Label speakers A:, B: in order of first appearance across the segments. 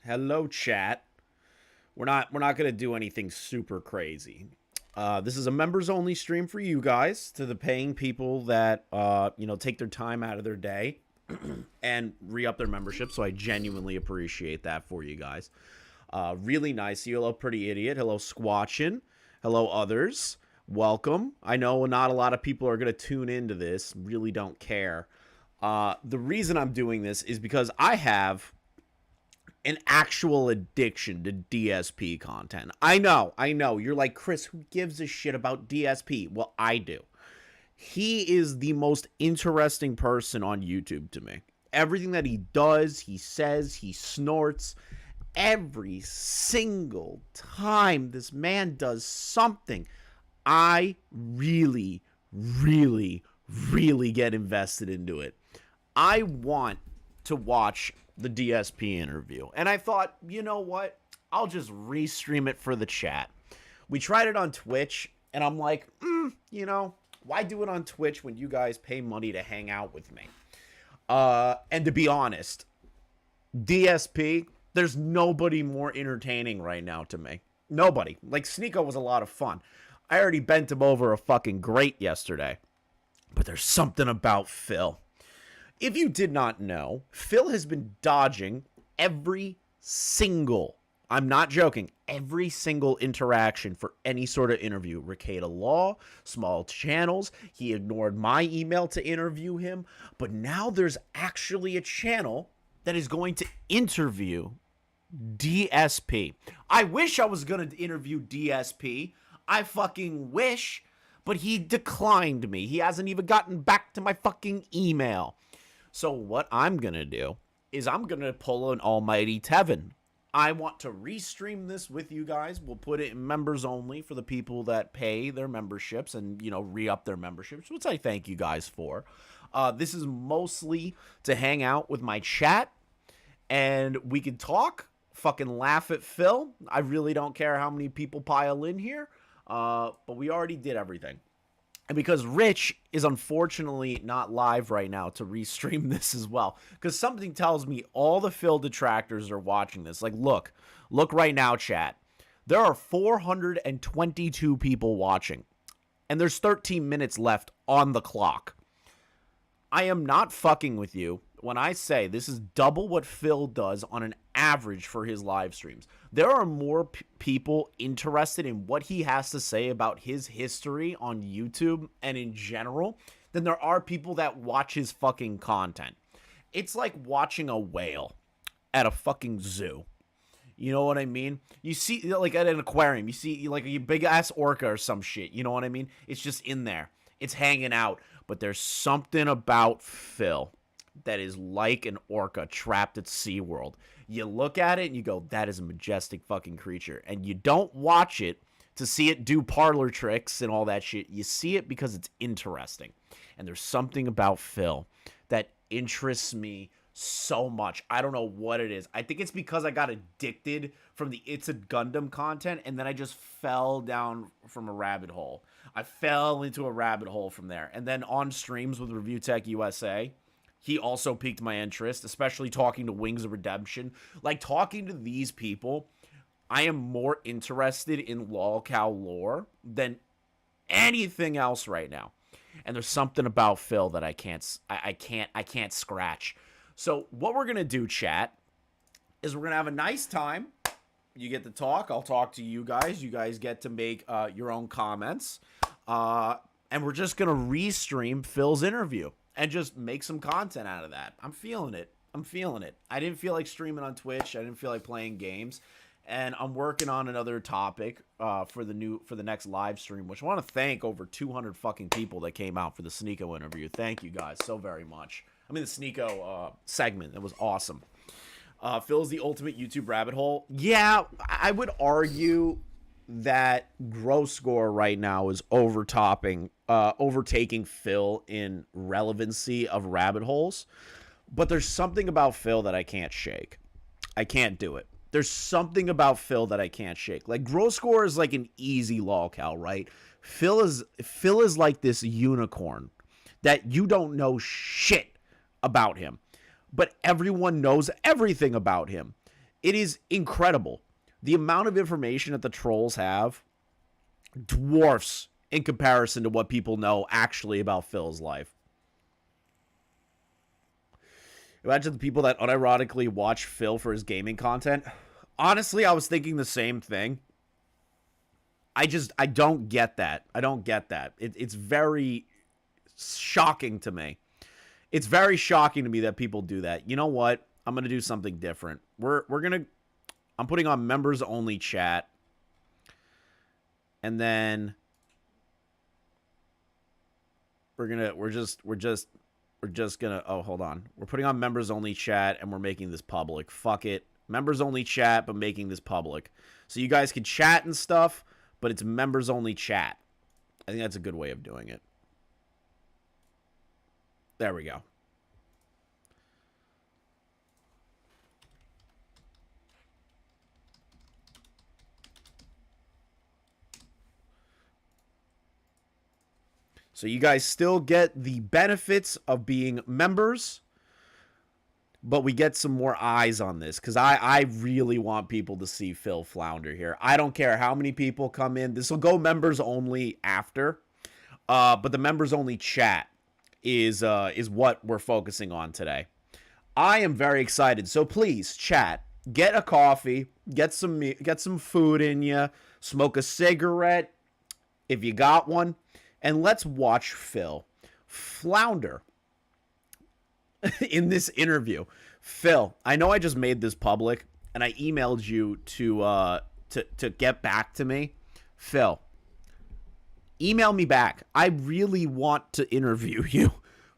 A: Hello, chat. We're not gonna do anything super crazy. This is a members only stream for you guys, to the paying people that take their time out of their day and re-up their membership. So I genuinely appreciate that for you guys. Really nice. Hello, Pretty Idiot. Hello, Squatchin. Hello, others. Welcome. I know not a lot of people are gonna tune into this. Really don't care. The reason I'm doing this is because I have an actual addiction to DSP content. I know. You're like, Chris, who gives a shit about DSP? Well, I do. He is the most interesting person on YouTube to me. Everything that he does, he says, he snorts. Every single time this man does something, I really, really, really get invested into it. I want to watch the DSP interview. And I thought, you know what? I'll just restream it for the chat. We tried it on Twitch, and I'm like, why do it on Twitch when you guys pay money to hang out with me? And to be honest, DSP, there's nobody more entertaining right now to me. Nobody. Like, Sneeko was a lot of fun. I already bent him over a fucking grate yesterday. But there's something about Phil. If you did not know, Phil has been dodging every single, I'm not joking, every single interaction for any sort of interview. Ricada Law, small channels. He ignored my email to interview him. But now there's actually a channel that is going to interview DSP. I wish I was going to interview DSP. I fucking wish. But he declined me. He hasn't even gotten back to my fucking email. So what I'm going to do is I'm going to pull an almighty Tevin. I want to restream this with you guys. We'll put it in members only for the people that pay their memberships and, re-up their memberships, which I thank you guys for. This is mostly to hang out with my chat, and we can talk, fucking laugh at Phil. I really don't care how many people pile in here, but we already did everything. And because Rich is unfortunately not live right now to restream this as well, because something tells me all the Phil detractors are watching this. Like, look right now, chat. There are 422 people watching, and there's 13 minutes left on the clock. I am not fucking with you when I say this is double what Phil does on an average for his live streams. There are more people interested in what he has to say about his history on YouTube and in general than there are people that watch his fucking content. It's like watching a whale at a fucking zoo. You know what I mean? You see, like at an aquarium, you see like a big ass orca or some shit. You know what I mean? It's just in there. It's hanging out. But there's something about Phil that is like an orca trapped at SeaWorld. You look at it and you go, that is a majestic fucking creature. And you don't watch it to see it do parlor tricks and all that shit. You see it because it's interesting. And there's something about Phil that interests me so much. I don't know what it is. I think it's because I got addicted from the It's a Gundam content, and then I just fell down from a rabbit hole. I fell into a rabbit hole from there. And then on streams with Review Tech USA, he also piqued my interest, especially talking to Wings of Redemption. Like, talking to these people, I am more interested in lolcow lore than anything else right now. And there's something about Phil that I can't scratch. So what we're gonna do, chat, is we're gonna have a nice time. You get to talk. I'll talk to you guys. You guys get to make your own comments. And we're just gonna restream Phil's interview and just make some content out of that. I'm feeling it. I didn't feel like streaming on Twitch. I didn't feel like playing games. And I'm working on another topic for the next live stream, which I want to thank over 200 fucking people that came out for the Sneeko interview. Thank you guys so very much. I mean, the Sneeko segment. It was awesome. Phil's the ultimate YouTube rabbit hole. Yeah, I would argue that Gross Score right now is overtaking Phil in relevancy of rabbit holes. But there's something about Phil that I can't shake. I can't do it. There's something about Phil that I can't shake. Like, Gross Score is like an easy lolcow, right? Phil is like this unicorn that you don't know shit about him, but everyone knows everything about him. It is incredible. The amount of information that the trolls have dwarfs in comparison to what people know actually about Phil's life. Imagine the people that unironically watch Phil for his gaming content. Honestly, I was thinking the same thing. I don't get that. I don't get that. It's very shocking to me. It's very shocking to me that people do that. You know what? I'm going to do something different. I'm putting on members only chat. And then we're just gonna, oh, hold on. We're putting on members only chat and we're making this public. Fuck it. Members only chat, but making this public. So you guys can chat and stuff, but it's members only chat. I think that's a good way of doing it. There we go. So you guys still get the benefits of being members, but we get some more eyes on this because I really want people to see Phil flounder here. I don't care how many people come in. This will go members only after, but the members only chat is what we're focusing on today. I am very excited. So please, chat, get a coffee, get some food in you, smoke a cigarette if you got one. And let's watch Phil flounder in this interview. Phil, I know I just made this public, and I emailed you to get back to me. Phil, email me back. I really want to interview you.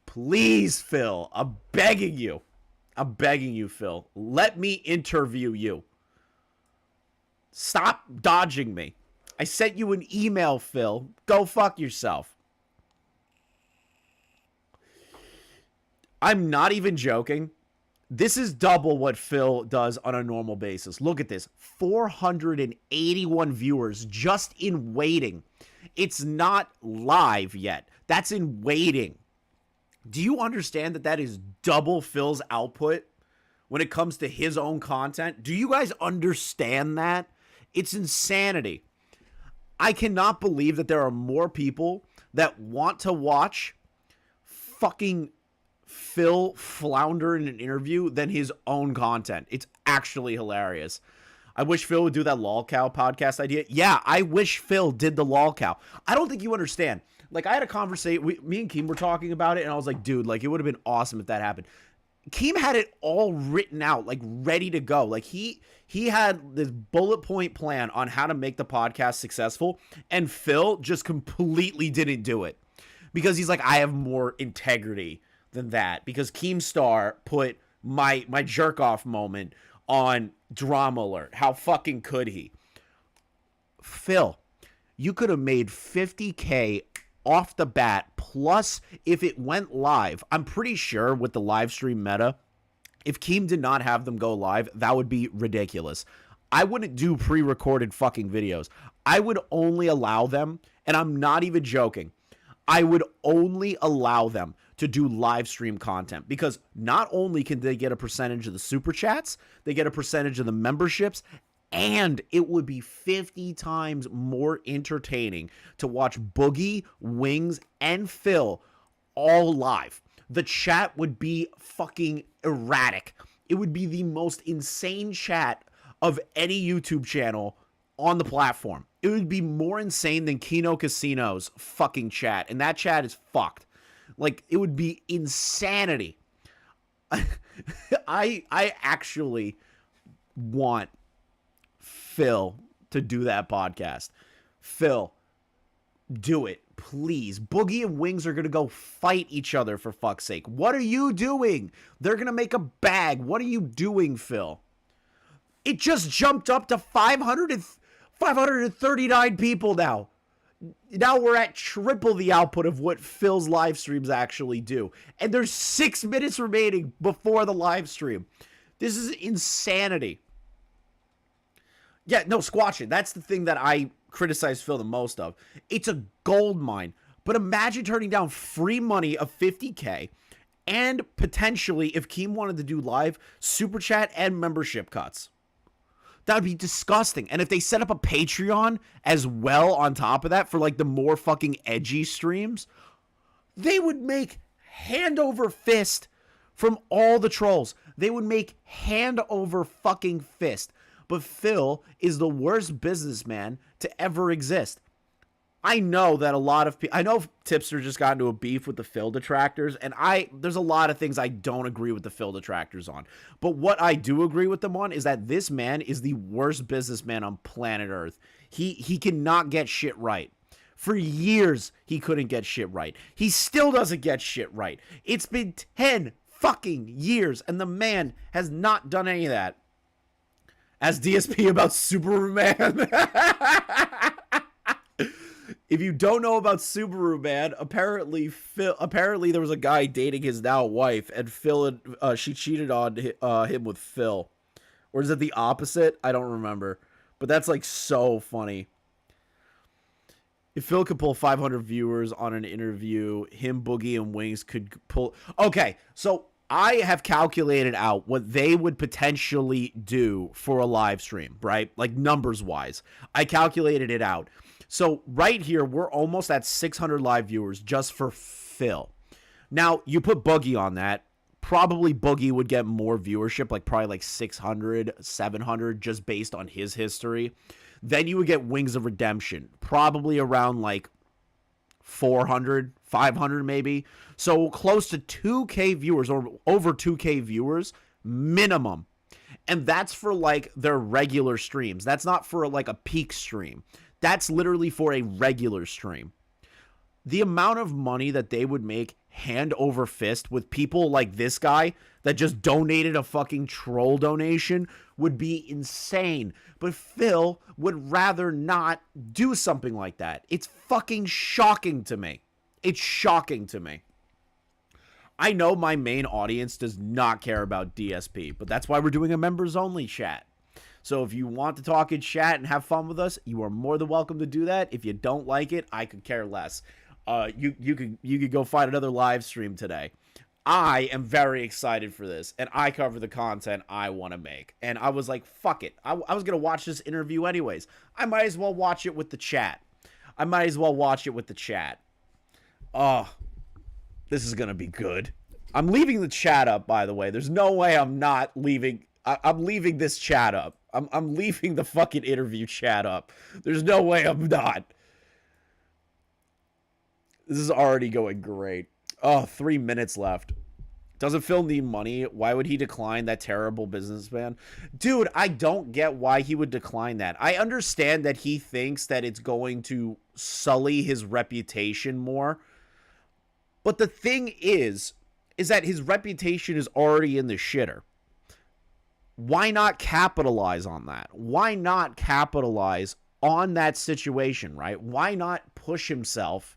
A: Please, Phil, I'm begging you. I'm begging you, Phil. Let me interview you. Stop dodging me. I sent you an email, Phil. Go fuck yourself. I'm not even joking. This is double what Phil does on a normal basis. Look at this. 481 viewers just in waiting. It's not live yet. That's in waiting. Do you understand that that is double Phil's output when it comes to his own content? Do you guys understand that? It's insanity. I cannot believe that there are more people that want to watch fucking Phil flounder in an interview than his own content. It's actually hilarious. I wish Phil would do that LolCow podcast idea. Yeah, I wish Phil did the LolCow. I don't think you understand. Like, I had a conversation, me and Keem were talking about it, and I was like, dude, like, it would have been awesome if that happened. Keem had it all written out, like, ready to go. Like, he had this bullet point plan on how to make the podcast successful, and Phil just completely didn't do it. Because he's like, I have more integrity than that. Because Keemstar put my jerk-off moment on Drama Alert. How fucking could he? Phil, you could have made $50K off the bat, plus if it went live. I'm pretty sure with the live stream meta, if Keem did not have them go live, that would be ridiculous. I wouldn't do pre-recorded fucking videos. I would only allow them, and I'm not even joking, I would only allow them to do live stream content, because not only can they get a percentage of the super chats, they get a percentage of the memberships, and it would be 50 times more entertaining to watch Boogie, Wings, and Phil all live. The chat would be fucking erratic. It would be the most insane chat of any YouTube channel on the platform. It would be more insane than Kino Casino's fucking chat, and that chat is fucked. Like, it would be insanity. I actually want Phil to do that podcast. Phil, do it, please. Boogie and Wings are going to go fight each other, for fuck's sake. What are you doing? They're going to make a bag. What are you doing, Phil? It just jumped up to 539 people now. Now we're at triple the output of what Phil's live streams actually do. And there's 6 minutes remaining before the live stream. This is insanity. Yeah, no, squash it. That's the thing that I criticize Phil the most of. It's a gold mine. But imagine turning down free money of 50K and potentially, if Keem wanted to do live, super chat and membership cuts. That would be disgusting. And if they set up a Patreon as well on top of that for like the more fucking edgy streams, they would make hand over fist from all the trolls. They would make hand over fucking fist. But Phil is the worst businessman to ever exist. I know that a lot of people, I know Tipster just got into a beef with the Phil detractors, and there's a lot of things I don't agree with the Phil detractors on. But what I do agree with them on is that this man is the worst businessman on planet Earth. He cannot get shit right. For years, he couldn't get shit right. He still doesn't get shit right. It's been 10 fucking years, and the man has not done any of that. As DSP about Superman. If you don't know about Subaru Man, apparently there was a guy dating his now wife, and she cheated on him with Phil. Or is it the opposite? I don't remember. But that's like so funny. If Phil could pull 500 viewers on an interview, him, Boogie, and Wings could pull... Okay, so I have calculated out what they would potentially do for a live stream, right? Like numbers-wise. I calculated it out. So right here, we're almost at 600 live viewers just for Phil. Now, you put Boogie on that. Probably Boogie would get more viewership, like probably like 600, 700, just based on his history. Then you would get Wings of Redemption, probably around like 400, 500 maybe. So close to 2K viewers or over 2K viewers minimum. And that's for like their regular streams. That's not for like a peak stream. That's literally for a regular stream. The amount of money that they would make hand over fist with people like this guy that just donated a fucking troll donation would be insane. But Phil would rather not do something like that. It's fucking shocking to me. It's shocking to me. I know my main audience does not care about DSP, but that's why we're doing a members only chat. So if you want to talk in chat and have fun with us, you are more than welcome to do that. If you don't like it, I could care less. You could go find another live stream today. I am very excited for this, and I cover the content I want to make. And I was like, fuck it. I was going to watch this interview anyways. I might as well watch it with the chat. Oh, this is going to be good. I'm leaving the chat up, by the way. There's no way I'm not leaving. I'm leaving this chat up. I'm leaving the fucking interview chat up. There's no way I'm not. This is already going great. Oh, 3 minutes left. Doesn't Phil need money? Why would he decline that terrible businessman? Dude, I don't get why he would decline that. I understand that he thinks that it's going to sully his reputation more. But the thing is that his reputation is already in the shitter. Why not capitalize on that? Why not capitalize on that situation, right? Why not push himself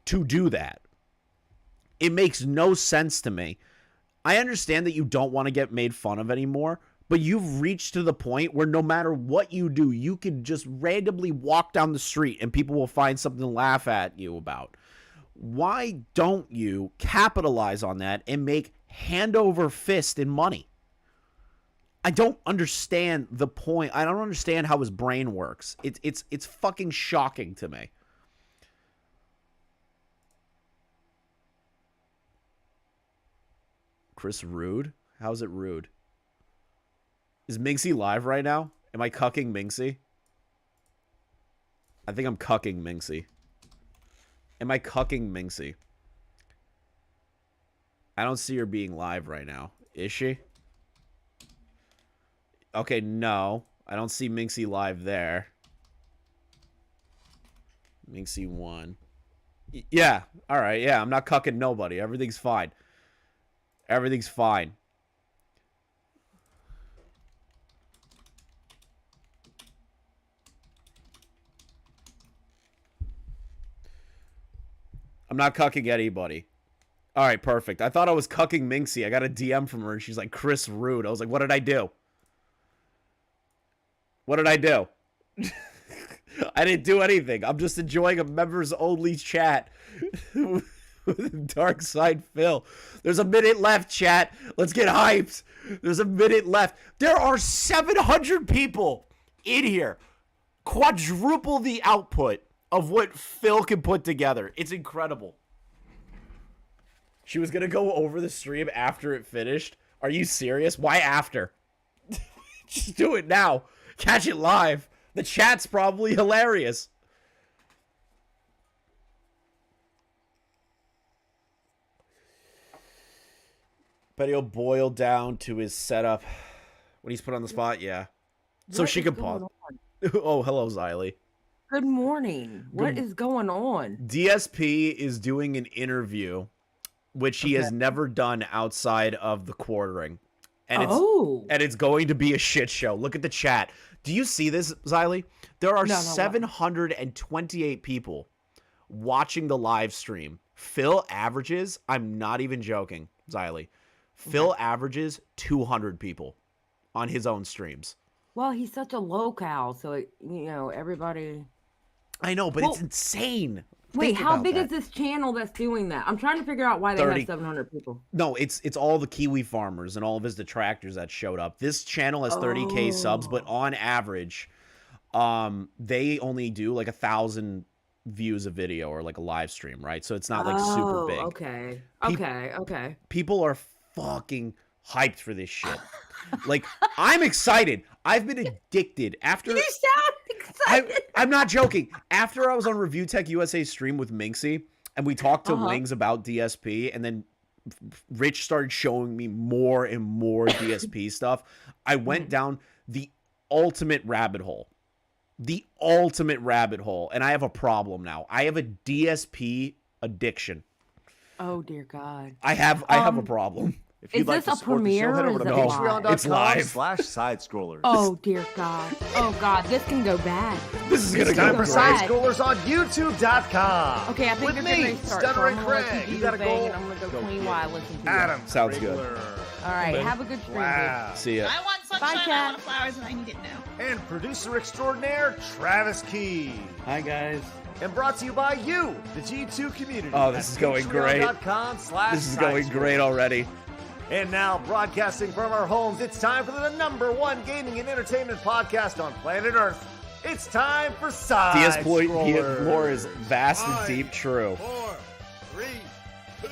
A: to do that? It makes no sense to me. I understand that you don't want to get made fun of anymore, but you've reached to the point where no matter what you do, you can just randomly walk down the street and people will find something to laugh at you about. Why don't you capitalize on that and make hand over fist in money? I don't understand the point. I don't understand how his brain works. It's fucking shocking to me. Chris rude? How's it rude? Is Minxie live right now? Am I cucking Minxie? I think I'm cucking Minxie. Am I cucking Minxie? I don't see her being live right now. Is she? Okay, no. I don't see Minxie live there. Minxie won. Yeah. All right. Yeah, I'm not cucking nobody. Everything's fine. Everything's fine. I'm not cucking anybody. All right, perfect. I thought I was cucking Minxie. I got a DM from her, and she's like, Chris rude. I was like, what did I do? What did I do? I didn't do anything. I'm just enjoying a members-only chat Dark Side Phil. There's a minute left, chat. Let's get hyped. There's a minute left. There are 700 people in here. Quadruple the output of what Phil can put together. It's incredible. She was going to go over the stream after it finished. Are you serious? Why after? Just do it now. Catch it live. The chat's probably hilarious. But he'll boil down to his setup when he's put on the spot. Yeah. So she can pause. Oh, hello, Xylee.
B: Good morning. What is going on?
A: DSP is doing an interview, which he has never done outside of the quartering. And it's going to be a shit show. Look at the chat. Do you see this, Xylee? There are 728 people watching the live stream. Phil averages, I'm not even joking, Xylee. Phil averages 200 people on his own streams.
B: Well, he's such a locale, so everybody.
A: I know, but it's insane.
B: Wait, how big is this channel that's doing that? I'm trying to figure out why they have 700 people.
A: No, it's all the Kiwi farmers and all of his detractors that showed up. This channel has 30K subs, but on average, they only do like 1,000 views a video or like a live stream, right? So it's not like super big.
B: Okay.
A: People are fucking hyped for this shit. Like, I'm excited. I've been addicted after.
B: You sound excited.
A: I'm not joking. After I was on Review Tech USA stream with Minxie, and we talked to Wings about DSP, and then Rich started showing me more and more DSP stuff, I went down the ultimate rabbit hole. The ultimate rabbit hole. And I have a problem now. I have a DSP addiction.
B: Oh, dear God.
A: I have a problem.
C: If you'd like to support the show, head over to patreon.com/side-scrollers.
B: Oh, dear God. Oh, God. This can go bad.
A: This is going to go
C: time for
A: great.
C: Side-Scrollers on YouTube.com.
B: Okay, I think
C: with
B: you're
C: me,
B: going to start.
C: Stuttering
B: So
C: Craig. You got to go.
B: I'm going to go clean while I listen to
C: Adam.
A: Sounds good.
B: All right, have a good stream.
C: Wow.
A: See ya.
D: I want sunshine, I want flowers, and I need it now.
C: And producer extraordinaire, Travis Key.
E: Hi, guys.
C: And brought to you by you, the G2 community.
A: Oh, this is going great. This is going great already.
C: And now, broadcasting from our homes, it's time for the #1 gaming and entertainment podcast on planet Earth. It's time for Side Scrollers.
A: Lore is vast and deep true.
F: 4, 3, 2.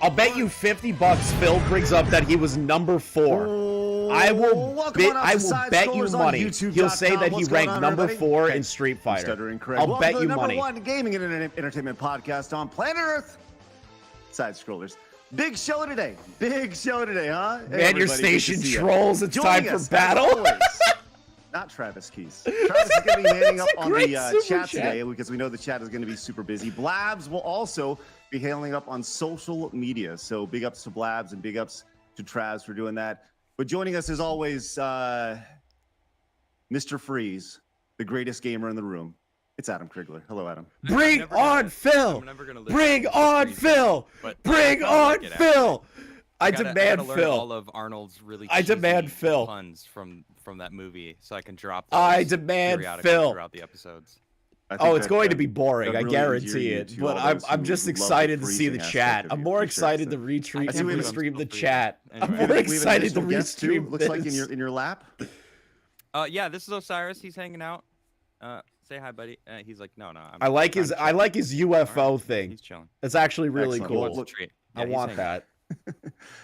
A: I'll bet you $50 Phil brings up that he was number 4. I will bet you money. He'll say that he ranked number 4 in Street Fighter. I'll bet you money.
C: #1 gaming and entertainment podcast on planet Earth. Side Scrollers. Big show today, huh?
A: Man, your station trolls. It's time for battle.
C: Not Travis Keys. Travis is going to be hailing up on the chat today because we know the chat is going to be super busy. Blabs will also be hailing up on social media. So big ups to Blabs and big ups to Travs for doing that. But joining us as always, Mr. Freeze, the greatest gamer in the room. It's Adam Krigler. Hello, Adam.
A: Bring on Phil. Bring on Phil. Bring on Phil. I demand Phil.
G: All of Arnold's really
A: I demand Phil
G: puns from that movie, so I can drop.
A: I demand Phil
G: throughout the episodes.
A: Oh, it's going to be boring. I guarantee it. But I'm just excited to see the chat. I'm more excited to restream the chat. I'm more excited to restream.
C: Looks like in your lap.
G: Yeah, this is Osiris. He's hanging out. Say hi, buddy. He's like, no.
A: I like his UFO thing.
G: He's chilling.
A: It's actually really cool.
G: I
A: want that.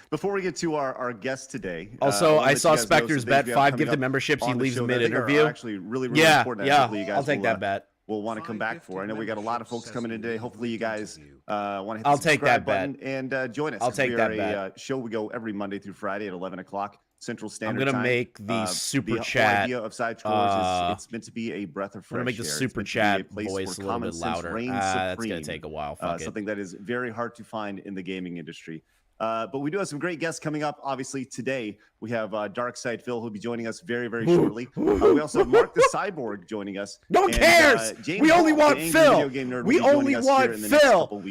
C: Before we get to our guest today.
A: Also, I saw Spectre's bet 5 gifted memberships. He leaves mid-interview.
C: Actually, really important.
A: Yeah. I'll take that bet.
C: We'll want to come back for. I know we got a lot of folks coming in today. Hopefully, you guys want to hit the
A: I'll take that
C: subscribe button and join us.
A: I'll take that bet.
C: Show we go every Monday through Friday at 11 o'clock Central Standard Time.
A: I'm gonna make the super chat.
C: The idea of Side Scrollers is it's meant to be a breath of fresh air.
A: I'm gonna make the super chat voice a little bit louder. That's gonna take a while.
C: Something that is very hard to find in the gaming industry. But we do have some great guests coming up. Obviously, today we have Dark Side Phil, who'll be joining us very, very shortly. We also have Mark the Cyborg joining us.
A: No one cares. We only want Phil. We only want Phil.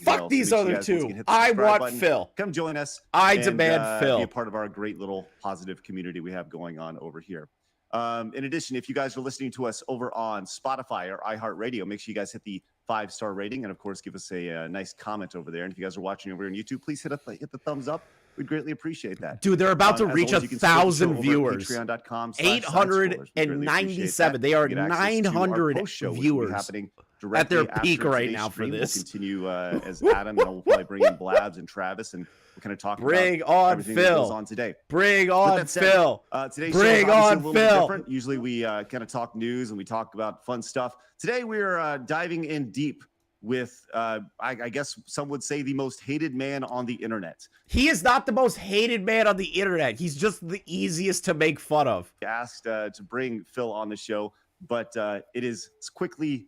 A: Fuck these other two. I want Phil.
C: Come join us.
A: I demand Phil.
C: Be a part of our great little positive community we have going on over here. In addition, if you guys are listening to us over on Spotify or iHeartRadio, make sure you guys hit the 5-star rating, and of course, give us a nice comment over there. And if you guys are watching over on YouTube, please hit the thumbs up. We'd greatly appreciate that.
A: Dude, they're about to
C: As
A: reach
C: always, you can support the show
A: 1,000
C: over at
A: viewers.
C: patreon.com/sidespoilers. We'd greatly appreciate
A: 897.
C: that.
A: They are
C: You get access to our
A: 900
C: post-show, which will be
A: viewers
C: happening
A: at their
C: directly
A: peak
C: after
A: right
C: today's
A: now for
C: stream.
A: this.
C: We'll continue as Adam, and we'll probably bring in Blabs and Travis, and we'll kind of talk
A: Bring
C: about
A: on
C: everything that goes
A: Phil.
C: on today.
A: Bring
C: With
A: on
C: that said,
A: Phil.
C: Today's
A: Bring
C: show is obviously
A: on
C: a little bit
A: Phil.
C: different. Usually we kind of talk news and we talk about fun stuff. Today we're diving in deep with, I guess some would say, the most hated man on the internet.
A: He is not the most hated man on the internet. He's just the easiest to make fun of.
C: Asked to bring Phil on the show, but it is quickly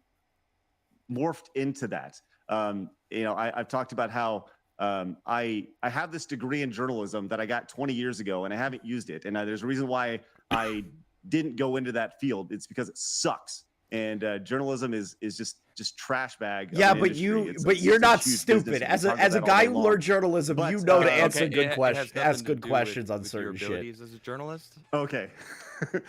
C: morphed into that. I've talked about how I have this degree in journalism that I got 20 years ago, and I haven't used it. And there's a reason why I didn't go into that field. It's because it sucks. And journalism is just trash bag.
A: Yeah, but you're not stupid. As a guy who learned journalism, you know to answer good questions, ask good questions on certain shit.
G: As a journalist.
C: Okay.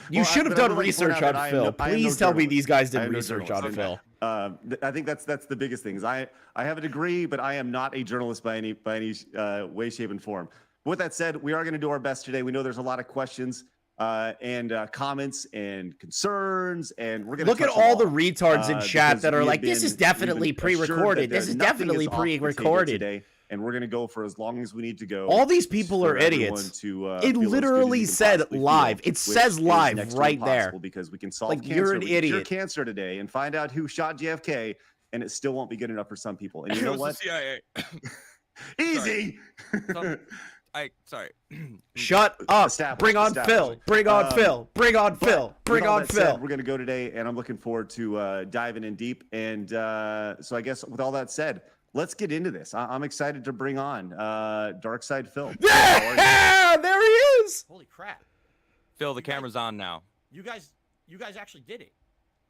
A: You should have done research on Phil. Please tell me these guys did research on Phil.
C: I think that's the biggest thing. Is I have a degree, but I am not a journalist by any way, shape, and form. With that said, we are going to do our best today. We know there's a lot of questions and comments and concerns, and we're going to
A: look at all the retards in chat that are like, "This is definitely pre-recorded. This is definitely pre-recorded."
C: Today, and we're going to go for as long as we need to go.
A: All these people are idiots. It literally said live. It says live right there.
C: Because we can solve
A: like
C: cancer.
A: you're an
C: we can cure
A: idiot.
C: Cancer today and find out who shot JFK, and it still won't be good enough for some people. And you know what?
G: CIA.
C: Easy.
G: Sorry.
A: Shut up. Bring on Phil. Bring on Phil. Bring on Phil. Bring on Phil.
C: We're going to go today, and I'm looking forward to diving in deep. And so I guess with all that said, let's get into this. I'm excited to bring on Dark Side Phil.
A: Yeah, there he is.
E: Holy crap.
G: Phil, the camera's on now.
E: You guys actually did it.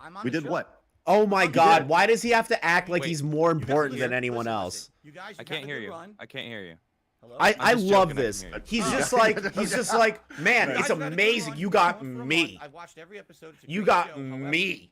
E: I'm on
C: We
E: the
C: did
E: show.
C: what?
A: Oh my
C: did.
A: God! Why does he have to act like
G: Wait,
A: he's more
E: You guys
A: important
E: listen,
A: than anyone
E: listen,
A: else?
E: listen. You guys,
G: I can't hear you.
E: Run.
G: I can't hear you.
E: Hello?
A: I
G: I'm just
A: love
G: joking, I
A: this.
G: can hear you.
A: He's just like, man,
E: You
A: it's
E: guys got a good
A: amazing.
E: run.
A: You
E: You're
A: got
E: going for a
A: me.
E: month. I've watched every episode. It's a
A: You
E: great
A: got
E: show. However,
A: me.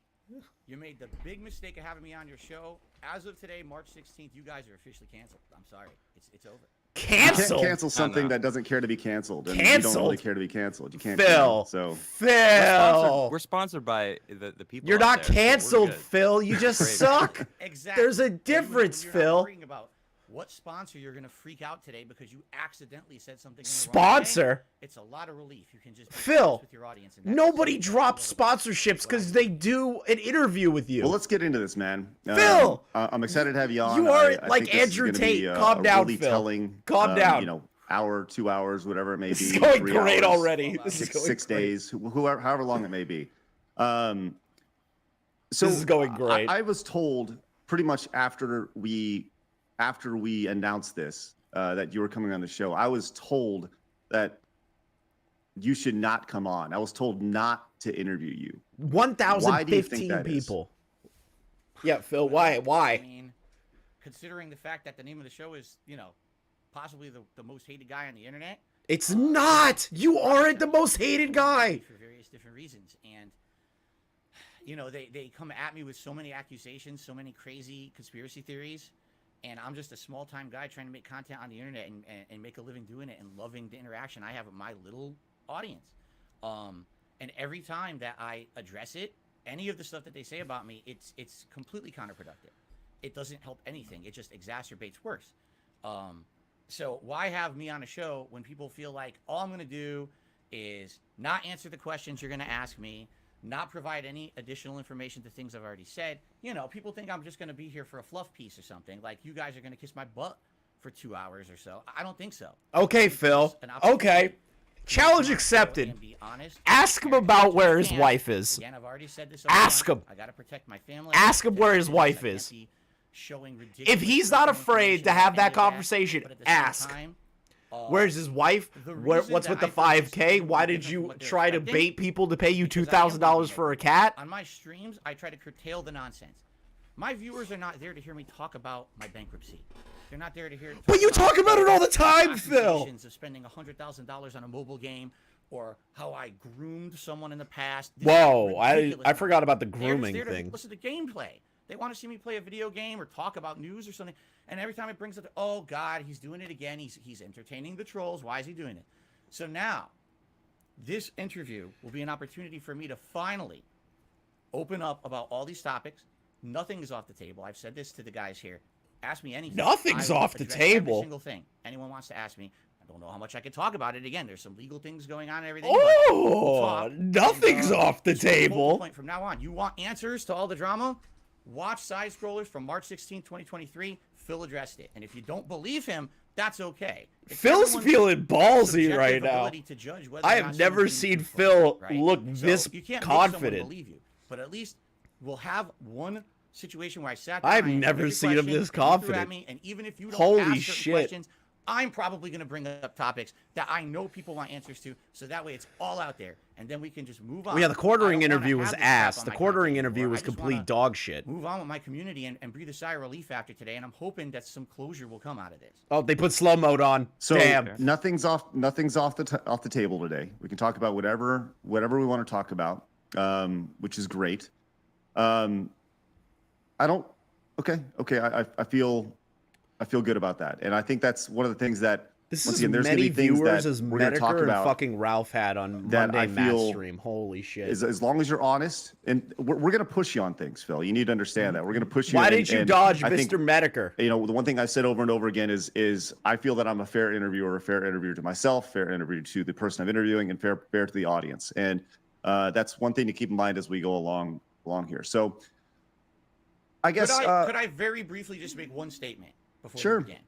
E: You made the big mistake of having me on your show. As of today, March 16th, you guys are officially canceled. I'm sorry. It's over.
C: You can't
A: Cancel.
C: cancel something
G: no.
C: that doesn't care to be canceled. And you
A: Canceled?
C: don't really care to be canceled. You can't.
A: Phil.
C: So
A: Phil.
G: We're sponsored by the people.
A: You're
G: out
A: not
G: there, so we're
A: canceled,
G: good.
A: Phil. You just
G: Great.
A: suck.
E: Exactly.
A: There's a
E: And
A: difference,
E: you're
A: Phil.
E: Not worrying about what sponsor you're gonna freak out today because you accidentally said something. In the wrong way.
A: Sponsor?
E: It's a lot of relief. You can just be
A: Phil,
E: honest with your audience. And that's
A: Nobody
E: just-
A: drops sponsorships because they do an interview with you.
C: well, let's get into this, man.
A: Phil!
C: I'm excited to have you on.
A: You are
C: I
A: like
C: think this is
A: Andrew
C: gonna be,
A: Tate. Calm down,
C: really
A: Phil.
C: telling,
A: Calm down.
C: Hour, 2 hours, whatever it may
A: This
C: be.
A: is going
C: 3
A: great
C: hours,
A: already. This is going
C: six
A: great.
C: days, however long it may be. So
A: This is going great.
C: I was told pretty much after we announced this that you were coming on the show. I was told that you should not come on. I was told not to interview you. Why do you think
A: 1,015
C: that is?
A: people. Yeah, Phil. Why?
E: I
A: Why?
E: mean, considering the fact that the name of the show is, possibly the most hated guy on the internet.
A: It's not. You aren't the most hated guy.
E: For various different reasons. And, they come at me with so many accusations, so many crazy conspiracy theories. And I'm just a small time guy trying to make content on the internet and make a living doing it and loving the interaction I have with my little audience. And every time that I address it, any of the stuff that they say about me, it's completely counterproductive. It doesn't help anything. It just exacerbates worse. So why have me on a show when people feel like all I'm going to do is not answer the questions you're going to ask me, not provide any additional information to things I've already said? People think I'm just going to be here for a fluff piece or something. Like you guys are going to kiss my butt for 2 hours or so. I don't think so.
A: Okay,
E: It's
A: Phil.
E: just an opportunity
A: Okay.
E: to
A: Challenge
E: come on the show
A: accepted.
E: and be honest,
A: Ask him
E: transparent,
A: about where
E: as
A: his
E: I can.
A: wife is.
E: Again, I've already said this.
A: Ask
E: upfront.
A: him.
E: I got to protect my family.
A: Ask him where his
E: I
A: wife
E: can't
A: is.
E: be showing ridiculous
A: If he's not
E: personal
A: afraid
E: information
A: to
E: about
A: have
E: any
A: that
E: of
A: conversation,
E: but at the same
A: ask.
E: time,
A: Where's his wife?
E: the
A: What's
E: reason
A: with
E: that
A: the
E: I feel this
A: 5K?
E: is
A: Why
E: different
A: did
E: from
A: you
E: what they're
A: try to
E: expecting,
A: bait people to pay you
E: because I am
A: $2,000 for a cat?
E: On my streams, I try to curtail the nonsense. My viewers are not there to hear me talk about my bankruptcy. They're not there to hear.
A: But you talk about it all the time, Phil.
E: Accusations of spending $100,000 on a mobile game, or how I groomed someone in the past. These
A: Whoa,
E: are ridiculous
A: I forgot about the
E: They're just
A: grooming
E: there to
A: thing.
E: listen to gameplay. They want to see me play a video game or talk about news or something. And every time it brings up, oh God, he's doing it again. He's entertaining the trolls. Why is he doing it? So now, this interview will be an opportunity for me to finally open up about all these topics. Nothing is off the table. I've said this to the guys here. Ask me anything.
A: Nothing's off the table.
E: Every single thing anyone wants to ask me. I don't know how much I can talk about it. Again, there's some legal things going on and everything.
A: Oh, nothing's off the table.
E: Point from now on, you want answers to all the drama? Watch Side Scrollers from March 16, 2023. Phil addressed it. And if you don't believe him, that's okay.
A: Phil's feeling ballsy right now. I have never seen Phil look this confident.
E: Believe you, but at least we'll have one situation where I sat down.
A: I've never seen him this confident.
E: And even if you don't
A: Holy
E: ask
A: shit.
E: questions, I'm probably going to bring up topics that I know people want answers to, so that way it's all out there, and then we can just move on.
A: Well, yeah, the quartering interview was ass. The quartering interview was complete dog shit.
E: Move on with my community and breathe a sigh of relief after today, and I'm hoping that some closure will come out of this.
A: Oh, they put slow mode on.
C: So
A: damn.
C: Nothing's off the table today. We can talk about whatever we want to talk about, which is great. I feel good about that, and I think that's one of the things that
A: This
C: once
A: is
C: again, there's
A: many
C: gonna be things
A: viewers
C: that
A: as
C: we're going to talk
A: Medicare and
C: about
A: fucking Ralph had on
C: that
A: Monday
C: I
A: Matt
C: feel
A: stream. Holy shit!
C: As long as you're honest, and we're going to push you on things, Phil. You need to understand that we're going to push you.
A: Why didn't you dodge
C: I think,
A: Mr. Medicare?
C: You know, the one thing I've said over and over again is I feel that I'm a fair interviewer to myself, fair interviewer to the person I'm interviewing, and fair to the audience. And that's one thing to keep in mind as we go along here. So, I guess
E: could I very briefly just make one statement before we begin?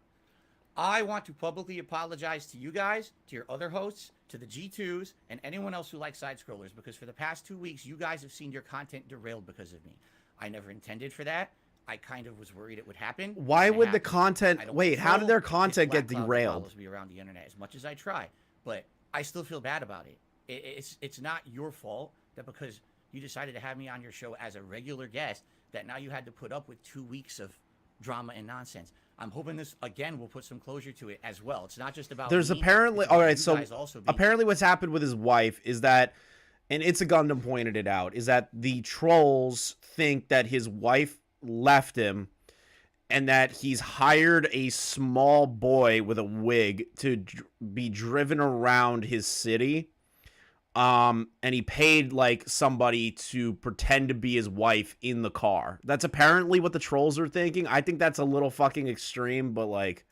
E: I want to publicly apologize to you guys, to your other hosts, to the G2s, and anyone else who likes side scrollers, because for the past 2 weeks, you guys have seen your content derailed because of me. I never intended for that. I kind of was worried it would happen.
A: Why would the content... Wait, how did their content get derailed?
E: Me around the internet as much as I try, but I still feel bad about it. It's not your fault that because you decided to have me on your show as a regular guest, that now you had to put up with 2 weeks of drama and nonsense. I'm hoping this again will put some closure to it as well. It's not just about
A: there's
E: me,
A: apparently all right, so apparently
E: being...
A: what's happened with his wife is that, and It's a Gundam pointed it out, is that the trolls think that his wife left him and that he's hired a small boy with a wig to be driven around his city. And he paid like somebody to pretend to be his wife in the car. That's apparently what the trolls are thinking. I think that's a little fucking extreme, but like.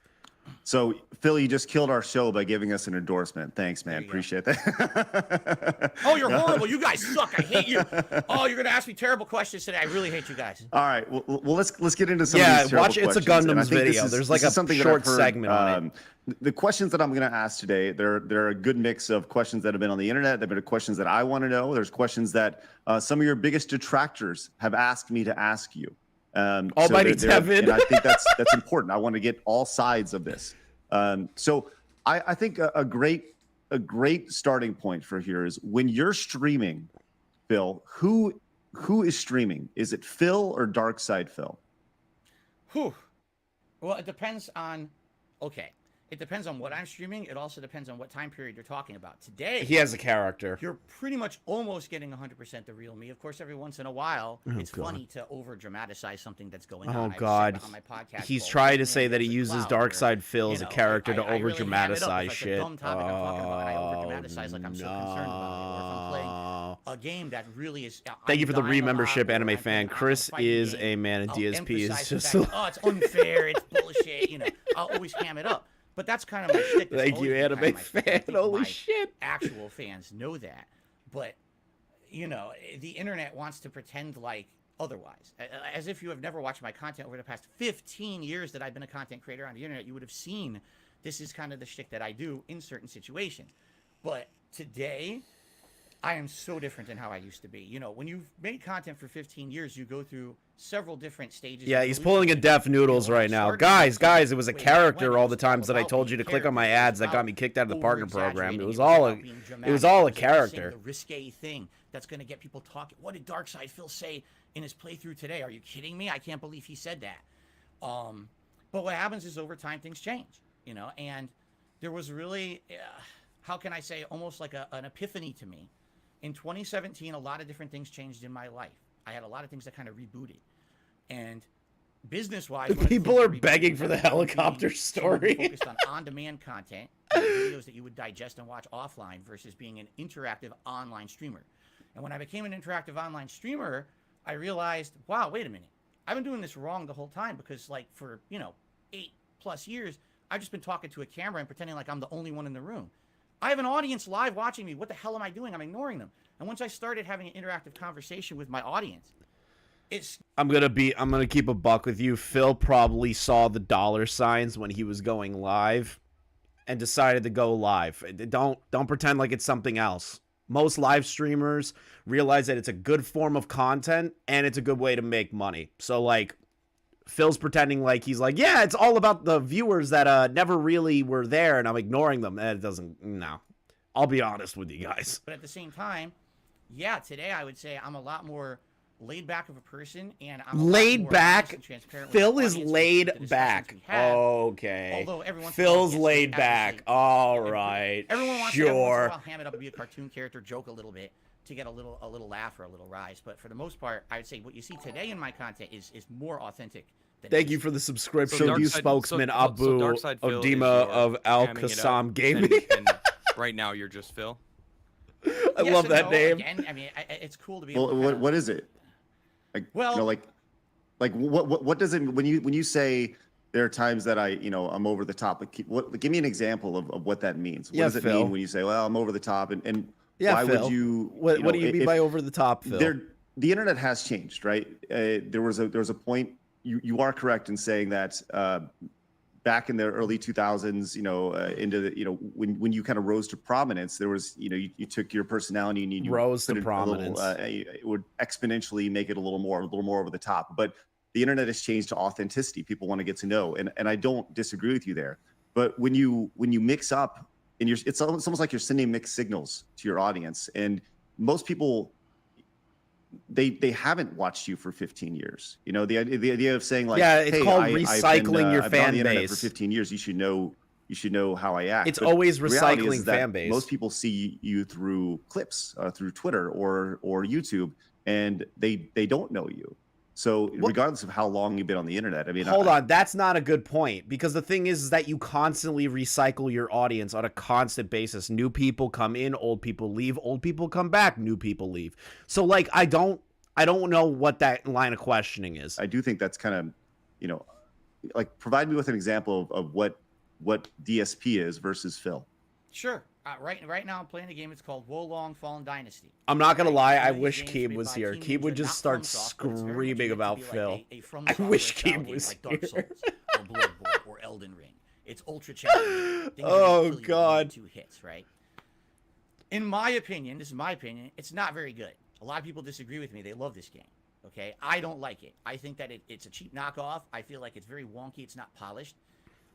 C: So, Phil, you just killed our show by giving us an endorsement. Thanks, man. Appreciate that.
E: Oh, you're horrible. You guys suck. I hate you. Oh, you're gonna ask me terrible questions today. I really hate you guys.
C: All right. Well, let's get into some of these terrible questions.
A: Yeah, watch It's a Gundam's video. There's like a short segment on it.
C: The questions that I'm going to ask today, they're a good mix of questions that have been on the internet. They've been questions that I want to know. There's questions that some of your biggest detractors have asked me to ask you.
A: Almighty Tevin.
C: And I think that's important. I want to get all sides of this. So I think a great starting point for here is when you're streaming, Phil, who is streaming? Is it Phil or Darkside Phil?
E: Whew. Well, it depends on. Okay. It depends on what I'm streaming. It also depends on what time period you're talking about. Today,
A: he has a character.
E: You're pretty much almost getting 100% the real me. Of course, every once in a while, it's funny to over-dramatize something that's going on.
A: Oh, God.
E: On my podcast
A: he's trying to say that he uses Darkside Phil as a character to over-dramatize shit.
E: I over-dramatize like I'm so concerned about it. Or if I'm playing a game that really is...
A: Thank you for the re-membership, anime fan. Chris is a man, and DSP is just...
E: Oh, it's unfair. It's bullshit. You know, I'll always ham it up. But that's kind of my shtick.
A: Thank you, anime fan. Holy shit.
E: Actual fans know that. But, you know, the internet wants to pretend like otherwise. As if you have never watched my content over the past 15 years that I've been a content creator on the internet, you would have seen this is kind of the shtick that I do in certain situations. But today, I am so different than how I used to be. You know, when you've made content for 15 years, you go through several different stages.
A: Yeah, he's pulling a Deaf Noodles right now. Guys, it was a character all the times that I told you to click on my ads that got me kicked out of the partner program. It was all a character.
E: The risque thing that's going to get people talking. What did Darkside Phil say in his playthrough today? Are you kidding me? I can't believe he said that. But what happens is over time things change, you know, and there was really, how can I say, almost like an epiphany to me. In 2017, a lot of different things changed in my life. I had a lot of things that kind of rebooted. And business-wise,
A: People are begging for the helicopter story.
E: Focused on on-demand content, videos that you would digest and watch offline versus being an interactive online streamer. And when I became an interactive online streamer, I realized, wow, wait a minute. I've been doing this wrong the whole time because, like, for, 8+ years, I've just been talking to a camera and pretending like I'm the only one in the room. I have an audience live watching me. What the hell am I doing? I'm ignoring them. And once I started having an interactive conversation with my audience, I'm
A: gonna keep a buck with you. Phil probably saw the dollar signs when he was going live and decided to go live. Don't pretend like it's something else. Most live streamers realize that it's a good form of content and it's a good way to make money. So, like, Phil's pretending like he's like, yeah, it's all about the viewers that never really were there and I'm ignoring them. And it doesn't, no. I'll be honest with you guys.
E: But at the same time, yeah, today I would say I'm a lot more laid back of a person, and I'm
A: laid back. Phil is laid back. Okay.
E: Although everyone
A: Phil's laid back. All right.
E: Everyone wants to ham it up and be a cartoon character, joke a little bit to get a little laugh or a little rise. But for the most part, I would say what you see today in my content is more authentic.
A: Thank you for the subscription, new spokesman Abu Odima of Al Qassam Gaming.
G: And right now, you're just Phil.
A: I love that name.
E: Again, I mean, it's cool to be.
C: Well, what is it? Like, what does it when you say there are times that I'm over the top? Like, give me an example of what that means. What does it mean when you say, well, I'm over the top, and why
A: Phil.
E: would
C: you?
A: What do you mean by over the top, Phil?
C: The internet has changed, right? There was a point. You are correct in saying that back in the early 2000s, into the, when you kind of rose to prominence, there was, you took your personality and you
A: rose to prominence.
C: It would exponentially make it a little more over the top. But the internet has changed to authenticity. People want to get to know, and I don't disagree with you there. But when you mix up, and it's almost like you're sending mixed signals to your audience, and most people. They haven't watched you for 15 years. The idea of saying like,
A: yeah, it's
C: hey,
A: called recycling your
C: I've been on
A: fan
C: the internet
A: base
C: for 15 years. You should know how I act.
A: It's always recycling fan base.
C: Most people see you through clips, through Twitter or YouTube, and they don't know you. So regardless of how long you've been on the internet, I mean,
A: hold on, that's not a good point, because the thing is that you constantly recycle your audience on a constant basis. New people come in, old people leave, old people come back, new people leave. So like, I don't know what that line of questioning is.
C: I do think that's kind of, like, provide me with an example of what DSP is versus Phil.
E: Sure. Right now I'm playing a game. It's called Wolong Fallen Dynasty.
A: I'm not gonna lie. I wish Keem was here. Keem would just start screaming about Phil. I wish Keem was here.
E: Like Dark Souls or Bloodborne or Elden Ring. It's ultra challenging.
A: Oh God.
E: 2 hits, right? In my opinion, this is my opinion. It's not very good. A lot of people disagree with me. They love this game. Okay, I don't like it. I think that it's a cheap knockoff. I feel like it's very wonky. It's not polished.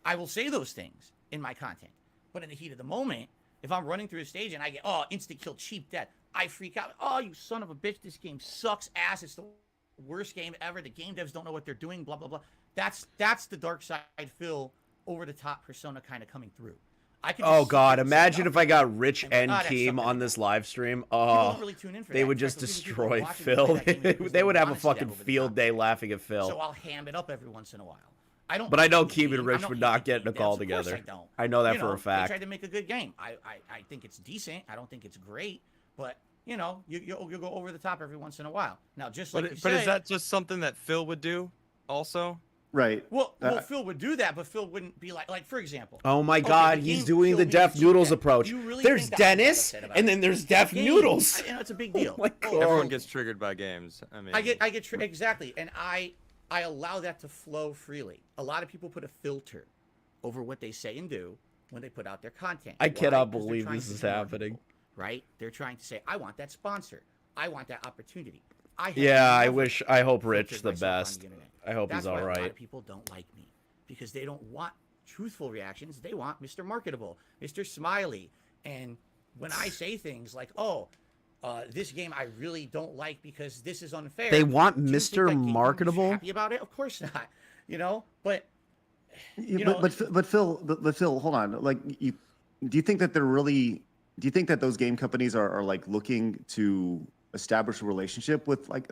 E: I will say those things in my content, but in the heat of the moment. If I'm running through a stage and I get, instant kill, cheap death, I freak out. Oh, you son of a bitch, this game sucks ass. It's the worst game ever. The game devs don't know what they're doing, blah, blah, blah. That's the dark side Phil, over the top persona kind of coming through.
A: Oh God, imagine if I got Rich and Keem on this live stream. Oh,
E: really tune in for
A: they would just destroy Phil. They would have a fucking field day laughing at Phil.
E: So I'll ham it up every once in a while.
A: But I know Keem and Rich would not get in a call together.
E: I don't.
A: I know that for a fact.
E: They tried to make a good game. I think it's decent. I don't think it's great, but you'll go over the top every once in a while. Now, just like you said,
G: is that just something that Phil would do, also?
C: Right.
E: Well, Phil would do that, but Phil wouldn't be like for example.
A: Oh my God, he's doing the Deaf Noodles approach. There's Dennis, and then there's Deaf Noodles.
E: It's a big deal.
G: Everyone gets triggered by games. I mean,
E: I get triggered exactly, and I allow that to flow freely. A lot of people put a filter over what they say and do when they put out their content.
A: I cannot believe this is happening.
E: Right? They're trying to say, I want that sponsor. I want that opportunity. I
A: hope Rich the best. I hope he's all right.
E: A lot of people don't like me because they don't want truthful reactions. They want Mr. Marketable, Mr. Smiley. And when I say things like, this game I really don't like because this is unfair.
A: They want Mr. Marketable?
E: Happy about it? Of course not. But
C: Phil, hold on. Like, do you think that do you think that those game companies are like looking to establish a relationship with like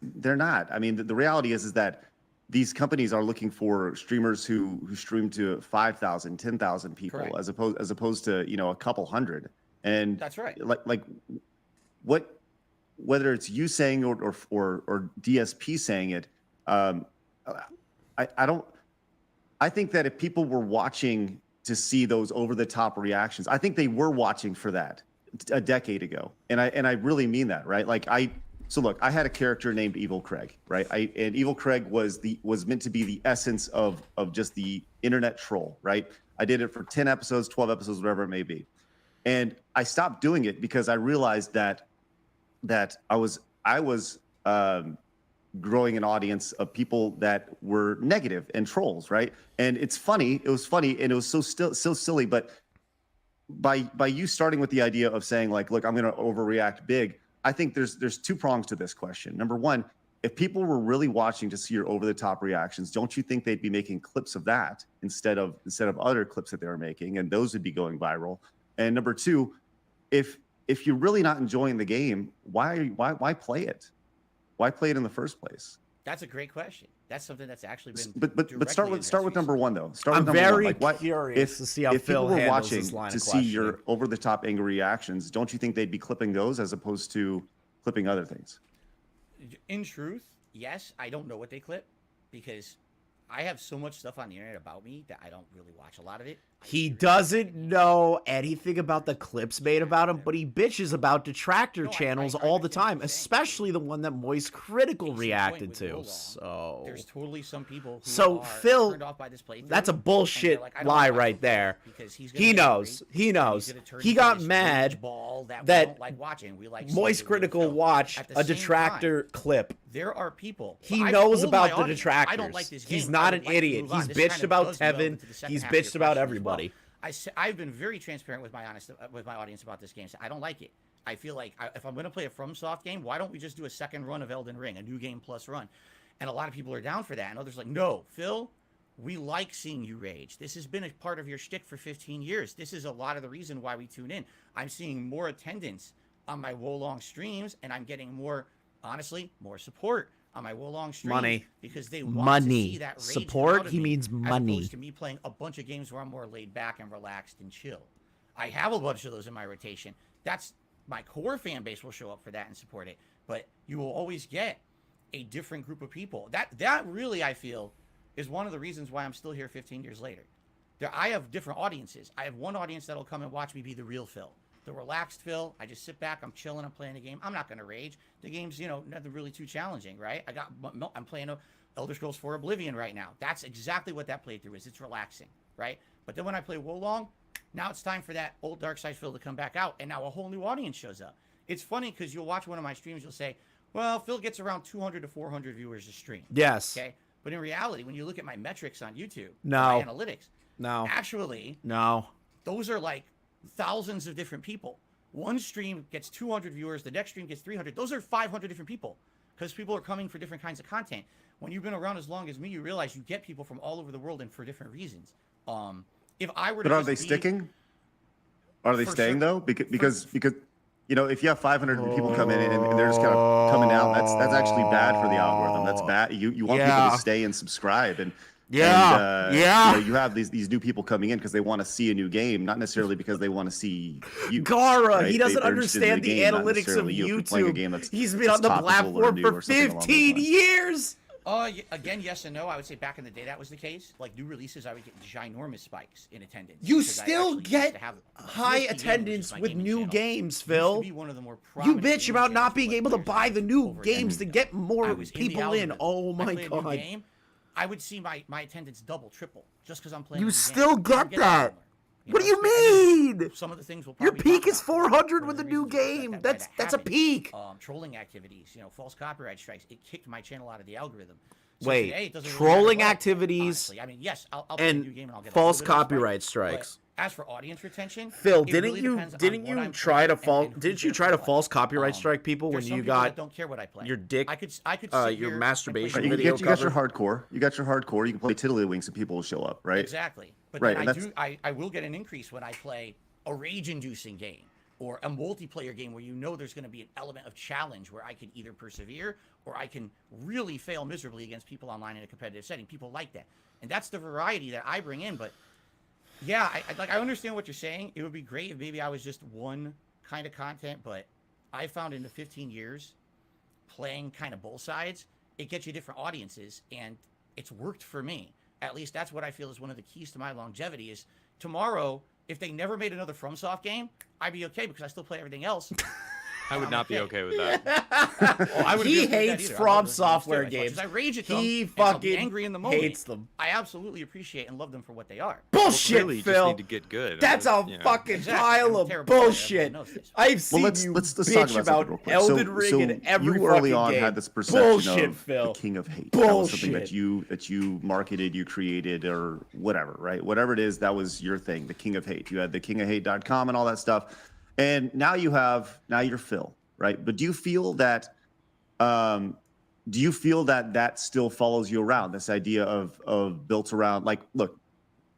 C: they're not. I mean, the reality is that these companies are looking for streamers who stream to 5,000, 10,000 people,
E: Correct.
C: as opposed to, you know, a couple hundred. And
E: That's right.
C: Like what, whether it's you saying or DSP saying it, I think that if people were watching to see those over the top reactions, I think they were watching for that a decade ago. And I really mean that, right? Like so look, I had a character named Evil Craig, right? And Evil Craig was meant to be the essence of just the internet troll, right? I did it for 10 episodes, 12 episodes, whatever it may be. And I stopped doing it because I realized that I was growing an audience of people that were negative and trolls, right? And it's funny, it was funny, and it was so silly, but by you starting with the idea of saying like, look, I'm going to overreact big, I think there's two prongs to this question. Number one, if people were really watching to see your over-the-top reactions, don't you think they'd be making clips of that instead of other clips that they were making, and those would be going viral? And number two, if you're really not enjoying the game, why play it? Why play it in the first place?
E: That's a great question. That's something that's actually been.
C: But start with number one though.
A: I'm very curious to see how
C: if
A: Phil
C: people were
A: handles
C: watching
A: this line
C: to
A: of
C: see
A: questioning.
C: your over the top angry reactions, don't you think they'd be clipping those as opposed to clipping other things?
E: In truth, yes. I don't know what they clip because I have so much stuff on the internet about me that I don't really watch a lot of it.
A: He doesn't know anything about the clips made about him, but he bitches about detractor channels all the time, especially the one that Moist Critical reacted to. So
E: there's totally some people who
A: So
E: are
A: Phil,
E: turned off by this playthrough,
A: that's a
E: and
A: bullshit
E: they're like, I don't
A: lie
E: wanna watch
A: right
E: it
A: there.
E: because he's gonna
A: He
E: get
A: knows.
E: angry,
A: He
E: and
A: knows.
E: he's gonna turn
A: He
E: into
A: got
E: this
A: mad
E: rage ball that we
A: that
E: don't like watching. We like
A: Moist
E: seeing the real
A: Critical
E: Phil.
A: watched
E: At the
A: a
E: same
A: detractor clip.
E: There are people.
A: He
E: I've
A: knows
E: told my
A: about the
E: audience,
A: detractors.
E: I don't like this
A: He's
E: game.
A: not
E: I would
A: an
E: like to
A: idiot.
E: move on.
A: He's
E: This
A: bitched
E: kind of
A: about
E: does well
A: Tevin.
E: into the second
A: He's
E: half of your
A: bitched about
E: question as well.
A: everybody.
E: I've been very transparent with my audience about this game. So I don't like it. I feel like if I'm going to play a FromSoft game, why don't we just do a second run of Elden Ring, a new game plus run? And a lot of people are down for that. And others are like, no, Phil, we like seeing you rage. This has been a part of your shtick for 15 years. This is a lot of the reason why we tune in. I'm seeing more attendance on my Wolong streams, and I'm getting more, honestly, more support on my Wolong streams.
A: Money.
E: Because they want to see that rage
A: Support,
E: out of
A: he
E: me,
A: means money.
E: as opposed to me playing a bunch of games where I'm more laid back and relaxed and chill. I have a bunch of those in my rotation. That's my core fan base will show up for that and support it. But you will always get a different group of people. That really, I feel, is one of the reasons why I'm still here 15 years later. I have different audiences. I have one audience that'll come and watch me be the real Phil. The relaxed Phil. I just sit back, I'm chilling, I'm playing the game. I'm not going to rage. The game's, nothing really too challenging, right? I'm playing Elder Scrolls 4 Oblivion right now. That's exactly what that playthrough is. It's relaxing, right? But then when I play Wolong, now it's time for that old Dark Side Phil to come back out, and now a whole new audience shows up. It's funny because you'll watch one of my streams, you'll say, well, Phil gets around 200 to 400 viewers a stream.
A: Yes.
E: Okay? But in reality, when you look at my metrics on YouTube,
A: No.
E: my analytics,
A: No.
E: actually,
A: No.
E: those are like thousands of different people. One stream gets 200 viewers, the next stream gets 300. Those are 500 different people because people are coming for different kinds of content. When you've been around as long as me, you realize you get people from all over the world and for different reasons. If I were to
C: But are they sticking? Are they staying though? Because if you have 500 people come in and they're just kind of coming out, that's actually bad for the algorithm. That's bad. You want people to stay and subscribe and you have these new people coming in because they want to see a new game, not necessarily because they want to see you.
A: Gara,
C: right?
A: he doesn't
C: They're interested in
A: understand the
C: game, not
A: analytics of
C: necessarily you. If you're playing a game
A: YouTube.
C: that's-
A: He's been
C: that's
A: on the
C: topical or
A: platform
C: new
A: for
C: or something along those
A: 15
C: lines.
A: years.
E: Again, yes and no. I would say back in the day that was the case. Like new releases, I would get ginormous spikes in attendance.
A: You
E: because I
A: still
E: actually used
A: get
E: to have
A: high
E: DSP, which is
A: attendance
E: my
A: with
E: gaming
A: new
E: channel,
A: games,
E: used to
A: Phil.
E: be one of the more
A: You
E: prominent
A: bitch
E: gaming
A: about not
E: channels
A: being
E: for
A: able to
E: players
A: buy the new
E: over
A: games to get
E: I
A: more
E: was in the
A: people in.
E: algorithm.
A: Oh
E: I
A: my
E: play a new
A: god.
E: game, I would see my attendance double, triple, just because I'm playing.
A: You
E: a new
A: still
E: game. I don't
A: get
E: that
A: that.
E: anymore.
A: What do you mean?
E: Some of the things will
A: Your
E: probably
A: peak
E: talk
A: is
E: about today.
A: 400
E: One
A: with
E: of
A: a
E: the
A: new
E: reasons
A: game.
E: that
A: That's a
E: happened.
A: peak.
E: Trolling activities, false copyright strikes. It kicked my channel out of the algorithm. So
A: Wait,
E: today, it doesn't really
A: trolling
E: matter what I play,
A: activities
E: honestly. I mean, yes, I'll play a new game and I'll get a
A: false
E: little bit of a spike,
A: copyright
E: but
A: strikes.
E: As for audience retention,
A: Phil,
E: it
A: didn't
E: really
A: you
E: depends on
A: didn't
E: what
A: you
E: I'm
A: try to
E: playing
A: false
E: and
A: didn't
E: who
A: you try
E: cares
A: to
E: what.
A: false copyright strike people when
E: There's some
A: you
E: people
A: got
E: that don't care what I play.
A: your dick
E: I could sit
A: your
E: here and
A: masturbation
E: play
A: video
C: You got your
A: cover?
C: hardcore. You got your hardcore. You can play Tiddlywinks and people will show up, right?
E: Exactly. But
C: Right,
E: then
C: and
E: I will get an increase when I play a rage-inducing game or a multiplayer game where you know there's going to be an element of challenge where I can either persevere or I can really fail miserably against people online in a competitive setting. People like that. And that's the variety that I bring in. But yeah, I understand what you're saying. It would be great if maybe I was just one kind of content, but I found in the 15 years playing kind of both sides, it gets you different audiences, and it's worked for me. At least that's what I feel is one of the keys to my longevity is tomorrow, if they never made another FromSoft game, I'd be okay because I still play everything else.
G: I would not be okay with that.
A: He hates From Software games.
E: I rage at them.
A: He
E: and I'll be
A: fucking
E: angry in the moment.
A: hates them.
E: I absolutely appreciate and love them for what they are.
A: Bullshit,
G: Clearly, you
A: Phil.
G: just need to get good.
A: That's a fucking
E: Exactly.
A: pile
E: I'm
A: of
E: terrible at it.
A: bullshit.
E: Everyone knows this.
A: I've seen
C: let's
A: you
C: talk
A: bitch
C: about
A: about
C: something real quick.
A: Elden Ring in every
C: you early
A: fucking
C: on
A: game.
C: had this perception
A: Bullshit,
C: of
A: Phil.
C: the king of hate. That was something that
A: Bullshit.
C: you marketed, you created, or whatever, right? Whatever it is, that was your thing, the king of hate. You had the kingofhate.com and all that stuff, and now you're Phil, right? But do you feel that that still follows you around? This idea of built around, like, look,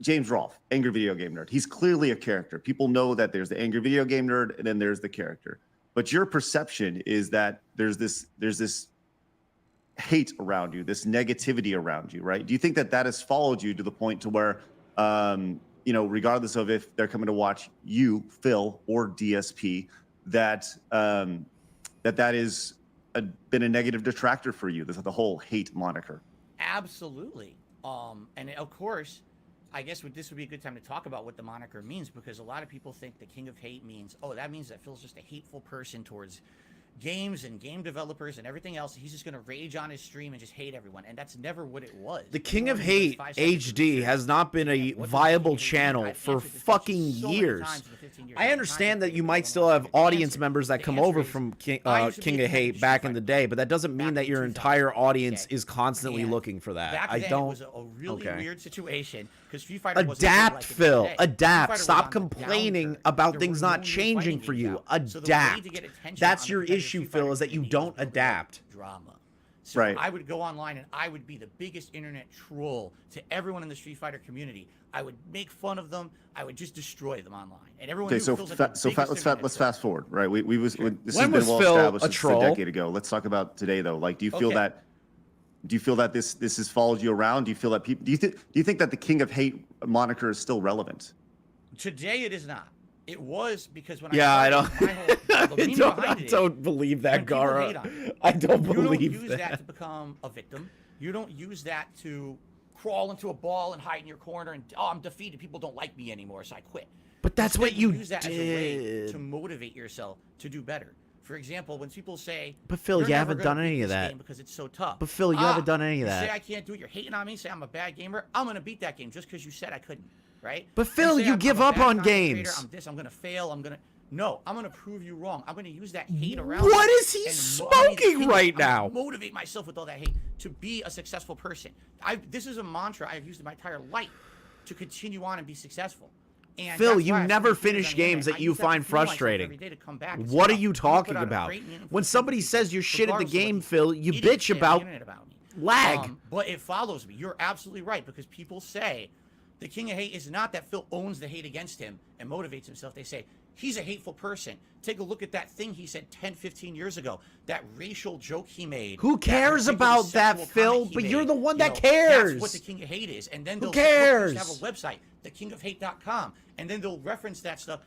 C: James Rolfe, angry video game nerd. He's clearly a character. People know that there's the angry video game nerd, and then there's the character. But your perception is that there's this hate around you, this negativity around you, right? Do you think that has followed you to the point to where, regardless of if they're coming to watch you, Phil, or DSP, that is been a negative detractor for you, the whole hate moniker?
E: Absolutely. And of course, I guess this would be a good time to talk about what the moniker means, because a lot of people think the king of hate means, oh, that means that Phil's just a hateful person towards games and game developers and everything else. He's just going to rage on his stream and just hate everyone. And that's never what it was.
A: The King of Hate HD has not been a viable channel for fucking years. I understand that you might still have audience members that come over from King of Hate back in the day, but that doesn't mean that your entire audience is constantly looking for that.
E: Back
A: I
E: then,
A: don't.
E: It was a really weird situation because Street Fighter wasn't
A: Adapt,
E: like it is
A: Phil.
E: today.
A: Adapt.
E: Street Fighter
A: Stop
E: was on the
A: complaining
E: downturn.
A: about
E: There
A: things
E: were
A: not
E: no new
A: changing
E: fighting
A: for
E: games
A: you.
E: out. So the way
A: Adapt.
E: to get attention
A: That's
E: on
A: your
E: the competitive
A: issue,
E: Street
A: Phil,
E: Fighter
A: is that you
E: community
A: don't
E: was built
A: adapt.
E: around drama. So
C: Right.
E: I would go online and I would be the biggest internet troll to everyone in the Street Fighter community. I would make fun of them. I would just destroy them online. And everyone
C: Okay,
E: knew
C: so
E: Phil's like the biggest internet
C: let's
E: troll.
C: fast forward, right? This
A: When
C: has been
A: was
C: well
A: Phil
C: established
A: a
C: since
A: troll?
C: a decade ago. Let's talk about today, though. Like, do you feel
E: Okay.
C: that this has followed you around? Do you feel that people? Do you think that the King of Hate moniker is still relevant?
E: Today it is not. It was because when
A: Yeah, I
E: I
A: don't.
E: started, my whole, the meaning behind it is,
A: don't believe that,
E: when people
A: Gara.
E: hate on you,
A: I don't
E: you don't
A: believe
E: use that to become a victim. You don't use that to crawl into a ball and hide in your corner and, oh, I'm defeated. People don't like me anymore, so I quit.
A: But that's
E: Instead,
A: what you
E: use that as a way
A: did.
E: to motivate yourself to do better. For example, when people say,
A: But Phil,
E: "You're
A: you
E: never
A: haven't
E: gonna
A: done
E: beat
A: any of
E: this
A: that.
E: game because it's so tough."
A: But Phil, you haven't done any of
E: You
A: that.
E: say I can't do it. You're hating on me. Say I'm a bad gamer. I'm gonna beat that game just because you said I couldn't, right?
A: But Phil,
E: say
A: you
E: I'm
A: give
E: a
A: up
E: bad
A: on
E: content creator,
A: games.
E: I'm this. I'm gonna fail. No, I'm gonna prove you wrong. I'm gonna use that hate around.
A: What
E: me
A: is he
E: and
A: smoking right
E: I'm gonna
A: now?
E: motivate myself with all that hate to be a successful person. This is a mantra I've used in my entire life to continue on and be successful. And
A: Phil,
E: that's
A: you
E: why I
A: never
E: put videos
A: finish
E: on the
A: games
E: internet.
A: that
E: I
A: you
E: use to
A: find
E: fuel myself
A: frustrating.
E: every day to come back and
A: What
E: say,
A: are you
E: "I'm gonna
A: talking
E: put out a
A: about?
E: great, meaningful
A: When somebody
E: content
A: says you're shit at the
E: regardless of what
A: game,
E: these
A: Phil, you
E: idiots
A: bitch
E: say on the
A: about
E: internet about me."
A: lag.
E: But it follows me. You're absolutely right, because people say the King of Hate is not that Phil owns the hate against him and motivates himself. They say he's a hateful person. Take a look at that thing he said 10, 15 years ago, that racial joke he made.
A: Who
E: that
A: cares
E: ridiculous
A: about that,
E: sexual
A: Phil?
E: comment he
A: But you're
E: made.
A: the one
E: You
A: that
E: know,
A: cares.
E: That's what the King of Hate is. And then
A: Who
E: they'll
A: cares?
E: have a website, thekingofhate.com, and then they'll reference that stuff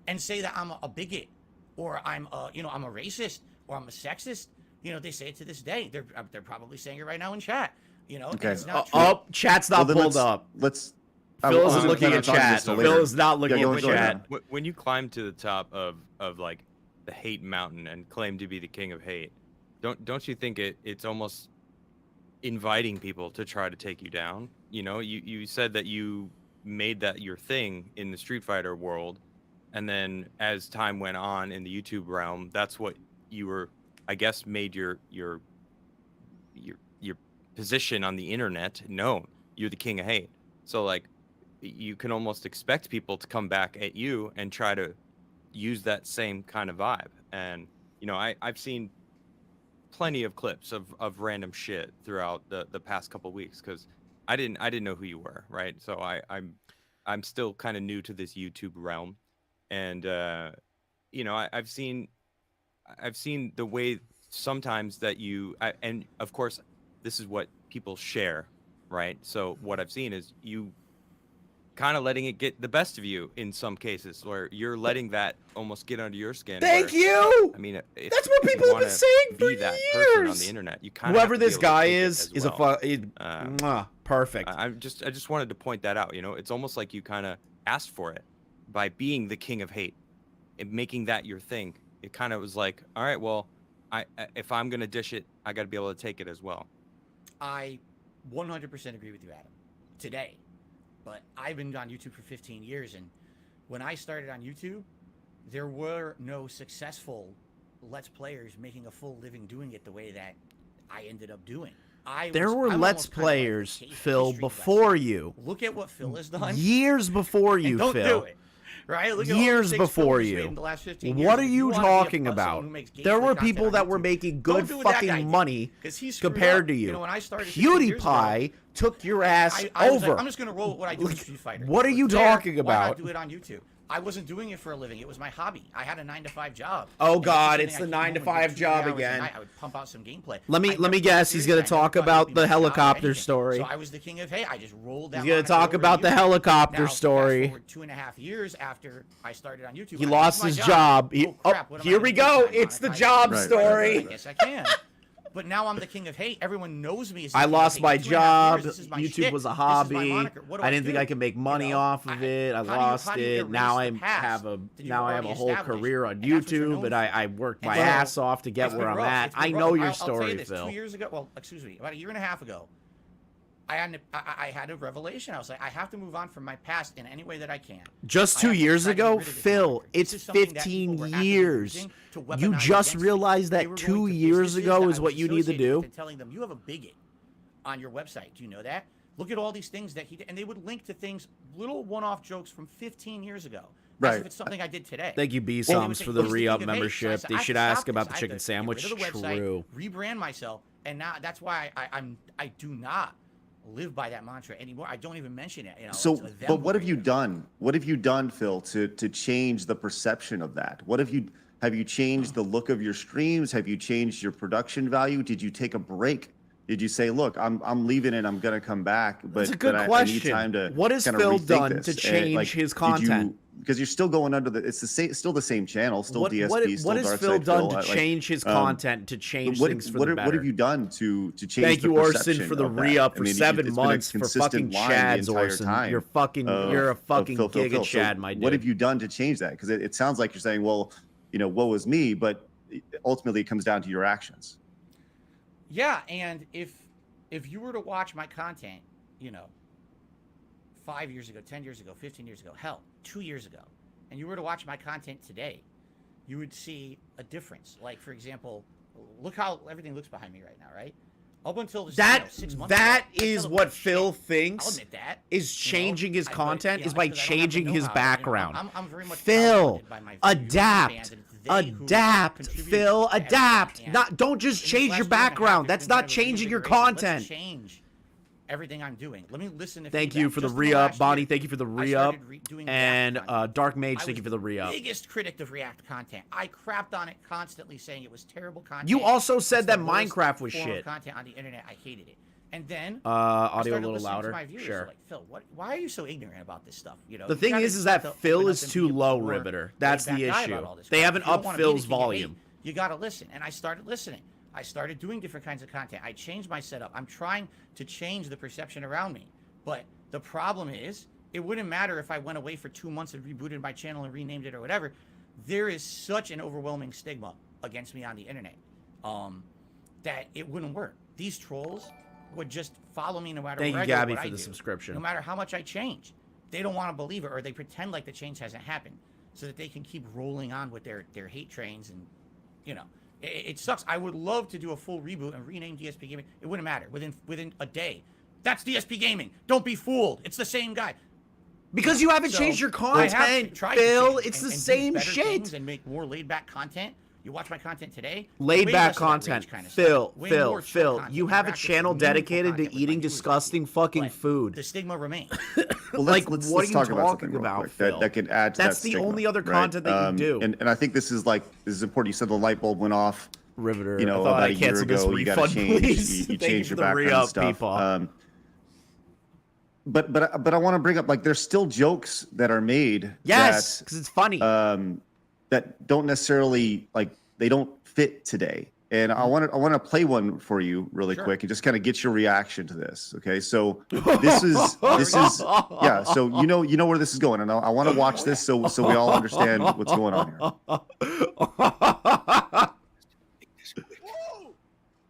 E: and say that I'm a bigot, or I'm a racist, or I'm a sexist. They say it to this day. They're probably saying it right now in chat. And
C: Okay.
E: it's not true.
A: Oh, chat's not
C: then
A: pulled up.
C: Let's.
A: Phil isn't
C: I'm
A: looking
C: gonna
A: at
C: talk about
A: chat.
C: this
A: Phil
C: later.
A: is not looking
C: Yeah, go
A: at
C: ahead.
A: chat.
G: When you climb to the top of like the hate mountain and claim to be the king of hate, don't you think it's almost inviting people to try to take you down? You said that you made that your thing in the Street Fighter world, and then as time went on in the YouTube realm, that's what you were, I guess, made your position on the internet known. You're the king of hate. So like, you can almost expect people to come back at you and try to use that same kind of vibe. And I've seen plenty of clips of random shit throughout the past couple weeks, because I didn't know who you were, right? So I'm still kind of new to this YouTube realm, and you know, I've seen the way sometimes that and of course, this is what people share, right? So what I've seen is you kind of letting it get the best of you in some cases, where you're letting that almost get under your skin.
A: Thank you.
G: I mean,
A: That's what people have been saying for
G: be that person on
A: years.
G: the internet. You kind
A: Whoever this guy is perfect.
G: I just wanted to point that out. You know, it's almost like you kind of asked for it by being the king of hate and making that your thing. It kind of was like, all right, well, if I'm gonna dish it, I got to be able to take it as well.
E: I 100% agree with you, Adam. Today. But I've been on YouTube for 15 years, and when I started on YouTube, there were no successful Let's Players making a full living doing it the way that I ended up doing.
A: There were Let's Players, Phil, before you.
E: Look at what Phil has done.
A: Years before you,
E: Phil.
A: Phil.
E: Do it. Right? Look at
A: Years
E: all the
A: before
E: Phil's
A: you.
E: made in the last 15 years.
A: What are
E: If
A: you
E: wanna be
A: talking
E: someone
A: about?
E: who makes
A: There were
E: gameplay
A: people
E: content
A: that
E: on
A: were
E: YouTube,
A: making
E: don't
A: good
E: do what that guy
A: fucking
E: did,
A: money
E: 'cause he screwed
A: compared
E: up.
A: to you.
E: You know, when I started 15 years ago,
A: PewDiePie took your ass
E: I was
A: over.
E: like, I'm just going to roll with what I do in Street Fighter.
A: What are you
E: There,
A: talking
E: why
A: about?
E: not do it on YouTube? I wasn't doing it for a living. It was my hobby. I had a 9-to-5 job.
A: Oh,
E: And
A: God,
E: this
A: it's
E: was
A: the
E: something I came
A: 9 to
E: home and
A: 5
E: did 2
A: job
E: hours a
A: again.
E: night. I would pump out some gameplay.
A: Let me
E: never
A: guess.
E: took
A: He's
E: it
A: gonna
E: seriously. I never
A: talk
E: thought it would
A: about
E: be
A: the
E: my job or
A: helicopter
E: anything.
A: story.
E: So I was the king of hey. I just rolled down.
A: He's gonna talk about the helicopter story.
E: Fast forward 2.5 years after I started on YouTube.
A: He
E: I
A: lost
E: lost
A: his
E: my
A: job.
E: Oh, crap, what am I
A: Here
E: gonna
A: we
E: do?
A: go.
E: Can I
A: It's the
E: monetize
A: job
E: it?
A: story.
E: I guess I can. But now I'm the king of hate. Everyone knows me as the
A: I
E: king of
A: lost
E: hate.
A: my
E: 2.5
A: job.
E: years, this is my
A: YouTube
E: shtick.
A: was a
E: This is my
A: hobby.
E: moniker. What do
A: I didn't think
E: do?
A: I could make money
E: You know,
A: off of it. I
E: how do you
A: lost it.
E: erase
A: Now
E: the
A: I
E: past
A: have a
E: that you've
A: now I have a
E: already
A: whole
E: established?
A: career on
E: And that's what you're
A: YouTube,
E: known
A: and
E: for.
A: I worked my
E: And so,
A: ass off to get
E: it's
A: where
E: been
A: I'm
E: rough.
A: at.
E: It's been
A: I
E: rough.
A: know your
E: I'll tell you
A: story,
E: this.
A: Phil.
E: 2 years ago, well, excuse me, about a year and a half ago, I had a revelation. I was like, I have to move on from my past in any way that I can.
A: Just
E: I
A: 2
E: have to
A: years
E: try to get
A: ago,
E: rid of this
A: Phil,
E: moniker. This
A: it's
E: is something that
A: 15
E: people were actively
A: years.
E: using to
A: You
E: weaponize
A: just
E: against me.
A: realized
E: They
A: that
E: were
A: 2
E: going to
A: years
E: businesses
A: ago
E: that
A: is
E: I
A: what
E: was
A: you need to
E: associated
A: do?
E: with and telling them, you have a bigot on your website. Do you know that? Look at all these things that he did. And they would link to things, little one-off jokes from 15 years ago.
C: Right.
E: As if it's something I did today.
A: Thank you, B
E: And they would
A: Sums,
E: say,
A: for the
E: "He's the
A: re-up
E: king of hate."
A: membership.
E: So I
A: They
E: said,
A: should
E: I have to
A: ask
E: stop
A: about
E: this.
A: the
E: I have
A: chicken
E: to
A: sandwich.
E: Get rid of the website,
A: True.
E: rebrand myself, and now that's why I do not live by that mantra anymore. I don't even mention it. You know,
C: So,
E: it's a them
C: but what have you
E: warrior.
C: done? What have you done, Phil, to change the perception of that? What have you changed the look of your streams? Have you changed your production value? Did you take a break? Did you say, look, I'm leaving it, I'm gonna come back, but
A: That's a good
C: I need
A: question.
C: time to
A: What has
C: kinda
A: Phil
C: rethink
A: done
C: this?
A: to
C: And,
A: change his
C: did
A: content?
C: because you're still going under the still the same channel, still DSP, still
A: what has
C: Dark
A: Phil
C: Side
A: done
C: Phil.
A: to change his content, to change things for the better?
C: What have you done to change
A: Thank
C: the
A: you, Orson,
C: perception
A: for the
C: of that?
A: re-up for
C: I mean,
A: 7
C: it's been a
A: months for
C: consistent
A: fucking
C: line the
A: Chads,
C: entire
A: Orson.
C: time
A: You're a fucking
C: Phil.
A: giga
C: So
A: Chad, my dude.
C: what have you done to change that? Because it sounds like you're saying, well, you know, woe is me, but ultimately it comes down to your actions.
E: Yeah, and if you were to watch my content, you know, 5 years ago, 10 years ago, 15 years ago, hell, 2 years ago, and you were to watch my content today, you would see a difference. Like, for example, look how everything looks behind me right now, right? Up until just, 6 months
A: that
E: ago, I
A: is
E: felt
A: what
E: like
A: Phil
E: shit. I'll
A: thinking
E: admit that.
A: is changing his content is by
E: because I don't have the
A: changing his
E: know-how.
A: background.
E: I'm very much
A: Phil,
E: outwitted by my
A: adapt.
E: fans, and it's they who
A: Adapt,
E: contribute
A: Phil,
E: to everything.
A: adapt.
E: And
A: Don't just
E: in
A: change
E: this
A: your
E: last year and a half,
A: background.
E: there's
A: That's
E: been
A: not
E: kind of a
A: changing your
E: reinvigoration.
A: content.
E: Let's change everything I'm doing. Let me listen to
A: Thank
E: feedback.
A: you for the
E: Just in the
A: re-up,
E: last
A: Bonnie.
E: year,
A: Thank you for the
E: I
A: re-up.
E: started doing
A: And
E: React content.
A: Dark Mage,
E: I
A: thank
E: was
A: you for the
E: the
A: re-up.
E: biggest critic of React content. I crapped on it constantly, saying it was terrible content.
A: You also said
E: It's
A: that
E: the worst
A: Minecraft was
E: form of
A: shit.
E: content on the internet. I hated it. And then
A: Audio a
E: I started
A: little
E: listening to
A: louder.
E: my viewers.
A: Sure.
E: They're like, Phil, why are you so ignorant about this stuff? You know,
A: The
E: you
A: thing
E: gotta
A: is
E: start
A: that
E: to
A: Phil
E: open
A: is
E: up and
A: too
E: be a
A: low,
E: more
A: Riveter. That's
E: laid-back
A: the
E: guy
A: issue.
E: about all this
A: They
E: crap.
A: haven't
E: If you don't
A: upped
E: wanna be the
A: Phil's
E: king of hate,
A: volume.
E: You got to listen. And I started listening. I started doing different kinds of content. I changed my setup. I'm trying to change the perception around me. But the problem is, it wouldn't matter if I went away for 2 months and rebooted my channel and renamed it or whatever. There is such an overwhelming stigma against me on the internet that it wouldn't work. These trolls would just follow me no matter
A: Thank
E: where
A: you,
E: I go,
A: Gabby,
E: what
A: for
E: I
A: the
E: do,
A: subscription.
E: no matter how much I change. They don't want to believe it, or they pretend like the change hasn't happened so that they can keep rolling on with their hate trains. And, you know, it sucks. I would love to do a full reboot and rename DSP Gaming. It wouldn't matter. Within a day. That's DSP Gaming. Don't be fooled. It's the same guy.
A: Because you haven't
E: So,
A: changed your
E: I have
A: content,
E: tried to
A: Phil.
E: change
A: It's
E: and
A: the
E: do
A: same
E: better
A: shit.
E: things and make more laid back content. You watch my content today.
A: Laid
E: way
A: back
E: less of that rage
A: content.
E: kind of
A: Phil,
E: stuff. Way
A: Phil,
E: more chill
A: Phil.
E: content,
A: You have a
E: interactive,
A: channel
E: meaningful
A: dedicated to
E: content with my
A: eating
E: viewers.
A: disgusting fucking
E: But
A: food.
E: the stigma remains.
C: Well,
A: Like,
C: let's
A: what are you
C: talk about
A: talking
C: something real
A: about,
C: quick
A: Phil?
C: that can add to
A: That's
C: that
A: the
C: stigma,
A: only other
C: right?
A: content that you do.
C: And I think this is important. You said the light bulb went off.
A: Riveter.
C: You know,
A: I thought
C: about
A: I
C: a year
A: canceled this
C: ago, you got
A: refund,
C: to change.
A: please.
C: You
A: Thank
C: change
A: you
C: your
A: for the
C: background and
A: re-up,
C: stuff.
A: people.
C: But I want to bring up, like, there's still jokes that are made.
A: Yes, because it's funny.
C: That don't necessarily, like, they don't fit today. And I want to play one for you really quick and just kind of get your reaction to this. Okay, so this is yeah. So you know where this is going, and I want to watch this so we all understand what's going on here.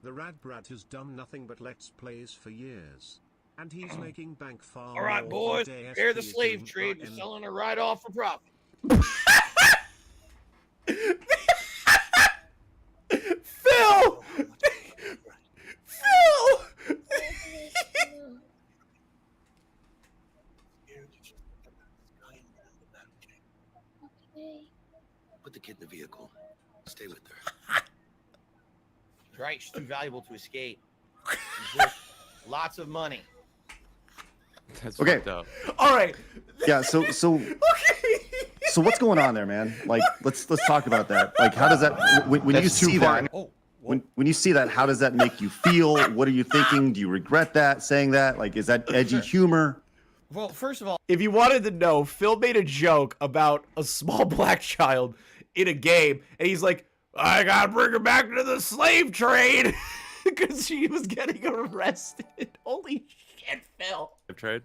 H: The Rad Brat has done nothing but Let's Plays for years, and he's making bank far
F: All right,
H: more
F: boys.
H: than
F: Here's the
H: DSP is
F: slave
H: doing
F: trade.
H: for
F: We're
H: M-
F: selling her right off for profit.
A: Phil! Phil!
F: Put the kid in the vehicle. Stay with her.
E: Right, she's too valuable to escape. She's worth lots of money.
G: That's
C: Okay.
G: fucked up.
A: All right.
C: Yeah. So what's going on there, man? Like, let's talk about that. Like, how does that when you see that?
E: Oh,
C: When you see that, how does that make you feel? What are you thinking? Do you regret that, saying that? Like, is that edgy humor?
E: well, first of all,
A: If you wanted to know, Phil made a joke about a small black child in a game, and he's like, I gotta bring her back to the slave trade because she was getting arrested. Holy shit, Phil.
G: Trade.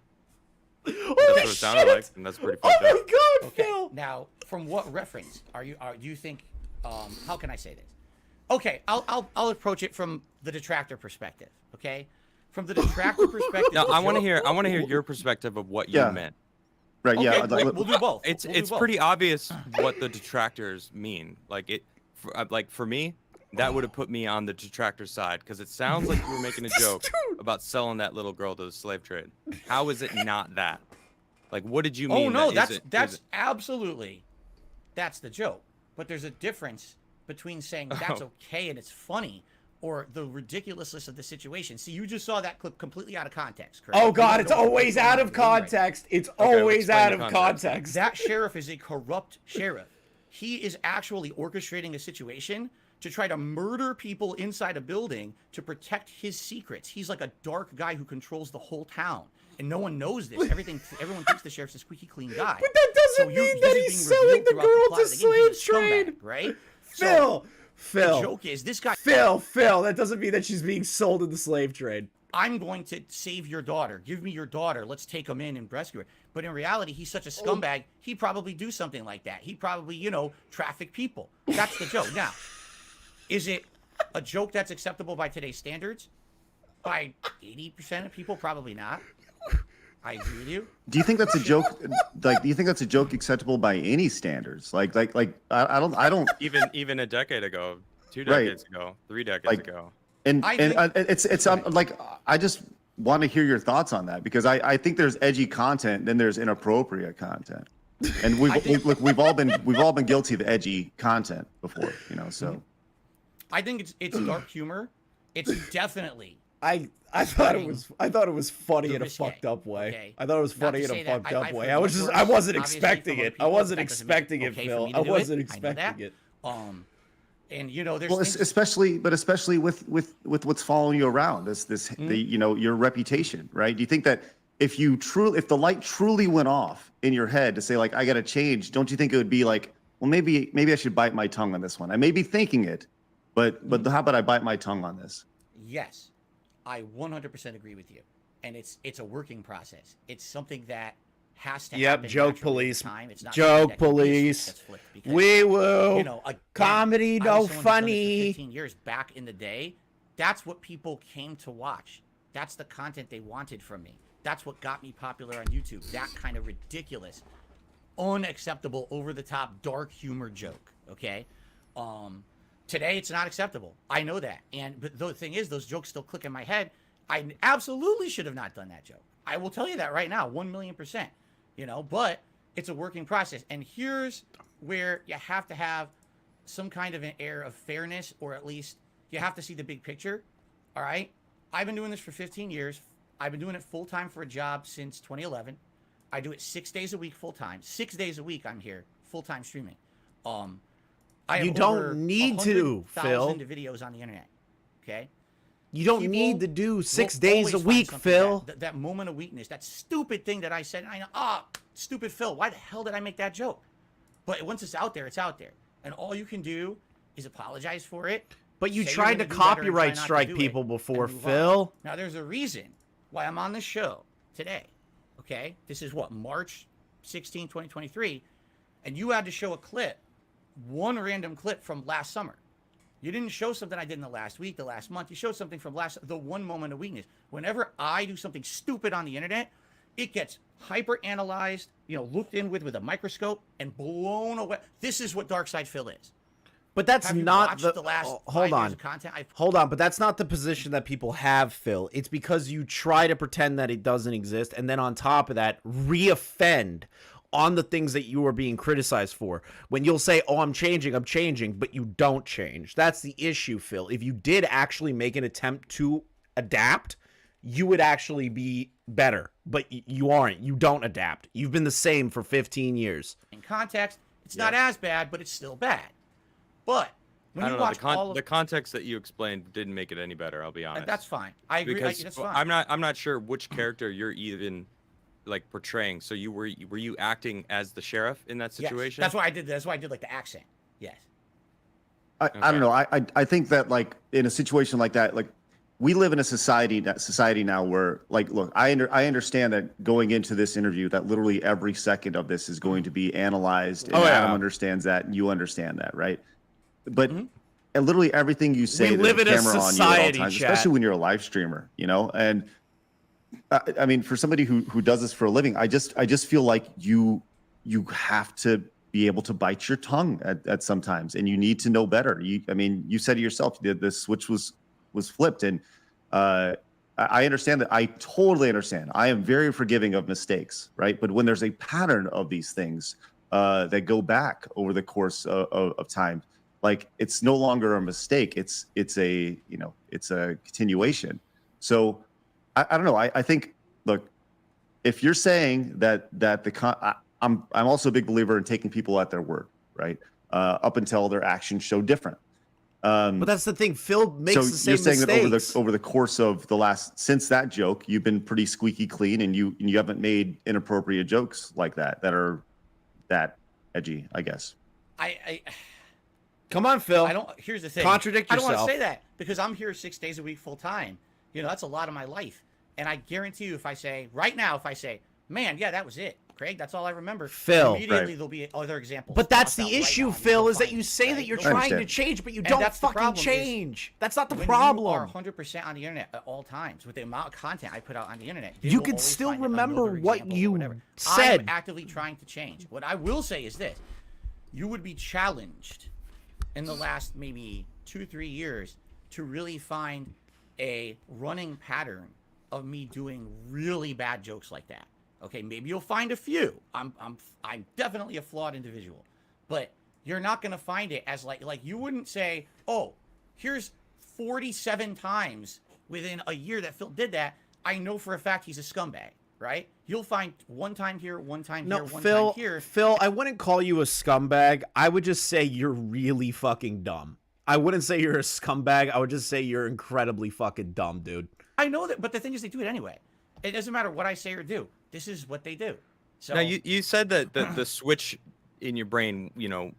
A: Holy
G: That's what it
A: shit.
G: sounded like, and that's pretty
A: Oh
G: fucked
A: my
G: up.
A: god,
E: okay.
A: Phil.
E: Now, from what reference do you think? How can I say this? Okay, I'll approach it from the detractor perspective. Okay, from the detractor perspective.
G: Now, I want to
E: joke-
G: hear your perspective of what you
C: Yeah.
G: meant.
C: Right?
E: Okay,
C: Yeah.
E: we'll do both.
G: It's
E: We'll do
G: it's
E: both.
G: pretty obvious what the detractors mean. Like for me, that would have put me on the detractor side because it sounds like you were making a joke about selling that little girl to the slave trade. How is it not that? Like, what did you mean?
E: Oh no,
G: that
E: that's absolutely, that's the joke. But there's a difference between saying that's okay and it's funny, or the ridiculousness of the situation. See, you just saw that clip completely out of context, correct?
A: Oh
E: You
A: god,
E: don't
A: it's
E: know what's
A: always
E: going
A: out
E: on
A: of
E: in the room right now.
A: context. It's
G: well,
A: always
G: explain
A: out
G: the
A: of
G: context.
A: context.
E: That sheriff is a corrupt sheriff. He is actually orchestrating a situation to try to murder people inside a building to protect his secrets. He's like a dark guy who controls the whole town. And no one knows this. Everyone thinks the sheriff's a squeaky clean guy.
A: But that doesn't
E: So
A: mean
E: this
A: that
E: is
A: he's
E: being
A: selling
E: revealed
A: the
E: throughout
A: girl
E: plot
A: to
E: of the game.
A: slave
E: He's a scumbag,
A: trade.
E: right?
A: Phil,
E: The joke is this guy.
A: Phil, that doesn't mean that she's being sold in the slave trade.
E: I'm going to save your daughter. Give me your daughter. Let's take him in and rescue her. But in reality, he's such a scumbag. He'd probably do something like that. He'd probably, traffic people. That's the joke. Now, is it a joke that's acceptable by today's standards? By 80% of people, probably not. I agree with you.
C: Do you think that's a joke? Like, do you think that's a joke acceptable by any standards? Like, I don't.
G: Even a decade ago, 2
C: Right.
G: decades ago, 3 decades
C: Like,
G: ago.
C: And
E: I
C: and
E: think-
C: it's like, I just want to hear your thoughts on that, because I think there's edgy content, then there's inappropriate content, and we've all been guilty of edgy content before, So
E: I think it's dark humor. It's definitely.
A: I thought it was funny in a
E: risque,
A: fucked up way.
E: okay?
A: I thought it was
E: Not
A: funny
E: to
A: in a
E: say that
A: fucked up way.
E: feel
A: I
E: much
A: wasn't
E: worse, obviously,
A: expecting
E: from
A: it.
E: other
A: I wasn't
E: people. That doesn't make
A: expecting it,
E: okay for
A: Phil.
E: me to
A: I
E: do
A: wasn't
E: I know
A: expecting
E: that.
A: it.
E: And there's
C: well,
E: things-
C: especially with what's following you around, your reputation, right? Do you think that if the light truly went off in your head to say, like, I got to change, don't you think it would be like, well, maybe I should bite my tongue on this one? I may be thinking it, but how about I bite my tongue on this?
E: Yes, I 100% agree with you, and it's a working process. It's something that has to
A: Yep,
E: happen
A: joke
E: naturally with
A: police.
E: time. It's not
A: Joke
E: something that can be a
A: police.
E: switch that's flipped because,
A: Wee woo.
E: again,
A: Comedy,
E: I was
A: no
E: someone who's done this for
A: funny.
E: 15 years back in the day. That's what people came to watch. That's the content they wanted from me. That's what got me popular on YouTube. That kind of ridiculous, unacceptable, over-the-top, dark humor joke. Okay, today it's not acceptable. I know that, but the thing is, those jokes still click in my head. I absolutely should have not done that joke. I will tell you that right now, 1,000,000%. But it's a working process, and here's where you have to have some kind of an air of fairness, or at least you have to see the big picture. All right. I've been doing this for 15 years. I've been doing it full time for a job since 2011. I do it 6 days a week full time. 6 days a week I'm here full time streaming. I have
A: You don't need to, Phil.
E: Thousands of videos on the internet. Okay.
A: You don't
E: People
A: need to do 6
E: will
A: days
E: always
A: a
E: find
A: week,
E: something
A: Phil.
E: That moment of weakness, that stupid thing that I said. I know, stupid Phil. Why the hell did I make that joke? But once it's out there, it's out there, and all you can do is apologize for it.
A: But you
E: say you're
A: tried to
E: gonna do better and try
A: copyright
E: not to
A: strike
E: do
A: people
E: it,
A: before,
E: and move on.
A: Phil.
E: Now there's a reason why I'm on this show today. Okay, this is what, March 16, 2023, and you had to show a clip, one random clip from last summer. You didn't show something I did in the last week, the last month. You showed something from the one moment of weakness. Whenever I do something stupid on the internet, it gets hyper analyzed, looked in with a microscope and blown away. This is what Dark Side Phil is.
A: But that's
E: Have you
A: not
E: watched
A: the,
E: the last
A: hold
E: 5
A: on.
E: years of content
A: Hold on, but that's not the position that people have, Phil. It's because you try to pretend that it doesn't exist, and then on top of that, reoffend on the things that you are being criticized for. When you'll say, oh, I'm changing, but you don't change. That's the issue, Phil. If you did actually make an attempt to adapt, you would actually be better. But you aren't. You don't adapt. You've been the same for 15 years.
E: in context, it's not as bad, but it's still bad. But when
G: I
E: you
G: don't know.
E: watch all of
G: The context that you explained didn't make it any better. I'll be honest.
E: that's fine. I agree.
G: Because
E: That's fine.
G: I'm not sure which character you're even like portraying. So were you acting as the sheriff in that
E: Yes.
G: situation?
E: That's why I did. That's why I did like the accent. Yes.
C: I don't know. I think that like in a situation like that, like we live in a society now where like, look, I understand that going into this interview that literally every second of this is going to be analyzed, and Adam understands that, and you understand that, right? But and literally everything you say,
A: We live in a
C: camera on you at all
A: society,
C: times,
A: chat.
C: especially when you're a live streamer, and I mean, for somebody who does this for a living, I just feel like you have to be able to bite your tongue at sometimes, and you need to know better. You said it yourself, the switch was flipped, and I understand that. I totally understand. I am very forgiving of mistakes, right? But when there's a pattern of these things that go back over the course of time, like it's no longer a mistake. It's a continuation. So I don't know. I think, look, if you're saying that I'm also a big believer in taking people at their word, right? Up until their actions show different.
A: But that's the thing. Phil makes the same
C: you're saying
A: mistakes.
C: that over the course of since that joke, you've been pretty squeaky clean, and you haven't made inappropriate jokes like that are that edgy, I guess.
A: Come on, Phil.
E: Here's the thing.
A: Contradict yourself.
E: I don't want to say that because I'm here 6 days a week full time. That's a lot of my life. And I guarantee you, if I say, man, yeah, that was it, Craig, that's all I remember.
A: Phil.
E: Immediately there'll be other examples.
A: But that's
E: popped
A: the
E: out
A: issue,
E: right now,
A: Phil,
E: you'll
A: is that
E: find
A: you
E: it,
A: say
E: right?
A: that you're
E: You'll
A: trying to
C: understand.
A: change, but you
E: And
A: don't
E: that's the
A: fucking
E: problem is
A: change. That's not the
E: when
A: problem.
E: you are 100% on the internet at all times with the amount of content I put out on the internet,
A: You
E: will
A: can
E: always
A: still
E: find
A: remember
E: another
A: what
E: example or
A: you
E: whatever. I am
A: said.
E: actively trying to change. What I will say is this: you would be challenged in the last maybe 2-3 years to really find a running pattern of me doing really bad jokes like that. Okay, maybe you'll find a few. I'm definitely a flawed individual, but you're not gonna find it as like you wouldn't say, oh, here's 47 times within a year that Phil did that. I know for a fact he's a scumbag, right? You'll find one time here, one time here, one time here.
A: Phil, I wouldn't call you a scumbag. I would just say you're really fucking dumb. I wouldn't say you're a scumbag. I would just say you're incredibly fucking dumb, dude.
E: I know that, but the thing is, they do it anyway. It doesn't matter what I say or do. This is what they do. So
G: now you said that the switch in your brain,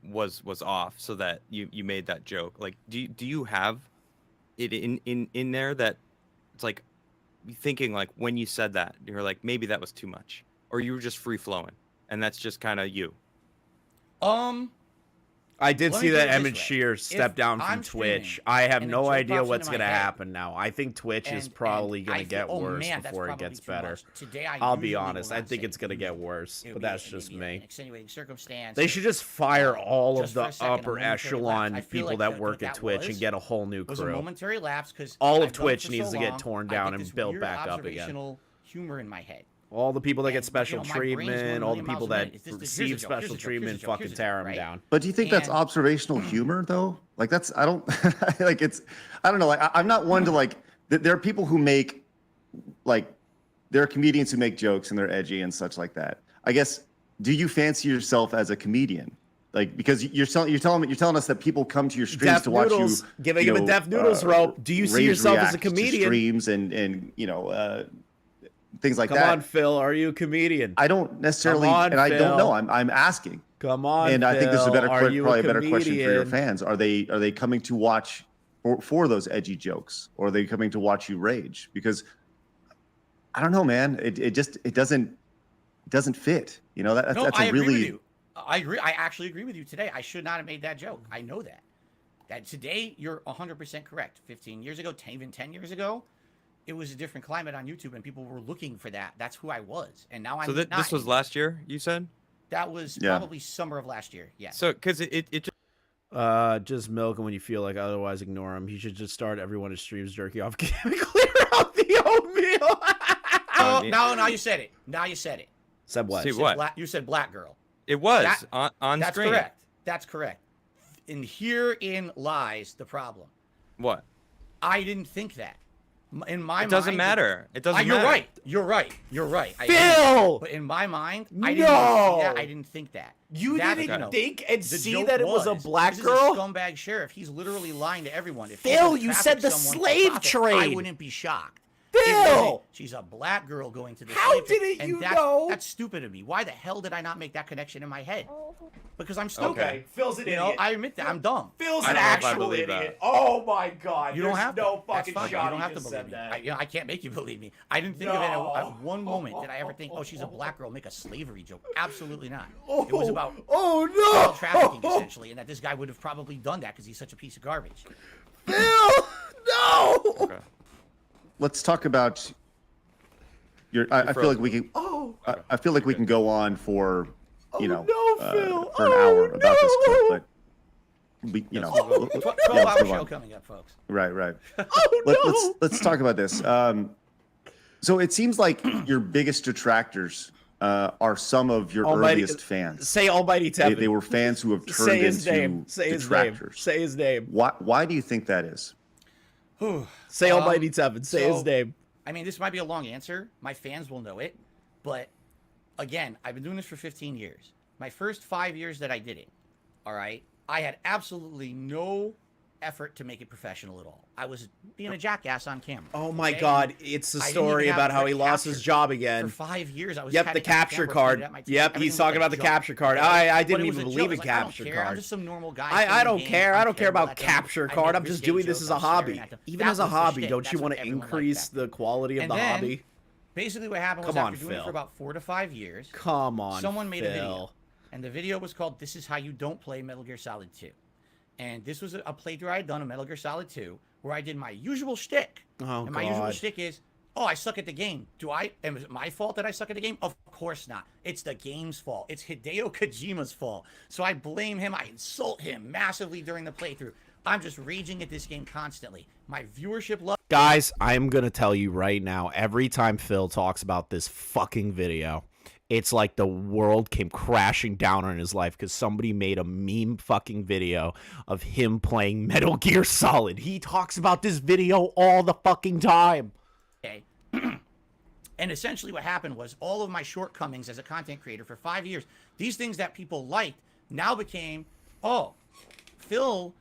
G: was off, so that you made that joke. Like, do you have it in there that it's like thinking like when you said that you're like maybe that was too much, or you were just free flowing, and that's just kind of you.
A: I did
E: Let
A: see
E: me put
A: that
E: it this
A: Emmett
E: way.
A: Shear step
E: If
A: down
E: I'm
A: from Twitch.
E: streaming
A: I have
E: and a
A: no
E: joke
A: idea
E: pops
A: what's
E: into
A: going to
E: my head,
A: happen now. I think Twitch is
E: and
A: probably
E: I
A: going to
E: feel,
A: get
E: oh,
A: worse
E: man, that's
A: before it
E: probably
A: gets
E: too
A: better.
E: much. Today,
A: I'll be
E: usually will
A: honest. I
E: not
A: think
E: say
A: it's going to
E: it.
A: get worse,
E: It
A: but
E: would
A: that's
E: be
A: just
E: maybe
A: me.
E: an extenuating circumstance.
A: They should just fire all of
E: just for
A: the
E: a second, a
A: upper
E: momentary
A: echelon
E: lapse. I feel
A: people
E: like
A: that work at
E: that
A: Twitch and get a whole new
E: was a
A: crew.
E: momentary lapse because
A: All of
E: I've done it
A: Twitch
E: for
A: needs
E: so
A: to get
E: long,
A: torn
E: I
A: down
E: get
A: and
E: this
A: built
E: weird
A: back up again.
E: observational humor in my head.
A: All the people that get
E: And,
A: special
E: my brain's going
A: treatment,
E: a
A: all the
E: million
A: people
E: miles a
A: that
E: minute. Here's
A: receive
E: a joke,
A: special
E: here's a joke,
A: treatment,
E: here's a joke,
A: fucking
E: here's a joke,
A: tear them
E: right?
A: down.
C: But do you think that's
E: And-
C: observational humor though? Like that's I don't like it's I don't know. Like I'm not one to like. There are people who make like there are comedians who make jokes and they're edgy and such like that. I guess. Do you fancy yourself as a comedian? Like because you're telling us that people come to your streams
A: Deaf
C: to watch
A: Noodles,
C: you
A: giving him a Deaf Noodles rope. Do you see
C: rage
A: yourself as a
C: react to
A: comedian?
C: streams and you know things like
A: Come
C: that.
A: on, Phil. Are you a comedian?
C: I don't necessarily,
A: Come on,
C: and I don't know.
A: Phil.
C: I'm asking.
A: Come on,
C: And I think this is a better,
A: Phil. Are you
C: probably a better question for your
A: comedian?
C: fans. Are they coming to watch for those edgy jokes, or are they coming to watch you rage? Because I don't know, man. It doesn't fit. You know that's
E: I
C: a
E: agree with
C: really.
E: you. I agree. I actually agree with you today. I should not have made that joke. I know that. That today you're 100% correct. 15 years ago, even 10 years ago, it was a different climate on YouTube, and people were looking for that. That's who I was, and now I'm
G: So
E: not.
G: this was last year, you said?
E: That was
C: Yeah.
E: probably summer of last year. Yeah.
G: So because it just
A: Just milk him when you feel like otherwise ignore him. He should just start everyone his streams jerky off. Clear out the oatmeal.
E: Oh, now you said it. Now you said it.
A: Said what?
G: See
E: You said
G: what?
E: you said black girl.
G: it was
E: That-
G: on
E: That's
G: screen.
E: correct. That's correct. And herein lies the problem.
G: What?
E: I didn't think that. In my mind,
G: It doesn't matter. It doesn't
E: You're
G: matter.
E: right. You're right. You're right. I
A: Phil!
E: agree. But in my mind, I didn't even see that. I didn't think that.
A: You
E: That-
A: didn't think and
E: the
A: see
E: joke
A: that it was a black
E: this
A: girl?
E: Is a scumbag sheriff. He's literally lying to everyone. If he
A: Phil,
E: could
A: you
E: traffic
A: said the
E: someone for
A: slave
E: profit,
A: trade.
E: I wouldn't be shocked.
A: Phil!
E: It wasn't. She's a black girl going to the
A: How
E: slave trade,
A: didn't
E: and
A: you
E: that's,
A: know?
E: That's stupid of me. Why the hell did I not make that connection in my head? Because I'm stupid.
G: Okay.
A: Phil's an
E: You know, I admit that I'm dumb.
A: Phil's
G: I
A: an
G: don't know if I
A: actual
G: believe
A: idiot.
G: that.
A: Oh my god.
E: You don't have to.
A: no
E: That's
A: fucking
E: fine.
A: shot
E: You don't
A: he
E: have to
A: just
E: believe
A: said
E: me.
A: that.
E: I can't make you believe me. I didn't think of it
A: No.
E: at one moment. Did I ever think, oh, she's a black girl, make a slavery joke? Absolutely not.
A: Oh,
E: It was about
A: oh
E: child
A: no.
E: trafficking, essentially, and that this guy would have probably done that because he's such a piece of garbage.
A: Phil! No!
G: Okay.
C: Let's talk about your. I feel like we can.
A: Oh.
C: I feel like we can go on for
A: Oh,
C: you know
A: no, Phil.
C: for an
A: Oh,
C: hour about this clip,
A: no.
C: but we you know.
E: 12-hour
C: let's move
E: show
C: on.
E: coming up, folks.
C: Right.
A: Oh no.
C: Let's talk about this. So it seems like your biggest detractors are some of your
A: Almighty-
C: earliest fans.
A: Say Almighty Tevin.
C: They were fans who have turned
A: Say his
C: into
A: name. Say his name.
C: detractors.
A: Say his name.
C: Why do you think that is?
A: Say Almighty Tevin. Say his
E: so-
A: name.
E: I mean, this might be a long answer. My fans will know it. But again, I've been doing this for 15 years. My first 5 years that I did it, all right, I had absolutely no effort to make it professional at all. I was being a jackass on camera.
A: Oh my
E: okay?
A: God! It's a
E: I didn't
A: story
E: even
A: about
E: have
A: how he
E: the
A: lost his
E: capture.
A: job
E: For
A: again.
E: 5 years, I was.
A: Yep,
E: had
A: the
E: it on
A: capture
E: camera,
A: card.
E: pointed at my teeth.
A: Yep,
E: Everything
A: he's
E: was
A: talking
E: like
A: about the
E: junk,
A: capture card.
E: okay?
A: I
E: But
A: didn't
E: it was
A: even
E: a
A: believe
E: joke.
A: in
E: Like,
A: capture
E: I don't care.
A: card.
E: I'm just some normal guy.
A: I
E: playing
A: don't
E: games.
A: care. I don't care about
E: what that
A: capture
E: means. I
A: card.
E: make
A: I'm just
E: risque
A: doing this
E: jokes.
A: as a
E: I'm staring
A: hobby.
E: at them.
A: Even
E: That
A: as a
E: was the
A: hobby,
E: shtick.
A: don't
E: That's
A: you
E: what
A: want to
E: everyone liked
A: increase
E: back then.
A: the quality of
E: And
A: the
E: then,
A: hobby?
E: Basically, what happened was
A: Come on,
E: after doing it
A: Phil.
E: for about 4 to 5 years,
A: Come on,
E: someone made a video,
A: Phil.
E: and the video was called "This Is How You Don't Play Metal Gear Solid 2," and this was a playthrough I had done of Metal Gear Solid 2, where I did my usual shtick.
A: Oh,
E: and my usual
A: God.
E: shtick is, oh, I suck at the game. And is it my fault that I suck at the game? Of course not. It's the game's fault. It's Hideo Kojima's fault. So I blame him. I insult him massively during the playthrough. I'm just raging at this game constantly. My viewership level.
A: Guys, I'm going to tell you right now, every time Phil talks about this fucking video, it's like the world came crashing down on his life because somebody made a meme fucking video of him playing Metal Gear Solid. He talks about this video all the fucking time.
E: Okay. And essentially what happened was all of my shortcomings as a content creator for 5 years, these things that people liked now became, oh, Phil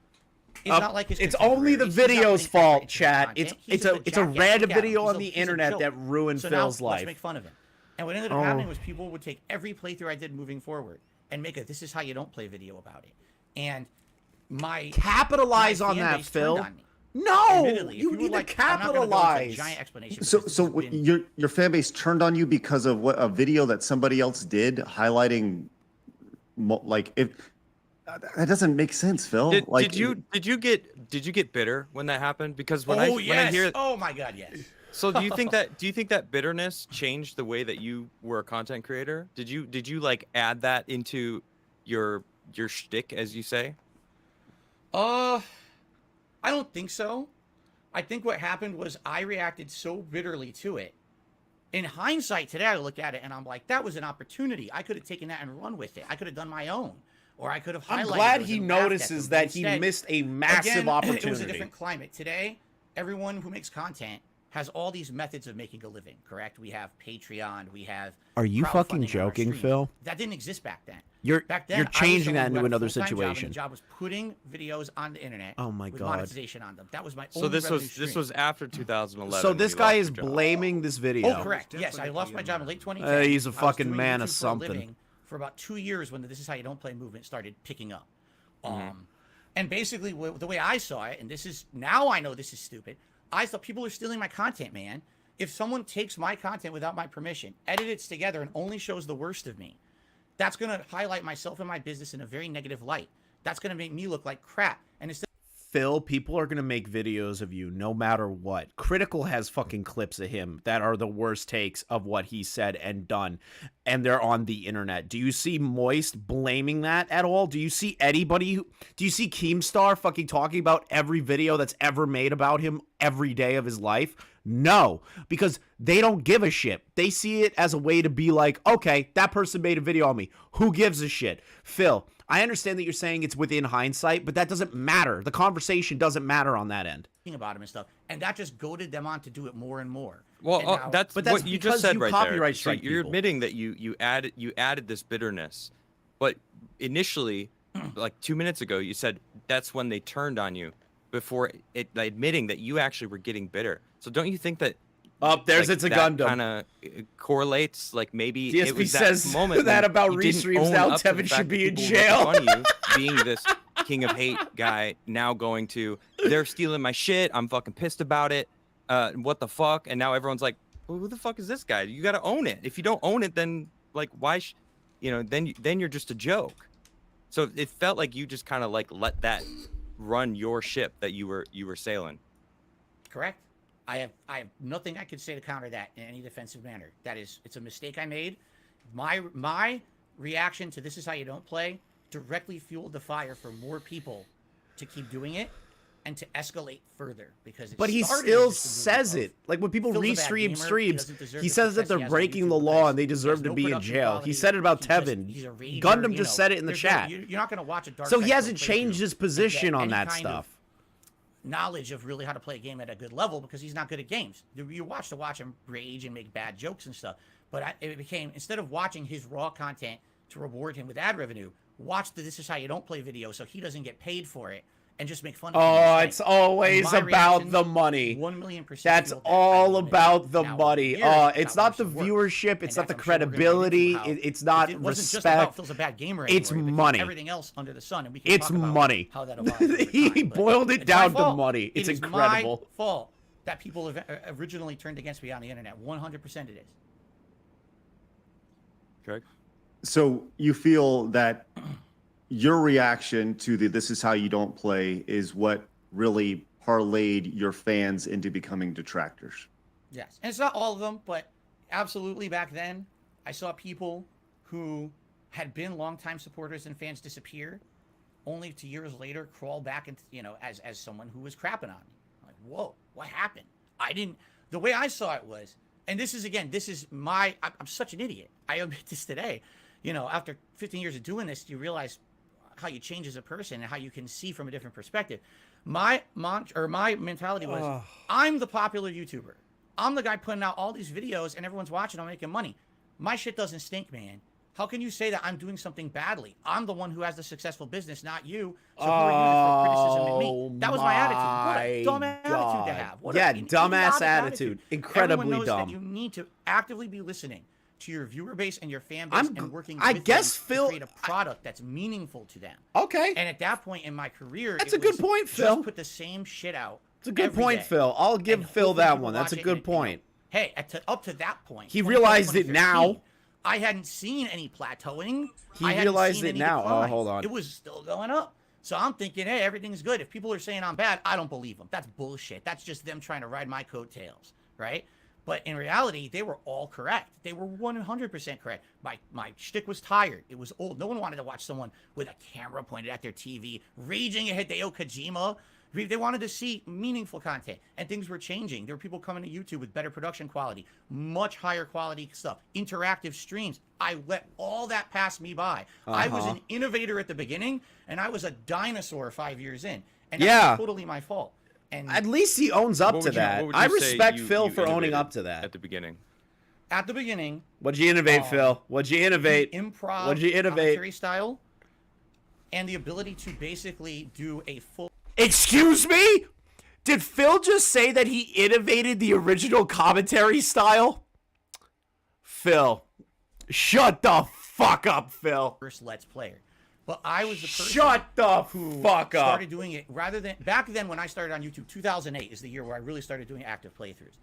E: is not like his
A: It's only the
E: contemporaries. He's not
A: video's
E: putting
A: fault,
E: effort into
A: chat.
E: content. He's
A: It's
E: just
A: a
E: jackass.
A: random
E: Look at him.
A: video
E: He's
A: on
E: a-
A: the
E: he's a
A: internet
E: joke.
A: that ruined
E: So
A: Phil's
E: now,
A: life.
E: Let's make fun of him. And what ended
A: Oh.
E: up happening was people would take every playthrough I did moving forward and make a "This Is How You Don't Play" video about it. And my
A: Capitalize
E: my
A: on
E: fan
A: that,
E: base turned
A: Phil.
E: on me.
A: No,
E: Admittedly, if
A: you
E: would
A: need to
E: like, I'm not gonna go into a
A: capitalize.
E: giant explanation.
C: So
E: because
C: so
E: this has
C: what,
E: been-
C: your fan base turned on you because of what a video that somebody else did highlighting like if that doesn't make sense, Phil.
G: Did you get bitter when that happened? Because when I hear
E: oh my God, yes.
G: so do you think that bitterness changed the way that you were a content creator? Did you like add that into your shtick, as you say?
E: I don't think so. I think what happened was I reacted so bitterly to it In hindsight, today I look at it and I'm like, that was an opportunity. I could have taken that and run with it. I could have done my own, or I could have highlighted.
A: I'm glad
E: it
A: he
E: and laughed at
A: notices
E: them.
A: that
E: But
A: he
E: instead,
A: missed a massive
E: again,
A: opportunity.
E: It was a different climate. Today, everyone who makes content has all these methods of making a living, correct? We have Patreon, we have
A: Are you fucking
E: crowdfunding on our
A: joking,
E: streams.
A: Phil?
E: That didn't exist back then. Back then,
A: You're
E: I was
A: changing
E: someone
A: that
E: who
A: into
E: had a
A: another
E: full-time job, and
A: situation.
E: the job was putting videos on the internet.
A: Oh my
E: with
A: God.
E: monetization on them. That was my
G: So
E: only
G: this
E: revenue
G: was
E: stream.
G: after 2011.
A: So
G: when
A: this
G: you
A: guy
G: lost
A: is
G: your job.
A: blaming this video.
E: Oh, correct. Yes, I lost my job in late 2010.
A: He's a
E: I was
A: fucking
E: doing
A: man
E: YouTube
A: of
E: for a
A: something.
E: living for about 2 years when the This Is How You Don't Play movement started picking up. And basically, the way I saw it, and this is now I know this is stupid. I thought people are stealing my content, man. If someone takes my content without my permission, edits it together, and only shows the worst of me, that's going to highlight myself and my business in a very negative light. That's going to make me look like crap. And instead,
A: Phil, people are going to make videos of you no matter what. Critical has fucking clips of him that are the worst takes of what he said and done, and they're on the internet. Do you see Moist blaming that at all? Do you see anybody do you see Keemstar fucking talking about every video that's ever made about him every day of his life? No, because they don't give a shit. They see it as a way to be like, okay, that person made a video on me. Who gives a shit? Phil, I understand that you're saying it's within hindsight, but that doesn't matter. The conversation doesn't matter on that end.
E: about him and stuff, and that just goaded them on to do it more and more.
G: Well,
E: And now-
G: that's
A: But that's
G: what you
A: because
G: just said
A: you
G: right
A: copyright
G: there. So
A: strike
G: you're
A: people.
G: admitting that you added this bitterness, but initially, like 2 minutes ago, you said that's when they turned on you, before admitting that you actually were getting bitter. So don't you think that?
A: Up there's it's a Gundam.
G: Kind of correlates, like maybe
A: DSP
G: it was
A: says
G: that moment
A: that
G: when
A: about
G: you didn't
A: restreams
G: own
A: now
G: up to the
A: Tevin
G: fact
A: should
G: that
A: be in
G: people were making
A: jail.
G: fun of you being this king of hate guy, now going to they're stealing my shit. I'm fucking pissed about it. What the fuck? And now everyone's like, well, who the fuck is this guy? You got to own it. If you don't own it, then like why? Then you're just a joke. So it felt like you just kind of like let that run your ship that you were sailing.
E: Correct. I have nothing I could say to counter that in any defensive manner. It's a mistake I made. My reaction to This Is How You Don't Play directly fueled the fire for more people to keep doing it and to escalate further, because
A: But he
E: started
A: still
E: as just a
A: says
E: movie
A: it. Like when people
E: Phil's a bad
A: restream
E: gamer. He
A: streams,
E: doesn't deserve
A: he
E: the
A: says that
E: success
A: they're
E: he has on
A: breaking
E: YouTube
A: the law
E: because
A: and they
E: he
A: deserve
E: has
A: to
E: no
A: be in
E: production
A: jail.
E: quality.
A: He said it about
E: He's just-
A: Tevin.
E: he's a rager,
A: Gundam
E: you
A: just
E: know.
A: said it in the
E: There's
A: chat.
E: You're not going to watch a Dark
A: So he
E: Sector
A: hasn't
E: playthrough
A: changed his
E: and get
A: position on
E: any
A: that
E: kind of
A: stuff.
E: knowledge of really how to play a game at a good level, because he's not good at games. You watch him rage and make bad jokes and stuff. But it became, instead of watching his raw content to reward him with ad revenue, watch the This Is How You Don't Play video so he doesn't get paid for it and just make fun of him.
A: Oh, it's always
E: My
A: about
E: reaction,
A: the money.
E: 1,000,000%
A: That's
E: fueled that.
A: all
E: I love it.
A: about the
E: Now,
A: money.
E: over years,
A: It's
E: got
A: not the
E: worse and worse.
A: viewership.
E: And
A: It's not the
E: that's, I'm sure, we're gonna get into
A: credibility.
E: how
A: It's not
E: it wasn't just about
A: respect.
E: Phil's a bad gamer
A: It's
E: anymore. It became
A: money.
E: Everything else under the sun, and we can
A: It's
E: talk about
A: money.
E: how that evolved over
A: He
E: time, but
A: boiled it
E: it's my
A: down to
E: fault.
A: money. It's
E: It is
A: incredible.
E: my fault that people have originally turned against me on the internet. 100% it is.
G: Correct.
C: So you feel that your reaction to the This Is How You Don't Play is what really parlayed your fans into becoming detractors.
E: Yes, and it's not all of them, but absolutely back then, I saw people who had been longtime supporters and fans disappear, only to years later crawl back into, as someone who was crapping on me. I'm like, whoa, what happened? The way I saw it was, and this is I'm such an idiot. I admit this today. After 15 years of doing this, you realize how you change as a person and how you can see from a different perspective. My mentality was, I'm the popular YouTuber. I'm the guy putting out all these videos and everyone's watching. I'm making money. My shit doesn't stink, man. How can you say that I'm doing something badly? I'm the one who has the successful business, not you. So who are you to throw criticism at me? That was my attitude. What a dumb attitude to have. What
A: Yeah,
E: an
A: dumbass
E: idiotic
A: attitude. Incredibly
E: Everyone knows
A: dumb.
E: that you need to actively be listening to your viewer base and your fan base and working
A: I
E: with
A: guess
E: them
A: Phil-
E: to create a product that's meaningful to them.
A: Okay.
E: And at that point in my career,
A: That's
E: it
A: a good
E: was
A: point,
E: just
A: Phil.
E: put the same shit out.
A: It's a good
E: every
A: point,
E: day.
A: Phil. I'll give
E: And
A: Phil
E: hopefully
A: that
E: people
A: one. That's a
E: watch it
A: good
E: and,
A: point.
E: Hey, up to that point,
A: He
E: 2012,
A: realized it now.
E: 2015, I hadn't seen any plateauing.
A: He
E: I hadn't
A: realized
E: seen
A: it
E: any
A: now. Oh,
E: decline.
A: hold on.
E: It was still going up. So I'm thinking, hey, everything's good. If people are saying I'm bad, I don't believe them. That's bullshit. That's just them trying to ride my coattails, right? But in reality, they were all correct. They were 100% correct. My shtick was tired. It was old. No one wanted to watch someone with a camera pointed at their TV, raging at Hideo Kojima, They wanted to see meaningful content, and things were changing. There were people coming to YouTube with better production quality, much higher quality stuff, interactive streams. I let all that pass me by. I was an innovator at the beginning, and I was a dinosaur 5 years in. And that's totally my fault. And
A: at least he owns up to that. I respect Phil for owning up to that.
G: At the beginning.
E: At the beginning.
A: What'd you innovate, Phil? What'd you innovate?
E: Improv,
A: what'd you innovate?
E: Commentary style, and the ability to basically do a full.
A: Excuse me? Did Phil just say that he innovated the original commentary style? Phil, shut the fuck up, Phil.
E: First Let's Player. But I was the person
A: Shut the
E: who
A: fuck up.
E: started doing it rather than back then when I started on YouTube. 2008 is the year where I really started doing active playthroughs.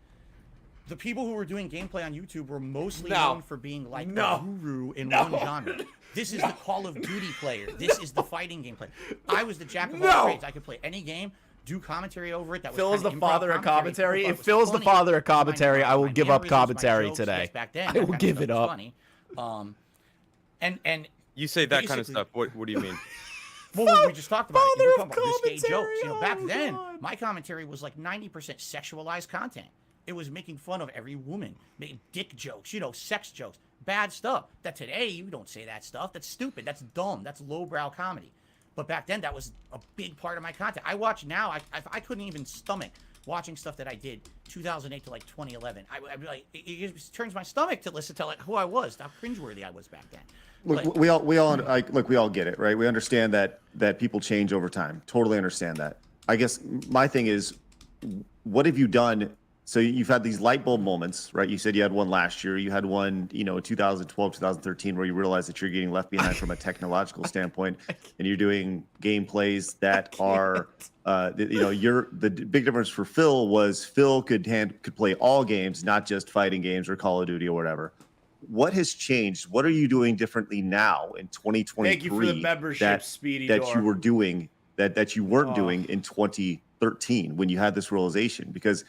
E: The people who were doing gameplay on YouTube were mostly known for being like a guru in one genre. This is the Call of Duty player. This is the fighting game player. I was the jack of all trades. I could play any game, do commentary over it. That was
A: Phil is the
E: improv
A: father of commentary. If
E: Phil
A: Phil's the father of commentary, I will give up commentary today. I will give it up.
E: Funny. And
G: you say that kind of stuff. What do you mean?
E: Well, we just talked about it. We're talking about risque
A: commentary,
E: jokes. You know,
A: oh
E: back
A: my
E: then,
A: God.
E: my commentary was like 90% sexualized content. It was making fun of every woman, making dick jokes, you know, sex jokes, bad stuff. That today, you don't say that stuff. That's stupid. That's dumb. That's lowbrow comedy. But back then, that was a big part of my content. I watch now. I couldn't even stomach watching stuff that I did 2008 to like 2011. I'd be like, it turns my stomach to listen to like who I was, how cringeworthy I was back then.
C: Look,
E: But-
C: we all get it, right? We understand that people change over time. Totally understand that. I guess my thing is, what have you done? So you've had these light bulb moments, right? You said you had one last year. You had one, you know, 2012, 2013, where you realize that you're getting left behind from a technological standpoint, and you're doing gameplays that are, you know, the big difference for Phil was Phil could play all games, not just fighting games or Call of Duty or whatever. What has changed? What are you doing differently now in 2023?
A: Thank you for the membership, Speedy
C: that
A: Door.
C: you were doing that you weren't doing in 2013 when you had this realization? Because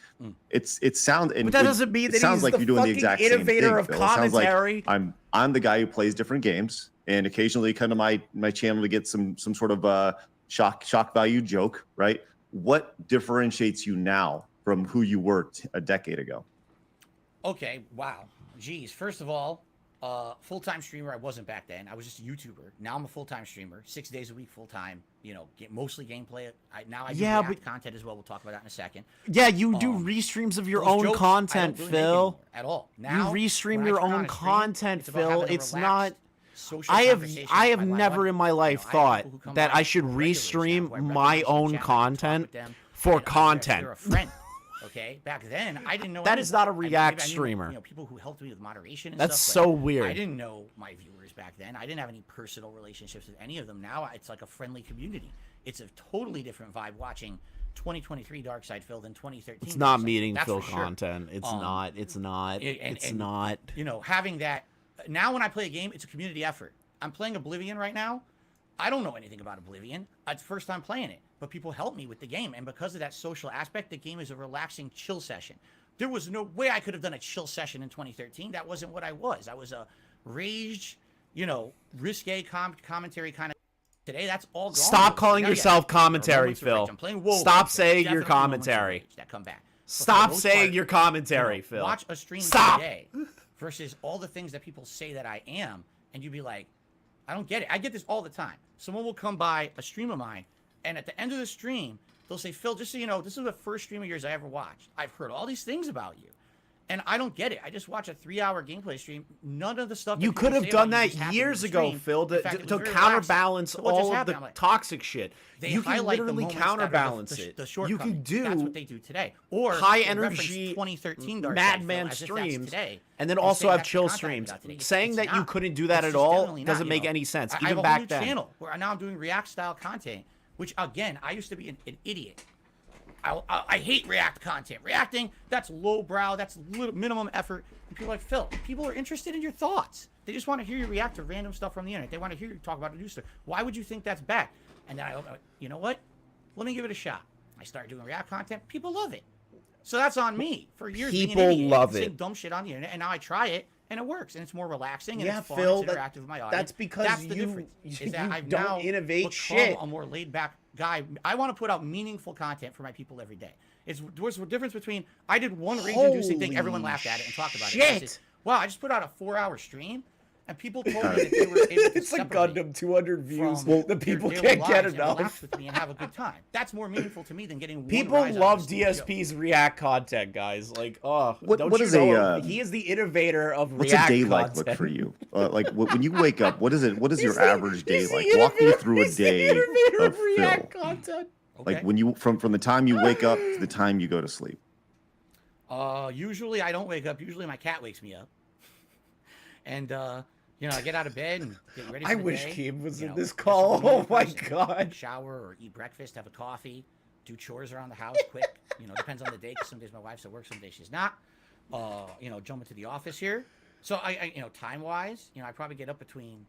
C: it sounds and
A: But that doesn't mean that
C: it sounds
A: he's
C: like
A: the
C: you're doing the
A: fucking
C: exact same
A: innovator
C: thing,
A: of
C: Phil. It sounds like
A: commentary.
C: I'm the guy who plays different games and occasionally come to my channel to get some sort of shock value joke, right? What differentiates you now from who you were a decade ago?
E: Okay, wow. Geez, first of all, full-time streamer, I wasn't back then. I was just a YouTuber. Now I'm a full-time streamer, 6 days a week, full-time, you know, mostly gameplay. Now I do React content as well. We'll talk about that in a second.
A: Yeah, you do restreams of your
E: Those
A: own
E: jokes,
A: content,
E: I don't really make
A: Phil.
E: anymore at all. Now,
A: You restream
E: when I
A: your
E: turn on
A: own
E: a stream,
A: content,
E: it's about
A: Phil.
E: having a
A: It's
E: relaxed,
A: not.
E: social
A: I
E: conversation
A: have
E: with my
A: never
E: one-on-one.
A: in my life
E: You know, I have
A: thought
E: people who come
A: that
E: by
A: I should
E: who are regulars now,
A: restream
E: who I
A: my
E: regularly
A: own
E: chat with, talk
A: content
E: with them,
A: for
E: and
A: content.
E: they're a friend. Okay, back then I didn't know
A: That
E: any
A: is
E: of
A: not a
E: I mean,
A: React
E: maybe I knew,
A: streamer.
E: You know, people who helped me with moderation and
A: That's
E: stuff.
A: so
E: but
A: weird.
E: I didn't know my viewers back then. I didn't have any personal relationships with any of them. Now it's like a friendly community. It's a totally different vibe watching 2023 Dark Side Phil than 2013.
A: It's not
E: Dark Side.
A: meaningful
E: That's for sure.
A: content. It's not. It's not. It's
E: and,
A: not.
E: You know, having that now when I play a game, it's a community effort. I'm playing Oblivion right now. I don't know anything about Oblivion. It's the first time playing it, but people help me with the game, and because of that social aspect, the game is a relaxing chill session. There was no way I could have done a chill session in 2013. That wasn't what I was. I was a raged, you know, risque commentary kind of. Today, that's all gone.
A: Stop calling
E: Now,
A: yourself
E: there are
A: commentary,
E: moments of rage.
A: Phil.
E: I'm playing WoW.
A: Stop
E: There's
A: saying your
E: definitely moments of
A: commentary.
E: rage that come back. But for the
A: Stop
E: most
A: saying
E: part,
A: your commentary,
E: you know,
A: Phil.
E: Watch a stream
A: Stop.
E: today versus all the things that people say that I am, and you'd be like, I don't get it. I get this all the time. Someone will come by a stream of mine, and at the end of the stream, they'll say, Phil, just so you know, this is the first stream of yours I ever watched. I've heard all these things about you. And I don't get it. I just watch a 3-hour gameplay stream. None of the stuff
A: You
E: that
A: could
E: people
A: have
E: say
A: done
E: about you
A: that
E: just happened
A: years
E: in the
A: ago,
E: stream.
A: Phil,
E: In fact, it was
A: to
E: very
A: counterbalance
E: relaxing. So what just
A: all of
E: happened?
A: the
E: I'm like,
A: toxic shit.
E: They
A: You can
E: highlight the
A: literally
E: moments that are
A: counterbalance
E: the
A: it. You
E: shortcomings.
A: can do
E: That's what they do today. Or
A: high
E: they reference
A: energy
E: 2013 Dark Side Phil
A: madman
E: as if that's
A: streams,
E: today,
A: and then
E: and
A: also
E: saying
A: have
E: that's the
A: chill
E: content
A: streams.
E: about today.
A: Saying
E: It's
A: that you
E: not.
A: couldn't do that
E: It's
A: at
E: just
A: all
E: definitely not,
A: doesn't
E: you
A: make
E: know.
A: any sense.
E: I
A: Even
E: have a
A: back
E: whole new
A: then.
E: channel where now I'm doing React style content, which again, I used to be an idiot. I hate React content. Reacting, that's lowbrow, that's minimum effort. And people are like, Phil, people are interested in your thoughts. They just want to hear you react to random stuff from the internet. They want to hear you talk about new stuff. Why would you think that's bad? And then I go, you know what? Let me give it a shot. I started doing React content. People love it. So that's on me. For years, being
A: People
E: an idiot,
A: love
E: saying
A: it.
E: dumb shit on the internet, and now I try it, and it works, and it's more relaxing, and
A: Yeah,
E: it's fun,
A: Phil,
E: it's interactive with my audience.
A: that's because
E: that's the
A: you-
E: difference.
A: you
E: Is that I've
A: don't
E: now
A: innovate
E: become
A: shit.
E: a more laid-back guy. I want to put out meaningful content for my people every day. There's a difference between I did one rage-inducing thing, everyone laughed at it and talked about it. I said, wow, I just put out a 4-hour stream, and people told me that they were able to
A: It's like
E: separate
A: Gundam 200 views.
E: from
A: The people
E: their
A: can't
E: daily
A: get
E: lives and
A: enough.
E: relax with me and have a good time. That's more meaningful to me than getting one
A: People
E: rise out
A: love
E: of a stupid joke.
A: DSP's React content, guys. Like, oh,
C: What
A: don't you
C: is
A: know? He is the innovator of
C: What's
A: React
C: a day
A: content.
C: like look for you? Like when you wake up, what is it? What is your
A: He's the-
C: average day
A: he's the
C: like? Walk me
A: innovator-
C: through a
A: he's the
C: day
A: innovator
C: of
A: React
C: Phil.
A: content.
C: Like
E: Okay.
C: when you from the time you wake up to the time you go to sleep.
E: Usually I don't wake up. Usually my cat wakes me up. And, you know, I get out of bed and get ready for
A: I
E: the
A: wish
E: day.
A: Keem was
E: You
A: in
E: know,
A: this
E: just
A: call.
E: be a
A: Oh my
E: person.
A: god.
E: Shower or eat breakfast, have a coffee, do chores around the house quick. You know, depends on the day. 'Cause some days my wife's at work, some days she's not. You know, jump into the office here. So I you know, time-wise, you know, I probably get up between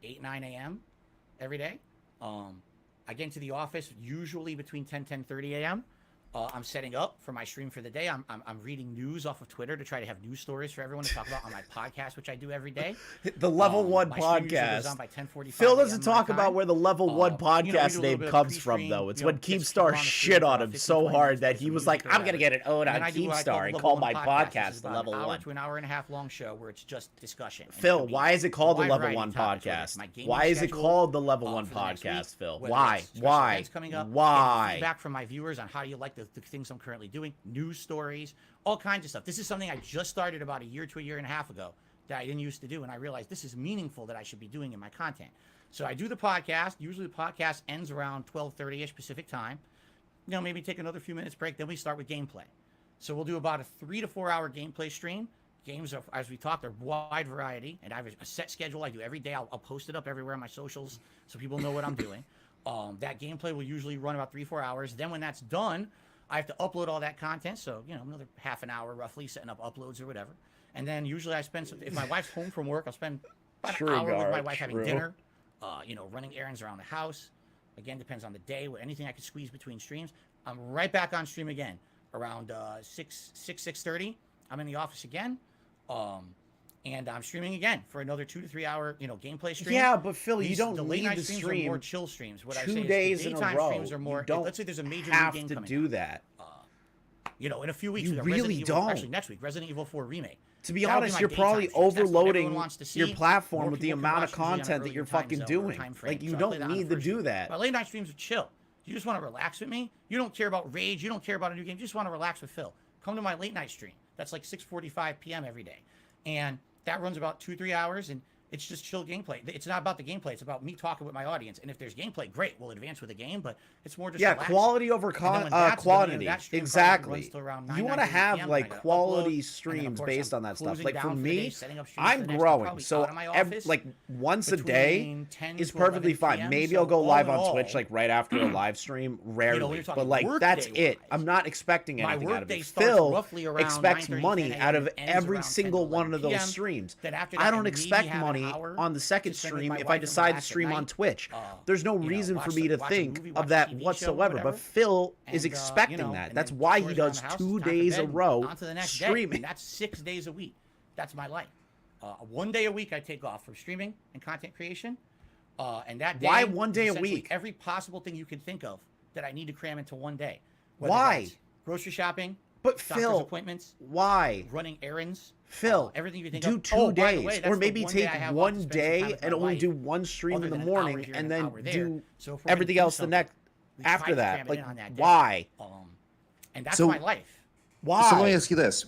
E: 8, 9 a.m. every day. I get into the office usually between 10:30 a.m. I'm setting up for my stream for the day. I'm reading news off of Twitter to try to have news stories for everyone to talk about on my podcast, which I do every day.
A: The Level 1
E: my stream usually goes
A: podcast.
E: on by 10:45
A: Phil doesn't
E: a.m.
A: talk
E: my
A: about
E: time.
A: where the Level 1
E: You know, we
A: podcast
E: do a little
A: name
E: bit of
A: comes from,
E: pre-stream,
A: though. It's
E: you know,
A: when
E: gets
A: Keemstar
E: people on the
A: shit
E: stream
A: on
E: for
A: him
E: 15,
A: so
E: 20
A: hard
E: minutes,
A: that
E: play
A: he
E: some
A: was like,
E: music or
A: I'm going to
E: whatever.
A: get an ode
E: And
A: on
E: then I do what I call
A: Keemstar
E: the
A: and
E: Level
A: call
E: 1
A: my
E: Which
A: podcast
E: is
A: the
E: about
A: Level
E: an hour
A: 1.
E: to an hour and a half long show where it's just discussion. And
A: Phil,
E: it'll be
A: why is it
E: a
A: called the
E: wide
A: Level
E: variety
A: 1
E: of topics, whether it's
A: podcast?
E: my gaming
A: Why is it
E: schedule,
A: called the Level 1
E: for the next week,
A: podcast, Phil?
E: whether
A: Why?
E: it's special
A: Why?
E: events coming up, getting
A: Why?
E: feedback from my viewers on how you like the things I'm currently doing, news stories, all kinds of stuff. This is something I just started about a year to a year and a half ago that I didn't used to do, and I realized this is meaningful that I should be doing in my content. So I do the podcast. Usually the podcast ends around 12:30ish Pacific time. You know, maybe take another few minutes break. Then we start with gameplay. So we'll do about a 3 to 4 hour gameplay stream. Games are, as we talked, are wide variety, and I have a set schedule I do every day. I'll post it up everywhere on my socials so people know what I'm doing. That gameplay will usually run about 3-4 hours. Then when that's done, I have to upload all that content. So, you know, another half an hour roughly setting up uploads or whatever. And then usually I spend some, if my wife's home from work, I'll spend about an hour with my wife having dinner, you know, running errands around the house. Again, depends on the day, anything I could squeeze between streams. I'm right back on stream again around 6:30. I'm in the office again. And I'm streaming again for another 2 to 3 hour, you know, gameplay stream.
A: Yeah, but Phil, you
E: These-
A: don't
E: the late
A: need
E: night
A: to
E: streams are
A: stream
E: more chill streams. What I
A: 2
E: say is
A: days
E: the
A: in a
E: daytime
A: row.
E: streams are more.
A: You don't
E: Let's say there's a major new
A: have
E: game
A: to
E: coming
A: do
E: out.
A: that.
E: You know, in a few weeks,
A: You
E: we got
A: really
E: Resident Evil,
A: don't.
E: actually next week, Resident Evil 4 remake.
A: To be
E: That'll
A: honest,
E: my
A: you're
E: daytime
A: probably
E: streams. That's what everyone
A: overloading
E: wants to
A: your
E: see.
A: platform
E: More
A: with the
E: people can
A: amount of
E: watch usually on
A: content
E: an
A: that you're
E: earlier time
A: fucking
E: zone or
A: doing.
E: time frame.
A: Like, you
E: So I play
A: don't
E: that on the
A: need to
E: first
A: do
E: week.
A: that.
E: My late night streams are chill. You just want to relax with me. You don't care about rage. You don't care about a new game. You just want to relax with Phil. Come to my late night stream. That's like 6:45 p.m. every day. And that runs about 2-3 hours, and it's just chill gameplay. It's not about the gameplay. It's about me talking with my audience. And if there's gameplay, great. We'll advance with the game, but it's more just relaxing.
A: Quality over
E: And then when that's done, you know,
A: quantity.
E: that stream probably
A: Exactly.
E: runs till around
A: You
E: 9,
A: want to
E: 9:30
A: have
E: PM,
A: like
E: and I gotta
A: quality
E: upload, and then, of
A: streams
E: course,
A: based
E: I'm
A: on that stuff.
E: closing
A: Like for
E: down the day,
A: me,
E: setting up streams for
A: I'm
E: the next day,
A: growing,
E: probably
A: so
E: out of my office
A: like once a day
E: between 10
A: is
E: to
A: perfectly
E: 11
A: fine.
E: PM,
A: Maybe
E: so
A: I'll go
E: all
A: live
E: in
A: on Twitch
E: all,
A: like right after a live stream, rarely.
E: you're talking
A: But like
E: work
A: that's
E: day
A: it.
E: wise.
A: I'm not expecting
E: My
A: anything out
E: work
A: of
E: day
A: it.
E: starts
A: Phil
E: roughly around
A: expects
E: 9:30,
A: money
E: 10
A: out of
E: a.m. and ends
A: every
E: around 10
A: single
E: to 11
A: one of those
E: p.m.
A: streams.
E: Then after
A: I
E: that,
A: don't
E: maybe
A: expect
E: have an
A: money
E: hour
A: on the second
E: to spend with
A: stream
E: my
A: if I
E: wife and
A: decide to
E: relax at
A: stream on
E: night.
A: Twitch. There's no
E: You know,
A: reason for
E: watch
A: me to
E: watch a
A: think
E: movie,
A: of
E: watch a
A: that
E: TV show,
A: whatsoever. But
E: whatever.
A: Phil is
E: And,
A: expecting
E: you know,
A: that.
E: and
A: That's
E: then
A: why
E: chores
A: he
E: around
A: does
E: the house,
A: 2
E: time for
A: days a
E: bed,
A: row
E: on to the next day,
A: streaming.
E: and that's 6 days a week. That's my life. 1 day a week I take off from streaming and content creation. And that day,
A: Why 1 day a
E: essentially
A: week?
E: Every possible thing you can think of that I need to cram into 1 day. Whether
A: Why?
E: that's grocery shopping,
A: But
E: doctor's
A: Phil,
E: appointments,
A: why?
E: running errands,
A: Phil,
E: everything you think
A: do
E: of.
A: 2
E: Oh, by the
A: days,
E: way, that's
A: or
E: the
A: maybe
E: one day
A: take
E: I have off to
A: one
E: spend some time
A: day
E: with my
A: and only
E: wife,
A: do one stream
E: other
A: in the
E: than an hour
A: morning
E: here
A: and
E: an
A: then
E: hour there.
A: do
E: So if we're gonna
A: everything
E: do
A: else the
E: something,
A: next
E: we try
A: after
E: to
A: that.
E: cram it
A: Like
E: in on that day.
A: why?
E: And that's
C: So-
E: my life.
A: Why?
C: So let me ask you this.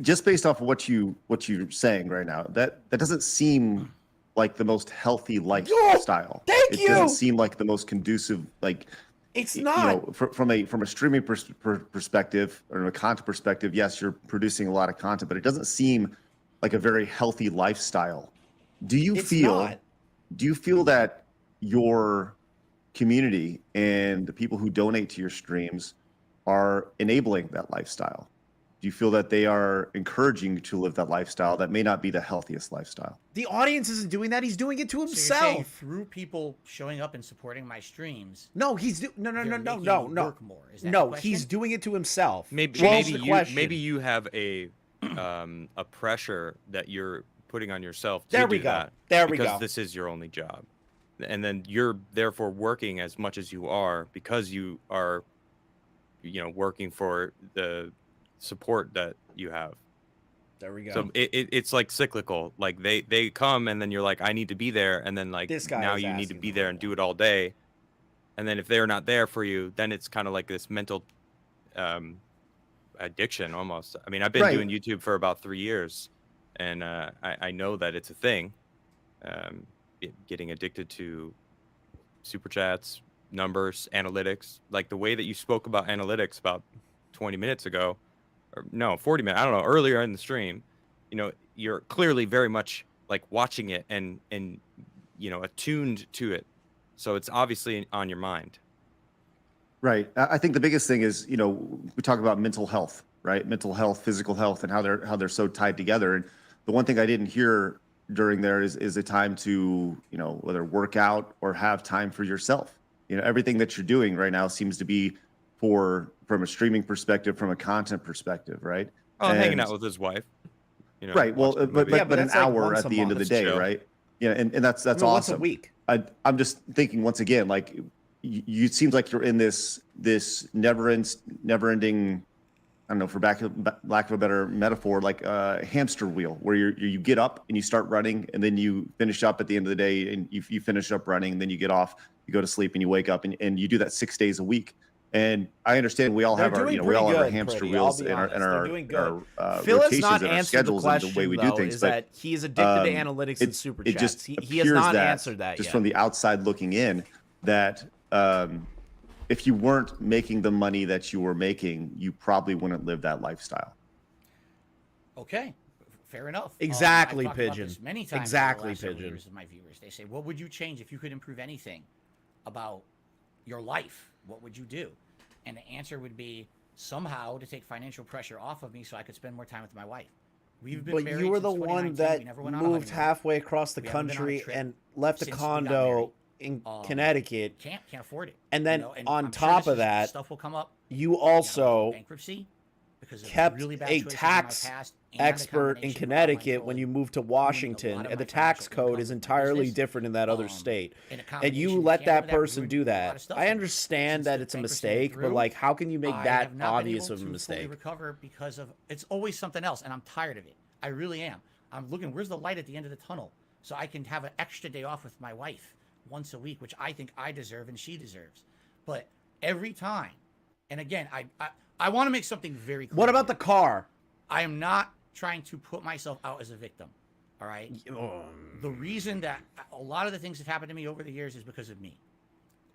C: Just based off of what you're saying right now, that doesn't seem like the most healthy lifestyle.
A: thank
C: it
A: you!
C: doesn't seem like the most conducive, like
A: It's
C: you
A: not.
C: know, from a streaming perspective or a content perspective. Yes, you're producing a lot of content, but it doesn't seem like a very healthy lifestyle. Do you
A: It's
C: feel?
A: not.
C: Do you feel that your community and the people who donate to your streams are enabling that lifestyle? Do you feel that they are encouraging you to live that lifestyle that may not be the healthiest lifestyle?
A: The audience isn't doing that. He's doing it to
E: So you're saying
A: himself.
E: through people showing up and supporting my streams,
A: No, he's no,
E: they're making me
A: no.
E: work more. Is that the
A: No,
E: question?
A: he's doing it to himself.
G: Maybe
A: Change
G: maybe
A: the
G: you
A: question.
G: maybe you have a pressure that you're putting on yourself to
A: There we
G: do
A: go.
G: that
A: There we
G: because
A: go.
G: this is your only job. and then you're therefore working as much as you are because you are, working for the support that you have.
A: There we go.
G: So it's like cyclical. Like they come and then you're like, I need to be there, and then like
A: This guy
G: now
A: is
G: you need to
A: asking
G: be
A: for
G: there
A: more.
G: and do it all day, and then if they're not there for you, then it's kind of like this mental addiction almost. I mean, I've been
C: Right.
G: doing YouTube for about 3 years, and I know that it's a thing. Getting addicted to super chats, numbers, analytics, like the way that you spoke about analytics about 20 minutes ago, or no, 40 minutes, I don't know, earlier in the stream, you're clearly very much like watching it and attuned to it. So it's obviously on your mind.
C: Right. I think the biggest thing is, we talk about mental health, right? Mental health, physical health, and how they're so tied together. And the one thing I didn't hear during there is a time to, whether work out or have time for yourself. Everything that you're doing right now seems to be from a streaming perspective, from a content perspective, right?
G: Oh, hanging out with his wife.
C: Right. Well,
G: watching a
C: but
G: movie.
A: Yeah, but
C: an
A: that's like
C: hour
A: once
C: at
A: a
C: the end of the
A: month.
C: day,
G: Chill.
C: right? Yeah, and that's
A: I mean,
C: awesome.
A: once a week.
C: I'm just thinking once again, like you it seems like you're in this never-ending, I don't know, for lack of a better metaphor, like a hamster wheel, where you get up and you start running, and then you finish up at the end of the day, and you finish up running, and then you get off, you go to sleep, and you wake up, and you do that 6 days a week. And I understand we all
A: They're
C: have our,
A: doing
C: we all
A: pretty
C: have our
A: good,
C: hamster
A: Pretty,
C: wheels
A: I'll be
C: in
A: honest. They're doing good.
C: our
A: Phil has
C: rotations
A: not
C: and our
A: answered the
C: schedules and
A: question,
C: the way we
A: though,
C: do things.
A: is
C: But
A: that he is addicted to analytics and super
C: it
A: chats.
C: just
A: He has
C: appears
A: not
C: that,
A: answered that
C: just
A: yet.
C: from the outside looking in, that if you weren't making the money that you were making, you probably wouldn't live that lifestyle.
E: Okay, fair enough.
A: Exactly,
E: I've talked about
A: Pigeon.
E: this many times
A: Exactly,
E: over the last several
A: Pigeon.
E: years with my viewers. They say, what would you change if you could improve anything about your life? What would you do? And the answer would be somehow to take financial pressure off of me so I could spend more time with my wife. We've been
A: But
E: married
A: you were the
E: since
A: one
E: 2019.
A: that
E: We never went on a
A: moved
E: honeymoon.
A: halfway across the
E: We haven't been on a
A: country
E: trip
A: and left a
E: since we got
A: condo
E: married.
A: in Connecticut.
E: Can't afford it.
A: And then on
E: I'm
A: top
E: sure
A: of that,
E: stuff will come up.
A: You also
E: Bankruptcy because of
A: kept
E: really bad
A: a
E: choices in my
A: tax
E: past and a
A: expert in
E: combination of
A: Connecticut when
E: outline
A: you moved to
E: ruining a lot
A: Washington,
E: of
A: and
E: my
A: the tax
E: financial
A: code
E: income
A: is
E: with my
A: entirely
E: business.
A: different in that other state.
E: In a
A: And
E: combination
A: you
E: with
A: let
E: Canada,
A: that person
E: ruined
A: do
E: a lot
A: that.
E: of stuff
A: I
E: for me.
A: understand
E: Since
A: that
E: the
A: it's a
E: bankruptcy went
A: mistake, but
E: through,
A: like, how can you make
E: I
A: that
E: have not been
A: obvious
E: able
A: of a
E: to fully
A: mistake?
E: recover because of it's always something else, and I'm tired of it. I really am. I'm looking. Where's the light at the end of the tunnel? So I can have an extra day off with my wife once a week, which I think I deserve and she deserves. But every time, and again, I want to make something very clear.
A: What about the
E: here.
A: car?
E: I am not trying to put myself out as a victim. All right. The reason that a lot of the things that happened to me over the years is because of me.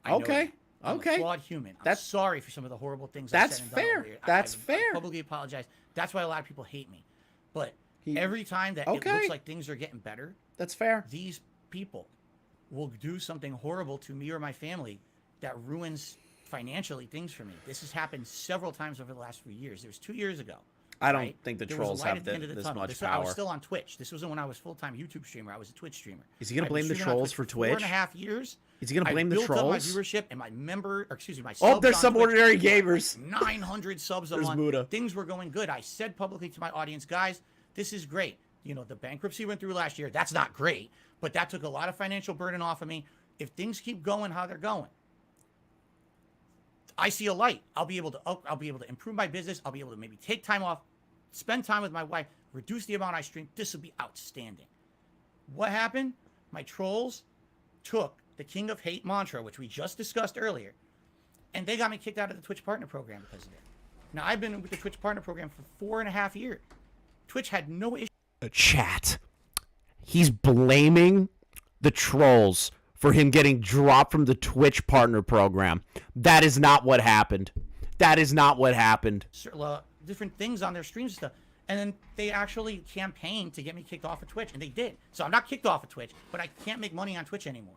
E: I know
A: Okay.
E: that. I'm
A: Okay.
E: a flawed human. I'm
A: That's-
E: sorry for some of the horrible things
A: That's
E: I said and done
A: fair.
E: over the years.
A: That's
E: I
A: fair.
E: publicly apologize. That's why a lot of people hate me. But
A: He-
E: every time that it
A: Okay.
E: looks like things are getting better,
A: That's fair.
E: these people will do something horrible to me or my family that ruins financially things for me. This has happened several times over the last few years. It was 2 years ago.
A: I don't
E: right?
A: think the
E: There was a
A: trolls
E: light
A: have
E: at the end of the
A: this
E: tunnel.
A: much
E: I was
A: power.
E: still on Twitch. This wasn't when I was full-time YouTube streamer. I was a Twitch streamer.
A: Is he gonna
E: I've been
A: blame the
E: streaming on
A: trolls for
E: for 4.5
A: Twitch?
E: years.
A: Is he gonna blame the
E: built up my
A: trolls?
E: viewership and my my
A: Oh,
E: subs
A: there's
E: on
A: some
E: Twitch.
A: ordinary gamers.
E: 900 subs a
A: There's
E: month.
A: Muda.
E: Things were going good. I said publicly to my audience, guys, this is great. The bankruptcy went through last year. That's not great, but that took a lot of financial burden off of me. If things keep going how they're going, I see a light. I'll be able to improve my business. I'll be able to maybe take time off, spend time with my wife, reduce the amount I stream. This will be outstanding. What happened? My trolls took the King of Hate mantra, which we just discussed earlier, and they got me kicked out of the Twitch partner program because of it. Now, I've been with the Twitch partner program for 4.5 years. Twitch had no issue.
A: Chat. He's blaming the trolls for him getting dropped from the Twitch partner program. That is not what happened. That is not what happened.
E: Different things on their streams and stuff. And then they actually campaigned to get me kicked off of Twitch, and they did. So I'm not kicked off of Twitch, but I can't make money on Twitch anymore.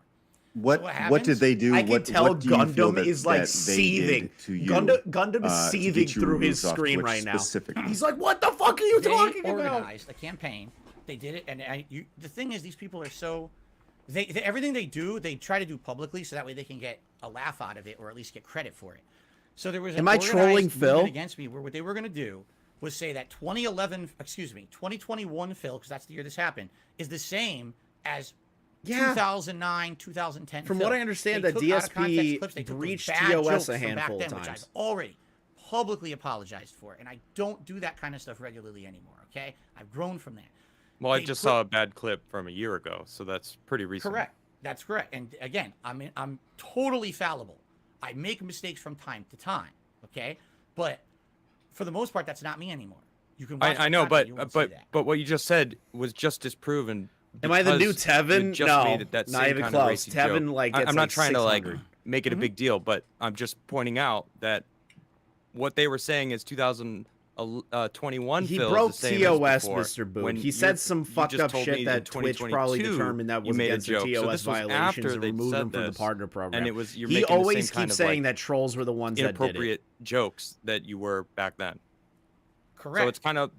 C: What
E: happens?
C: did they do?
A: I can tell
C: what do you feel
A: Gundam is
C: that
A: like
C: they
A: seething.
C: did to you,
A: Gundam is
C: to
A: seething
C: get you
A: through his
C: removed off
A: screen
C: Twitch
A: right now.
C: specifically?
A: He's like, "What the fuck are you
E: They
A: talking about?"
E: organized a campaign. They did it, and the thing is, these people are so everything they do, they try to do publicly, so that way they can get a laugh out of it, or at least get credit for it. So there was an
A: Am I trolling
E: organized
A: Phil?
E: movement against me, where what they were going to do was say that 2021 Phil, because that's the year this happened, is the same as
A: Yeah.
E: 2009, 2010.
A: From
E: film.
A: what I understand,
E: They
A: that
E: took out of context
A: DSP
E: clips, they took those
A: breached
E: bad
A: TOS
E: jokes
A: a
E: from back
A: handful of
E: then, which I've
A: times.
E: already publicly apologized for, and I don't do that kind of stuff regularly anymore. Okay, I've grown from that.
G: Well, I
E: They
G: just
E: put-
G: saw a bad clip from a year ago, so that's pretty recent.
E: Correct. That's correct. And again, I'm totally fallible. I make mistakes from time to time. Okay, but for the most part, that's not me anymore. You can. Watch
G: I
E: the
G: know,
E: content, you won't see that.
G: but what you just said was just disproven.
A: Am I the new
G: because you
A: Tevin?
G: just
A: No,
G: made that
A: not
G: same
A: even
G: kind of
A: close.
G: racy
A: Tevin
G: joke.
A: like
G: I'm
A: gets
G: not
A: like
G: trying to like
A: 600.
G: make it a big deal, but I'm just pointing out that what they were saying is 2021
A: He
G: Phil
A: broke
G: is the same
A: TOS,
G: as before.
A: Mr. Boot.
G: When
A: He
G: you're-
A: said some
G: you
A: fucked
G: just
A: up
G: told
A: shit
G: me in
A: that Twitch probably
G: 2022
A: determined that
G: you
A: was
G: made a
A: against the
G: joke. So
A: TOS
G: this was
A: violations
G: after
A: and
G: they'd
A: removed
G: said
A: him from the
G: this,
A: partner program.
G: and it was you're
A: he
G: making
A: always
G: the same kind
A: keeps
G: of
A: saying
G: like
A: that trolls were the ones that did it.
G: inappropriate jokes that you were back then.
E: Correct.
G: So it's kind of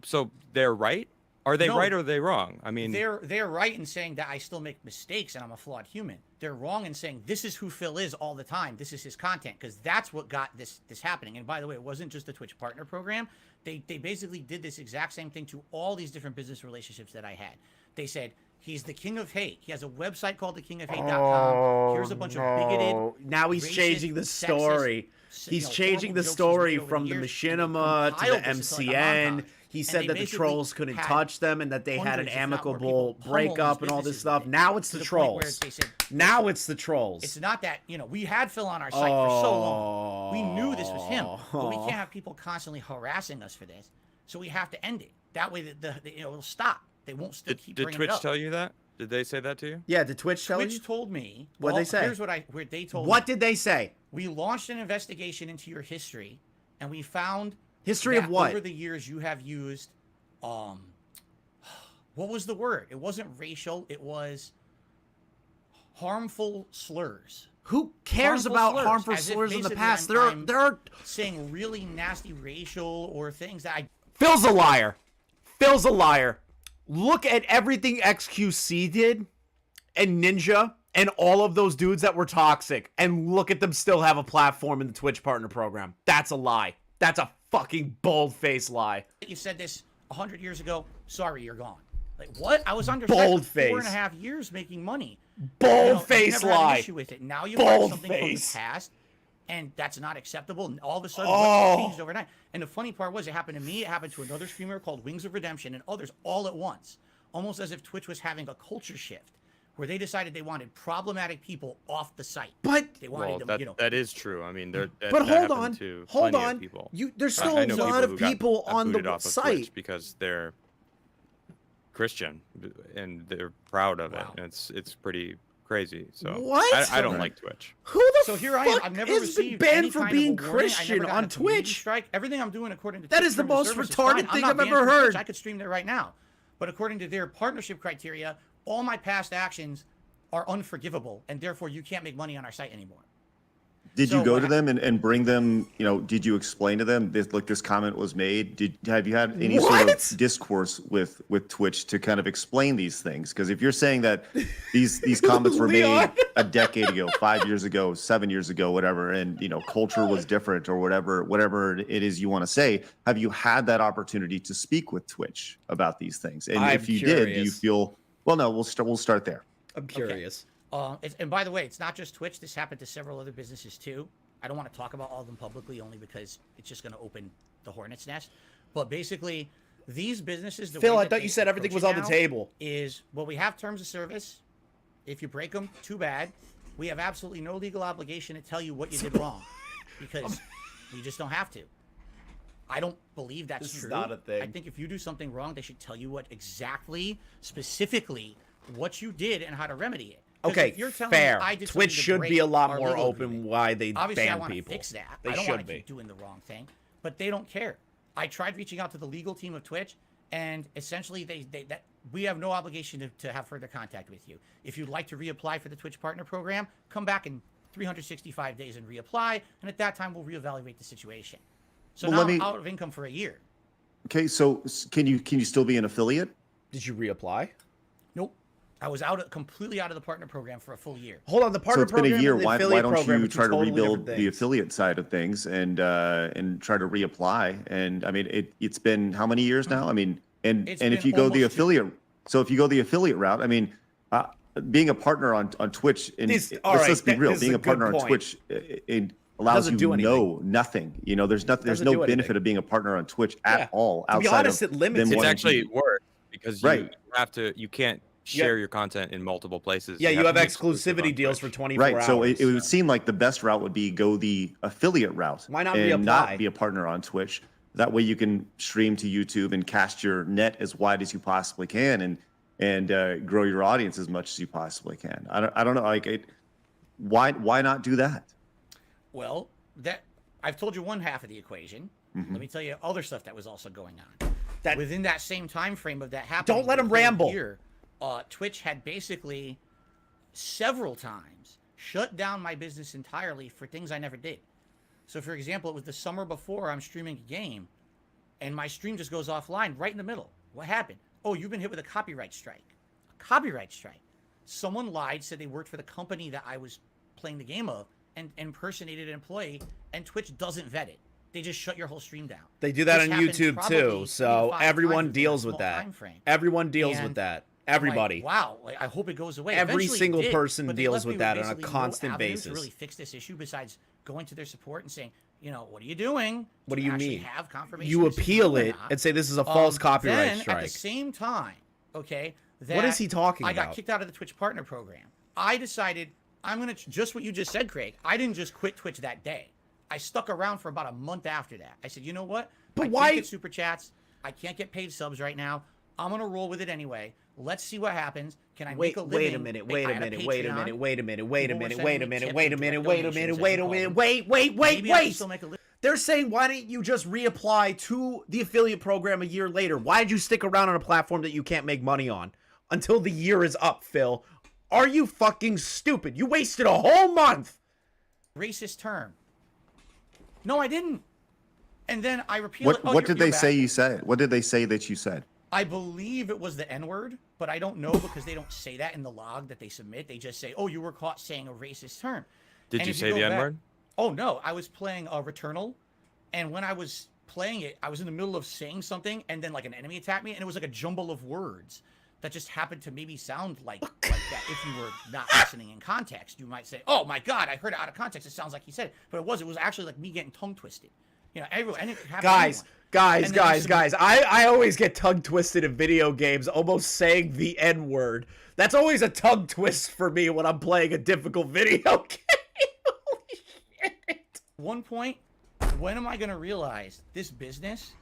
G: they're right. Are they
E: No.
G: right or are they wrong? I mean,
E: They're right in saying that I still make mistakes and I'm a flawed human. They're wrong in saying this is who Phil is all the time. This is his content, because that's what got this happening. And by the way, it wasn't just the Twitch partner program. They basically did this exact same thing to all these different business relationships that I had. They said he's the king of hate. He has a website called thekingofhate.com. Here's a bunch of bigoted.
A: Now he's
E: racist,
A: changing the
E: sexist,
A: story. He's
E: horrible
A: changing the
E: jokes he's
A: story
E: made over
A: from the
E: years, and
A: machinima to
E: compiled
A: the
E: this into, like, a
A: MCN.
E: montage.
A: He
E: And
A: said
E: they
A: that the
E: basically
A: trolls couldn't
E: had
A: touch them and that they had an
E: hundreds, if not more,
A: amicable
E: people pummel
A: breakup
E: these
A: and all this
E: businesses
A: stuff.
E: with it,
A: Now it's
E: to
A: the
E: the point where
A: trolls.
E: they said,
A: Now it's the trolls.
E: it's not that, we had Phil on our site for so long. We knew this was him, but we can't have people constantly harassing us for this. So we have to end it. That way, it'll stop. They won't still keep
G: did
E: bringing it
G: Twitch
E: up.
G: tell you that? Did they say that to you?
A: Yeah, did Twitch tell you?
E: Twitch told me.
A: What'd they say?
E: Here's where they told me.
A: What did they say?
E: We launched an investigation into your history, and we found
A: History
E: that
A: of what?
E: over the years you have used, what was the word? It wasn't racial. It was harmful slurs.
A: Who cares
E: Harmful
A: about
E: slurs,
A: harmful
E: as if
A: slurs in the
E: basically
A: past?
E: I'm
A: There are.
E: saying really nasty racial or things that I.
A: Phil's a liar. Phil's a liar. Look at everything XQC did and Ninja and all of those dudes that were toxic, and look at them still have a platform in the Twitch partner program. That's a lie. That's a fucking bold-faced lie.
E: You said this 100 years ago. Sorry, you're gone. Like what? I was under
A: Bold
E: for
A: face.
E: 4.5 years making money.
A: Bold-faced
E: never had an
A: lie.
E: issue with it. Now you've
A: Bold
E: learned something
A: face.
E: from the past, and that's not acceptable. And all of a sudden,
A: Oh.
E: it changed overnight. And the funny part was, it happened to me. It happened to another streamer called Wings of Redemption, and others all at once. Almost as if Twitch was having a culture shift, where they decided they wanted problematic people off the site.
A: But
E: They wanted
G: Well,
E: them,
G: that is true. I mean, that
A: but
G: that
A: hold
G: happened
A: on.
G: to
A: Hold
G: plenty of
A: on.
G: people.
A: There's
G: I
A: still a
G: know
A: lot of
G: who got
A: people on
G: booted
A: the
G: off of Twitch
A: site.
G: because they're Christian and they're proud of
E: Wow.
G: it. And it's pretty crazy. So
A: What?
G: I don't like Twitch.
A: Who the
E: So here
A: fuck
E: I am. I've never
A: has been
E: received
A: banned
E: any
A: for
E: kind
A: being
E: of a warning. I never
A: Christian
E: got
A: on
E: a community
A: Twitch?
E: strike. Everything I'm doing according to
A: That
E: Twitch
A: is the
E: terms of
A: most
E: service is
A: retarded
E: fine. I'm
A: thing
E: not
A: I've
E: banned
A: ever
E: from Twitch.
A: heard.
E: I could stream there right now, but according to their partnership criteria, all my past actions are unforgivable, and therefore you can't make money on our site anymore.
C: Did
E: So
C: you go
E: what
C: to them and bring them, did you explain to them this comment was made? Have you had any sort
A: What?
C: of discourse with Twitch to kind of explain these things? Because if you're saying that these comments were made
A: Leon.
C: a decade ago, 5 years ago, 7 years ago, whatever, and culture was different or whatever it is you want to say, have you had that opportunity to speak with Twitch about these things? And
A: I'm
C: if you did, do you
A: curious.
C: feel, well, no, we'll start there.
A: I'm curious.
E: And by the way, it's not just Twitch. This happened to several other businesses too. I don't want to talk about all of them publicly, only because it's just going to open the hornet's nest. But basically, these businesses.
A: Phil,
E: way
A: I
E: that
A: thought
E: they
A: you said everything
E: approach
A: was
E: it
A: on the
E: now
A: table.
E: Is, well, we have terms of service. If you break them, too bad. We have absolutely no legal obligation to tell you what you did wrong, because we just don't have to. I don't believe that's
A: This
E: true.
A: is not a thing.
E: I think if you do something wrong, they should tell you what exactly, specifically, what you did and how to remedy it. 'Cause
A: Okay,
E: if you're telling
A: fair.
E: me I did
A: Twitch
E: something to
A: should be
E: break
A: a lot
E: our
A: more
E: legal
A: open
E: agreement,
A: why they
E: obviously I
A: ban
E: want to
A: people.
E: fix that.
A: They
E: I don't
A: should
E: want to
A: be.
E: keep doing the wrong thing, but they don't care. I tried reaching out to the legal team of Twitch, and essentially that we have no obligation to have further contact with you. If you'd like to reapply for the Twitch Partner Program, come back in 365 days and reapply, and at that time we'll reevaluate the situation. So
C: Well,
E: now
C: let
E: I'm
C: me-
E: out of income for a year.
C: Okay, so can you still be an affiliate?
A: Did you reapply?
E: Nope. I was completely out of the partner program for a full year.
A: Hold on, the
C: So
A: partner
C: it's been
A: program
C: a year.
A: and the
C: Why
A: affiliate
C: don't
A: program
C: you
A: are two
C: try to
A: totally
C: rebuild
A: different
C: the
A: things.
C: affiliate side of things and try to reapply? And I mean, it's been how many years now? I mean, and
E: It's
C: if
E: been
C: you go the
E: almost 2
C: affiliate, so if you go the affiliate route, I mean, being a partner on Twitch, and let's be real, being a partner on Twitch it allows you nothing. You know, there's no benefit of being a partner on Twitch at all.
A: To be honest, it limits.
G: It's actually worse because you can't share your content in multiple places.
A: Yeah, you have exclusivity deals for 24 hours.
C: Right, so it would seem like the best route would be go the affiliate route.
A: Why not
C: not be a partner on Twitch? That way you can stream to YouTube and cast your net as wide as you possibly can, and grow your audience as much as you possibly can. I don't know, like, why not do that?
E: Well, I've told you one half of the equation. Let me tell you other stuff that was also going on. Within that same time frame of that happening.
A: Don't let him ramble.
E: Twitch had basically several times shut down my business entirely for things I never did. So, for example, it was the summer before I'm streaming a game, and my stream just goes offline right in the middle. What happened? Oh, you've been hit with a copyright strike. A copyright strike. Someone lied, said they worked for the company that I was playing the game of, and impersonated an employee, and Twitch doesn't vet it. They just shut your whole stream down.
A: They do that on YouTube too, so everyone deals with that. Everyone deals with that. Everybody.
E: Like, wow, like, I hope it goes away.
A: Every
E: Eventually
A: single person deals with that on a
E: no
A: constant
E: avenue
A: basis.
E: To really fix this issue besides going to their support and saying, you know, what are you doing?
A: What do you mean?
E: Have confirmation
A: you appeal it and say this is a false copyright strike.
E: At the same time, okay,
A: what is he talking about?
E: I got kicked out of the Twitch partner program. I decided I'm going to, just what you just said, Craig, I didn't just quit Twitch that day. I stuck around for about a month after that. I said, you know what? I can't get super chats. I can't get paid subs right now. I'm going to roll with it anyway. Let's see what happens. Can I make a living?
A: Wait a minute. They're saying, why didn't you just reapply to the affiliate program a year later? Why did you stick around on a platform that you can't make money on until the year is up, Phil? Are you fucking stupid? You wasted a whole month.
E: Racist term. No, I didn't. And then I repealed it.
C: What did they say you said? What did they say that you said?
E: I believe it was the N-word, but I don't know because they don't say that in the log that they submit. They just say, oh, you were caught saying a racist term.
G: Did you say the N-word?
E: Oh, no. I was playing Returnal, and when I was playing it, I was in the middle of saying something, and then like an enemy attacked me, and it was like a jumble of words that just happened to maybe sound like that. If you were not listening in context, you might say, oh, my God, I heard it out of context. It sounds like he said it. But it was actually like me getting tongue-twisted. You know, everyone, and it happened
A: Guys, I always get tongue twisted in video games, almost saying the N-word. That's always a tongue twist for me when I'm playing a difficult video game. Holy shit.
E: One point, when am I going to realize this business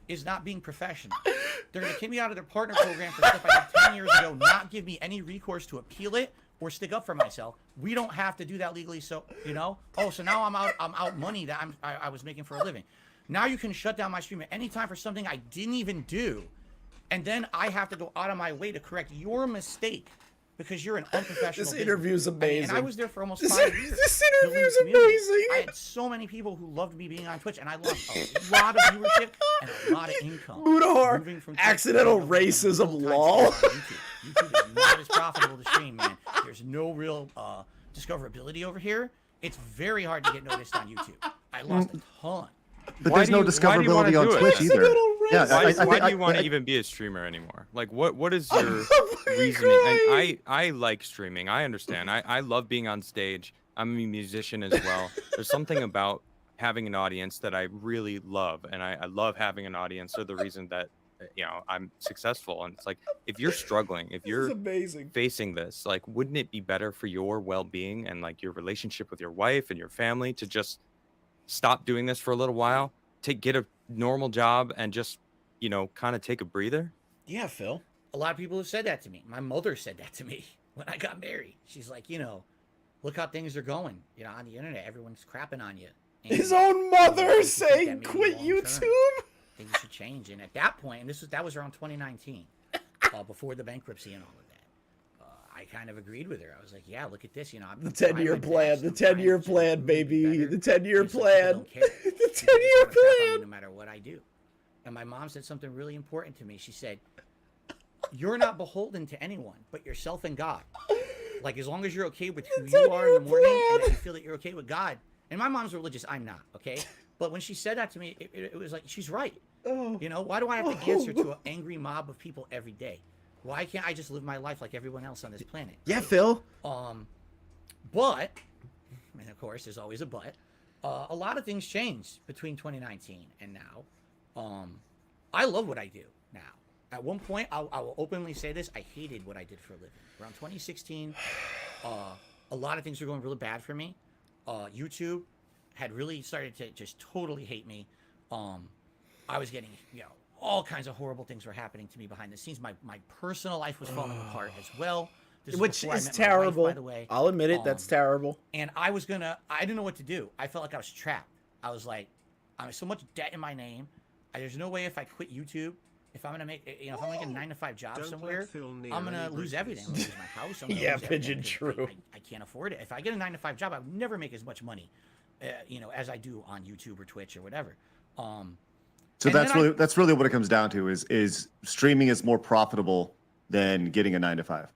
E: is not being professional? They're going to kick me out of their partner program for stuff I did 10 years ago, not give me any recourse to appeal it or stick up for myself. We don't have to do that legally, so, you know? Oh, so now I'm out money that I was making for a living. Now you can shut down my stream at any time for something I didn't even do, and then I have to go out of my way to correct your mistake because you're an unprofessional.
A: This interview's amazing.
E: And I was there for almost 5 years.
A: This interview's amazing.
E: I had so many people who loved me being on Twitch, and I lost a lot of viewership and a lot of income.
A: Mudahar, accidental racism, lol.
E: YouTube is not as profitable to stream, man. There's no real discoverability over here. It's very hard to get noticed on YouTube. I lost a ton.
C: But there's no discoverability on Twitch either.
G: Yeah, why do you want to even be a streamer anymore? Like, what is your reasoning? And I like streaming. I understand. I love being on stage. I'm a musician as well. There's something about having an audience that I really love, and I love having an audience. They're the reason that, you know, I'm successful. And it's like, if you're struggling, if you're facing this, like, wouldn't it be better for your well-being and like your relationship with your wife and your family to just stop doing this for a little while, get a normal job, and just, you know, kind of take a breather?
A: Yeah, Phil.
E: A lot of people have said that to me. My mother said that to me when I got married. She's like, you know, look how things are going. You know, on the internet, everyone's crapping on you. And
A: his own mother saying, quit YouTube?
E: Things should change. And at that point, and that was around 2019, before the bankruptcy and all of that, I kind of agreed with her. I was like, yeah, look at this. You know,
A: the 10-year plan, the 10-year plan, baby, the 10-year plan, the 10-year plan.
E: No matter what I do. And my mom said something really important to me. She said, you're not beholden to anyone but yourself and God. Like, as long as you're okay with who you are in the morning and that you feel that you're okay with God. And my mom's religious. I'm not, okay? But when she said that to me, it was like, she's right. You know, why do I have to answer to an angry mob of people every day? Why can't I just live my life like everyone else on this planet?
A: Yeah, Phil.
E: But, and of course, there's always a but. A lot of things changed between 2019 and now. I love what I do now. At one point, I will openly say this: I hated what I did for a living. Around 2016, a lot of things were going really bad for me. YouTube had really started to just totally hate me. I was getting, all kinds of horrible things were happening to me behind the scenes. My personal life was falling apart as well.
A: Which is terrible.
E: Wife, by the way.
A: I'll admit it. That's terrible.
E: And I didn't know what to do. I felt like I was trapped. I was like, I have so much debt in my name. There's no way if I quit YouTube, if I'm gonna make, if I'm making a 9-to-5 job somewhere, I'm gonna lose everything. I'm gonna lose my house. I'm gonna
A: Yeah,
E: lose
A: Pigeon,
E: everything.
A: true.
E: I can't afford it. If I get a 9-to-5 job, I would never make as much money, as I do on YouTube or Twitch or whatever.
C: So that's really what it comes down to is streaming is more profitable than getting a 9-to-5.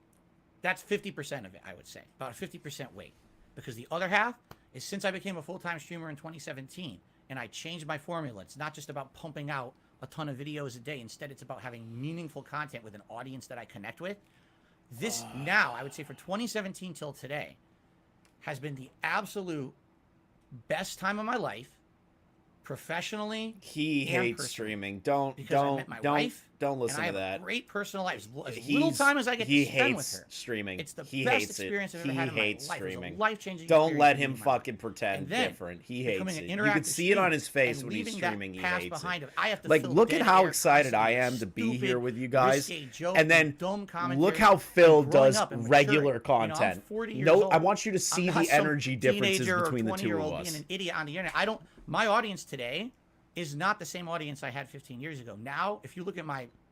E: That's 50% of it, I would say, about a 50% weight, because the other half is since I became a full-time streamer in 2017 and I changed my formula. It's not just about pumping out a ton of videos a day. Instead, it's about having meaningful content with an audience that I connect with. This now, I would say, for 2017 till today, has been the absolute best time of my life, professionally.
A: He
E: and
A: hates
E: personally.
A: streaming.
E: Because I met my wife,
A: Don't listen
E: and I
A: to
E: have
A: that.
E: a great personal life. As little time as I get to spend with her.
A: Streaming.
E: It's the
A: he
E: best
A: hates
E: experience
A: it.
E: I've ever had in my life.
A: He hates
E: It was a
A: streaming.
E: life-changing
A: Don't
E: experience
A: let
E: for me
A: him
E: in my life.
A: fucking pretend
E: And then
A: different. He hates
E: becoming an
A: it. You
E: interactive
A: can see it on his
E: streamer
A: face
E: and
A: when he's
E: leaving that
A: streaming. He
E: past
A: hates
E: behind
A: it.
E: I have to
A: Like,
E: fill
A: look at
E: dead
A: how
E: air
A: excited I
E: constantly
A: am
E: with
A: to be
E: stupid,
A: here with you guys.
E: risque jokes
A: And then
E: dumb
A: look
E: commentary.
A: how Phil
E: And growing
A: does
E: up and
A: regular
E: maturing.
A: content.
E: I'm 40 years
A: No,
E: old.
A: I want you to
E: I'm
A: see
E: not
A: the
E: some
A: energy differences
E: teenager or
A: between the two of
E: 20-year-old
A: us.
E: being an idiot on the internet. My audience today is not the same audience I had 15 years ago. Now, if you look at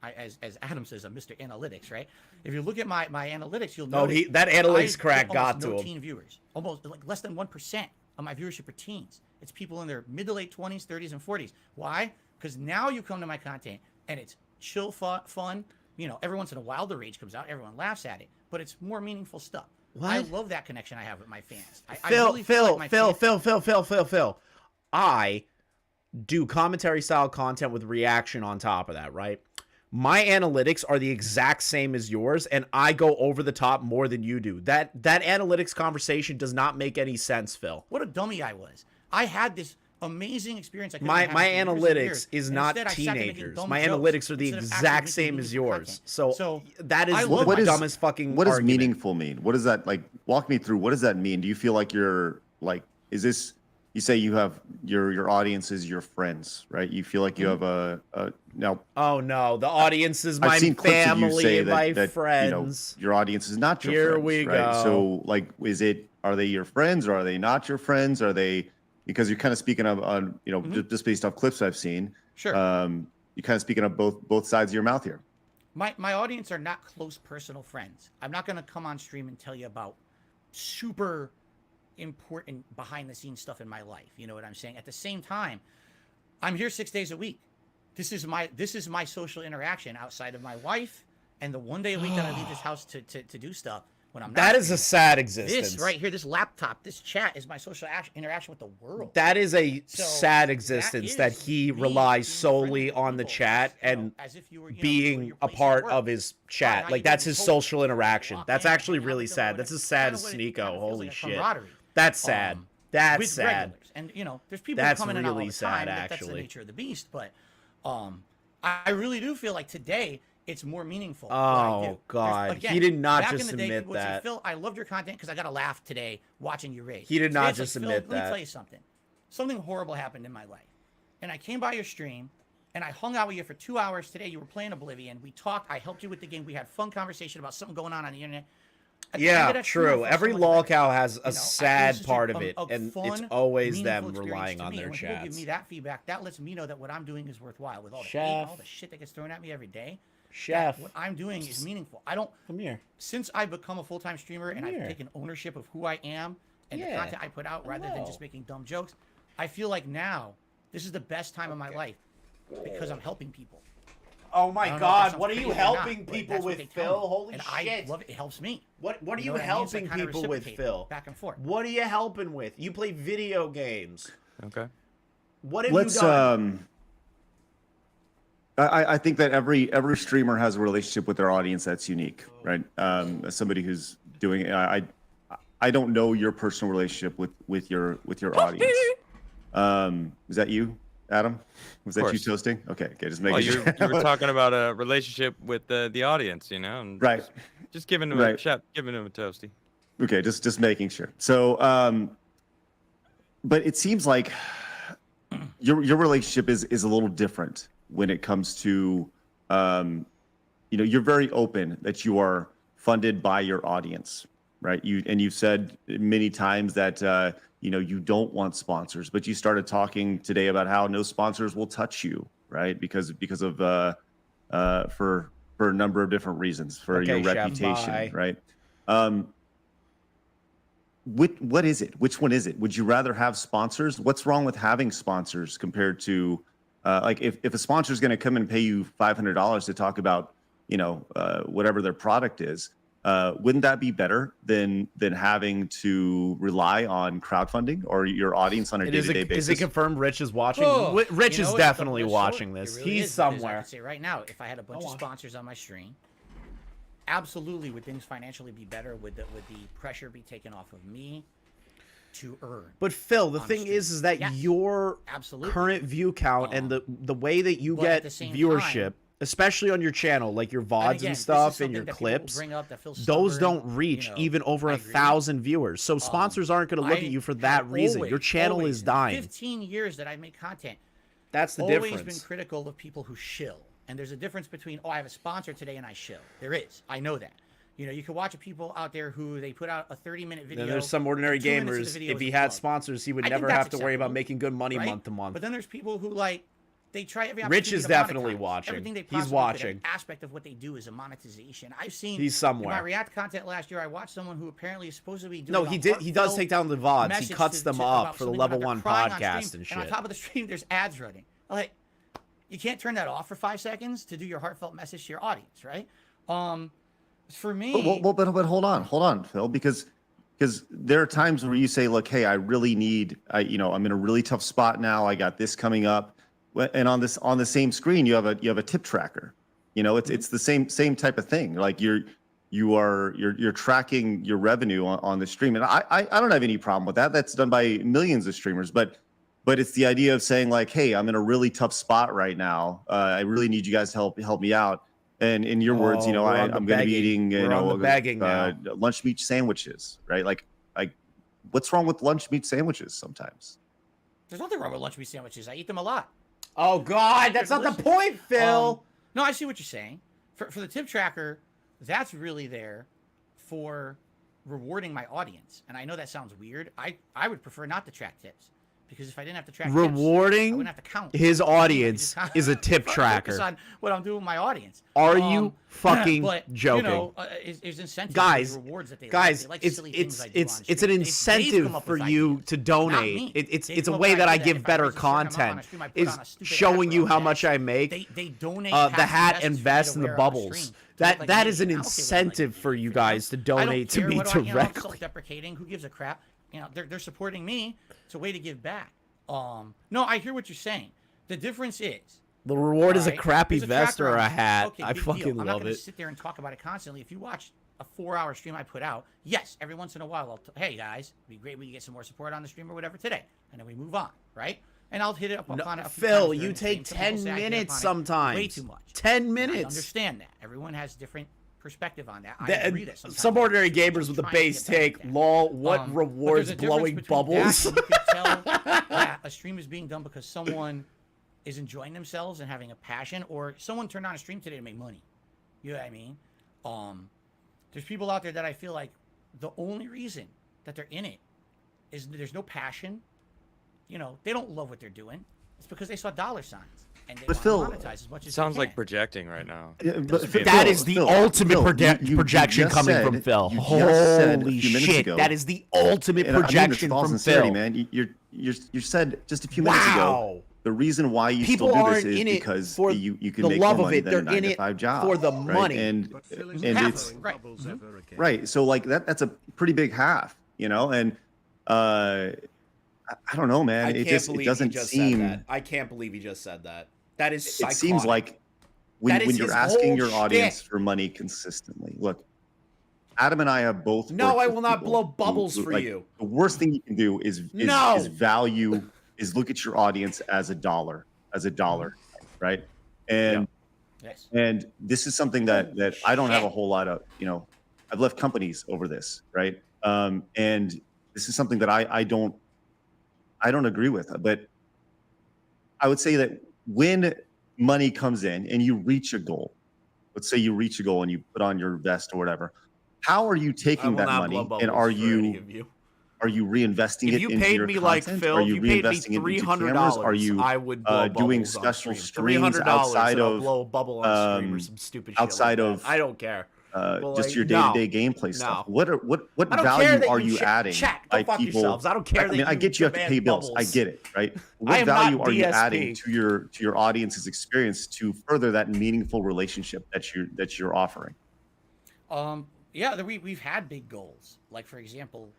E: as Adam says, I'm Mr. Analytics, right? If you look at my analytics, you'll know
A: that analytics crack got
E: almost
A: to
E: no
A: him.
E: teen viewers, almost like less than 1% of my viewership are teens. It's people in their mid to late 20s, 30s, and 40s. Why? Because now you come to my content and it's chill, fun. Every once in a while the rage comes out, everyone laughs at it, but it's more meaningful stuff.
A: What?
E: I love that connection I have with my fans.
A: Phil. I do commentary style content with reaction on top of that, right? My analytics are the exact same as yours, and I go over the top more than you do. That analytics conversation does not make any sense, Phil.
E: What a dummy I was. I had this amazing experience.
A: My analytics is not teenagers. My analytics are the exact same as yours. So that is the dumbest fucking
C: What does
A: argument.
C: meaningful mean? What does that, like, walk me through? What does that mean? Do you feel like you're, like, is this, you say you have your audience is your friends, right? You feel like you have a now.
A: Oh no, the audience is my
C: I've seen clips of you
A: family
C: say
A: and my friends.
C: Your audience is not your
A: Here
C: friends.
A: we
C: right?
A: go.
C: So, like, are they your friends or are they not your friends? Are they, because you're kind of speaking of on just based off clips I've seen.
E: Sure.
C: You're kind of speaking of both sides of your mouth here.
E: My audience are not close personal friends. I'm not going to come on stream and tell you about super important behind the scenes stuff in my life. You know what I'm saying? At the same time, I'm here 6 days a week. This is my social interaction outside of my wife and the one day a week that I leave this house to do stuff when I'm not.
A: That is a sad existence.
E: This right here, this laptop, this chat is my social interaction with the world.
A: That is a sad existence that he relies solely on the chat and being a part of his chat. Like, that's his social interaction. That's actually really sad. That's as sad as Sneeko. Holy shit. That's sad. That's sad.
E: And there's people coming in all the time. That's the nature of the beast. But I really do feel like today it's more meaningful.
A: Oh God, he did not just admit that.
E: Phil, I loved your content because I got a laugh today watching you rage.
A: He did not just admit that.
E: Let me tell you something. Something horrible happened in my life, and I came by your stream, and I hung out with you for 2 hours today. You were playing Oblivion. We talked. I helped you with the game. We had fun conversation about something going on the internet.
A: Yeah, true. Every lolcow has a sad part of it, and it's always them relying on their
E: chats. When people give me that feedback, that lets me know that what I'm doing is worthwhile. With all the hate, all the shit that gets thrown at me every day, what I'm doing is meaningful. I don't.
A: Come here.
E: Since I've become a full-time streamer and I've taken ownership of who I am and the content I put out, rather than just making dumb jokes, I feel like now this is the best time of my life because I'm helping people.
A: Oh my God! What are you helping people with, Phil? Holy shit!
E: I love it. It helps me.
A: What are you helping people with, Phil?
E: Back and forth.
A: What are you helping with? You play video games.
G: Okay.
A: What have you done?
C: I think that every streamer has a relationship with their audience that's unique, right? As somebody who's doing it, I don't know your personal relationship with your audience. Is that you, Adam? Was that you toasting? Okay, just making sure.
G: You were talking about a relationship with the audience, you know, and
C: right?
G: Just giving him a shout, giving him a toasty.
C: Okay, just making sure. So, but it seems like your relationship is a little different when it comes to, you're very open that you are funded by your audience, right? You've said many times that you don't want sponsors, but you started talking today about how no sponsors will touch you, right? Because of for a number of different reasons, for your reputation, right? What is it? Which one is it? Would you rather have sponsors? What's wrong with having sponsors compared to like if a sponsor is going to come and pay you $500 to talk about whatever their product is, wouldn't that be better than having to rely on crowdfunding or your audience on a day-to-day basis?
A: Is it confirmed Rich is watching?
E: Oh,
A: Rich is definitely watching this.
E: Really
A: He's
E: is,
A: somewhere.
E: I can say right now, if I had a bunch of sponsors on my stream, absolutely would things financially be better? Would the pressure be taken off of me to earn?
A: But Phil, the thing is that your current view count and the way that you get viewership, especially on your channel, like your VODs and stuff and your clips, those don't reach even over 1,000 viewers. So sponsors aren't going to look at you for that reason. Your channel is dying.
E: 15 years that I make content.
A: That's the
E: always
A: difference.
E: Been critical of people who shill. And there's a difference between, I have a sponsor today and I shill. There is. I know that. You can watch people out there who they put out a 30-minute video.
A: Then there's some ordinary gamers. If he had sponsors, he would never have to worry about making good money month to month.
E: But then there's people who they try every
A: Rich is definitely watching.
E: Everything they
A: He's watching.
E: An aspect of what they do is a monetization. I've seen.
A: He's somewhere.
E: In my React content last year, I watched someone who apparently is supposedly doing.
A: No, he did. He does take down the VODs. He cuts them up for the level 1 podcast and shit.
E: And on top of the stream, there's ads running. Like, you can't turn that off for 5 seconds to do your heartfelt message to your audience, right? For me.
C: But hold on, Phil, because there are times where you say, look, hey, I really need, I'm in a really tough spot now. I got this coming up. And on the same screen, you have a tip tracker. It's the same type of thing. Like you're tracking your revenue on the stream, and I don't have any problem with that. That's done by millions of streamers. But it's the idea of saying like, hey, I'm in a really tough spot right now. I really need you guys to help me out. And in your words, I'm going to be eating lunch meat sandwiches, right? Like what's wrong with lunch meat sandwiches sometimes?
E: There's nothing wrong with lunch meat sandwiches. I eat them a lot.
A: Oh God, that's not the point, Phil.
E: No, I see what you're saying. For the tip tracker, that's really there for rewarding my audience. And I know that sounds weird. I would prefer not to track tips. Because if I didn't have to track
A: rewarding
E: tips, I wouldn't have to count.
A: His audience is a tip tracker.
E: On what I'm doing with my audience.
A: Are you fucking joking?
E: There's incentives,
A: guys,
E: rewards that they
A: like it's an incentive for you to donate. It's a way that I give better content. Is showing you how much I make.
E: They donate
A: the hat and vest and the bubbles. That is an incentive for you guys to donate to me directly.
E: Self-deprecating. Who gives a crap? They're supporting me. It's a way to give back. No, I hear what you're saying. The difference is
A: the reward is a crappy vest or a hat.
E: Okay,
A: I fucking
E: deal. I'm
A: love
E: not gonna
A: it.
E: Sit there and talk about it constantly. If you watch a 4-hour stream I put out, yes, every once in a while I'll hey guys, it'd be great we can get some more support on the stream or whatever today, and then we move on, right? And I'll hit it up on it.
A: Phil, you take 10 minutes sometimes.
E: Way too much.
A: 10 minutes.
E: I understand that. Everyone has different perspective on that. I agree that
A: some ordinary gamers with a base take, lol, what rewards blowing bubbles?
E: You can tell that a stream is being done because someone is enjoying themselves and having a passion, or someone turned on a stream today to make money. You know what I mean? There's people out there that I feel like the only reason that they're in it is there's no passion. They don't love what they're doing. It's because they saw dollar signs. And they want to monetize as much as
G: sounds like projecting right now.
A: That is the ultimate projection coming from Phil. Holy shit! That is the ultimate projection from Phil.
C: Man, you said just a few minutes ago. The reason why you
A: people
C: still do
A: aren't
C: this is
A: in it
C: because
A: for
C: you can
A: the
C: make
A: love
C: more
A: of
C: money
A: it.
C: than
A: They're
C: a
A: in
C: 9-to-5
A: it
C: job,
A: for the
C: right?
A: money.
C: And it's right. So like that's a pretty big half, and I don't know, man. It doesn't seem.
A: I can't believe he just said that. That is psychotic.
C: It seems like
A: That is
C: when
A: his
C: you're asking
A: whole
C: your audience
A: shtick.
C: for money consistently, look, Adam and I have both.
A: No,
C: worked
A: I
C: with
A: will not
C: people
A: blow bubbles for
C: like,
A: you.
C: The worst thing you can do is value, is look at your audience as a dollar, right? And
E: Yes.
C: and this is something that I don't have a whole lot of, I've left companies over this, right? And this is something that I don't agree with. But I would say that when money comes in and you reach a goal, let's say you reach a goal and you put on your vest or whatever, how are you taking that money and are you reinvesting it into your content? Are you reinvesting it into cameras? Are you
A: I would
C: doing special streams outside of
A: blow a bubble on stream or some stupid shit
C: outside
A: like
C: of
A: that. I don't care.
C: just your day-to-day gameplay stuff? What value are you adding by people?
A: I don't care.
C: I mean, I get you have to pay bills. I get it, right? What value are you adding to your audience's experience to further that meaningful relationship that you're offering?
E: Yeah, we've had big goals. Like, for example,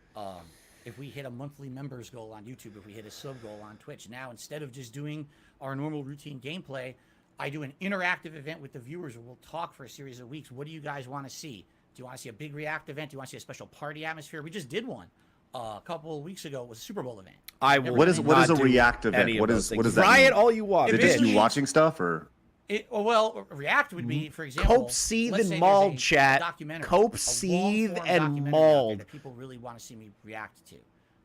E: if we hit a monthly members goal on YouTube, if we hit a sub goal on Twitch, now instead of just doing our normal routine gameplay, I do an interactive event with the viewers where we'll talk for a series of weeks. What do you guys want to see? Do you want to see a big React event? Do you want to see a special party atmosphere? We just did one a couple of weeks ago. It was a Super Bowl event.
C: What is a React event? What is that?
A: Riot all you want.
C: Is it just you watching stuff or?
E: React would be, for example,
A: Cope, seethe, and mauled, chat. Cope, seethe, and mauled.
E: That people really want to see me react to.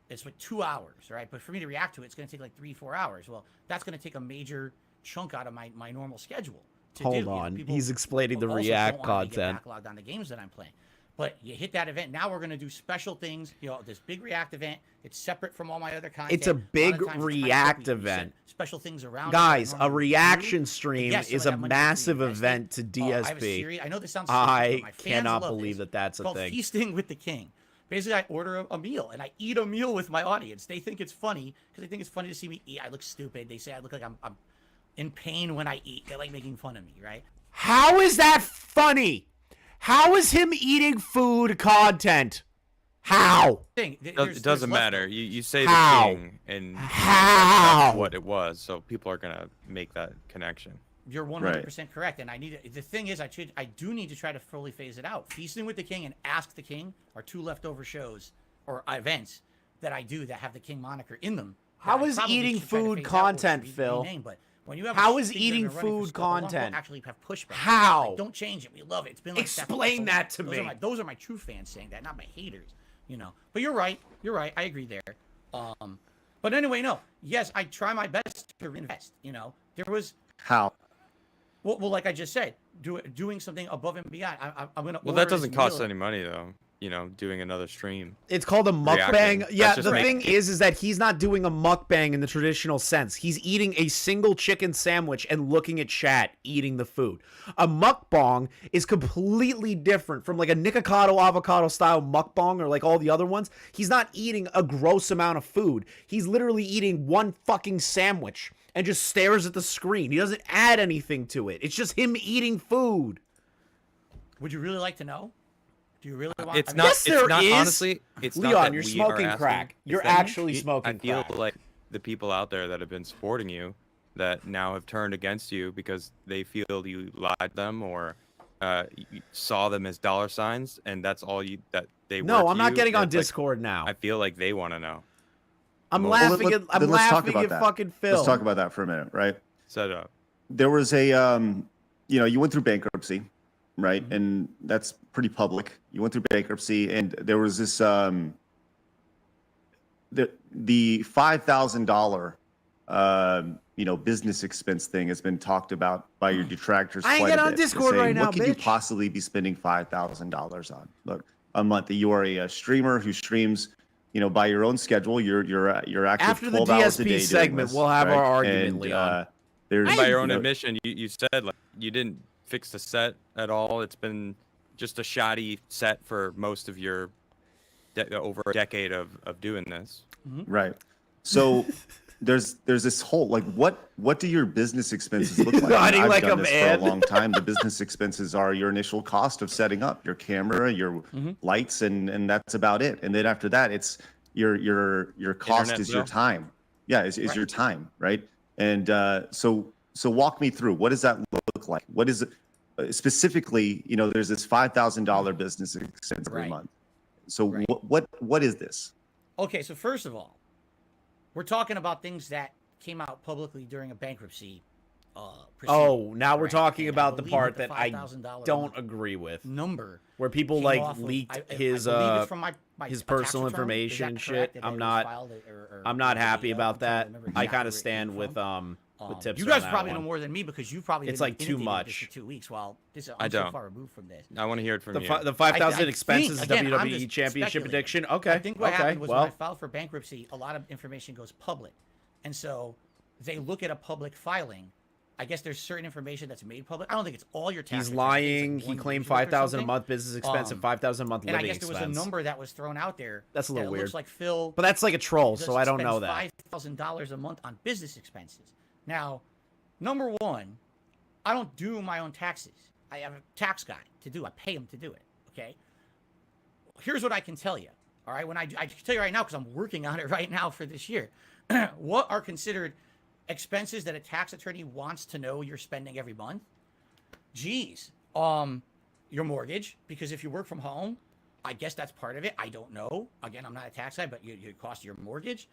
E: It's like 2 hours, right? But for me to react to it, it's going to take like 3-4 hours. Well, that's going to take a major chunk out of my normal schedule.
A: Hold on, he's explaining the React content.
E: Backlogged on the games that I'm playing. But you hit that event. Now we're going to do special things. This big React event. It's separate from all my other content.
A: It's a big React event.
E: Special things around.
A: Guys, a reaction stream is a massive event to DSP.
E: I know this sounds.
A: I cannot believe that that's a thing.
E: It's called Feasting with the King. Basically, I order a meal and I eat a meal with my audience. They think it's funny because they think it's funny to see me eat. I look stupid. They say I look like I'm in pain when I eat. They like making fun of me, right?
A: How is that funny? How is him eating food content? How?
G: It doesn't matter. You say
A: How?
G: the king, and
A: How?
G: that's what it was. So people are gonna make that connection.
E: You're 100% correct, and the thing is, I do need to try to fully phase it out. Feasting with the King and Ask the King are two leftover shows or events that I do that have the King moniker in them.
A: How is eating food content, Phil?
E: But when you have
A: how is eating food content?
E: Actually have pushback.
A: How?
E: Like, don't change it. We love it. It's been like
A: explain that to me.
E: Those are my true fans saying that, not my haters. But you're right. I agree there. But anyway, no. Yes, I try my best to reinvest. There was
C: how.
E: Well, like I just said, doing something above and beyond. I'm gonna.
G: Well, that doesn't cost any money though. Doing another stream.
A: It's called a mukbang. Yeah, the thing is that he's not doing a mukbang in the traditional sense. He's eating a single chicken sandwich and looking at chat, eating the food. A mukbang is completely different from like a Nikocado avocado style mukbang or like all the other ones. He's not eating a gross amount of food. He's literally eating one fucking sandwich and just stares at the screen. He doesn't add anything to it. It's just him eating food.
E: Would you really like to know? Do you really want?
G: It's not.
A: Yes,
G: it's not. Honestly, it's
A: Leon,
G: not that
A: you're
G: we
A: smoking
G: are
A: crack.
G: asking.
A: You're
G: It's that
A: actually smoking crack.
G: I feel like the people out there that have been supporting you, that now have turned against you because they feel you lied to them or you saw them as dollar signs, and that's all that they were.
A: No, I'm not
G: you.
A: getting on
G: That's
A: Discord now.
G: I feel like they want to know.
A: I'm laughing at fucking Phil.
C: Let's talk about that for a minute, right?
G: Set up. There
C: was a you went through bankruptcy, right? Mm-hmm. And that's pretty public. You went through bankruptcy, and there was this the $5,000 business expense thing has been talked about by your detractors
A: I ain't
C: quite
A: get
C: a
A: on
C: bit.
A: Discord
C: Saying,
A: right now,
C: what could you
A: bitch?
C: possibly be spending $5,000 on? Look, a month. You are a streamer who streams, by your own schedule. You're active
A: After the
C: 12 hours a day
A: DSP segment, we'll have our argument, Leon.
C: By
G: your own admission, you said like you didn't fix the set at all. It's been just a shoddy set for most of your over a decade of doing this.
C: Mm-hmm. Right. So there's this whole what do your business expenses look like? I've done this for a long time. The business expenses are your initial cost of setting up your camera, your lights, and that's about it. And then after that, it's your cost
G: Internet
C: is
G: bill?
C: your time. Yeah, is your time, right? And so walk me through, what does that look look like? What is it specifically? You know, there's this $5,000 business expense every
E: Right.
C: month. So
E: Right.
C: what is this?
E: Okay, so first of all, we're talking about things that came out publicly during a bankruptcy proceeding.
A: Oh, now we're
E: right?
A: talking
E: And
A: about the
E: believe
A: part
E: the
A: that I
E: $5,000
A: don't agree with,
E: number
A: where people
E: came
A: like
E: off of-
A: leaked
E: I
A: his
E: believe it's from my
A: his
E: tax
A: personal
E: return. Is that
A: information and
E: correct?
A: shit.
E: That
A: I'm
E: it was
A: not
E: filed or
A: I'm not
E: the
A: happy
E: video?
A: about
E: I'm trying to
A: that.
E: remember
A: I
E: exactly
A: kind
E: where
A: of
E: it
A: stand
E: came
A: with
E: from.
A: tips.
E: You guys
A: on that
E: probably
A: one.
E: know more than me because you probably
A: It's
E: been
A: like too
E: inundated with this
A: much.
E: for 2 weeks. While this,
G: I
E: I'm so
G: don't.
E: far removed from this.
G: I want to hear it from
A: The
G: you.
A: the 5,000
E: I
A: expenses
E: think, again, I'm
A: WWE
E: just
A: Championship
E: speculating.
A: addiction. Okay,
E: I think what
A: okay.
E: happened was when I
A: Well,
E: filed for bankruptcy, a lot of information goes public, and so they look at a public filing. I guess there's certain information that's made public. I don't think it's all your tax.
A: he's
E: returns. I think it's
A: lying.
E: like
A: he
E: one
A: claimed
E: individual or
A: 5,000 a
E: something.
A: month business expense and 5,000 a month
E: And I
A: living
E: guess there was
A: expense.
E: a number that was thrown out there.
A: That's a little
E: that it
A: weird.
E: looks like Phil.
A: But that's like a troll, so I don't know that.
E: $5,000 a month on business expenses. Now, number one, I don't do my own taxes. I have a tax guy to do. I pay him to do it. Okay. Here's what I can tell you. All right. When I can tell you right now because I'm working on it right now for this year. What are considered expenses that a tax attorney wants to know you're spending every month? Geez, your mortgage, because if you work from home, I guess that's part of it. I don't know. Again, I'm not a tax guy, but you cost your mortgage.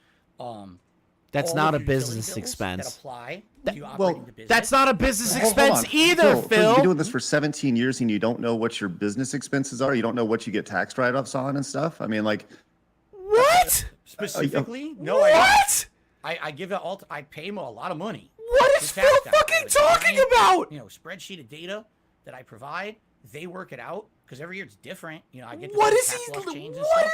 A: That's
E: all
A: not
E: of
A: a
E: your utility
A: business
E: bills
A: expense.
E: That apply
A: That-
E: to you
C: well,
E: operating the business.
A: That's not a business
C: Hold
A: expense
C: on.
A: either,
C: Phil, you've been
A: Phil.
C: doing this for 17 years and you don't know what your business expenses are. You don't know what you get tax write-offs on and stuff. I mean, like,
A: What?
E: Specifically, no, I don't.
A: What?
E: I give it all. I pay him a lot of money.
A: What is
E: The
A: Phil
E: tax guy. I
A: fucking
E: have a
A: talking
E: giant,
A: about?
E: You know, spreadsheet of data that I provide. They work it out because every year it's different. You know, I get to
A: What
E: see
A: is
E: tax
A: he?
E: loss
A: What
E: change
A: is
E: and stuff.
A: he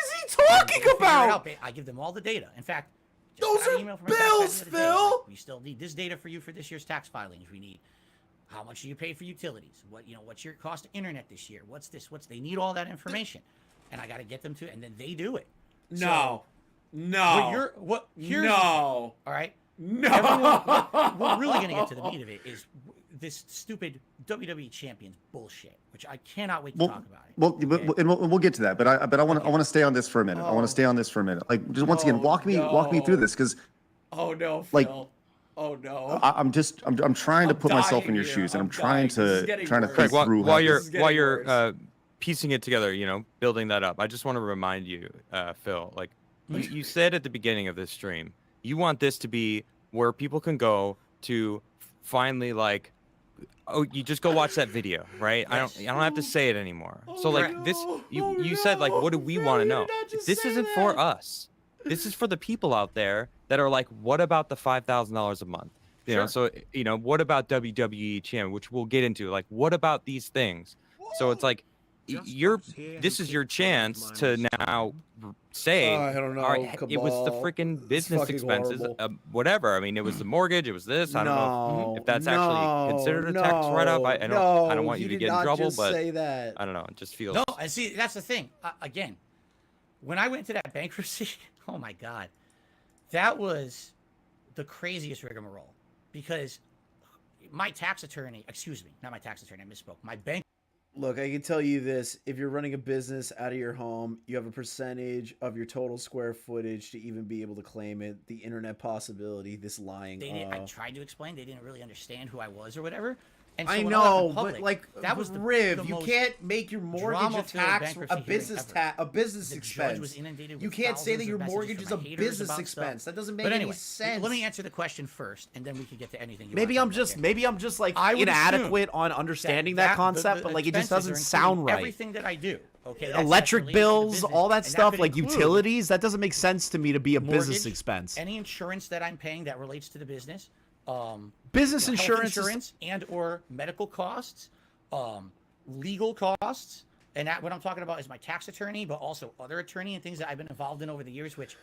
E: And they
A: talking
E: figure it
A: about?
E: out. I give them all the data. In fact, just
A: Those
E: got an
A: are
E: email from a tax guy the
A: bills,
E: other day.
A: Phil.
E: Like, we still need this data for you for this year's tax filings. We need how much do you pay for utilities? What's your cost of internet this year? What's this? They need all that information, and I got to get them to, and then they do it.
A: No.
E: Here's
A: No.
E: all right.
A: No.
E: Everyone, we're really gonna get to the meat of it. Is this stupid WWE champions bullshit, which I cannot wait to talk about it.
C: well,
E: okay?
C: and we'll get to that. But I want to stay on this for a minute. I want to stay on this for a minute. Like, just once again, walk me through this because
A: Oh no, Phil.
C: Like,
A: oh no.
C: I'm trying to
A: I'm
C: put myself
A: dying
C: in your
A: here.
C: shoes, and
A: I'm
C: I'm trying
A: dying. This is
C: to
A: getting
C: trying to
A: worse.
C: think
G: Craig,
C: through
G: while
C: how
G: you're
C: this-
A: getting
G: while you're
A: worse.
G: piecing it together, you know, building that up, I just want to remind you, Phil, like you said at the beginning of this stream, you want this to be where people can go to finally like, oh, you just go watch that video, right? I don't have to say it anymore. So like this, you said like, what do we want to know? This isn't for us. This is for the people out there that are like, what about the $5,000 a month? You know, so you know, what about WWE Champion, which we'll get into? Like, what about these things? So it's like, this is your chance to now say,
A: I don't know,
G: all right, it was the
A: Cabal.
G: freaking business
A: fucking
G: expenses,
A: horrible.
G: Whatever. I mean, it was the mortgage, it was this. I don't know if that's
A: no,
G: actually considered a tax write-off. I don't want you to get in trouble, but
A: that.
G: I don't know. It just feels.
E: No, and see, that's the thing. Again, when I went to that bankruptcy, oh my God, that was the craziest rigmarole because my tax attorney, excuse me, not my tax attorney, I misspoke. My bank.
A: Look, I can tell you this. If you're running a business out of your home, you have a percentage of your total square footage to even be able to claim it. The internet possibility, this lying.
E: I tried to explain. They didn't really understand who I was or whatever. And so
A: I
E: when I went out in
A: know,
E: public,
A: but like
E: that was the
A: Riv,
E: the
A: you
E: most
A: can't make your mortgage a
E: drama-filled
A: tax,
E: bankruptcy
A: a business
E: hearing
A: tax, a business
E: The
A: expense.
E: judge was inundated
A: You
E: with
A: can't say that
E: thousands
A: your
E: of messages
A: mortgage
E: from
A: is a
E: my haters
A: business
E: about
A: expense.
E: stuff.
A: That doesn't make
E: But
A: any
E: anyway,
A: sense.
E: let me answer the question first, and then we can get to anything.
A: Maybe I'm just like
E: I would
A: inadequate on understanding that concept,
E: the
A: but like it just
E: expenses
A: doesn't
E: are including
A: sound right.
E: Everything that I do, okay, that's
A: Electric
E: related to the
A: bills,
E: business,
A: all that
E: and
A: stuff,
E: could
A: like
E: include
A: utilities, that doesn't make sense to me to be a business
E: mortgage,
A: expense.
E: Any insurance that I'm paying that relates to the business,
A: Business
E: health
A: insurance,
E: insurance and or medical costs, legal costs, and that what I'm talking about is my tax attorney, but also other attorney and things that I've been involved in over the years, which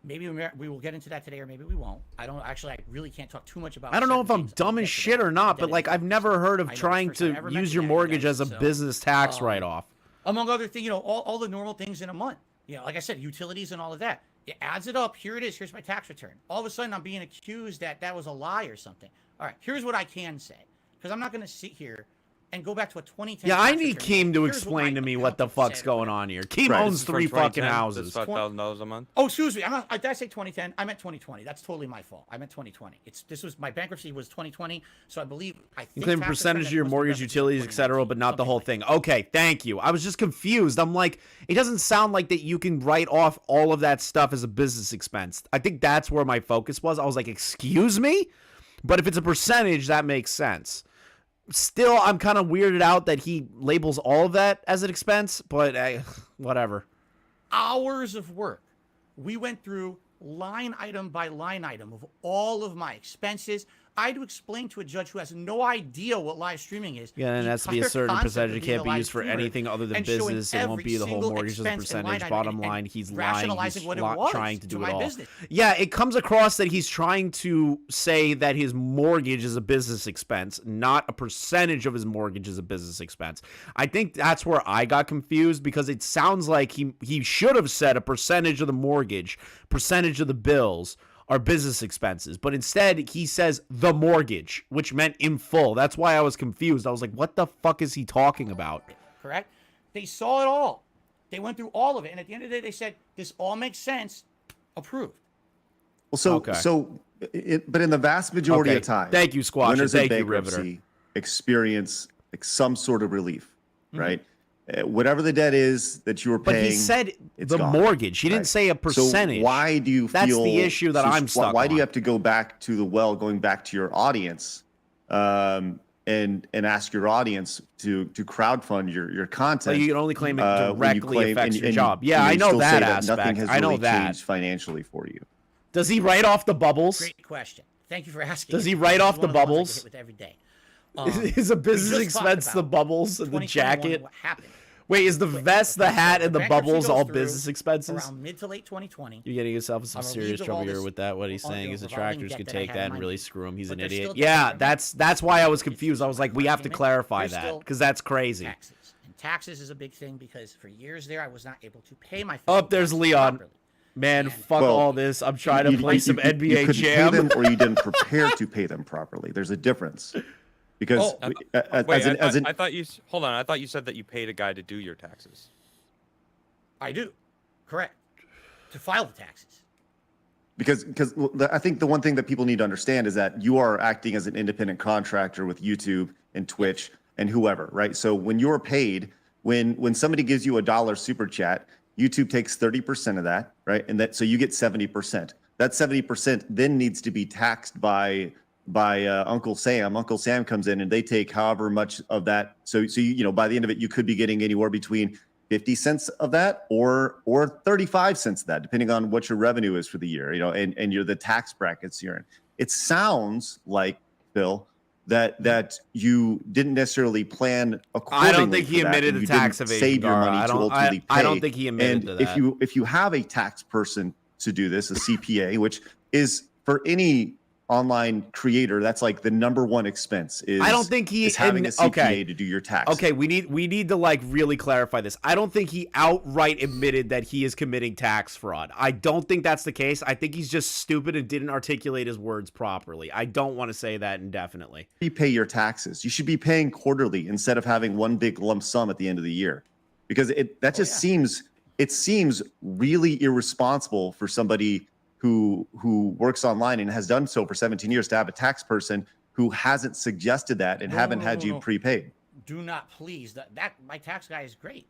E: maybe we will get into that today, or maybe we won't. I don't actually. I really can't talk too much about.
A: I don't know if
E: certain
A: I'm
E: things.
A: dumb
E: I'll
A: as
E: get to
A: shit
E: that.
A: or not, but
E: Identity
A: like I've
E: theft.
A: never heard
E: I
A: of
E: know,
A: trying
E: first time I
A: to
E: ever
A: use
E: mentioned
A: your
E: that,
A: mortgage
E: guys,
A: as a
E: so,
A: business tax write-off.
E: among other things, you know, all the normal things in a month. You know, like I said, utilities and all of that. It adds it up. Here it is. Here's my tax return. All of a sudden, I'm being accused that that was a lie or something. All right, here's what I can say, because I'm not going to sit here and go back to a 2010.
A: Yeah, I
E: tax
A: need
E: return.
A: Keem to
E: Here's what
A: explain
E: my
A: to me what the
E: accountant
A: fuck's
E: said.
A: going on here. Keem
C: Right.
A: owns 3 fucking houses.
G: That's $5,000 a month.
E: Oh, excuse me. Did I say 2010? I meant 2020. That's totally my fault. I meant 2020. This was my bankruptcy was 2020, so I believe I think
A: You claim a
E: tax
A: percentage of
E: return
A: your
E: was
A: mortgage,
E: November
A: utilities, etc.,
E: 2019,
A: but not the
E: something
A: whole
E: like
A: thing.
E: that.
A: Okay, thank you. I was just confused. I'm like, it doesn't sound like that you can write off all of that stuff as a business expense. I think that's where my focus was. I was like, excuse me? But if it's a percentage, that makes sense. Still, I'm kind of weirded out that he labels all of that as an expense, but whatever.
E: Hours of work. We went through line item by line item of all of my expenses. I had to explain to a judge who has no idea what live streaming is.
A: Yeah, and
E: the
A: it has to be a
E: entire
A: certain
E: concept
A: percentage.
E: of
A: It
E: being
A: can't be
E: live
A: used for
E: streamer
A: anything other than
E: and showing
A: business. It won't
E: every
A: be the whole
E: single
A: mortgage as a
E: expense and line
A: percentage.
E: item
A: Bottom
E: and
A: line, he's lying.
E: rationalizing
A: He's
E: what it was
A: trying to do
E: my
A: it all.
E: business.
A: Yeah, it comes across that he's trying to say that his mortgage is a business expense, not a percentage of his mortgage is a business expense. I think that's where I got confused because it sounds like he should have said a percentage of the mortgage, percentage of the bills are business expenses, but instead he says the mortgage, which meant in full. That's why I was confused. I was like, what the fuck is he talking about?
E: Correct? They saw it all. They went through all of it, and at the end of the day, they said this all makes sense. Approved.
C: Well, so but in the vast majority of time,
A: thank you, Squash.
C: winners
A: Thank
C: in
A: you,
C: bankruptcy
A: Riveter.
C: experience like some sort of relief, right? Whatever the debt is that you were paying,
A: But he said
C: it's
A: the
C: gone,
A: mortgage. He didn't
C: right?
A: say a percentage.
C: So why do you feel
A: that's the issue that I'm stuck
C: Why do
A: on.
C: you have to go back to the well, going back to your audience, and ask your audience to crowdfund your content?
A: Well, you can only claim it
C: when you
A: directly
C: claim-
A: affects
C: and-
A: your
C: and,
A: job. Yeah,
C: you
A: I know
C: still
A: that
C: say
A: aspect.
C: Nothing has
A: I know
C: really
A: that.
C: changed financially for you.
A: Does he write off the bubbles?
E: Great question. Thank you for asking.
A: Does he
E: it.
A: write
E: This is
A: off
E: one
A: the
E: of ones I
A: bubbles?
E: get with every day.
A: Is a business
E: We just talked
A: expense the
E: about
A: bubbles and the
E: 2021,
A: jacket?
E: What happened?
A: Wait, is the vest, the hat, and the
E: bankruptcy
A: bubbles
E: goes
A: all
E: through
A: business expenses?
E: Around mid to late 2020.
A: You're getting yourself in some
E: I'm
A: serious
E: relieved of all
A: trouble here
E: this
A: with that. What he's saying is
E: revolving
A: detractors
E: debt
A: could
E: that I
A: take
E: had
A: that
E: in
A: and
E: my
A: really
E: name.
A: screw him. He's
E: But
A: an
E: there's
A: idiot.
E: still
A: Yeah,
E: debt.
A: that's why I was
E: It's
A: confused. I was like, we
E: my
A: have to
E: payment.
A: clarify
E: There's
A: that
E: still
A: because that's crazy.
E: Taxes. And taxes is a big thing because for years there I was not able to pay my
A: Oh,
E: federal
A: there's
E: taxes
A: Leon.
E: properly.
A: Man,
E: And-
A: fuck
C: Well,
A: all this. I'm trying to play some
C: you
A: NBA
C: couldn't
A: Jam.
C: pay them, or you didn't prepare to pay them properly. There's a difference. Because
G: Wait,
C: as an
G: I thought you hold on. I thought you said that you paid a guy to do your taxes.
E: I do. Correct. To file the taxes.
C: because I think the one thing that people need to understand is that you are acting as an independent contractor with YouTube and Twitch and whoever, right? So when you're paid, when somebody gives you $1 super chat, YouTube takes 30% of that, right? And that so you get 70%. That 70% then needs to be taxed by Uncle Sam. Uncle Sam comes in and they take however much of that. So you know, by the end of it, you could be getting anywhere between 50 cents of that or 35 cents of that, depending on what your revenue is for the year, you know, and you're the tax brackets you're in. It sounds like, Bill, that you didn't necessarily plan accordingly.
A: I don't think he
C: for that,
A: admitted
C: and
A: the
C: you
A: tax
C: didn't
A: evasion.
C: save your
A: Gara.
C: money
A: I
C: to
A: don't-
C: ultimately pay.
A: I don't think he admitted
C: and
A: to that.
C: if you have a tax person to do this, a CPA, which is for any online creator, that's like the number one expense is
A: I don't think he
C: is having a
A: admi-
C: CPA
A: okay.
C: to do your tax.
A: Okay, we need to like really clarify this. I don't think he outright admitted that he is committing tax fraud. I don't think that's the case. I think he's just stupid and didn't articulate his words properly. I don't want to say that indefinitely.
C: You pay your taxes. You should be paying quarterly instead of having one big lump sum at the end of the year, because seems really irresponsible for somebody who works online and has done so for 17 years to have a tax person who hasn't suggested that and haven't had you prepaid.
E: Do not, please. That my tax guy is great.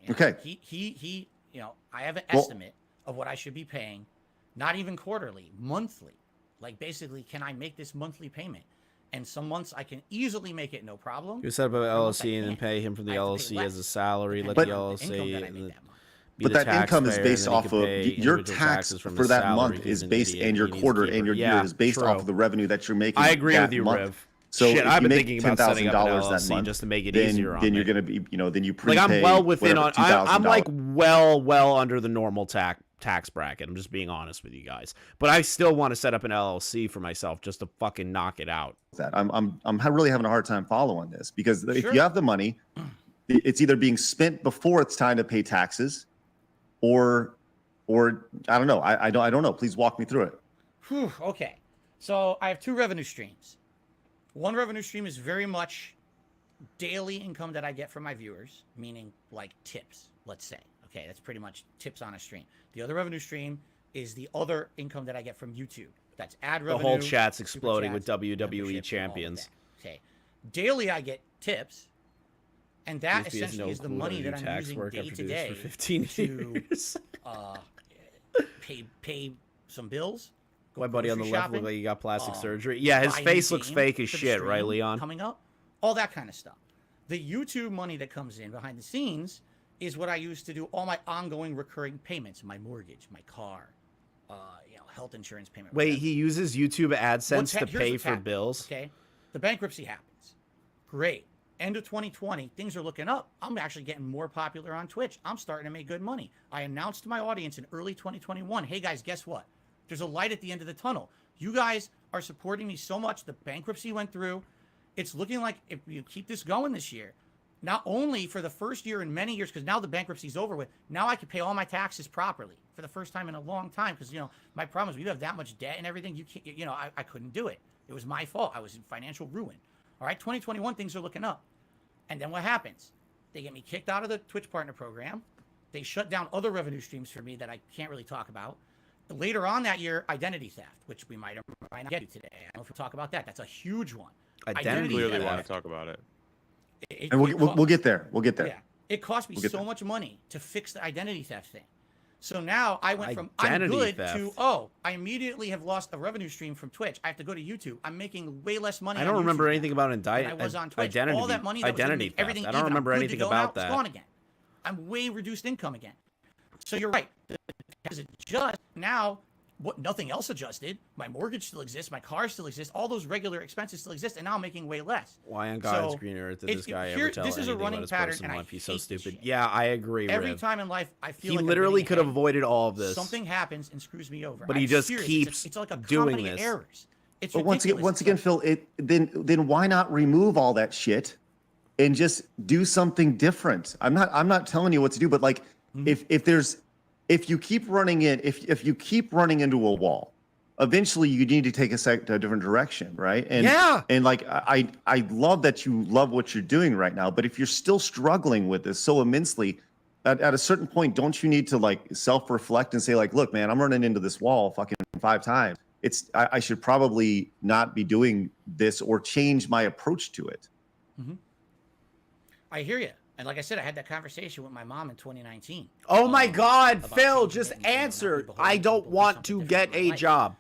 E: You know,
C: Okay.
E: He you know, I have an estimate of what I should be paying, not even quarterly, monthly. Like basically, can I make this monthly payment? And some months I can easily make it no problem.
A: You set up an
E: Some months I
A: LLC and then
E: can't.
A: pay him from the
E: I have to pay
A: LLC as a
E: less,
A: salary. Let
E: depending
A: the
E: on the income
A: LLC
E: that I
A: and
E: make
A: the-
E: that month.
A: be
C: But
A: the
C: that income is
A: taxpayer,
C: based
A: and then he
C: off
A: can
C: of
A: pay
C: your
A: individual
C: tax
A: taxes from
C: for
A: his
C: that
A: salary
C: month
A: if he's
C: is
A: an
C: based,
A: idiot
C: and your
A: he needs to
C: quarter
A: keep
C: and
A: it.
C: your
A: Yeah,
C: year is based
A: true.
C: off of the revenue that you're making.
A: I agree
C: that
A: with you,
C: month.
A: Riv.
C: So
A: Shit,
C: if
A: I've
C: you
A: been
C: make
A: thinking about setting up an
C: $10,000 that
A: LLC
C: month,
A: just to make it
C: then
A: easier on
C: then
A: me.
C: you're gonna be, you know, then you prepay.
A: Like I'm well within
C: whatever,
A: on. I'm like
C: $2,000.
A: well under the normal tax bracket. I'm just being honest with you guys. But I still want to set up an LLC for myself just to fucking knock it out.
C: That I'm really having a hard time following this, because if
E: Sure.
C: you have the money, it's either being spent before it's time to pay taxes, or I don't know. I don't know. Please walk me through it.
E: Whew, okay. So I have two revenue streams. One revenue stream is very much daily income that I get from my viewers, meaning like tips, let's say. Okay, that's pretty much tips on a stream. The other revenue stream is the other income that I get from YouTube. That's ad revenue.
A: The whole chat's
E: super
A: exploding
E: chats,
A: with WWE
E: memberships, and all of
A: champions.
E: that. Okay, daily I get tips, and that
A: DSP has
E: essentially
A: no
E: is the
A: clue how
E: money
A: to do
E: that I'm
A: tax
E: using
A: work
E: day
A: after
E: to
A: doing this
E: day
A: for 15
E: to
A: years.
E: pay some bills.
A: My buddy on the
E: grocery
A: left
E: shopping,
A: looked like he got plastic surgery. Yeah, his
E: buy
A: face
E: new
A: looks
E: game
A: fake as
E: for the
A: shit, right,
E: stream
A: Leon?
E: Coming up, all that kind of stuff. The YouTube money that comes in behind the scenes is what I use to do all my ongoing recurring payments, my mortgage, my car, health insurance payment.
A: Wait,
E: whatever.
A: he uses YouTube AdSense to
E: Here's
A: pay
E: what's
A: for
E: happening,
A: bills?
E: Okay, the bankruptcy happens. Great. End of 2020, things are looking up. I'm actually getting more popular on Twitch. I'm starting to make good money. I announced to my audience in early 2021, hey guys, guess what? There's a light at the end of the tunnel. You guys are supporting me so much. The bankruptcy went through. It's looking like if you keep this going this year, not only for the first year in many years, because now the bankruptcy's over with, now I can pay all my taxes properly for the first time in a long time. Because, my problem is we have that much debt and everything. You can't, I couldn't do it. It was my fault. I was in financial ruin. All right, 2021, things are looking up. And then what happens? They get me kicked out of the Twitch partner program. They shut down other revenue streams for me that I can't really talk about. Later on that year, identity theft, which we might not get to today. I don't know if we'll talk about that. That's a huge one.
A: Identity
G: Clearly
A: theft.
G: want to talk about it.
C: And we'll get there. We'll get there.
E: Yeah, it cost me
C: We'll get
E: so
C: there.
E: much money to fix the identity theft thing. So now I went from I'm
A: Identity
E: good
A: theft.
E: to I immediately have lost a revenue stream from Twitch. I have to go to YouTube. I'm making way less money.
A: I don't
E: on
A: remember
E: YouTube
A: anything
E: now
A: about
E: than I was on Twitch.
A: identity.
E: All that money that was
A: Identity
E: in
A: theft.
E: everything.
A: I don't
E: even,
A: remember
E: I'm good
A: anything
E: to go
A: about
E: now,
A: that.
E: It's gone again. I'm way reduced income again. So you're right. Does it adjust now? Nothing else adjusted. My mortgage still exists. My car still exists. All those regular expenses still exist, and now I'm making way less.
A: Why on God's
E: So,
A: green earth did
E: it's-
A: this guy
E: here-
A: ever tell
E: this is a
A: anything
E: running
A: about his
E: pattern,
A: personal
E: and I
A: life? He's so
E: hate this
A: stupid.
E: shit.
A: Yeah, I agree,
E: Every
A: Riv.
E: time in life, I feel
A: He
E: like I'm
A: literally
E: getting
A: could have
E: ahead.
A: avoided all of this.
E: Something happens and screws me over.
A: But he
E: I'm
A: just
E: serious.
A: keeps
E: it's like a
A: doing
E: comedy of
A: this.
E: errors. It's
C: But
E: ridiculous.
C: once again, Phil, then why not remove all that shit and just do something different? I'm not telling you what to do, but like if you keep running into a wall, eventually you need to take a different direction, right? And
A: Yeah.
C: and like I love that you love what you're doing right now, but if you're still struggling with this so immensely, at a certain point, don't you need to like self-reflect and say like, look, man, I'm running into this wall fucking 5 times. I should probably not be doing this or change my approach to it.
E: I hear you. And like I said, I had that conversation with my mom in 2019.
A: Oh my God,
E: about
A: Phil,
E: changing
A: just
E: things and not
A: answer.
E: be beholden
A: I
E: to
A: don't
E: people, do
A: want
E: something
A: to
E: different
A: get
E: in my
A: a
E: life.
A: job.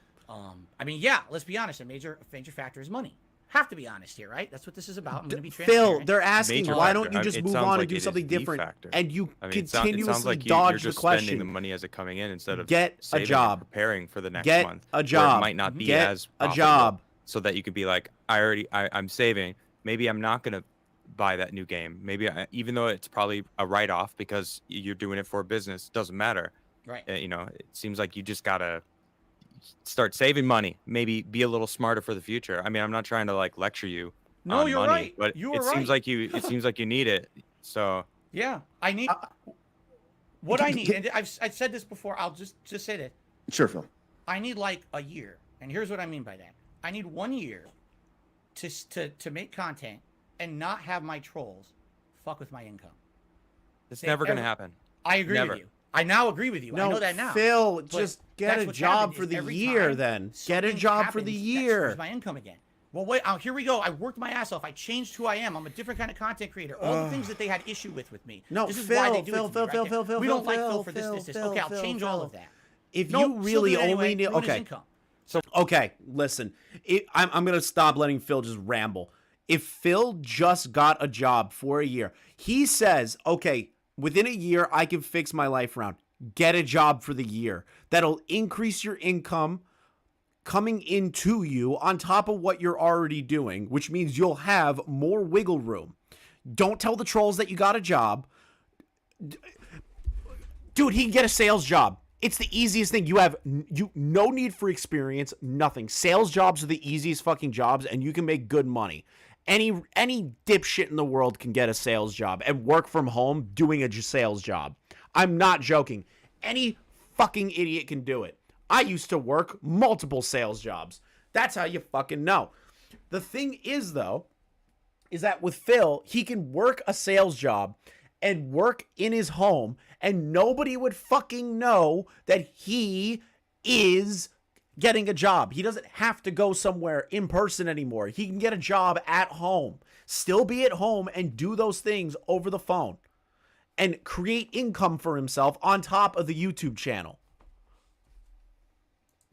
E: I mean, yeah, let's be honest. A major factor is money. Have to be honest here, right? That's what this is about. I'm going to be
A: Phil,
E: transparent.
A: they're asking,
G: Major
A: why
G: factor.
A: don't you
G: I-
A: just
G: it
A: move
G: sounds
A: on
G: like
A: and do
G: it is
A: something
G: the
A: different?
G: factor.
A: And you
G: I mean,
A: continuously
G: it sounds like
A: dodge
G: you're
A: the
G: just spending
A: question.
G: the money as it coming in instead of
A: Get a
G: saving and
A: job.
G: preparing for the next
A: Get
G: month.
A: a
G: where
A: job.
G: It might not be
A: Get
G: as
A: a
G: profitable,
A: job.
G: so that you could be like, I'm saving. Maybe I'm not gonna buy that new game. Maybe even though it's probably a write-off because you're doing it for a business, doesn't matter.
E: Right.
G: It seems like you just gotta start saving money. Maybe be a little smarter for the future. I mean, I'm not trying to like lecture you.
E: No,
G: on
E: you're
G: money,
E: right.
G: But
E: You
G: it
E: are
G: seems
E: right.
G: like seems like you need it. So
E: Yeah, I need what I need. And I've said this before. I'll just say this.
C: Sure, Phil.
E: I need like a year, and here's what I mean by that. I need 1 year to make content and not have my trolls fuck with my income.
G: it's
E: They
G: never gonna
E: ever-
G: happen.
E: I agree
G: Never.
E: with you. I now agree with you. I know that now.
A: Phil,
E: But
A: just get
E: that's
A: a
E: what's
A: job
E: happened
A: for
E: is
A: the
E: every
A: year
E: time
A: then. Get a
E: something
A: job for
E: happens,
A: the
E: that
A: year.
E: screws my income again. Well, wait. Here we go. I worked my ass off. I changed who I am. I'm a different kind of content creator. All the things that they had issue with me.
A: No,
E: this is
A: Phil,
E: why they do
A: Phil,
E: it to
A: Phil,
E: me,
A: Phil,
E: right?
A: Phil, Phil,
E: We
A: Phil,
E: don't like
A: Phil,
E: Phil for this,
A: Phil,
E: this, this.
A: Phil,
E: Okay, I'll
A: Phil,
E: change
A: Phil.
E: all of that.
A: If
E: Nope,
A: you
E: still
A: really
E: do it anyway,
A: only need,
E: ruin his
A: okay,
E: income.
A: okay, listen, I'm gonna stop letting Phil just ramble. If Phil just got a job for a year, he says, okay, within a year I can fix my life around. Get a job for the year. That'll increase your income coming into you on top of what you're already doing, which means you'll have more wiggle room. Don't tell the trolls that you got a job. Dude, he can get a sales job. It's the easiest thing. You have no need for experience, nothing. Sales jobs are the easiest fucking jobs, and you can make good money. Any dipshit in the world can get a sales job and work from home doing a sales job. I'm not joking. Any fucking idiot can do it. I used to work multiple sales jobs. That's how you fucking know. The thing is, though, is that with Phil, he can work a sales job and work in his home, and nobody would fucking know that he is getting a job. He doesn't have to go somewhere in person anymore. He can get a job at home, still be at home and do those things over the phone and create income for himself on top of the YouTube channel.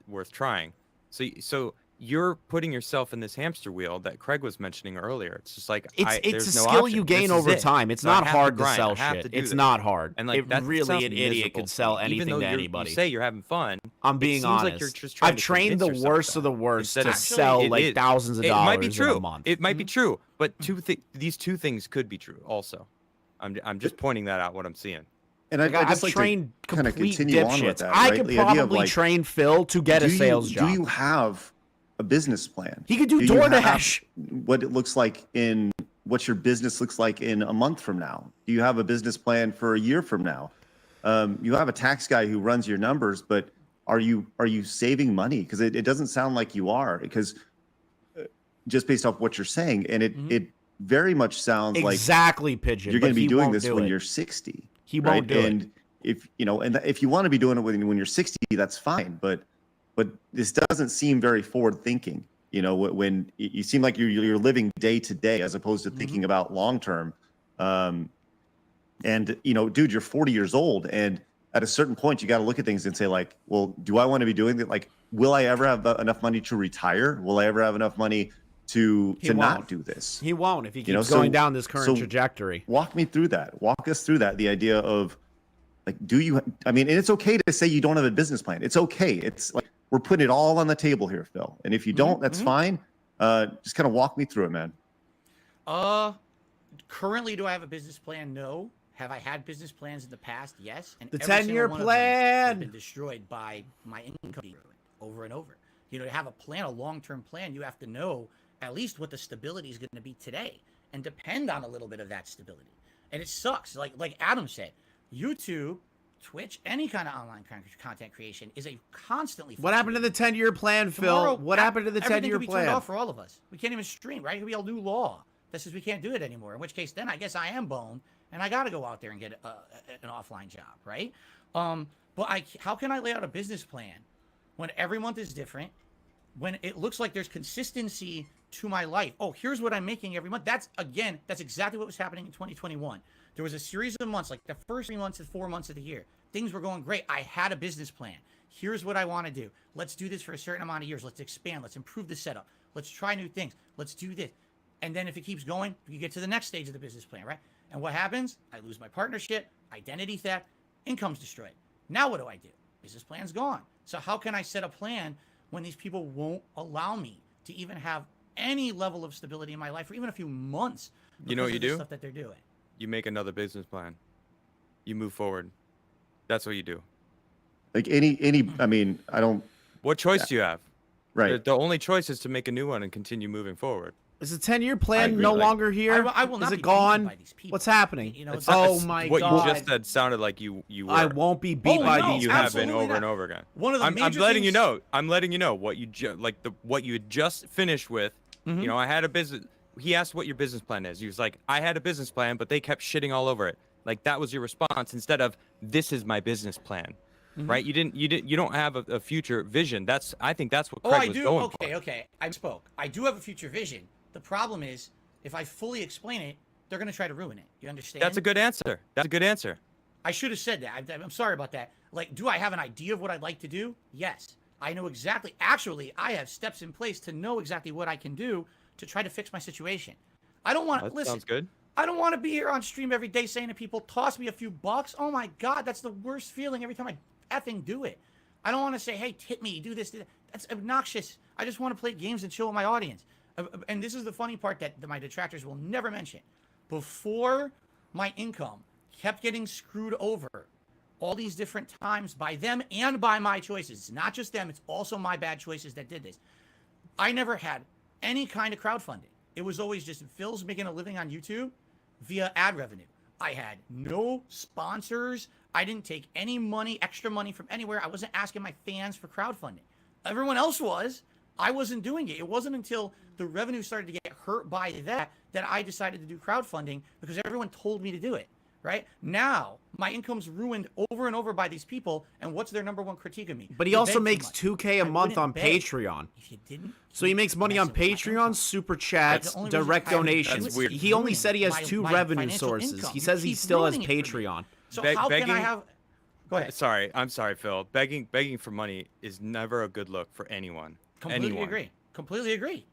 G: Worth trying. So you're putting yourself in this hamster wheel that Craig was mentioning earlier. It's just like
A: it's
G: there's
A: a
G: no
A: skill
G: option.
A: you gain
G: This is
A: over
G: it.
A: time. It's
G: So I
A: not
G: have to
A: hard to
G: grind.
A: sell
G: I have
A: shit.
G: to do
A: It's
G: this.
A: not hard.
G: And like that
A: really
G: sounds
A: an idiot
G: miserable
A: could
G: to
A: sell
G: me.
A: anything
G: Even though
A: to
G: you
A: anybody.
G: say you're having fun.
A: I'm
G: it
A: being
G: seems
A: honest.
G: like you're just trying
A: I've
G: to
A: trained the
G: convince yourself
A: worst of the worst
G: instead
A: to
G: of-
A: sell
G: Actually,
A: like thousands of
G: it
A: dollars
G: might be true.
A: in a month.
G: It might be true, but these two things could be true also. I'm just pointing that out what I'm seeing.
C: And
A: Like,
C: I'd
A: I've
C: just like
A: trained
C: to kind of
A: complete
C: continue on with
A: dipshits.
C: that.
A: I
C: right?
A: could
C: The idea of,
A: probably
C: like,
A: train Phil to get a sales job.
C: Do you have a business plan?
A: He could do
C: you have
A: DoorDash.
C: what it looks like in what your business looks like in a month from now. Do you have a business plan for a year from now? You have a tax guy who runs your numbers, but are you saving money? Because it doesn't sound like you are, because just based off what you're saying, and it very much sounds
A: Exactly, Pigeon.
C: like you're going to
A: but
C: be
A: he
C: doing
A: won't
C: this
A: do
C: when
A: it.
C: you're 60.
A: He
C: right?
A: won't do it.
C: And if if you want to be doing it when you're 60, that's fine. But this doesn't seem very forward thinking. When you seem like you're living day to day as opposed to thinking about long term. And dude, you're 40 years old, and at a certain point, you got to look at things and say, like, well, do I want to be doing that? Like, will I ever have enough money to retire? Will I ever have enough money to not do this?
A: He won't if he keeps going down this current
C: so
A: trajectory.
C: Walk me through that. Walk us through that. The idea of, like, and it's okay to say you don't have a business plan. It's okay. It's like, we're putting it all on the table here, Phil. And if you don't, that's fine. Just kind of walk me through it, man.
E: Currently, do I have a business plan? No. Have I had business plans in the past? Yes. And
A: The
E: every single
A: 10-year
E: one of them has
A: plan.
E: been destroyed by my income being ruined over and over. To have a plan, a long-term plan, you have to know at least what the stability is going to be today and depend on a little bit of that stability. And it sucks. Like Adam said, YouTube, Twitch, any kind of online content creation is a constantly.
A: What happened to the 10-year plan,
E: Tomorrow,
A: Phil? What happened to the 10-year
E: everything could be turned
A: plan?
E: off for all of us. We can't even stream, right? It could be a new law that says we can't do it anymore. In which case, then I guess I am boned, and I got to go out there and get an offline job, right? But how can I lay out a business plan when every month is different? When it looks like there's consistency to my life. Oh, here's what I'm making every month. That's exactly what was happening in 2021. There was a series of months, like the first 3 months and 4 months of the year. Things were going great. I had a business plan. Here's what I want to do. Let's do this for a certain amount of years. Let's expand. Let's improve the setup. Let's try new things. Let's do this. And then if it keeps going, you get to the next stage of the business plan, right? And what happens? I lose my partnership, identity theft, income's destroyed. Now what do I do? Business plan's gone. So how can I set a plan when these people won't allow me to even have any level of stability in my life for even a few months?
G: You know what you do?
E: Stuff that they're doing.
G: You make another business plan. You move forward. That's what you do.
C: Like I mean, I don't.
G: What choice do you have?
C: Right.
G: The only choice is to make a new one and continue moving forward.
A: Is the 10-year plan
C: agree.
A: no
C: Like,
A: longer here?
E: I will not
A: Is
E: be
A: it
E: beaten
A: gone?
E: by these people.
A: What's happening?
G: It's
A: Oh
G: not-
A: my
G: what
A: God.
G: you just said sounded like you were.
A: I won't be beat by
E: no,
A: these.
G: You have
E: absolutely
G: been over
E: not.
G: and over again.
E: One of the
G: I'm
E: major
G: letting you
E: things-
G: know. I'm letting you know what you what you had just finished with. You know, I had a business. He asked what your business plan is. He was like, I had a business plan, but they kept shitting all over it. Like that was your response instead of this is my business plan, right? You don't have a future vision. I think that's what Craig was going for.
E: Okay. I spoke. I do have a future vision. The problem is, if I fully explain it, they're going to try to ruin it. You understand?
G: That's a good answer. That's a good answer.
E: I should have said that. I'm sorry about that. Like, do I have an idea of what I'd like to do? Yes. I know exactly. Actually, I have steps in place to know exactly what I can do to try to fix my situation. I don't want to listen.
G: Sounds good.
E: I don't want to be here on stream every day saying to people, toss me a few bucks. Oh my God, that's the worst feeling every time I effing do it. I don't want to say, hey, tip me, do this, do that. That's obnoxious. I just want to play games and chill with my audience. And this is the funny part that my detractors will never mention. Before my income kept getting screwed over all these different times by them and by my choices. It's not just them, it's also my bad choices that did this. I never had any kind of crowdfunding. It was always just Phil's making a living on YouTube via ad revenue. I had no sponsors. I didn't take any money, extra money from anywhere. I wasn't asking my fans for crowdfunding. Everyone else was. I wasn't doing it. It wasn't until the revenue started to get hurt by that I decided to do crowdfunding because everyone told me to do it. Right now, my income's ruined over and over by these people, and what's their number one critique of me?
A: But he
E: You
A: also
E: beg too
A: makes
E: much.
A: $2K a
E: I
A: month
E: wouldn't
A: on
E: beg
A: Patreon.
E: if you didn't.
A: So he makes money on
E: mess with my
A: Patreon,
E: income.
A: super
E: That's
A: chats,
E: the only reason
A: direct
E: I haven't
A: donations.
G: That's weird.
A: He only said he has
E: my-
A: 2
E: my
A: revenue
E: financial
A: sources.
E: income.
A: He
E: You
A: says he
E: keep
A: still has
E: ruining it for me.
A: Patreon.
E: So
G: Beg-
E: how can I
G: begging-
E: have? Go ahead.
G: Sorry, I'm sorry, Phil. Begging for money is never a good look for anyone.
E: Completely
G: anyone.
E: agree. Completely agree.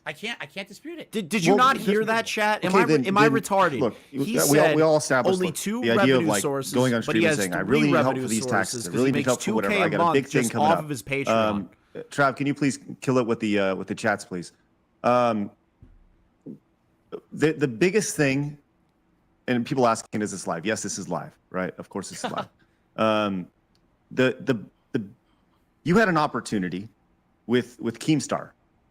E: I can't dispute it.
A: Did you
C: Well,
A: not
C: here's
A: hear
E: the
A: that,
E: thing.
A: chat? Am
C: Okay,
A: I
C: then-
A: am I
C: then,
A: retarded?
C: Look,
A: He
C: we
A: said
C: all established
A: only
C: look,
A: 2
C: the idea
A: revenue
C: of like
A: sources,
C: going on
A: but
C: stream
A: he
C: and
A: has
C: saying, I
A: 3
C: really need help
A: revenue
C: for these taxes.
A: sources
C: I
A: 'cause
C: really
A: he
C: need
A: makes
C: help for
A: 2K
C: whatever.
A: a
C: I got a big
A: month
C: thing
A: just
C: coming
A: off
C: up.
A: of his Patreon.
C: Trav, can you please kill it with the chats, please? The biggest thing, and people asking, is this live? Yes, this is live, right? Of course, this is live. You had an opportunity with Keemstar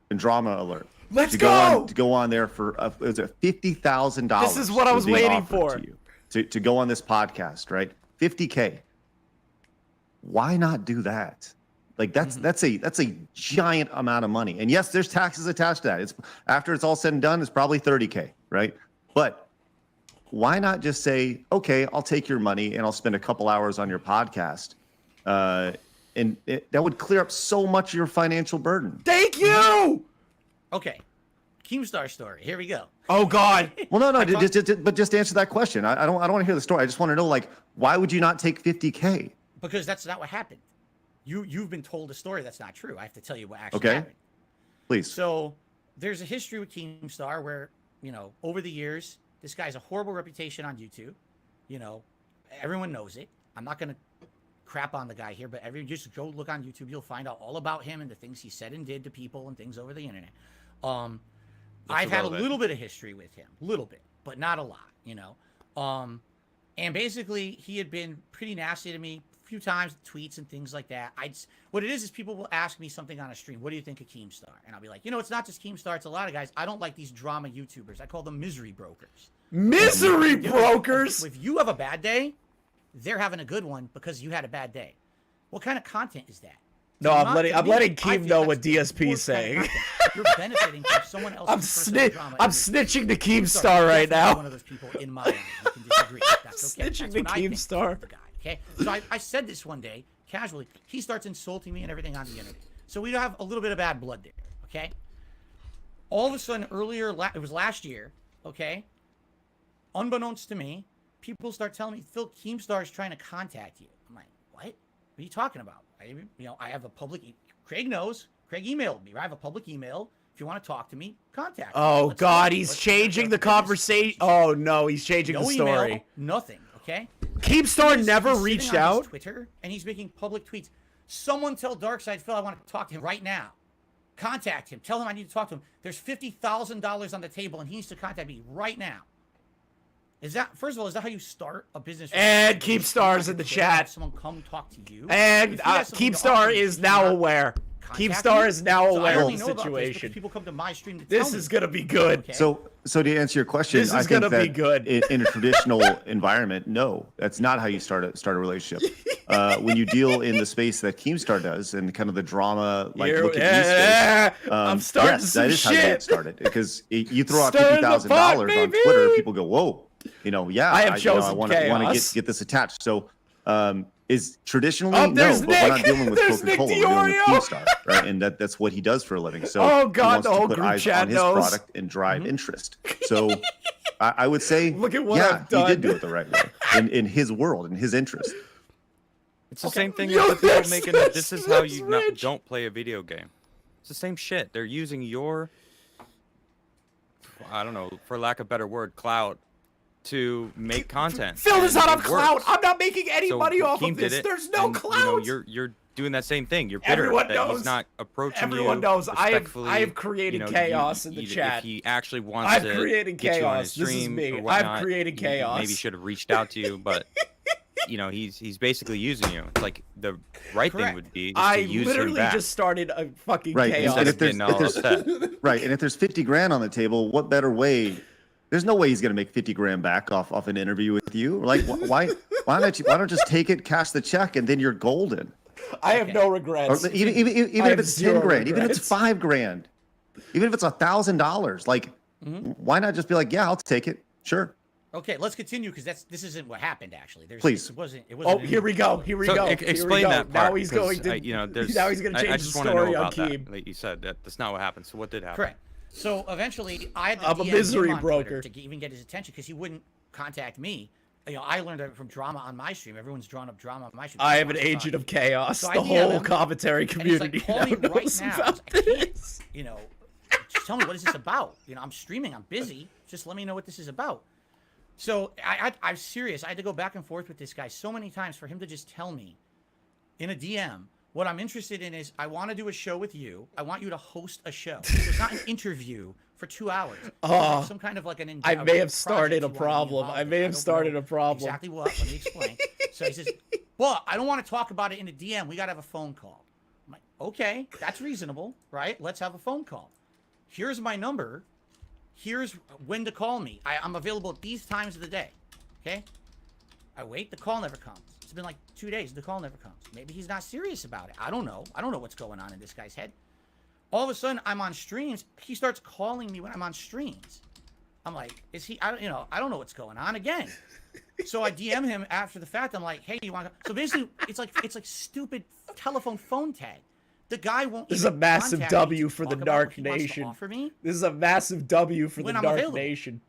C: and Drama Alert.
A: Let's
C: to
A: go!
C: To go on there for it was $50,000.
A: This is what I was waiting for.
C: To go on this podcast, right? $50K. Why not do that? Like that's a giant amount of money. And yes, there's taxes attached to that. It's after it's all said and done, it's probably $30K, right? But why not just say, okay, I'll take your money and I'll spend a couple hours on your podcast, and that would clear up so much of your financial burden.
A: Thank you.
E: Okay, Keemstar story. Here we go.
A: Oh God.
C: Well, no, just answer that question. I don't want to hear the story. I just want to know, like, why would you not take $50K?
E: Because that's not what happened. You've been told a story that's not true. I have to tell you what actually happened.
C: Please.
E: So there's a history with Keemstar where, over the years, this guy's a horrible reputation on YouTube. Everyone knows it. I'm not going to crap on the guy here, but just go look on YouTube. You'll find out all about him and the things he said and did to people and things over the internet. I've had a little bit of history with him, little bit, but not a lot, and basically he had been pretty nasty to me a few times, tweets and things like that. What it is people will ask me something on a stream. What do you think of Keemstar? And I'll be like, it's not just Keemstar. It's a lot of guys. I don't like these drama YouTubers. I call them misery brokers.
A: Misery brokers.
E: If you have a bad day, they're having a good one because you had a bad day. What kind of content is that?
A: No, I'm letting Keem know what DSP is saying.
E: You're benefiting from someone else's personal drama.
A: I'm snitching to Keemstar right now.
E: One of those people in my eyes. You can disagree. That's okay.
A: Snitching
E: That's
A: to
E: what I think
A: Keemstar.
E: of the guy. Okay, so I said this one day casually. He starts insulting me and everything on the internet. So we have a little bit of bad blood there. Okay. All of a sudden, it was last year. Okay. Unbeknownst to me, people start telling me Phil Keemstar is trying to contact you. I'm like, what? What are you talking about? I have a public. Craig knows. Craig emailed me. I have a public email. If you want to talk to me, contact me.
A: Oh
E: Let's
A: God,
E: talk.
A: he's
E: Let's
A: changing the
E: business
A: conversation. Oh no, he's changing
E: No
A: the story.
E: email, nothing. Okay.
A: Keemstar never
E: He's
A: reached
E: sitting on his
A: out.
E: Twitter, and he's making public tweets. Someone tell Darkside Phil I want to talk to him right now. Contact him. Tell him I need to talk to him. There's $50,000 on the table, and he needs to contact me right now. First of all, is that how you start a business?
A: And Keemstar's in the chat.
E: Someone come talk to you.
A: And Keemstar is now aware. Keemstar is now aware of the situation.
E: People come to my stream to
A: This is gonna be good.
E: Okay.
C: So to answer your question,
A: This is
C: I think
A: gonna
C: that
A: be good.
C: in a traditional environment, no, that's not how you start a relationship. When you deal in the space that Keemstar does and kind of the drama, like look at me space,
A: I'm starting
C: yes,
A: some
C: that is how you
A: shit.
C: get started. Because you throw out
A: Stirring the
C: $50,000
A: pot,
C: on
A: baby.
C: Twitter, people go, whoa, yeah,
A: I have
C: I
A: chosen
C: want to
A: chaos.
C: get this attached. So is traditionally
A: Oh,
C: no,
A: there's
C: but we're not
A: Nick.
C: dealing with
A: There's Nick
C: Coca-Cola. We're dealing with
A: Diorio.
C: Keemstar, right? And that's what he does for a living. So
A: Oh,
C: he
A: God,
C: wants
A: the
C: to
A: whole
C: put
A: group
C: eyes
A: chat
C: on his
A: knows.
C: product and drive interest. So I would say,
A: Look at what
C: yeah,
A: I've done.
C: he did do it the right way in his world, in his interest.
G: It's the same thing
A: Yo,
G: as the people
A: there's-
G: making
A: there's-
G: this is how
A: there's
G: you
A: Rich.
G: don't play a video game. It's the same shit. They're using your, I don't know, for lack of a better word, clout to make content.
A: Phil is
G: and
A: not on
G: it
A: clout.
G: works.
A: I'm not making any
G: So
A: money off
G: Keem
A: of this.
G: did it,
A: There's no
G: and,
A: clout.
G: you're doing that same thing. You're bitter
A: Everyone
G: that
A: knows.
G: he's not approaching you.
A: Everyone knows. I have
G: respectfully.
A: created chaos in the chat.
G: If he actually wants
A: I've
G: to
A: created
G: get you on his
A: chaos. This is
G: stream
A: me.
G: or
A: I've
G: whatnot,
A: created
G: he
A: chaos.
G: Maybe should have reached out to you, but he's basically using you. It's like the right thing
E: Correct.
G: would be is
A: I
G: to use him
A: literally
G: back.
A: just started a fucking
C: Right,
A: chaos.
C: and
G: Instead
C: if
G: of
C: there's-
G: getting all upset.
C: Right, and if there's 50 grand on the table, what better way? There's no way he's gonna make 50 grand back off an interview with you. Like, why don't just take it, cash the check, and then you're golden?
A: I have no regrets.
C: Or even
A: I
C: if
A: have
C: it's 10
A: zero
C: grand, even if
A: regrets.
C: it's 5 grand, even if it's $1,000, like why not just be like, yeah, I'll take it. Sure.
E: Okay, let's continue because this isn't what happened actually.
C: Please.
E: It wasn't.
A: Oh, here we go. Here we go.
G: Explain that part.
A: Now he's going to.
G: There's,
A: now he's going to change
G: I
A: the
G: just want to know
A: story on
G: about that.
A: Keem.
G: Like you said, that's not what happened. So what did happen?
E: Correct. So eventually, I had to
A: I'm a
E: DM
A: misery
E: him on
A: broker.
E: Twitter to even get his attention because he wouldn't contact me. I learned it from drama on my stream. Everyone's drawn up drama on my stream.
A: I am an agent of chaos.
E: So
A: the
E: I DM
A: whole
E: him,
A: commentary community
E: call me
A: now
E: right
A: knows
E: now.
A: about
E: I can't,
A: this.
E: just tell me what is this about? I'm streaming. I'm busy. Just let me know what this is about. So I'm serious. I had to go back and forth with this guy so many times for him to just tell me in a DM, what I'm interested in is I want to do a show with you. I want you to host a show. So it's not an interview for 2 hours.
A: Oh,
E: some kind of like an
A: I may have started a problem. I may have started a problem.
E: Exactly what? Let me explain. So he says, but I don't want to talk about it in a DM. We got to have a phone call. I'm like, okay, that's reasonable, right? Let's have a phone call. Here's my number. Here's when to call me. I'm available at these times of the day. Okay? I wait. The call never comes. It's been like 2 days. The call never comes. Maybe he's not serious about it. I don't know. I don't know what's going on in this guy's head. All of a sudden, I'm on streams. He starts calling me when I'm on streams. I'm like, is he? I don't know what's going on again. So I DM him after the fact. I'm like, hey, you want to? So basically, it's like stupid telephone phone tag. The guy won't.
A: This is a massive W for the Dark Nation. This is a massive W for the Dark Nation.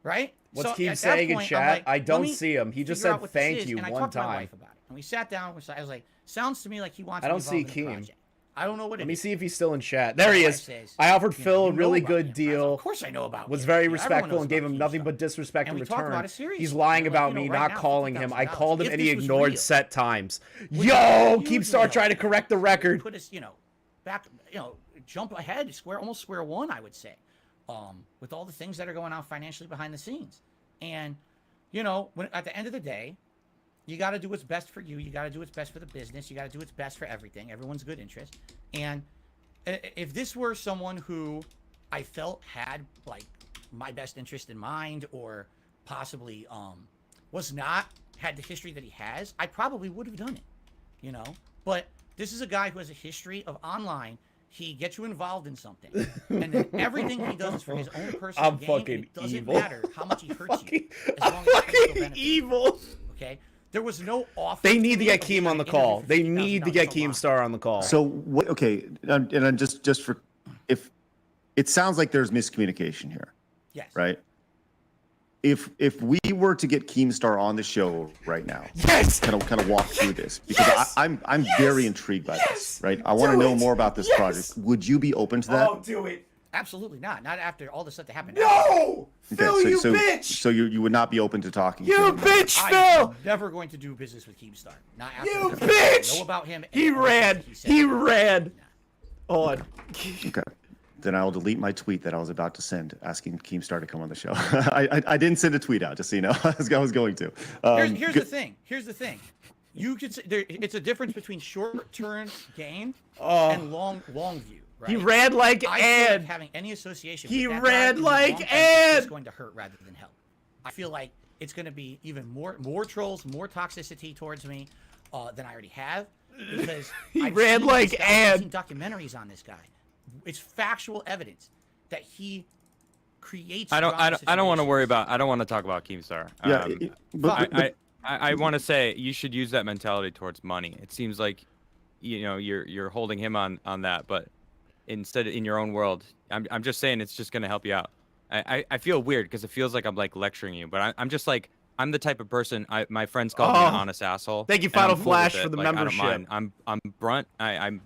E: Right?
A: What's Keem saying in chat? I don't see him. He just said thank you one time.
E: My wife about it. And we sat down. I was like, sounds to me like he wants.
A: I don't see Keem.
E: I don't know what it is.
A: Let me see if he's still in chat. There he is. I offered Phil a really good deal.
E: Of course I know about him.
A: Was very respectful and gave him nothing but disrespect in return. He's lying about me not calling him. I called him and he ignored set times. Yo, Keemstar trying to correct the record.
E: Put us, back, jump ahead, almost square one, I would say, with all the things that are going on financially behind the scenes. And, when at the end of the day, you got to do what's best for you. You got to do what's best for the business. You got to do what's best for everything. Everyone's good interest. And if this were someone who I felt had like my best interest in mind, or possibly had the history that he has, I probably would have done it, But this is a guy who has a history of online. He gets you involved in something, and then everything he does is for his own personal gain.
A: Fucking
E: and it doesn't
A: evil.
E: matter how much he hurts you.
A: I'm fucking evil.
E: Okay. There was no offer.
A: They need to get Keem on the call. They need to get Keemstar on the call.
C: So okay, and just for if it sounds like there's miscommunication here.
E: Yes.
C: Right. If we were to get Keemstar on the show right now,
A: yes,
C: kind of walk through this, because I'm very intrigued by this. Right. I want to know more about this project. Would you be open to that?
A: Oh, do it.
E: Absolutely not. Not after all the stuff that happened.
A: No! Phil,
C: okay,
A: you
C: so,
A: bitch!
C: So you would not be open to talking
A: You
C: to him?
A: bitch, Phil!
E: I'm never going to do business with Keemstar. Not after
A: You
E: the
A: bitch!
E: I know about him.
A: He ran. He ran. Hold on.
C: Okay. Then I'll delete my tweet that I was about to send asking Keemstar to come on the show. I didn't send a tweet out, just so you know. I was going to.
E: Here's the thing. Here's the thing. You could say it's a difference between short-term gain and long view. Right?
A: He ran like Ed.
E: Having any association.
A: He
E: with that
A: ran
E: guy
A: like Ed.
E: Is going to hurt rather than help. I feel like it's going to be even more trolls, more toxicity towards me than I already have, because
A: he ran like Ed.
E: I've seen documentaries on this guy. It's factual evidence that he creates.
G: I don't want to worry about. I don't want to talk about Keemstar.
C: Yeah,
G: I want to say you should use that mentality towards money. It seems like, you're holding him on that, but instead in your own world, I'm just saying it's just gonna help you out. I feel weird because it feels like I'm like lecturing you, but I'm just like, I'm the type of person. My friends call me an honest asshole.
A: Thank you, Final Flash, for the membership.
G: I don't mind. I'm blunt. I'm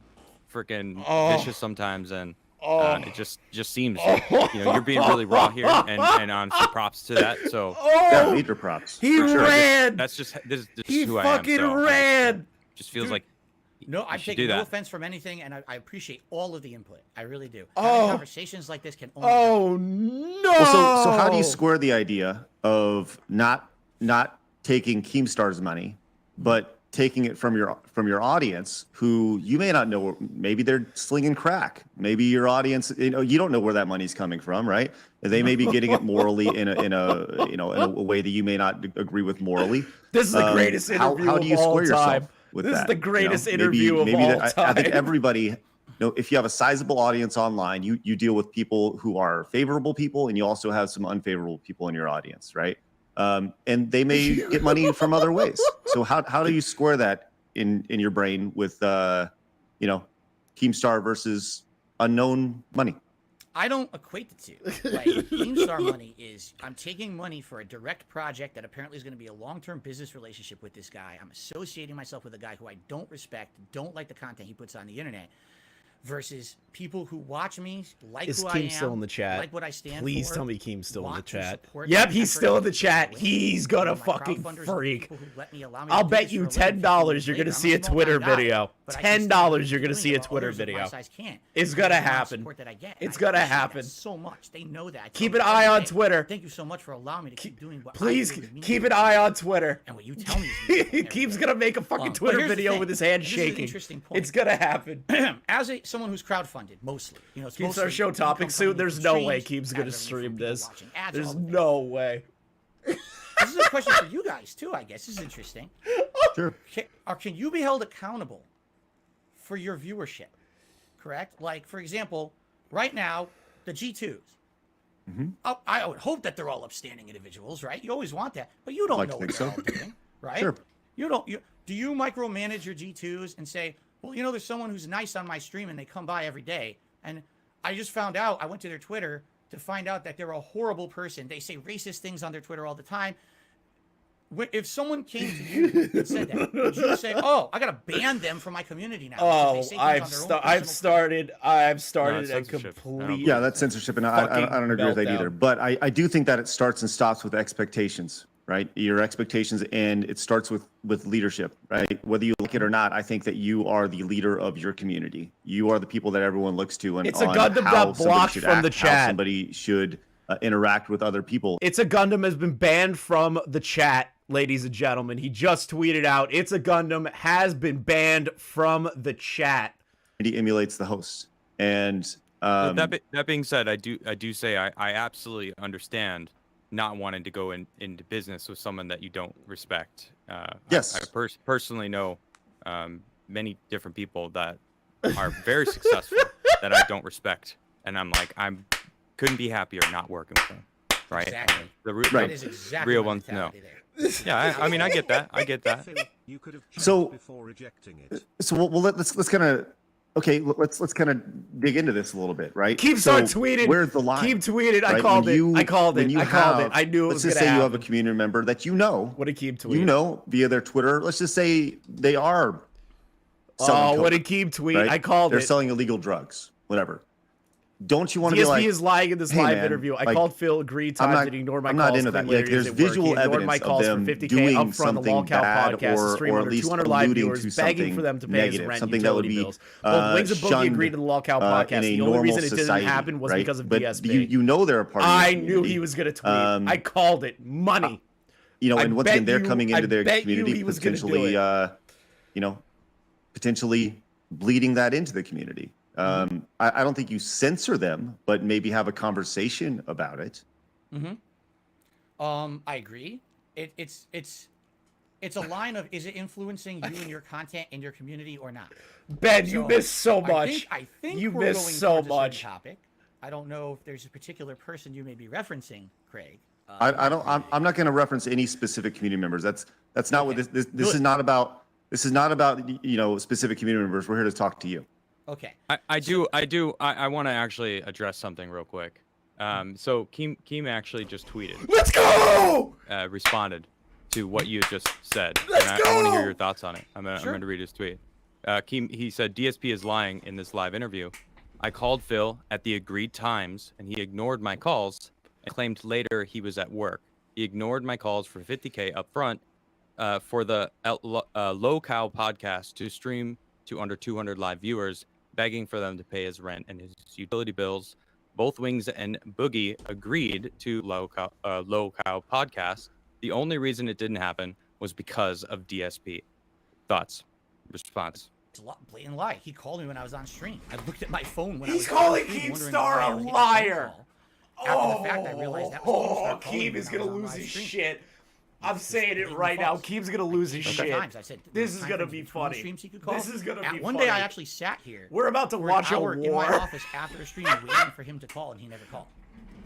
G: freaking vicious sometimes, and it just seems you're being really raw here, and honestly, props to that. So
C: yeah, major props.
A: He ran.
G: That's just this
A: he
G: is who I am.
A: He fucking ran.
G: Just feels like.
E: No, I take no offense from anything, and I appreciate all of the input. I really do.
A: Oh.
E: Conversations like this can only
A: no.
C: Well, so how do you square the idea of not taking Keemstar's money, but taking it from your audience, who you may not know? Maybe they're slinging crack. Maybe your audience, you don't know where that money's coming from, right? They may be getting it morally in a way that you may not agree with morally.
A: This is the greatest interview
C: how do you
A: of all
C: square
A: time.
C: yourself with
A: This
C: that?
A: is the greatest interview of all time.
C: I think everybody if you have a sizable audience online, you deal with people who are favorable people, and you also have some unfavorable people in your audience, right? And they may get money from other ways. So how do you square that in your brain with Keemstar versus unknown money?
E: I don't equate the two. Like, Keemstar money is, I'm taking money for a direct project that apparently is going to be a long-term business relationship with this guy. I'm associating myself with a guy who I don't respect, don't like the content he puts on the internet, versus people who watch me, like
A: Is
E: who
A: Keem
E: I am,
A: still in the chat?
E: like what I stand
A: Please
E: for.
A: tell me Keem's still in the chat.
E: support
A: Yep,
E: my
A: he's
E: effort
A: still in the
E: and
A: chat.
E: win.
A: He's gonna
E: My
A: fucking
E: crowdfunders are
A: freak.
E: people who allow me to
A: I'll
E: do
A: bet
E: this
A: you
E: for a living.
A: $10 you're
E: Later,
A: gonna
E: I'm
A: see a
E: small
A: Twitter
E: time guy,
A: video.
E: but I can still
A: $10
E: keep
A: you're gonna
E: doing
A: see
E: it
A: a
E: while
A: Twitter
E: others of my
A: video.
E: size can't.
A: It's
E: Because
A: gonna
E: of the amount of
A: happen.
E: support that I get.
A: It's
E: And I
A: gonna
E: appreciate that
A: happen.
E: so much. They know that. I tell
A: Keep
E: them
A: an eye
E: every
A: on
E: day,
A: Twitter.
E: Thank you so much for allowing me to keep doing what
A: Please
E: I feel is meaningful.
A: keep an eye on Twitter.
E: And what you tell me is meaningful every
A: Keem's
E: day.
A: gonna make a fucking
E: But
A: Twitter
E: here's the
A: video
E: thing.
A: with his hand
E: This is an
A: shaking.
E: interesting point.
A: It's gonna happen.
E: As someone who's crowdfunded mostly, it's
A: Keemstar
E: mostly
A: show
E: income
A: topic
E: coming
A: soon.
E: in
A: There's
E: from
A: no way
E: streams,
A: Keem's gonna
E: ad revenue
A: stream
E: from people
A: this.
E: watching ads,
A: There's
E: all of that.
A: no way.
E: This is a question for you guys too, I guess. This is interesting.
C: Sure.
E: Can you be held accountable for your viewership? Correct? Like, for example, right now, the G2s. I would hope that they're all upstanding individuals, right? You always want that, but you don't
C: Like
E: know
C: to
E: what
C: think
E: they're
C: so.
E: all doing, right?
C: Sure.
E: Do you micromanage your G2s and say, well, there's someone who's nice on my stream and they come by every day, and I just found out, I went to their Twitter to find out that they're a horrible person. They say racist things on their Twitter all the time. If someone came to you and said that, would you say, "Oh, I gotta ban them from my community now"? because they say things on their own
A: I've started
G: No,
A: a
G: it's censorship.
A: complete.
C: Yeah, that's censorship, and I don't agree with that
A: meltdown.
C: either. But I do think that it starts and stops with expectations, right? Your expectations, and it starts with leadership, right? Whether you like it or not, I think that you are the leader of your community. You are the people that everyone looks to, and
A: It's a
C: on
A: Gundam
C: how
A: got
C: somebody
A: blocked
C: should
A: from the
C: act, how
A: chat.
C: somebody should interact with other people.
A: It's a Gundam has been banned from the chat, ladies and gentlemen. He just tweeted out, "It's a Gundam has been banned from the chat."
C: He emulates the host, and
G: That being said, I do say I absolutely understand not wanting to go into business with someone that you don't respect.
C: Yes.
G: I personally know many different people that are very successful that I don't respect, and I'm like, couldn't be happier not working with them, right?
E: Exactly.
C: Right.
E: That is exactly
G: real
E: my
G: ones know.
E: mentality there.
G: Yeah, I mean, I get that. I get that.
H: Phil, you could have
C: So-
H: checked before rejecting it.
C: So let's kind of let's kind of dig into this a little bit, right?
A: Keemstar
C: So
A: tweeted.
C: Where's the line?
A: Keem tweeted. I
C: right?
A: called
C: When
A: it.
C: you-
A: I called
C: when
A: it.
C: you
A: I called it.
C: have-
A: I knew it was
C: Let's just
A: gonna
C: say you
A: happen.
C: have a community member that you know.
A: What did Keem tweet?
C: You know via their Twitter. Let's just say they are. selling
A: What
C: coke,
A: did Keem tweet?
C: right?
A: I called
C: They're
A: it.
C: selling illegal drugs, whatever. Don't you want to
A: DSP
C: be like?
A: is lying in this
C: "Hey,
A: live
C: man,
A: interview. I
C: like,
A: called Phil, agreed
C: I'm
A: times,
C: not-
A: and ignored my
C: I'm
A: calls.
C: not into that.
A: claiming
C: Like,
A: later
C: there's
A: it didn't work.
C: visual
A: He ignored
C: evidence
A: my
C: of
A: calls for
C: them
A: 50K
C: doing
A: up front the
C: something
A: Lolcow
C: bad,
A: podcast,
C: or
A: stream
C: at
A: under
C: least
A: 200 live
C: alluding
A: viewers,
C: to
A: begging
C: something
A: for them to pay
C: negative,
A: his rent,
C: something that would
A: utility
C: be
A: bills. Both Wings and Boogie
C: shunned,
A: agreed to the Lolcow
C: in
A: podcast.
C: a
A: The only
C: normal
A: reason it
C: society,
A: didn't happen was
C: right?
A: because of
C: But
A: DSP.
C: you know they're a part of
A: I
C: your
A: knew
C: community.
A: he was going to tweet. I called it. Money.
C: And once again, they're
A: bet
C: coming
A: you-
C: into their
A: I bet you
C: community
A: he was gonna do
C: potentially,
A: it.
C: potentially bleeding that into the community. I don't think you censor them, but maybe have a conversation about it.
E: I agree. It's a line of, is it influencing you and your content in your community or not?
A: Ben, you
E: So,
A: missed so much.
E: I think
A: You
E: we're
A: missed
E: going
A: so
E: towards a certain
A: much.
E: topic. I don't know if there's a particular person you may be referencing, Craig.
C: I'm not going to reference any specific community members. That's not what this is not about. This is not about specific community members. We're here to talk to you.
E: Okay.
G: I want to actually address something real quick. So Keem actually just tweeted,
A: Let's go!
G: responded to what you had just said,
A: Let's
G: and I want to hear
A: go!
G: your thoughts on it. I'm going to read his tweet. Keem, he said, DSP is lying in this live interview. I called Phil at the agreed times, and he ignored my calls and claimed later he was at work. He ignored my calls for 50K up front for the Low Cow podcast to stream to under 200 live viewers, begging for them to pay his rent and his utility bills. Both Wings and Boogie agreed to Low Cow podcast. The only reason it didn't happen was because of DSP. Thoughts? Response?
E: It's a blatant lie. He called me when I was on stream. I looked at my phone when I
A: He's
E: was
A: calling
E: on stream, wondering
A: Keemstar
E: why I
A: a
E: was getting phone
A: liar.
E: call. After the fact, I realized that was Keemstar calling
A: Keem
E: me
A: is
E: when I
A: gonna
E: was on
A: lose
E: live
A: his
E: stream.
A: shit. I'm saying it right now. Keem's gonna lose his shit.
E: Times I said,
A: This is gonna be
E: between
A: funny.
E: Streams he could call.
A: This is gonna be
E: One
A: funny.
E: day I actually sat here.
A: We're about to
E: for
A: watch
E: an
A: a
E: hour in my
A: war.
E: office after a stream waiting for him to call, and he never called.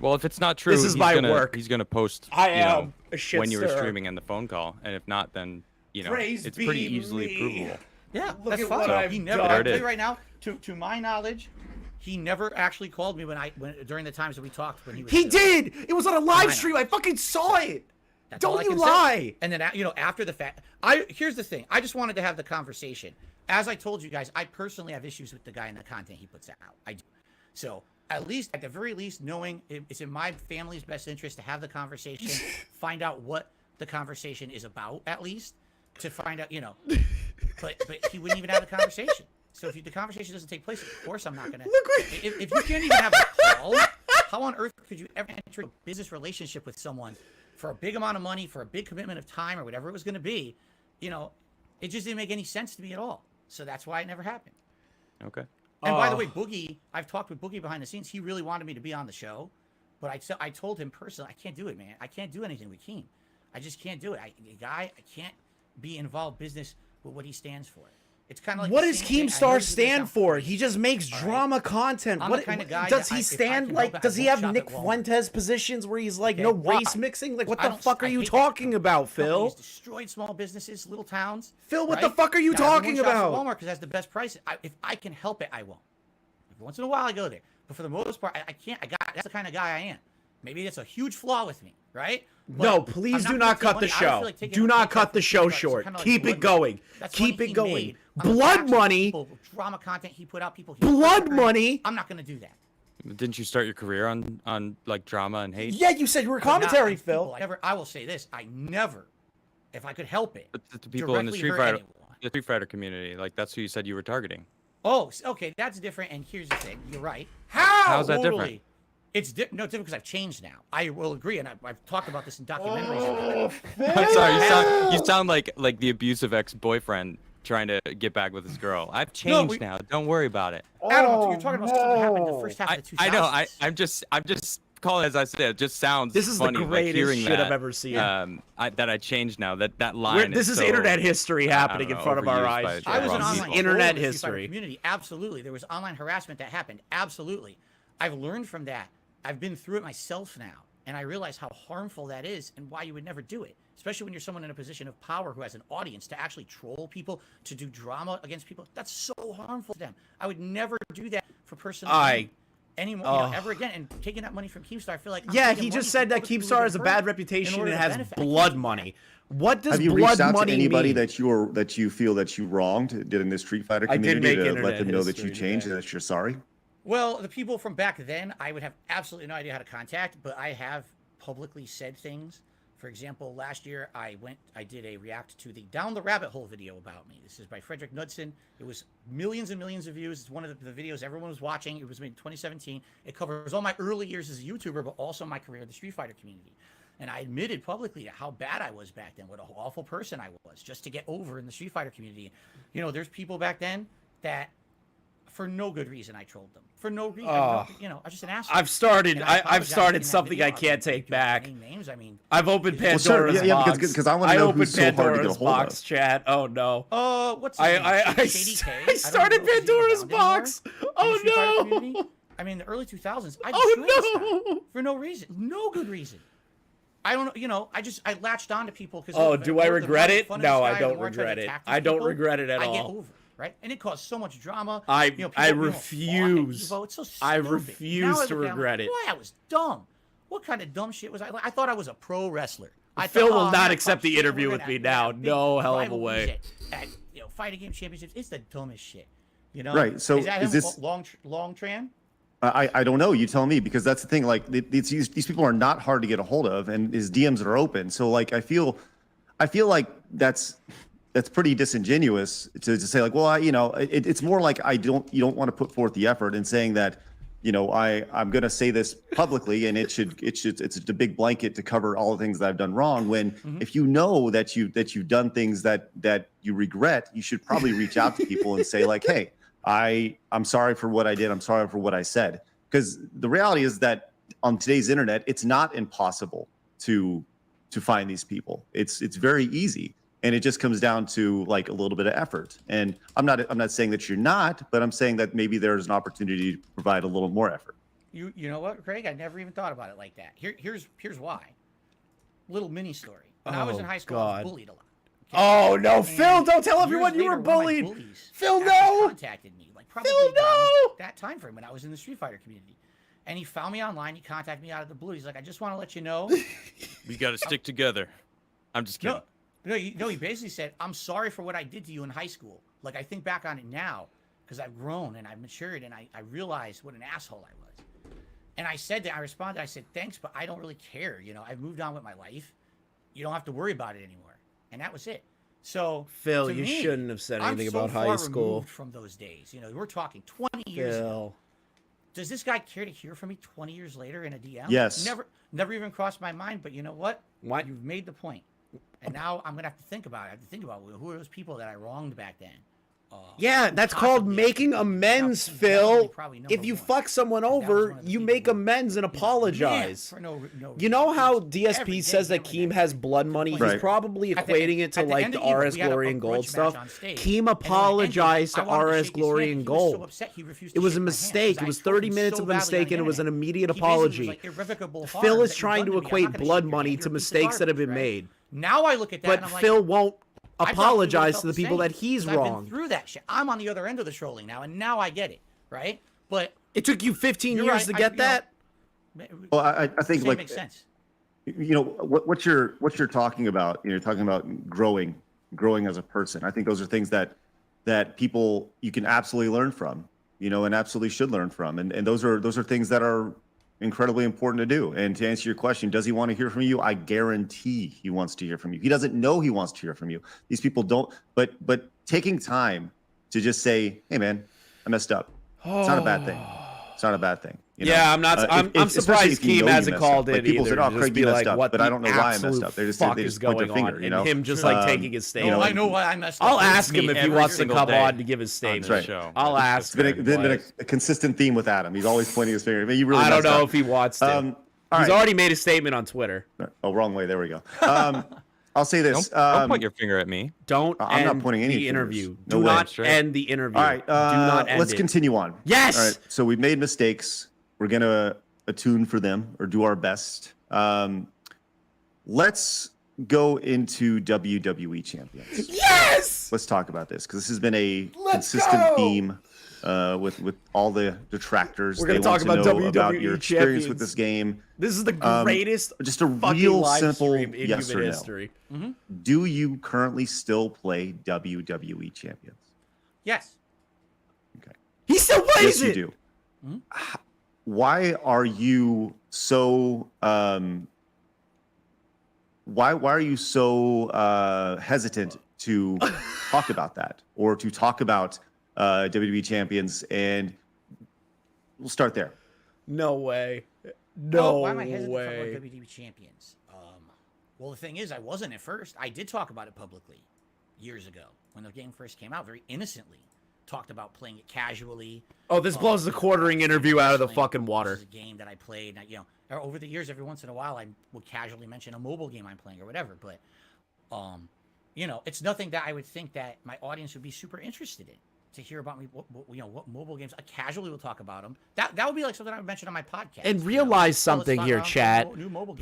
G: Well, if it's not true,
A: This is
G: he's
A: my
G: gonna,
A: work.
G: He's gonna post.
A: I
G: you know,
A: am a shit
G: when you were
A: stirrer.
G: streaming and the phone call, and if not, then you know
A: Praise
G: it's pretty
A: be
G: easily
A: me.
G: provable.
E: Yeah,
A: Look
E: that's
A: at
E: fine.
A: what I've
E: He never.
A: done.
E: I'll
G: There it
E: tell
G: is.
E: you right now, to my knowledge, he never actually called me when during the times that we talked when he was.
A: He did. It was on a live
E: know.
A: stream. I fucking saw it.
E: That's all
A: Don't
E: I
A: you
E: can say.
A: lie.
E: And then after the fact, here's the thing. I just wanted to have the conversation. As I told you guys, I personally have issues with the guy and the content he puts out. I do. So at the very least, knowing it's in my family's best interest to have the conversation, find out what the conversation is about, at least to find out, But he wouldn't even have the conversation. So if the conversation doesn't take place, of course I'm not gonna. If you can't even have a call, how on earth could you ever enter a business relationship with someone for a big amount of money, for a big commitment of time, or whatever it was going to be? It just didn't make any sense to me at all. So that's why it never happened.
G: Okay.
E: And by the way, Boogie, I've talked with Boogie behind the scenes. He really wanted me to be on the show, but I told him personally, I can't do it, man. I can't do anything with Keem. I just can't do it. I can't be involved business with what he stands for. It's kind of like
A: What
E: the
A: does
E: same thing. I know
A: Keemstar
E: this is gonna
A: stand
E: sound
A: for?
E: crazy.
A: He just makes
E: All right.
A: drama content.
E: I'm
A: What
E: the kind of guy
A: does
E: that
A: he
E: if I
A: stand
E: can
A: like?
E: help it,
A: Does
E: I
A: he
E: won't
A: have
E: shop
A: Nick
E: at Walmart.
A: Fuentes positions where he's like,
E: Okay,
A: no
E: why?
A: race mixing? Like, what
E: I
A: the
E: don't-
A: fuck are
E: I
A: you
E: hate
A: talking about, Phil?
E: Companies destroyed small businesses, little towns.
A: Phil, what
E: right?
A: the fuck are you
E: Now, everyone
A: talking
E: shops at
A: about?
E: Walmart because that's the best price. If I can help it, I won't. Every once in a while, I go there, but for the most part, I can't. That's the kind of guy I am. Maybe that's a huge flaw with me, right? But
A: No,
E: I'm
A: please do
E: gonna
A: not
E: take
A: cut the
E: money. I
A: show.
E: feel like taking
A: Do
E: a
A: not
E: pay
A: cut
E: cut
A: the
E: from
A: show
E: Keemstar is
A: short.
E: kinda like
A: Keep
E: blood
A: it going.
E: money. That's
A: Keep
E: money
A: it
E: he
A: going.
E: made on the
A: Blood
E: backs of
A: money.
E: people, drama content he put out. People.
A: Blood
E: earned.
A: money.
E: I'm not going to do that.
G: Didn't you start your career on like drama and hate?
A: Yeah, you said you were
E: But not
A: commentary,
E: with
A: Phil.
E: people. I will say this: I never, if I could help it,
G: But the people in the
E: directly
G: Street
E: hurt
G: Fighter,
E: anyone.
G: the Street Fighter community, like that's who you said you were targeting.
E: Oh, okay, that's different. And here's the thing: you're right.
G: How's that
E: Totally.
G: different?
E: It's different because I've changed now. I will agree, and I've talked about this in documentaries.
G: I'm sorry, you sound like the abusive ex-boyfriend trying to get back with his girl. I've changed now. Don't worry about it.
E: Adam, you're talking about stuff that happened in the first half of the 2000s.
G: I know. I'm just calling as I said. It just sounds
A: This is the
G: funny, like,
A: greatest
G: hearing
A: shit
G: that,
A: I've ever seen.
G: that I changed now. That line.
A: This is
G: so,
A: internet history
G: I
A: happening
G: don't
A: in
G: know,
A: front of our
G: overused
A: eyes.
G: by
E: I was
G: the
E: an
G: wrong
E: online
G: people.
A: internet
E: troll in the Street Fighter
A: history.
E: community. Absolutely, there was online harassment that happened. Absolutely, I've learned from that. I've been through it myself now, and I realize how harmful that is and why you would never do it. Especially when you're someone in a position of power who has an audience to actually troll people, to do drama against people. That's so harmful to them. I would never do that for personal gain anymore, ever again. And taking that money from Keemstar, I feel like
A: Yeah,
E: taking
A: he
E: money
A: just said
E: from
A: that
E: other people who
A: Keemstar
E: have
A: has a
E: been
A: bad
E: hurt in
A: reputation
E: order
A: and
E: to
A: has
E: benefit. I can't
A: blood
E: do that.
A: money. What does
C: Have you
A: blood
C: reached out to
A: money
C: anybody
A: mean?
C: that you feel that you wronged did in the Street Fighter
A: I did
C: community
A: make
C: to
A: internet
C: let them know that you
A: history
C: changed
A: today.
C: and that you're sorry?
E: Well, the people from back then, I would have absolutely no idea how to contact, but I have publicly said things. For example, last year I did a react to the Down the Rabbit Hole video about me. This is by Frederick Knudsen. It was millions and millions of views. It's one of the videos everyone was watching. It was made in 2017. It covers all my early years as a YouTuber, but also my career in the Street Fighter community. And I admitted publicly to how bad I was back then, what an awful person I was, just to get over in the Street Fighter community. There's people back then that, for no good reason, I trolled them. For no reason. I was just an asshole.
A: I've started.
E: And I
A: I've
E: apologize
A: started
E: in that
A: something
E: video.
A: I can't
E: I'm
A: take
E: not
A: back.
E: naming names. I mean,
A: I've opened
E: Well,
A: Pandora's
C: sure, yeah,
A: box.
C: because I wanna know
A: opened
C: who's so hard to get a
A: Pandora's
C: hold
A: box,
C: of.
A: chat. Oh no.
E: what's his name?
A: I
E: Shady K?
A: I
E: don't
A: started
E: know if he's even
A: Pandora's
E: around anymore
A: box.
E: in the
A: Oh
E: Street Fighter community.
A: no.
E: I mean, in the early 2000s, I
A: Oh,
E: destroyed this guy
A: no.
E: for no reason, no good reason. I don't, I latched on to people because.
A: Oh, do I regret it? No, I don't regret it. I don't regret it at
E: I get
A: all.
E: over it, right? And it caused so much drama.
A: I
E: people,
A: refuse.
E: fought at Evo. It's so stupid.
A: I refuse
E: Now I
A: to
E: look at
A: regret it.
E: Boy, I was dumb. What kind of dumb shit was I? I thought I was a pro wrestler.
A: Phil
E: thought,
A: will
E: I'm
A: not
E: gonna
A: accept
E: punch
A: the
E: people,
A: interview
E: we're
A: with
E: gonna
A: me
E: have
A: now.
E: a big
A: No hell of a
E: rivalry
A: way.
E: At fighting game championships, it's the dumbest shit.
C: Right, so
E: is that
C: is
E: him,
C: this-
E: long Tran?
C: I don't know. You tell me, because that's the thing. Like these people are not hard to get a hold of, and his DMs are open. So like I feel like that's pretty disingenuous to say like, well, it's more like you don't want to put forth the effort in saying that, I'm going to say this publicly, and it's a big blanket to cover all the things that I've done wrong. When if you know that you've done things that you regret, you should probably reach out to people and say like, hey, I'm sorry for what I did. I'm sorry for what I said. Because the reality is that on today's internet, it's not impossible to to find these people. It's very easy, and it just comes down to like a little bit of effort. And I'm not saying that you're not, but I'm saying that maybe there's an opportunity to provide a little more effort.
E: You know what, Craig? I never even thought about it like that. Here's why. Little mini story. When I was in high school, I was bullied a lot. Okay?
A: Oh no,
E: And
A: Phil! Don't tell everyone
E: years
A: you were
E: later, one of my
A: bullied.
E: bullies
A: Phil,
E: actually
A: no!
E: contacted me, like probably
A: Phil, no!
E: that time frame when I was in the Street Fighter community, and he found me online. He contacted me out of the blue. He's like, I just want to let you know.
G: We got to stick together. I'm just kidding.
E: He basically said, I'm sorry for what I did to you in high school. Like, I think back on it now because I've grown and I've matured and I realized what an asshole I was. And I responded, I said, thanks, but I don't really care. You know, I've moved on with my life. You don't have to worry about it anymore. And that was it. So,
A: Phil, you shouldn't have said anything about high school.
E: Removed from those days. You know, we're talking 20 years ago. Does this guy care to hear from me 20 years later in a DM?
C: Yes.
E: Never even crossed my mind, but you know what?
A: What?
E: You've made the point. And now I'm going to have to think about it. I have to think about who are those people that I wronged back then.
A: Yeah, that's called making amends, Phil. If you fuck someone over, you make amends and apologize. You know how DSP says that Keem has blood money? He's probably equating it to like the RS Glory and Gold stuff. Keem apologized to RS Glory and Gold. It was a mistake. It was 30 minutes of a mistake and it was an immediate apology. Phil is trying to equate blood money to mistakes that have been made.
E: Now I look at that
A: but
E: and I'm like,
A: Phil won't apologize to the people that he's
E: I've
A: wronged.
E: been through that shit. I'm on the other end of the trolling now, and now I get it, right? But
A: it took you 15 years to get that.
C: Well, I think like
E: makes sense.
C: You know what you're talking about. You're talking about growing as a person. I think those are things that people you can absolutely learn from. You know, and absolutely should learn from. And those are things that are incredibly important to do. And to answer your question, does he want to hear from you? I guarantee he wants to hear from you. He doesn't know he wants to hear from you. These people don't, but taking time to just say, hey man, I messed up. It's not a bad thing. It's not a bad thing. You know?
A: Yeah, I'm not. I'm surprised Keem hasn't called it.
C: Like people
A: either.
C: said, "Oh,
A: Just
C: Craig,
A: be
C: you
A: like,
C: messed up,"
A: what
C: but I don't know why I messed up. They just point their finger,
A: on,
C: you know.
A: And him just like taking his statement.
E: No, I know why I messed up.
A: I'll ask him if he wants to come on to give his
C: That's
A: statement.
C: right.
A: I'll ask him.
C: It's been a consistent theme with Adam. He's always pointing his finger. I mean, you really.
A: I don't know if he wants to. He's already made a statement on Twitter.
C: Oh, wrong way. There we go. I'll say this.
G: Don't point your finger at me.
C: I'm not pointing any
G: Oh,
A: the interview.
C: No
A: Do
C: way.
A: not end the interview.
C: All right.
A: Do not end
C: let's
A: it.
C: continue on.
A: Yes.
C: All right. So we've made mistakes. We're gonna attune for them or do our best. Let's go into WWE champions.
A: Yes.
C: Let's talk about this because this has been a consistent theme with all the detractors.
A: We're gonna
C: talk
A: about
C: know
A: WWE
C: about your experience
A: champions.
C: with this game.
A: This is the greatest
C: just a
A: fucking
C: real
A: live
C: simple
A: stream in
C: yes
A: human
C: or no.
A: history.
C: Do you currently still play WWE champions?
E: Yes.
C: Okay.
A: He still plays
C: Yes, you
A: it.
C: do. Why are you so why are you so hesitant to talk about that or to talk about WWE champions? And we'll start there.
A: No way. No
E: why am I hesitant
A: way.
E: to talk about WWE champions? Well, the thing is, I wasn't at first. I did talk about it publicly years ago when the game first came out, very innocently. Talked about playing it casually.
A: Oh, this blows the quartering interview out of the fucking water.
E: This is a game that I played. You know, over the years, every once in a while, I would casually mention a mobile game I'm playing or whatever. But, you know, it's nothing that I would think that my audience would be super interested in to hear about me. What mobile games? I casually will talk about them. That would be like something I would mention on my podcast.
A: And realize something here, chat.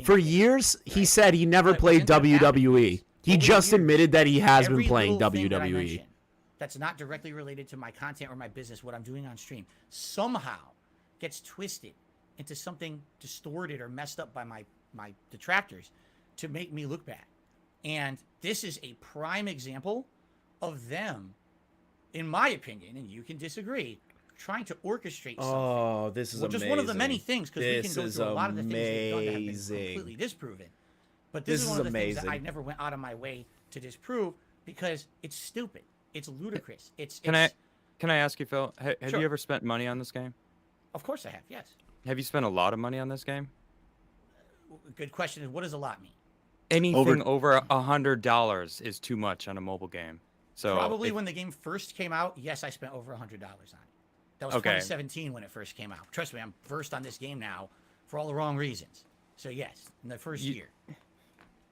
A: For years, he said he never played WWE. He just admitted that he has been playing WWE.
E: That's not directly related to my content or my business, what I'm doing on stream, somehow gets twisted into something distorted or messed up by my detractors to make me look bad. And this is a prime example of them, in my opinion, and you can disagree, trying to orchestrate something.
A: Oh, this is
E: just
A: amazing.
E: one of the many things, because we can go through a lot of the things they've done that have been
A: amazing.
E: completely disproven. But this is one of the things that
A: amazing.
E: I never went out of my way to disprove because it's stupid. It's ludicrous.
G: Can I ask you, Phil? Have
E: Sure.
G: you ever spent money on this game?
E: Of course I have, yes.
G: Have you spent a lot of money on this game?
E: Good question. What does a lot mean?
G: Anything over $100 is too much on a mobile game. So
E: probably when the game first came out, yes, I spent over $100 on it. That was 2017 when it first came out. Trust me, I'm versed on this game now for all the wrong reasons. So yes, in the first year.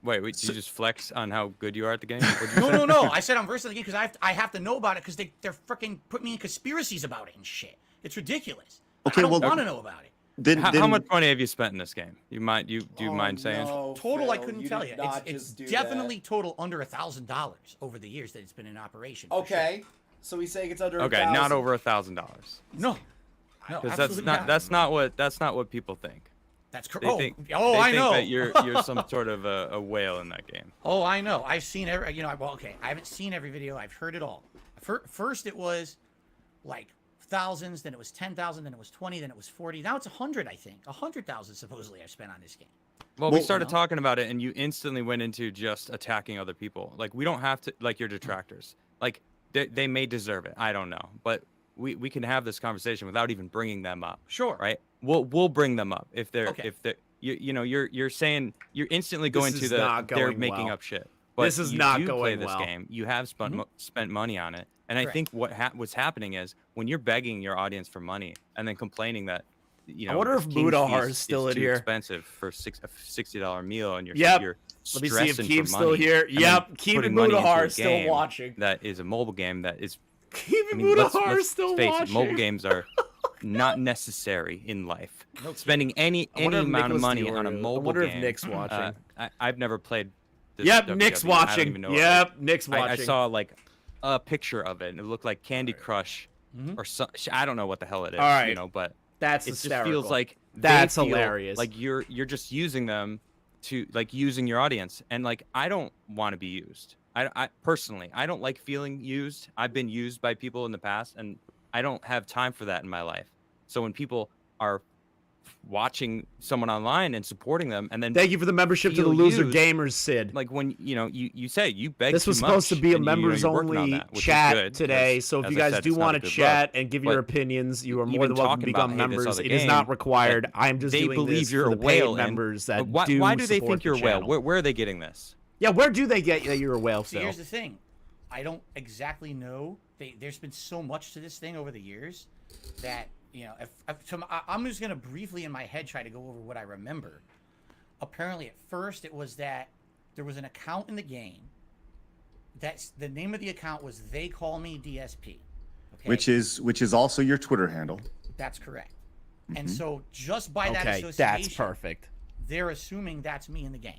G: Wait, did you just flex on how good you are at the game? What'd you
E: No,
G: say?
E: no, no. I said I'm versed in the game because I have to know about it because they're freaking put me in conspiracies about it and shit. It's ridiculous.
C: Okay,
E: I don't
C: well,
E: want to know about it.
C: Then,
G: How
C: then
G: much money have you spent in this game? Do you mind saying?
E: Total, I couldn't tell you. It's definitely total under $1,000 over the years that it's been in operation. for sure.
A: So he's saying it's under.
G: Okay, not over $1,000.
E: No,
G: Because
E: absolutely
G: that's not what people think.
E: That's correct.
G: They
E: Oh,
G: think,
E: oh,
G: they
E: I
G: think
E: know.
G: that you're some sort of a whale in that game.
E: Oh, I know. I've seen every. You know, well, okay. I haven't seen every video. I've heard it all. First, it was like thousands. Then it was 10,000. Then it was 20. Then it was 40. Now it's 100. I think 100,000 supposedly I've spent on this game.
G: Well, we
C: Well,
G: started talking about it, and you instantly went into just attacking other people. Like, we don't have to, like, your detractors. Like, they may deserve it. I don't know, but we can have this conversation without even bringing them up.
E: Sure.
G: Right? We'll bring them up if they're
E: Okay.
G: you're saying you're instantly going
A: This
G: to
A: is
G: the
A: not
G: they're
A: going
G: making
A: well.
G: up shit. But
A: This is
G: you
A: not
G: do play
A: going
G: this
A: well.
G: game. You have spent money on it, and I
E: Correct.
G: think what's happening is when you're begging your audience for money and then complaining that
A: I wonder
G: the
A: if
G: King's
A: Mudahar
G: Feast
A: is still in
G: too
A: here.
G: expensive for a $60 meal, and you're
A: Yep.
G: you're
A: Let me see if
G: stressing for
A: Keem's still
G: money,
A: here.
G: and then
A: Yep, Keem
G: putting
A: and
G: money into
A: Mudahar
G: a
A: is still
G: game
A: watching.
G: That is a mobile game that is.
A: Keem
G: I
A: and
G: mean, let's
A: Mudahar is still
G: face
A: watching.
G: it, mobile games are not necessary in life. Spending any
A: I wonder if
G: amount of
A: Nicholas
G: money on a
A: Diorio-
G: mobile
A: I wonder
G: game.
A: if Nick's watching.
G: I've never played. This
A: Yep,
G: WWE.
A: Nick's
G: I don't
A: watching.
G: even know
A: Yep, Nick's watching.
G: I saw like a picture of it, and it looked like Candy Crush, or I don't know what the hell it is.
A: All right.
G: You know, but
A: That's
G: it just
A: hysterical.
G: feels like
A: That's
G: they feel
A: hilarious.
G: Like you're just using them to like using your audience, and like I don't want to be used. I personally I don't like feeling used. I've been used by people in the past, and I don't have time for that in my life. So when people are watching someone online and supporting them, and then
A: Thank you for the membership to the
G: feel
A: Loser
G: used,
A: Gamers, Sid.
G: like when you say you beg
A: This
G: too
A: was supposed to
G: much,
A: be a
G: and you're
A: members
G: working on
A: only
G: that, which is
A: chat
G: good,
A: today.
G: because,
A: So if
G: as
A: you
G: I
A: guys
G: said,
A: do
G: it's not
A: want
G: a
A: to
G: good
A: chat
G: look.
A: and give your
G: But
A: opinions, you are more
G: even
A: than welcome to
G: talking about,
A: become
G: hey, this
A: members.
G: other
A: It is
G: game
A: not required.
G: that
A: I'm just
G: they
A: doing
G: believe
A: this
G: you're
A: for
G: a
A: the paid
G: whale, and
A: members that
G: why
A: do
G: do they
A: support
G: think
A: the
G: you're a whale?
A: channel.
G: Where are they getting this?
A: Yeah, where do they get that you're a whale,
E: See,
A: Phil?
E: here's the thing. I don't exactly know. There's been so much to this thing over the years that, you know, I'm just going to briefly in my head try to go over what I remember. Apparently, at first, it was that there was an account in the game. That's the name of the account was They Call Me DSP. Okay?
C: which is also your Twitter handle.
E: That's correct. And so just by that
A: Okay,
E: association,
A: that's perfect.
E: they're assuming that's me in the game.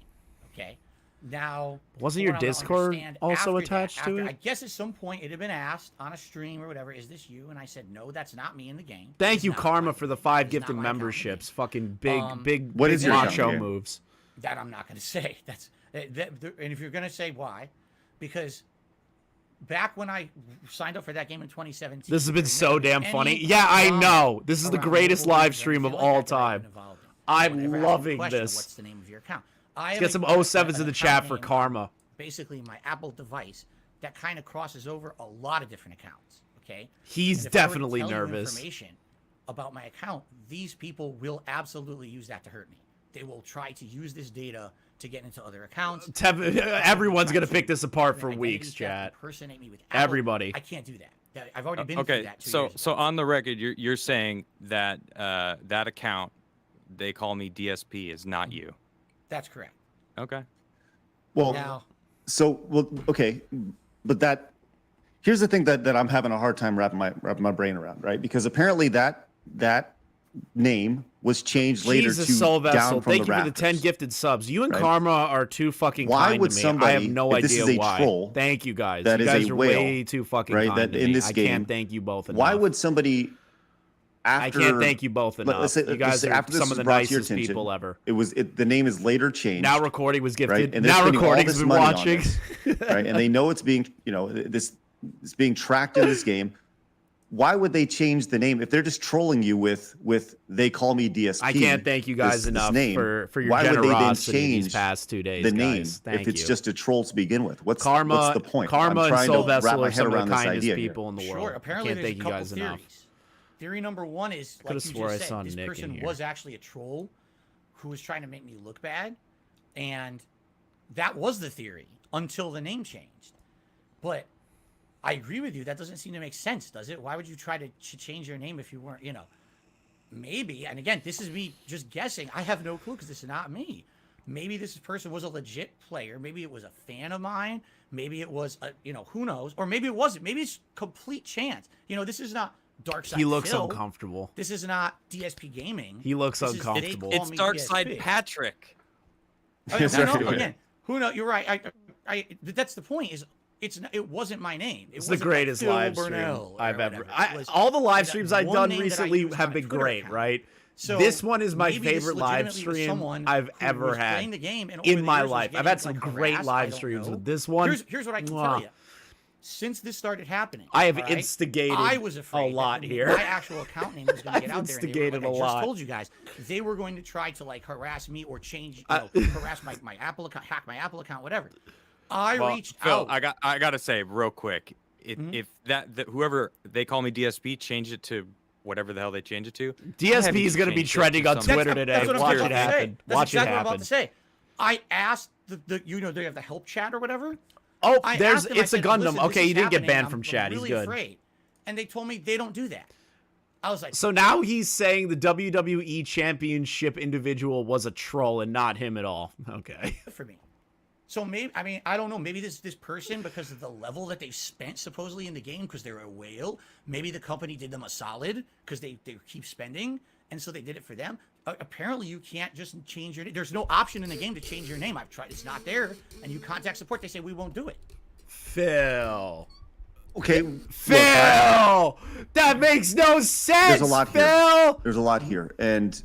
E: Okay. Now,
A: Wasn't
E: from
A: your
E: what I
A: Discord
E: understand,
A: also
E: after that-
A: attached to
E: I
A: it?
E: guess at some point it had been asked on a stream or whatever, is this you? And I said, no, that's not me in the game.
A: Thank
E: It's
A: you,
E: not
A: Karma,
E: my-
A: for the
E: it
A: 5
E: is
A: gifted
E: not my account in the
A: memberships.
E: game.
A: Fucking big
E: What
A: big
C: is your account
A: macho
C: here?
A: moves.
E: That I'm not going to say. And if you're going to say why, because back when I signed up for that game in 2017,
A: This has been
E: there
A: so
E: never
A: damn
E: was
A: funny.
E: any
A: Yeah, I
E: drama
A: know. This is the
E: around
A: greatest
E: mobile
A: live
E: games or
A: stream of
E: anything like
A: all
E: that that I've
A: time.
E: been involved in.
A: I'm
E: Whenever I ask a
A: loving
E: question,
A: this.
E: What's the name of your account?
A: Let's get some 07s in the chat for Karma.
E: Basically, my Apple device that kind of crosses over a lot of different accounts. Okay.
A: He's
E: And if I were to
A: definitely
E: tell you
A: nervous.
E: Information about my account, these people will absolutely use that to hurt me. They will try to use this data to get into other accounts.
A: Everyone's gonna pick this apart for
E: Identity
A: weeks,
E: theft,
A: chat.
E: impersonate me with Apple.
A: Everybody.
E: I can't do that. I've already been through
G: Okay,
E: that 2
G: so
E: years ago.
G: so on the record, you're saying that that account, They Call Me DSP, is not you.
E: That's correct.
G: Okay.
C: Well,
E: Now,
C: okay, but here's the thing that I'm having a hard time wrapping my brain around, right? Because apparently that name was changed later
A: Jesus,
C: to
A: Soul
C: down
A: Vessel.
C: from
A: Thank
C: the
A: you for the 10
C: Raptors.
A: gifted subs. You and
C: Right.
A: Karma are too fucking
C: Why
A: kind
C: would
A: to me. I
C: somebody,
A: have no
C: if this
A: idea
C: is a
A: why.
C: troll
A: Thank you guys.
C: that
A: You
C: is
A: guys
C: a
A: are
C: whale,
A: way too fucking
C: right?
A: kind
C: That
A: to
C: in
A: me.
C: this
A: I
C: game,
A: can't thank you both enough.
C: Why would somebody after?
A: I can't thank you both enough.
C: Let's say,
A: You guys
C: say
A: are
C: after this
A: some of
C: was
A: the
C: brought to your
A: nicest
C: attention,
A: people ever.
C: The name is later changed.
A: Now recording was gifted.
C: Right? And they're
A: Now
C: spending all
A: recording's
C: this
A: been
C: money on
A: watching.
C: this, right? And they know it's being, it's being tracked in this game. Why would they change the name if they're just trolling you with They Call Me DSP?
A: I can't thank you guys
C: this
A: enough
C: name.
A: for your
C: Why would they then
A: generosity these
C: change
A: past 2 days,
C: the name
A: guys. Thank
C: if it's
A: you.
C: just a troll to begin with? What's
A: Karma,
C: the point?
A: Karma
C: I'm
A: and
C: trying
A: Soul
C: to wrap
A: Vessel
C: my
A: are
C: head
A: some of
C: around
A: the
C: this
A: kindest
C: idea here.
A: people in the
E: sure.
A: world. I
E: Apparently,
A: can't
E: there's
A: thank
E: a
A: you
E: couple
A: guys
E: theories.
A: enough.
E: Theory number one is, like
A: Could've
E: you
A: swore I
E: just
A: saw
E: said, this
A: Nick in
E: person
A: here.
E: was actually a troll who was trying to make me look bad, and that was the theory until the name changed. But I agree with you. That doesn't seem to make sense, does it? Why would you try to change your name if you weren't, maybe, and again, this is me just guessing. I have no clue because this is not me. Maybe this person was a legit player. Maybe it was a fan of mine. Maybe it was, who knows? Or maybe it wasn't. Maybe it's complete chance. This is not Dark Side
A: He looks
E: Phil.
A: uncomfortable.
E: This is not DSP Gaming.
A: He looks
E: This is- they
A: uncomfortable.
E: call
G: It's
E: me
G: Dark Side
E: DSP.
G: Patrick.
E: Again, who knows? You're right. That's the point. It wasn't my name.
A: It's the greatest live stream I've ever. All the live streams I've done recently have been great, right?
E: So
A: this one is my
E: maybe this
A: favorite live
E: legitimately was
A: stream
E: someone
A: I've
E: who
A: ever
E: was
A: had
E: playing the game and over
A: in
E: the
A: my
E: years was
A: life. I've
E: getting,
A: had some
E: like,
A: great
E: harassed.
A: live
E: I don't
A: streams,
E: know.
A: but this one.
E: Here's what I can tell you. Since this started happening,
A: I have
E: all right,
A: instigated
E: I was afraid
A: a lot
E: that
A: here.
E: my actual account name was going to get out there. And they were,
A: instigated
E: like,
A: a
E: I just
A: lot.
E: told you guys they were going to try to harass me or change, harass my Apple account, hack my Apple account, whatever. I reached
G: Phil,
E: out.
G: I gotta say real quick, if that whoever they call me DSP, change it to whatever the hell they change it to.
A: DSP is going to be trending on Twitter today. Watch it happen.
E: That's exactly what I'm
A: happen.
E: about to say. I asked they have the help chat or whatever.
A: Oh,
E: I
A: there's
E: asked them, I
A: it's a
E: said,
A: Gundam.
E: "Listen,
A: Okay,
E: this
A: you
E: is
A: didn't get
E: happening.
A: banned from
E: I'm
A: chat. He's
E: really
A: good.
E: afraid. And they told me they don't do that. I was like,
A: So now he's saying the WWE Championship individual was a troll and not him at all. Okay.
E: good for me. So maybe, I don't know. Maybe this person, because of the level that they've spent supposedly in the game, because they're a whale. Maybe the company did them a solid because they keep spending, and so they did it for them. Apparently, you can't just change your name. There's no option in the game to change your name. I've tried. It's not there. And you contact support. They say we won't do it.
A: Phil.
C: Okay,
A: Phil! That makes no sense.
C: there's a lot
A: Phil!
C: here. There's a lot here, and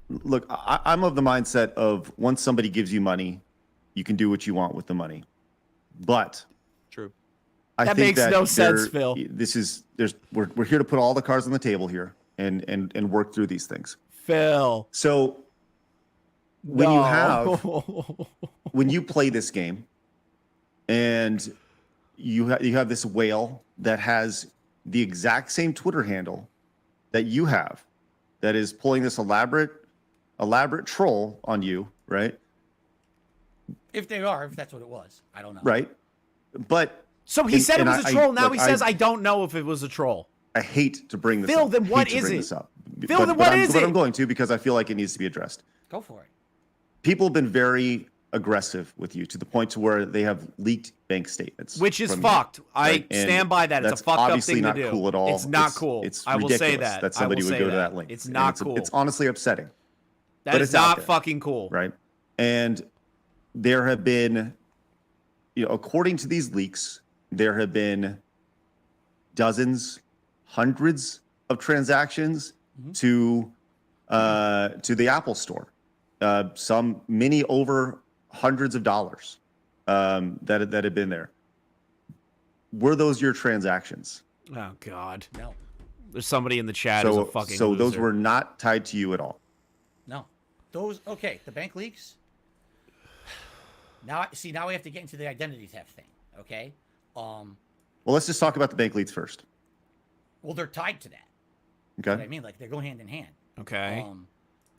C: look, I'm of the mindset of once somebody gives you money, you can do what you want with the money. But
G: True.
C: I
A: That
C: think
A: makes no sense, Phil.
C: We're here to put all the cards on the table here and work through these things.
A: Phil.
C: So when you play this game and you have this whale that has the exact same Twitter handle that you have, that is pulling this elaborate troll on you, right?
E: If that's what it was, I don't know.
C: Right. But
A: So he said it was a troll. Now
C: look,
A: he says, I don't know if it was a troll.
C: I hate to bring this
A: Phil,
C: up.
A: then what
C: Hate to
A: is
C: bring
A: it?
C: this up.
A: Phil,
C: But-
A: then
C: but
A: what
C: I'm-
A: is
C: But
A: it?
C: I'm going to, because I feel like it needs to be addressed.
E: Go for it.
C: People have been very aggressive with you to the point to where they have leaked bank statements.
A: Which is
C: from you,
A: fucked.
C: right?
A: I
C: And
A: stand by that. It's
C: that's
A: a fucked up
C: obviously
A: thing
C: not
A: to do.
C: cool at all.
A: It's not cool.
C: It's
A: I will say
C: ridiculous
A: that.
C: that somebody
A: I will
C: would
A: say
C: go to that link.
A: It's
C: And
A: not cool.
C: It's honestly upsetting.
A: That
C: but
A: is
C: it's out
A: not
C: there.
A: fucking cool.
C: Right. And there have been, according to these leaks, there have been dozens, hundreds of transactions to the Apple Store. Some many over hundreds of dollars that have been there. Were those your transactions?
A: Oh God.
E: No.
A: There's somebody in the chat who's a fucking
C: so those
A: loser.
C: were not tied to you at all.
E: No. The bank leaks. Now we have to get into the identity theft thing. Okay.
C: Well, let's just talk about the bank leads first.
E: Well, they're tied to that.
C: Okay.
E: What I mean, like they go hand in hand.
A: Okay.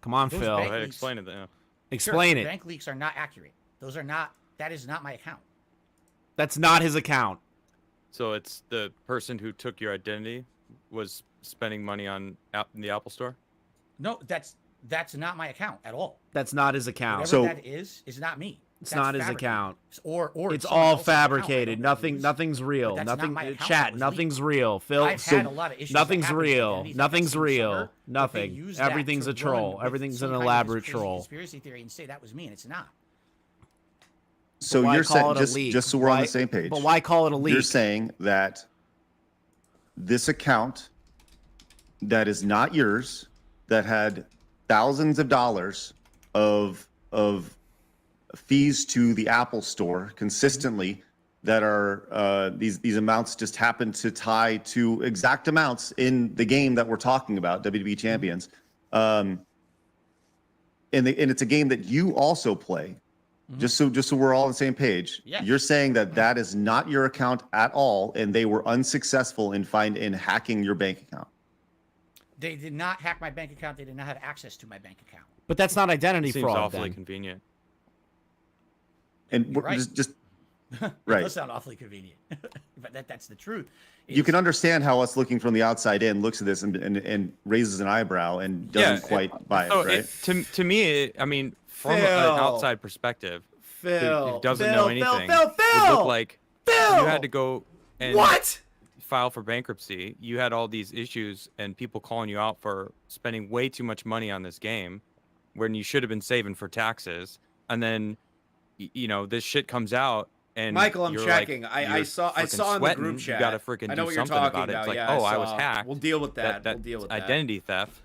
A: Come on,
E: those
A: Phil.
E: bank
G: Go ahead,
E: leaks-
G: explain it then.
A: Explain
E: Sure,
A: it.
E: Bank leaks are not accurate. That is not my account.
A: That's not his account.
G: So it's the person who took your identity was spending money on the Apple Store?
E: No, that's not my account at all.
A: That's not his account.
E: Whatever
C: So-
E: that is not me.
A: It's
E: That's
A: not his
E: fabricated.
A: account.
E: Or
A: It's
E: someone
A: all
E: else's account. I
A: fabricated.
E: don't know whose.
A: Nothing's real.
E: But that's not
A: Nothing.
E: my account that
A: Chat.
E: was
A: Nothing's
E: leaked.
A: real. Phil.
E: I've had a lot of issues that
A: Nothing's
E: happened with
A: real.
E: identity theft
A: Nothing's
E: this summer,
A: real.
E: but they
A: Nothing.
E: use that
A: Everything's
E: to
A: a troll.
E: run with
A: Everything's
E: some
A: an
E: kind of this
A: elaborate
E: crazy
A: troll.
E: Conspiracy theory and say that was me, and it's not.
C: So
A: Why
C: you're
A: call
C: saying,
A: it a leak?
C: just so we're on
A: Why-
C: the same page.
A: But why call it a leak?
C: You're saying that this account that is not yours, that had thousands of dollars of fees to the Apple Store consistently, that are these amounts just happen to tie to exact amounts in the game that we're talking about, WWE Champions, and it's a game that you also play. Just so we're all on the same page.
E: Yeah.
C: You're saying that is not your account at all, and they were unsuccessful in hacking your bank account.
E: They did not hack my bank account. They did not have access to my bank account.
A: But that's not identity
G: Seems
A: fraud.
G: awfully
A: Then.
G: convenient.
C: And
E: You're right.
C: just Right.
E: It does sound awfully convenient, but that's the truth.
C: You can understand how us looking from the outside in looks at this and raises an eyebrow and doesn't quite buy it, right?
G: To me, I mean, from an outside perspective, who doesn't know anything, would look like you had to go and file for bankruptcy. You had all these issues and people calling you out for spending way too much money on this game when you should have been saving for taxes. And then, you know, this shit comes out. And
A: Michael, I'm checking.
G: Like,
A: I saw in the group chat.
G: You gotta freaking
A: I know
G: do
A: what you're
G: something
A: talking
G: about it. It's like,
A: yeah,
G: I was hacked.
A: We'll deal with that.
G: We'll
A: deal with that.
G: Identity theft.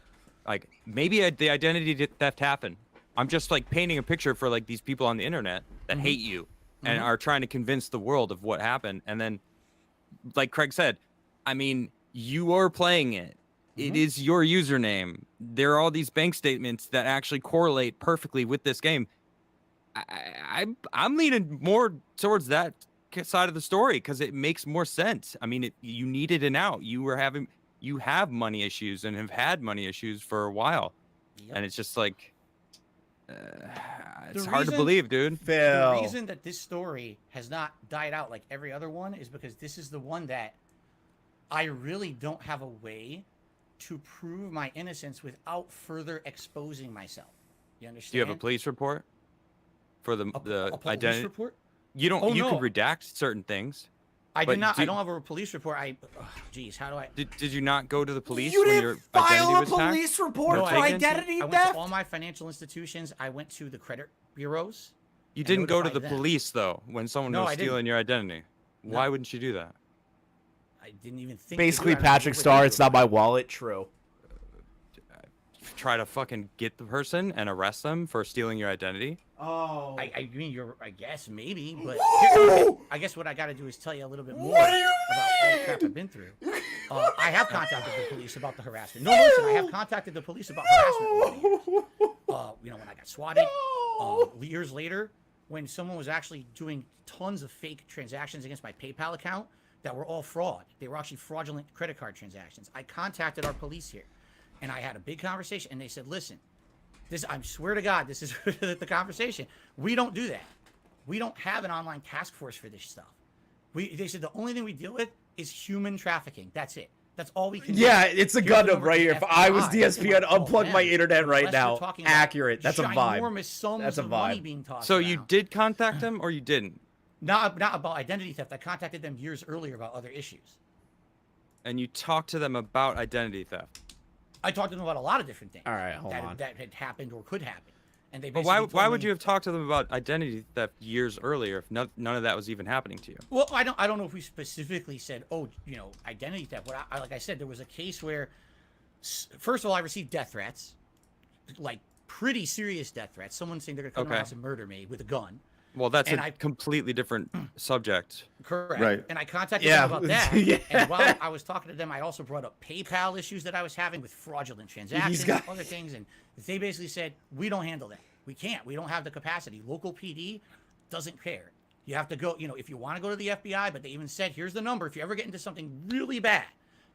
G: Like maybe the identity theft happened. I'm just like painting a picture for like these people on the internet that hate you and are trying to convince the world of what happened. And then, like Craig said, I mean, you are playing it. It is your username. There are all these bank statements that actually correlate perfectly with this game. I'm leaning more towards that side of the story because it makes more sense. I mean, you needed an out. You have money issues and have had money issues for a while, and it's just like it's hard to believe, dude.
E: The reason that this story has not died out like every other one is because this is the one that I really don't have a way to prove my innocence without further exposing myself. You understand?
G: Do you have a police report for the
E: a police
G: identity
E: report?
G: You don't.
E: Oh,
G: you
E: no.
G: can redact certain things.
E: I did not. I don't have a police report. Geez, how do I?
G: Did you not go to the police
A: You
G: when
A: didn't
G: your
A: file
G: identity
A: a
G: was
A: police
G: hacked?
A: report
E: No,
A: for identity
E: I went
A: theft?
E: to all my financial institutions. I went to the credit bureaus.
G: You didn't go to
E: notified
G: the
E: them.
G: police though when someone
E: No,
G: was
E: I didn't.
G: stealing your identity. Why wouldn't you do that?
E: I didn't even think.
A: Basically,
E: to do that. I
A: Patrick
E: was
A: Star,
E: with
A: it's not my wallet. True.
G: Try to fucking get the person and arrest them for stealing your identity.
A: Oh.
E: I mean, I guess maybe, but
A: Whoa!
E: I guess what I got to do is tell you a little bit more about all the crap I've been through. I have contacted the police about the harassment. No, listen, I have contacted the police about harassment over the years. You know, when I got swatted, years later, when someone was actually doing tons of fake transactions against my PayPal account that were all fraud. They were actually fraudulent credit card transactions. I contacted our police here, and I had a big conversation, and they said, listen, I swear to God, this is the conversation. We don't do that. We don't have an online task force for this stuff. They said the only thing we deal with is human trafficking. That's it. That's all we can do.
A: Yeah, it's a
E: Here's the
A: Gundam
E: number
A: right
E: to
A: here.
E: the
A: If I was
E: FBI.
A: DSP, I'd unplug my internet right
E: Unless
A: now.
E: you're talking about
A: Accurate. That's a vibe.
E: ginormous sums
A: That's a
E: of money
A: vibe.
E: being tossed
G: So you
E: around.
G: did contact them or you didn't?
E: Not about identity theft. I contacted them years earlier about other issues.
G: And you talked to them about identity theft.
E: I talked to them about a lot of different things.
A: All right, hold on.
E: That had happened or could happen. And they
G: But
E: basically
G: why
E: told
G: would
E: me-
G: you have talked to them about identity theft years earlier if none of that was even happening to you?
E: Well, I don't know if we specifically said, oh, you know, identity theft. What like I said, there was a case where, first of all, I received death threats, like pretty serious death threats. Someone saying they're gonna come to my house and murder me with a gun.
G: Well, that's
E: And
G: a completely different subject.
E: Correct.
C: Right.
E: And I contacted
A: Yeah.
E: them about that.
A: Yeah.
E: And while I was talking to them, I also brought up PayPal issues that I was having with fraudulent transactions and other things. And they basically said, we don't handle that. We can't. We don't have the capacity. Local PD doesn't care. You have to go, you know, if you want to go to the FBI, but they even said, here's the number. If you ever get into something really bad,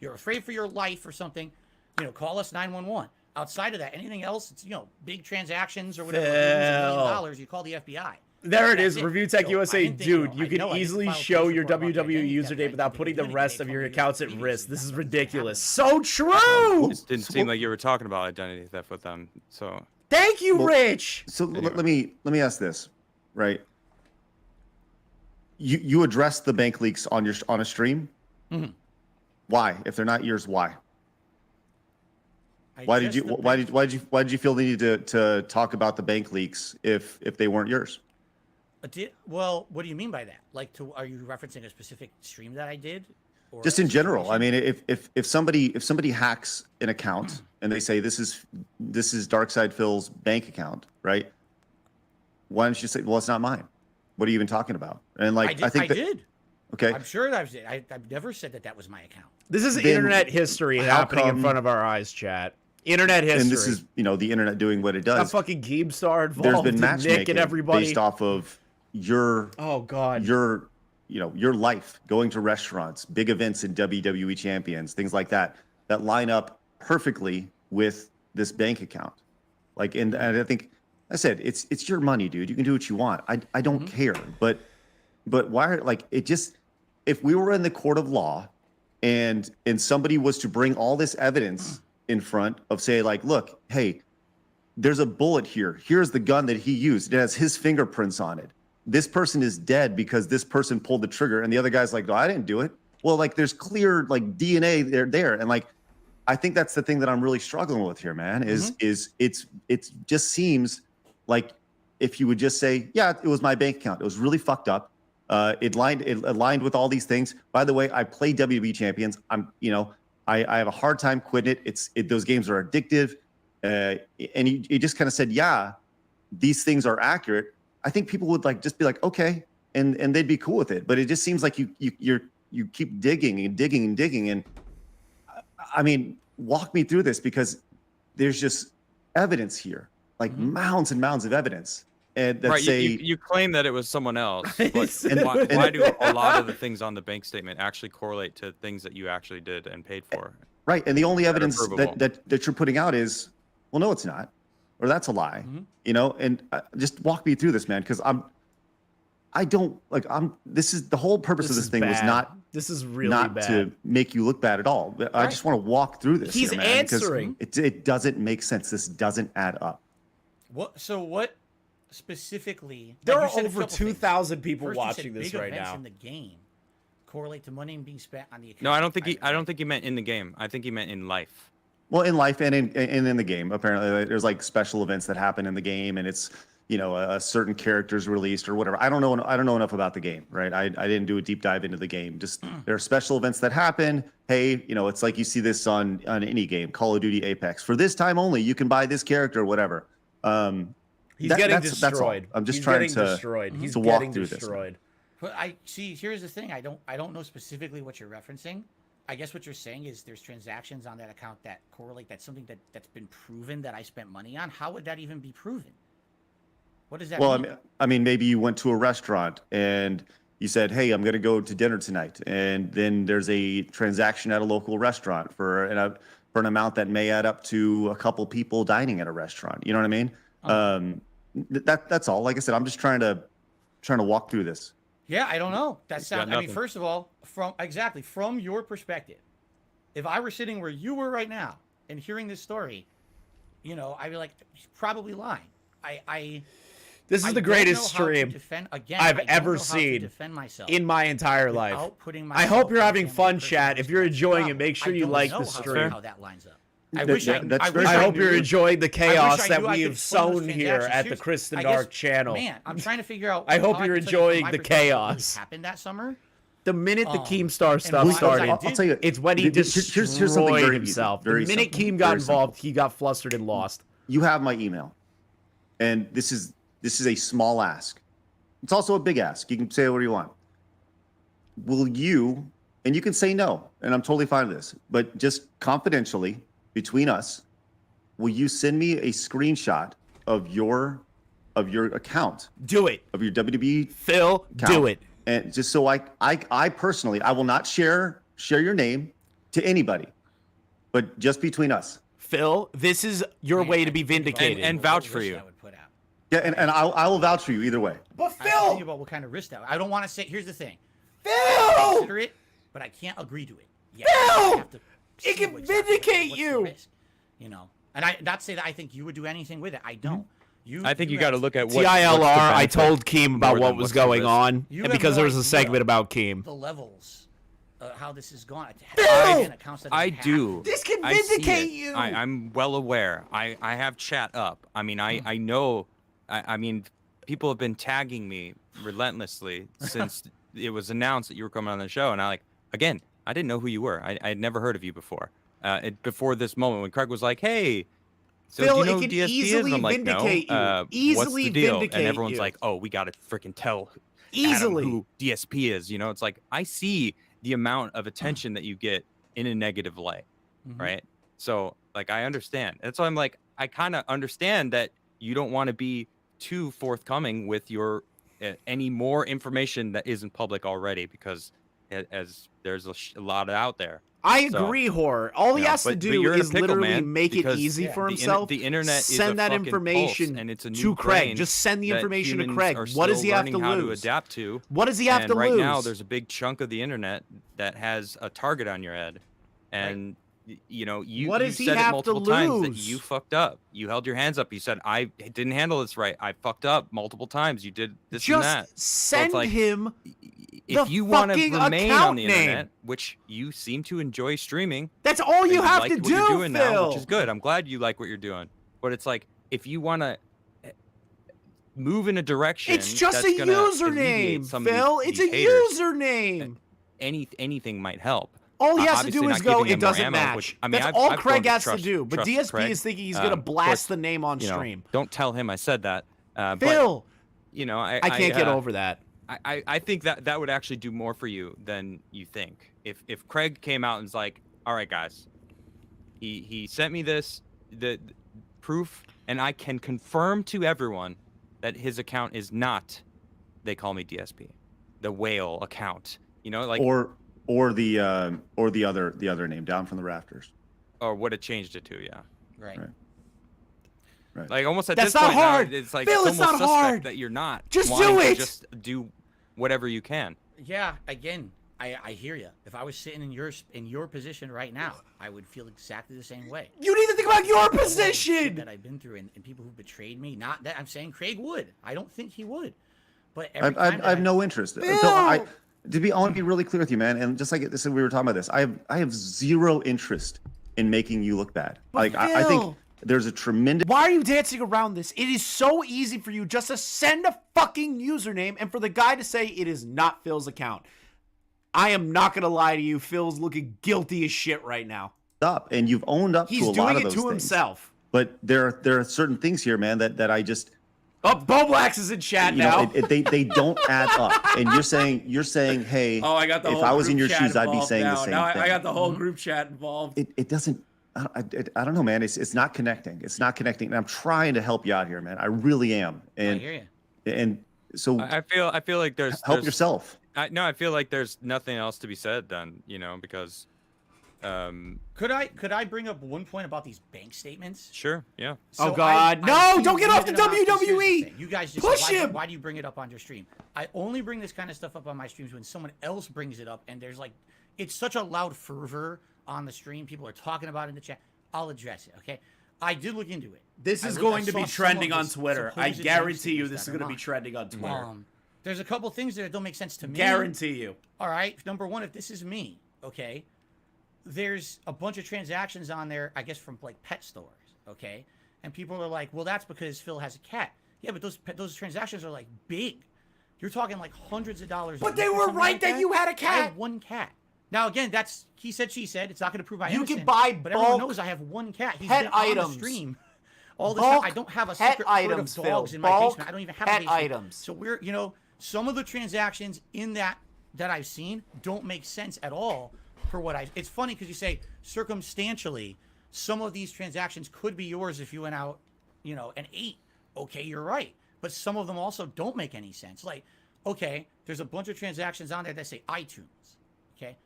E: you're afraid for your life or something, you know, call us 911. Outside of that, anything else, it's, you know, big transactions or whatever, you lose $1 million, you call the FBI.
A: There it is,
E: That's it.
A: Review Tech
E: So I
A: USA.
E: didn't think,
A: Dude,
E: you
A: you
E: know,
A: can
E: I know I didn't
A: easily
E: file a
A: show
E: police
A: your
E: report about
A: WWE
E: identity theft.
A: username without
E: I
A: putting the
E: didn't
A: rest
E: do
A: of your
E: anything
A: accounts at
E: previously.
A: risk. This is
E: That's what
A: ridiculous.
E: happened.
A: So true!
G: It didn't seem like you were talking about identity theft with them. So
A: Thank you,
C: Well,
A: Rich!
C: So let me ask this, right? You addressed the bank leaks on a stream.
E: Mhm.
C: Why? If they're not yours, why?
E: I
C: Why did
E: just-
C: you feel the need to talk about the bank leaks if they weren't yours?
E: Well, what do you mean by that? Like, are you referencing a specific stream that I did? Or
C: Just
E: a
C: in general. I
E: situation?
C: mean, if somebody hacks an account and they say this is Darkside Phil's bank account, right? Why don't you say, well, it's not mine? What are you even talking about? And like,
E: I
C: think that,
E: did.
C: okay.
E: I'm sure I've never said that was my account.
A: This is
C: Then
A: internet history
C: how
A: happening in
C: come-
A: front of our eyes, chat. Internet history.
C: And this is, the internet doing what it
A: Got
C: does.
A: fucking Keemstar involved.
C: There's been
A: Nick
C: matchmaking
A: and everybody.
C: based off of your life, going to restaurants, big events in WWE champions, things like that line up perfectly with this bank account. Like, and I think I said, it's your money, dude. You can do what you want. I don't care. But but why? Like it just, if we were in the court of law, and somebody was to bring all this evidence in front of, say, like, look, hey, there's a bullet here. Here's the gun that he used. It has his fingerprints on it. This person is dead because this person pulled the trigger, and the other guy's like, no, I didn't do it. Well, like, there's clear like DNA there, and like, I think that's the thing that I'm really struggling with here, man. Is it's just seems like if you would just say, yeah, it was my bank account. It was really fucked up. It aligned with all these things. By the way, I play WWE champions. I have a hard time quitting it. Those games are addictive. And he just kind of said, yeah, these things are accurate. I think people would like just be like, okay, and they'd be cool with it. But it just seems like you keep digging and digging and digging. And I mean, walk me through this, because there's just evidence here, like mounds and mounds of evidence. And that
G: right,
C: say
G: you claim that it was someone else, but why do a lot of the things on the bank statement actually correlate to things that you actually did and paid for?
C: Right, and the only evidence that you're putting out is, well, no, it's not, or that's a lie, And just walk me through this, man, because this is the whole purpose of this thing was not.
A: This is really
C: not
A: bad.
C: to make you look bad at all. But I just want to walk through this.
A: He's
C: here, man,
A: answering.
C: It doesn't make sense. This doesn't add up.
E: What specifically?
A: There
E: like
A: are over 2,000 people
E: First,
A: watching this
E: big
A: right
E: events
A: now.
E: in the game correlate to money being spent on the account.
G: No, I don't think he meant in the game. I think he meant in life.
C: Well, in life and in the game, apparently there's like special events that happen in the game, and it's a certain character's released or whatever. I don't know enough about the game, right? I didn't do a deep dive into the game. Just there are special events that happen. Hey, it's like you see this on any game, Call of Duty, Apex. For this time only, you can buy this character or whatever.
A: He's getting destroyed.
C: That's all. I'm just trying to walk through this.
E: But here's the thing. I don't know specifically what you're referencing. I guess what you're saying is there's transactions on that account that correlate. That's something that's been proven that I spent money on. How would that even be proven? What does that mean?
C: Well, I mean, maybe you went to a restaurant and you said, hey, I'm going to go to dinner tonight. And then there's a transaction at a local restaurant for an amount that may add up to a couple people dining at a restaurant. You know what I mean? That's all. Like I said, I'm just trying to walk through this.
E: Yeah, I don't know. That sounds. I mean, first of all, from your perspective, if I were sitting where you were right now and hearing this story, I'd be like, he's probably lying.
A: This is the greatest stream I've ever seen in my entire life. I hope you're having fun, chat. If you're enjoying it, make sure you like the stream.
E: How that lines up.
A: I hope you're enjoying the chaos that we have sown here at the Kristen Dark channel.
E: Man, I'm trying to figure out.
A: I hope you're enjoying the chaos.
E: Happened that summer.
A: The minute the Keemstar stuff started,
C: I'll tell you,
A: it's when he destroyed himself. The minute Keem got involved, he got flustered and lost.
C: You have my email, and this is a small ask. It's also a big ask. You can say whatever you want. Will you? And you can say no, and I'm totally fine with this. But just confidentially, between us, will you send me a screenshot of your account?
A: Do it.
C: Of your WWE
A: Phil,
C: account.
A: Do it.
C: And just so I personally, I will not share your name to anybody, but just between us.
A: Phil, this is your way to be vindicated.
G: And vouch for you.
C: Yeah, and I will vouch for you either way.
A: But
E: I
A: Phil!
E: think about what kind of risk that. I don't want to say, here's the thing.
A: Phil!
E: I consider it, but I can't agree to it. Yeah,
A: Phil! It can vindicate you!
E: And I not say that I think you would do anything with it. I don't.
G: I think you got to look at what
A: TILR, I told Keem about what was going on,
E: You
A: and
E: have
A: because
E: no
A: there was a
E: idea
A: segment about Keem.
E: the levels, how this has gone.
G: I do.
A: This can
G: I see
A: vindicate
G: it.
A: you!
G: I'm well aware. I have chat up. I mean, I know. I mean, people have been tagging me relentlessly since it was announced that you were coming on the show, and I didn't know who you were. I had never heard of you before. Before this moment when Craig was like, "Hey, so
A: Phil,
G: do you know
A: it
G: who
A: can
G: DSP
A: easily
G: is?" I'm like,
A: vindicate
G: "No."
A: you.
G: What's
A: Easily
G: the deal?
A: vindicate
G: And everyone's
A: you.
G: like, "Oh, we got to freaking tell
A: Easily.
G: Adam who DSP is." It's like I see the amount of attention that you get in a negative light, right? So like I understand. That's why I'm like, I kind of understand that you don't want to be too forthcoming with your any more information that isn't public already, because as there's a lot out there.
A: I
G: So,
A: agree, Horror. All he
G: you know,
A: has to
G: but
A: do
G: you're in a
A: is
G: pickle,
A: literally
G: man,
A: make it
G: because
A: easy for himself.
G: The internet is
A: send
G: a
A: that
G: fucking
A: information
G: pulse, and it's a new
A: to Craig.
G: brain
A: Just send the
G: that
A: information to
G: humans
A: Craig.
G: are
A: What does he
G: still
A: have to
G: learning how to
A: lose?
G: adapt to.
A: What does he have to
G: right
A: lose?
G: now, there's a big chunk of the internet that has a target on your head, and you know,
A: What
G: you
A: does he
G: said it
A: have to
G: multiple times that
A: lose?
G: you fucked up. You held your hands up. You said, I didn't handle this right. I fucked up multiple times. You did this and that.
A: Just send
G: like,
A: him
G: if
A: the
G: you want to
A: fucking
G: remain
A: account
G: on the
A: name.
G: internet, which you seem to enjoy streaming,
A: That's all
G: and
A: you have
G: like
A: to
G: what
A: do,
G: you're doing
A: Phil.
G: now, which is good. I'm glad you like what you're doing. But it's like, if you want to move in a direction,
A: It's just
G: that's
A: a
G: gonna
A: username,
G: alleviate some of
A: Phil.
G: these
A: It's a
G: haters,
A: username.
G: anything might help.
A: All he has to
G: Obviously
A: do
G: not
A: is go,
G: giving
A: it
G: him more
A: doesn't
G: ammo,
A: match.
G: which, I mean,
A: That's
G: I've
A: all
G: grown
A: Craig
G: to
A: has
G: trust-
A: to do. But
G: trust
A: DSP
G: Craig.
A: is thinking he's going to
G: Of
A: blast
G: course,
A: the name on
G: you know,
A: stream.
G: don't tell him I said that.
A: Phil,
G: But, you know, I
A: can't get over that.
G: I think that would actually do more for you than you think. If Craig came out and was like, all right, guys, he sent me this, the proof, and I can confirm to everyone that his account is not, they call me DSP, the whale account. You know, like
C: or the other name, Down from the Rafters.
G: or what it changed it to, yeah.
E: Right.
C: Right.
G: Like almost at
A: That's
G: this
A: not
G: point now,
A: hard.
G: it's like
A: Phil,
G: it's
A: it's
G: almost
A: not
G: suspect
A: hard.
G: that you're not
A: Just
G: wanting
A: do
G: to
A: it.
G: just do whatever you can.
E: Yeah, again, I hear you. If I was sitting in your position right now, I would feel exactly the same way.
A: You need to think about your
E: All the shit
A: position.
E: that I've been through and people who betrayed me. Not that I'm saying Craig would. I don't think he would. But every time
C: I have no interest.
A: Phil!
C: Phil, I want to be really clear with you, man. And just like this, we were talking about this. I have zero interest in making you look bad.
A: But
C: Like I think
A: Phil,
C: there's a tremendous.
A: why are you dancing around this? It is so easy for you just to send a fucking username and for the guy to say it is not Phil's account. I am not going to lie to you. Phil's looking guilty as shit right now.
C: Up, and you've owned up
A: He's
C: to a lot
A: doing
C: of
A: it
C: those
A: to
C: things.
A: himself.
C: But there are certain things here, man, that I just,
A: Oh, Boblax is in chat
C: you
A: now.
C: know, they don't add up. And you're saying, hey,
A: Oh, I got the
C: if
A: whole
C: I was in
A: group
C: your
A: chat
C: shoes, I'd be
A: involved
C: saying
A: now.
C: the same
A: Now
C: thing.
A: I got the whole group chat involved.
C: It doesn't. I don't know, man. It's not connecting. It's not connecting. And I'm trying to help you out here, man. I really am.
E: I
C: And
E: hear you.
C: and so
G: I feel like there's
C: help yourself.
G: I feel like there's nothing else to be said then, you know, because
E: Could I bring up one point about these bank statements?
G: sure, yeah.
A: Oh, God. No,
E: see
A: don't get off the
E: reason I'm not-
A: WWE.
E: here's the thing. You guys just
A: Push
E: why,
A: him.
E: Why do you bring it up on your stream? I only bring this kind of stuff up on my streams when someone else brings it up, and there's like, it's such a loud fervor on the stream. People are talking about it in the chat. I'll address it, okay? I did look into it.
A: This
E: I
A: is
E: looked- I
A: going to be
E: saw some
A: trending
E: of
A: on
E: this
A: Twitter. I
E: supposed
A: guarantee you
E: bank
A: this is
E: statements
A: going to be
E: that
A: trending on
E: are
A: Twitter.
E: not. There's a couple things there that don't make sense to me.
A: Guarantee you.
E: All right, number one, if this is me, okay, there's a bunch of transactions on there, I guess, from like pet stores, okay, and people are like, well, that's because Phil has a cat. Yeah, but those transactions are like big. You're talking like hundreds of dollars.
A: But
E: a
A: they
E: week or
A: were
E: something
A: right
E: like
A: that you had a
E: I
A: cat.
E: have one cat. Now again, that's he said, she said. It's not going to prove I
A: You
E: innocent.
A: can buy
E: but everyone
A: bulk
E: knows I have one cat. He's
A: pet
E: been on
A: items.
E: the stream all the
A: Bulk
E: time. I don't have a
A: pet
E: secret herd
A: items,
E: of
A: Phil.
E: dogs in my
A: Bulk
E: basement. I don't even have
A: pet
E: a basement.
A: items.
E: So we're, you know, some of the transactions in that I've seen don't make sense at all for what I. It's funny because you say circumstantially, some of these transactions could be yours if you went out, you know, and ate. Okay, you're right. But some of them also don't make any sense. Like, okay, there's a bunch of transactions on there that say iTunes. Okay.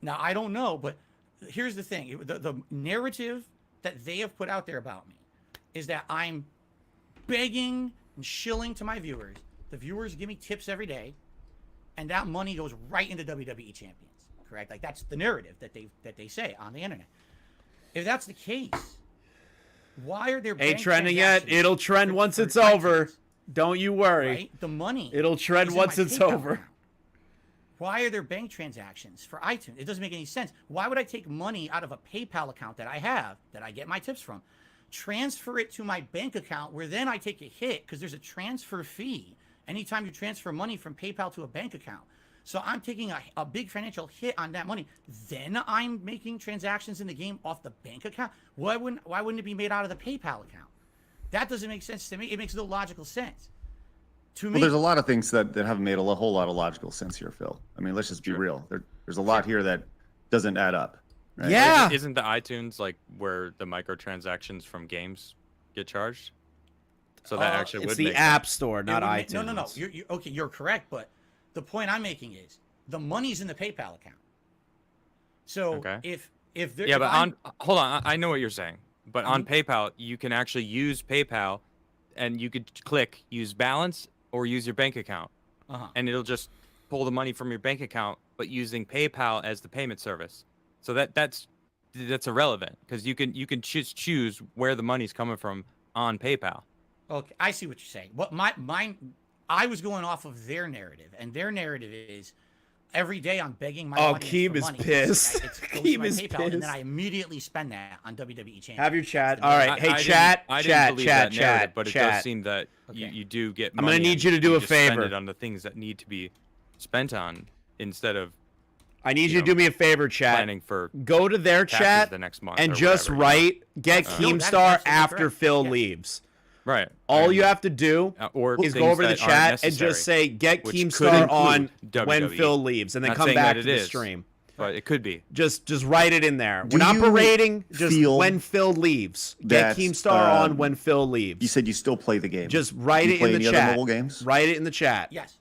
E: Now I don't know, but here's the thing: the narrative that they have put out there about me is that I'm begging and shilling to my viewers. The viewers give me tips every day, and that money goes right into WWE champions. Correct? Like that's the narrative that they say on the internet. If that's the case, why are there
A: Ain't
E: bank
A: trending yet.
E: transactions
A: It'll trend
E: for-
A: once
E: for
A: it's over.
E: iTunes,
A: Don't you worry.
E: right? The money.
A: It'll trend
E: is in
A: once
E: my
A: it's
E: PayPal
A: over.
E: account. Why are there bank transactions for iTunes? It doesn't make any sense. Why would I take money out of a PayPal account that I have, that I get my tips from, transfer it to my bank account where then I take a hit because there's a transfer fee anytime you transfer money from PayPal to a bank account. So I'm taking a big financial hit on that money. Then I'm making transactions in the game off the bank account. Why wouldn't it be made out of the PayPal account? That doesn't make sense to me. It makes no logical sense. To me,
C: Well, there's a lot of things that haven't made a whole lot of logical sense here, Phil. I mean, let's just be real. There's a lot here that doesn't add up. Right?
A: Yeah.
G: Isn't the iTunes like where the microtransactions from games get charged? So that actually
A: It's
G: would
A: the
G: make
A: App
G: sense.
A: Store,
E: It
A: not
E: would
A: iTunes.
E: No. You're okay. You're correct, but the point I'm making is the money's in the PayPal account. So
G: Okay.
E: if there,
G: Yeah,
E: if
G: but
E: I'm-
G: hold on, I know what you're saying. But on
E: Mm-hmm.
G: PayPal, you can actually use PayPal, and you could click use balance or use your bank account, and it'll just pull the money from your bank account, but using PayPal as the payment service. So that's irrelevant because you can just choose where the money's coming from on PayPal.
E: Okay, I see what you're saying. What mine, I was going off of their narrative, and their narrative is every day I'm begging my audience
A: Keem
E: for
A: is
E: money.
A: pissed.
E: It goes to
A: Keem
E: my
A: is
E: PayPal, and then
A: pissed.
E: I immediately spend that on WWE Champions.
A: Have your chat.
E: That's the
A: All
E: narrative.
A: right. Hey,
G: I
A: chat,
G: didn't
A: chat,
G: believe
A: chat,
G: that narrative,
A: chat,
G: but it
A: chat.
G: does seem that
E: Okay.
G: you do get
A: I'm gonna
G: money
A: need
G: and
A: you to do a
G: just spend
A: favor.
G: it on the things that need to be spent on instead of
A: I need you to do me a favor, chat.
G: planning for
A: Go to their
G: taxes
A: chat
G: the next month
A: and
G: or
A: just
G: whatever, you know?
A: write get
E: No, that's
A: Keemstar
E: absolutely
A: after
E: correct.
A: Phil
E: Yes.
A: leaves.
G: Right.
A: All
G: And-
A: you have to do
G: or
A: is go
G: things
A: over to the
G: that aren't
A: chat and just
G: necessary,
A: say get
G: which could
A: Keemstar on
G: include
A: when
G: WWE.
A: Phil leaves, and then
G: Not
A: come
G: saying
A: back
G: that
A: to
G: it
A: the
G: is.
A: stream.
G: But it could be.
A: Just write it in there.
C: Do
A: We're not
C: you
A: berating. Just
C: feel
A: when Phil leaves, get
C: that,
A: Keemstar on when Phil leaves.
C: You said you still play the game.
A: Just write
C: Do you
A: it
C: play
A: in the
C: any
A: chat.
C: other mobile games?
A: Write it in the chat.
E: Yes.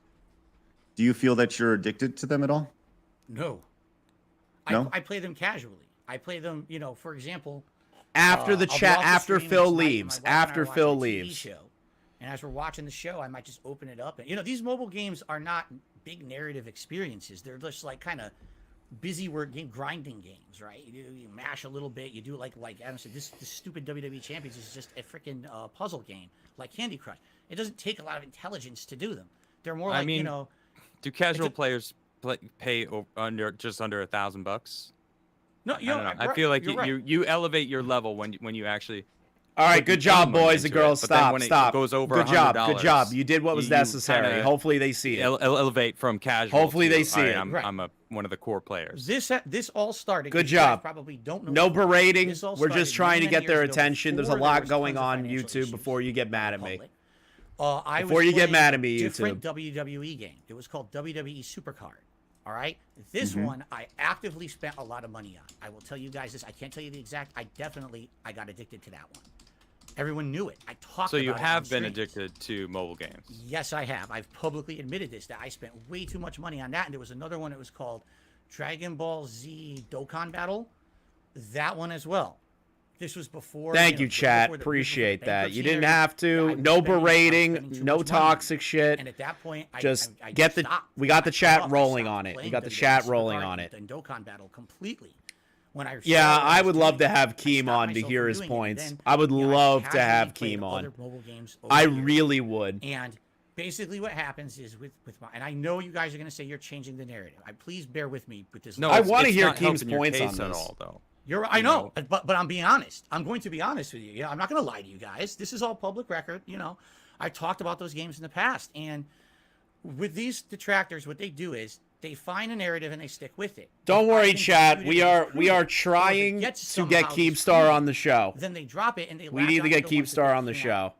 C: Do you feel that you're addicted to them at all?
E: No.
C: No?
E: I play them casually. I play them, for example.
A: After the
E: I'll be
A: chat,
E: off the
A: after
E: stream
A: Phil
E: tonight, and
A: leaves.
E: my wife and I are
A: After
E: watching
A: Phil
E: a TV
A: leaves.
E: show. And as we're watching the show, I might just open it up. And, these mobile games are not big narrative experiences. They're just like kind of busy work game, grinding games, right? You mash a little bit. You do like Adam said, this stupid WWE Champions is just a freaking puzzle game like Candy Crush. It doesn't take a lot of intelligence to do them. They're more like,
G: do casual players pay under $1,000?
E: No,
G: I don't know. I feel like you elevate your level when you actually.
A: All right,
G: put
A: good
G: your
A: job,
G: own money
A: boys and
G: into it,
A: girls.
G: but then
A: Stop,
G: when it
A: stop.
G: goes over
A: good job, good
G: $100,
A: job. You did what was
G: you
A: necessary.
G: kinda
A: Hopefully they see it.
G: Elevate from casual.
A: Hopefully
G: to,
A: they see
G: all right,
A: it.
G: I'm one of the core players.
E: This all started.
A: Good
E: 'cause you guys
A: job.
E: Probably don't know.
A: No berating.
E: This all
A: We're
E: started
A: just trying to
E: many,
A: get
E: many
A: their
E: years ago
A: attention. There's a
E: before there
A: lot
E: was
A: going
E: tons of
A: on
E: financial
A: YouTube
E: issues
A: before you get mad at me.
E: public. I
A: Before
E: was
A: you get
E: playing
A: mad at
E: a
A: me,
E: different
A: YouTube.
E: WWE game. It was called WWE Supercard. All right. This
A: Mm-hmm.
E: one I actively spent a lot of money on. I will tell you guys this. I can't tell you the exact. I got addicted to that one. Everyone knew it. I talked
G: So
E: about
G: you
E: it on
G: have been
E: streams.
G: addicted to mobile games.
E: Yes, I have. I've publicly admitted this, that I spent way too much money on that. And there was another one that was called Dragon Ball Z Dokkan Battle. That one as well. This was before.
A: Thank you, chat.
E: before the
A: Appreciate that. You
E: bankruptcy
A: didn't
E: area.
A: have
E: I
A: to.
E: was
A: No
E: spending
A: berating.
E: too
A: No
E: much money.
A: toxic shit.
E: And at that point,
A: Just
E: I
A: get the.
E: stopped.
A: We got the
E: I
A: chat
E: stopped.
A: rolling
E: I stopped
A: on it. We
E: playing
A: got the
E: WWE
A: chat
E: Supercard
A: rolling on it.
E: And Dokkan Battle completely. When I
A: Yeah,
E: saw what
A: I
E: was
A: would love
E: doing,
A: to have
E: I
A: Keem
E: stopped
A: on to
E: myself
A: hear
E: from
A: his
E: doing it. And
A: points.
E: then,
A: I would love to
E: casually
A: have
E: played
A: Keem on.
E: other mobile games over
A: I
E: the years.
A: really would.
E: And basically what happens is with my, and I know you guys are going to say you're changing the narrative. Please bear with me with this.
G: No,
A: I
G: it's-
A: wanna
G: it's
A: hear
G: not
A: Keem's
G: helping your
A: points
G: case
A: on
G: at
A: this.
G: all, though.
E: I know, but I'm being honest. I'm going to be honest with you. I'm not going to lie to you guys. This is all public record. I talked about those games in the past, and with these detractors, what they do is they find a narrative and they stick with it.
A: Don't
E: If I
A: worry,
E: can
A: chat.
E: dispute
A: We
E: it
A: are
E: and
A: we
E: prove
A: are
E: it, or if it
A: trying
E: gets
A: to get
E: somehow
A: Keemstar
E: disputed,
A: on the show.
E: Then they drop it and they.
A: We
E: latch
A: need to
E: onto
A: get
E: the ones that
A: Keemstar
E: they
A: on the
E: can't,
A: show.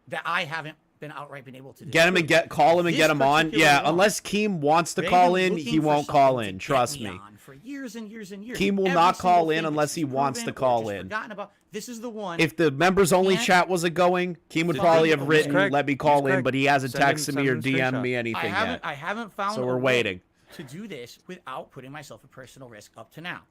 E: that I haven't been outright been able to do.
A: Get him and call him and
E: This
A: get him on.
E: particular
A: Yeah,
E: one,
A: unless Keem wants to
E: they've
A: call
E: been
A: in,
E: looking
A: he
E: for
A: won't call
E: something to
A: in.
E: get
A: Trust
E: me
A: me.
E: on for years and years and years.
A: Keem will
E: Every
A: not call
E: single
A: in
E: thing
A: unless
E: that's
A: he wants to
E: proven or
A: call
E: just
A: in.
E: forgotten about. This is the one.
A: If the members only
E: And-
A: chat wasn't going, Keem would
E: He's
A: probably have
E: correct.
A: written,
G: Correct.
A: "Let me call
G: He's
A: in," but he hasn't
G: Send him-
A: texted
G: send
A: me or
G: him a
A: DM'd
G: screenshot.
A: me anything yet.
E: I haven't found.
A: So
E: a
A: we're
E: way
A: waiting.
E: to do this without putting myself at personal risk up to now,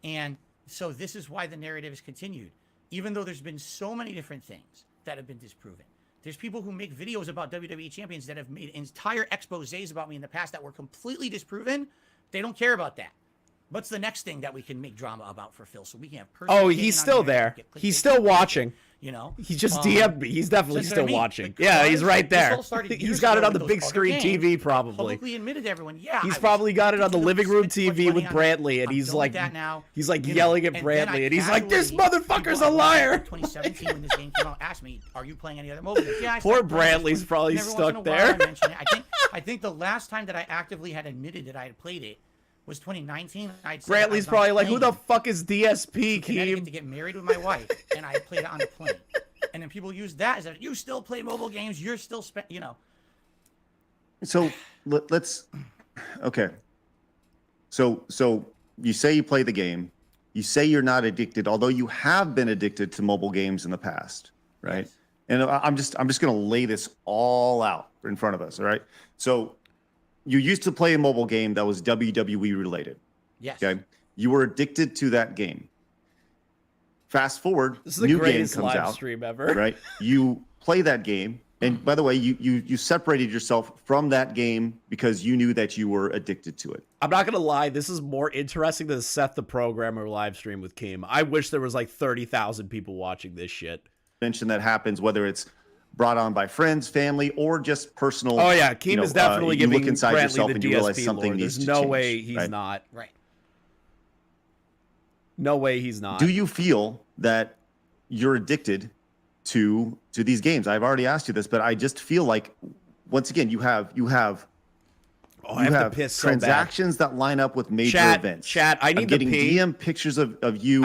E: and so this is why the narrative is continued, even though there's been so many different things that have been disproven. There's people who make videos about WWE champions that have made entire exposés about me in the past that were completely disproven. They don't care about that. What's the next thing that we can make drama about for Phil so we can have personal
A: Oh,
E: opinion
A: he's
E: on
A: still
E: the internet,
A: there.
E: get
A: He's
E: clickbait,
A: still watching.
E: He
A: just DM'd me. He's definitely
E: That's what
A: still
E: I mean,
A: watching.
E: because
A: Yeah, he's right
E: this
A: there.
E: all started
A: He's
E: years
A: got it
E: ago
A: on the
E: with
A: big
E: those
A: screen
E: other
A: TV,
E: games.
A: probably.
E: Publicly admitted to everyone, yeah.
A: He's
E: I
A: probably got it on the
E: ridiculous,
A: living room
E: spent too much
A: TV
E: money
A: with
E: on
A: Brantley, and
E: I'm
A: he's
E: done
A: like,
E: with that now.
A: he's like
E: You know,
A: yelling at
E: and then I
A: Brantley, and he's like, "This
E: casually-
A: motherfucker's
E: people
A: a liar."
E: in 2017 when this game came out asked me, "Are you playing any other mobile games?" Yeah, I
A: Poor
E: started playing this
A: Brantley's
E: one,
A: probably
E: and every once in
A: stuck
E: a while
A: there.
E: I mention it. I think the last time that I actively had admitted that I had played it was 2019.
A: Brantley's probably like, "Who the fuck is DSP,
E: Connecticut
A: Keem?"
E: to get married with my wife, and I played it on the plane. And then people use that as you still play mobile games, you're still
C: So let's. Okay. So you say you play the game. You say you're not addicted, although you have been addicted to mobile games in the past, right?
E: Yes.
C: And I'm just going to lay this all out in front of us, all right? So you used to play a mobile game that was WWE related.
E: Yes.
C: Okay. You were addicted to that game. Fast forward,
A: This is the
C: new game
A: greatest
C: comes
A: live
C: out,
A: stream ever.
C: right? You play that game, and by the way, you separated yourself from that game because you knew that you were addicted to it.
A: I'm not gonna lie, this is more interesting than Seth the Programmer live stream with Keem. I wish there was like 30,000 people watching this shit.
C: Mention that happens, whether it's brought on by friends, family, or just personal.
A: Oh yeah, Keem is definitely
C: you
A: giving
C: look inside
A: Brantley
C: yourself
A: the
C: and you realize
A: DSP
C: something
A: lore.
C: needs
A: There's
C: to
A: no
C: change,
A: way he's
C: right?
A: not.
E: Right.
A: No way he's not.
C: Do you feel that you're addicted to these games? I've already asked you this, but I just feel like, once again, you have
A: Oh, I have to piss so bad.
C: transactions that line up with major
A: Chat,
C: events.
A: chat, I need
C: I'm
A: to
C: getting
A: pee.
C: DM pictures of you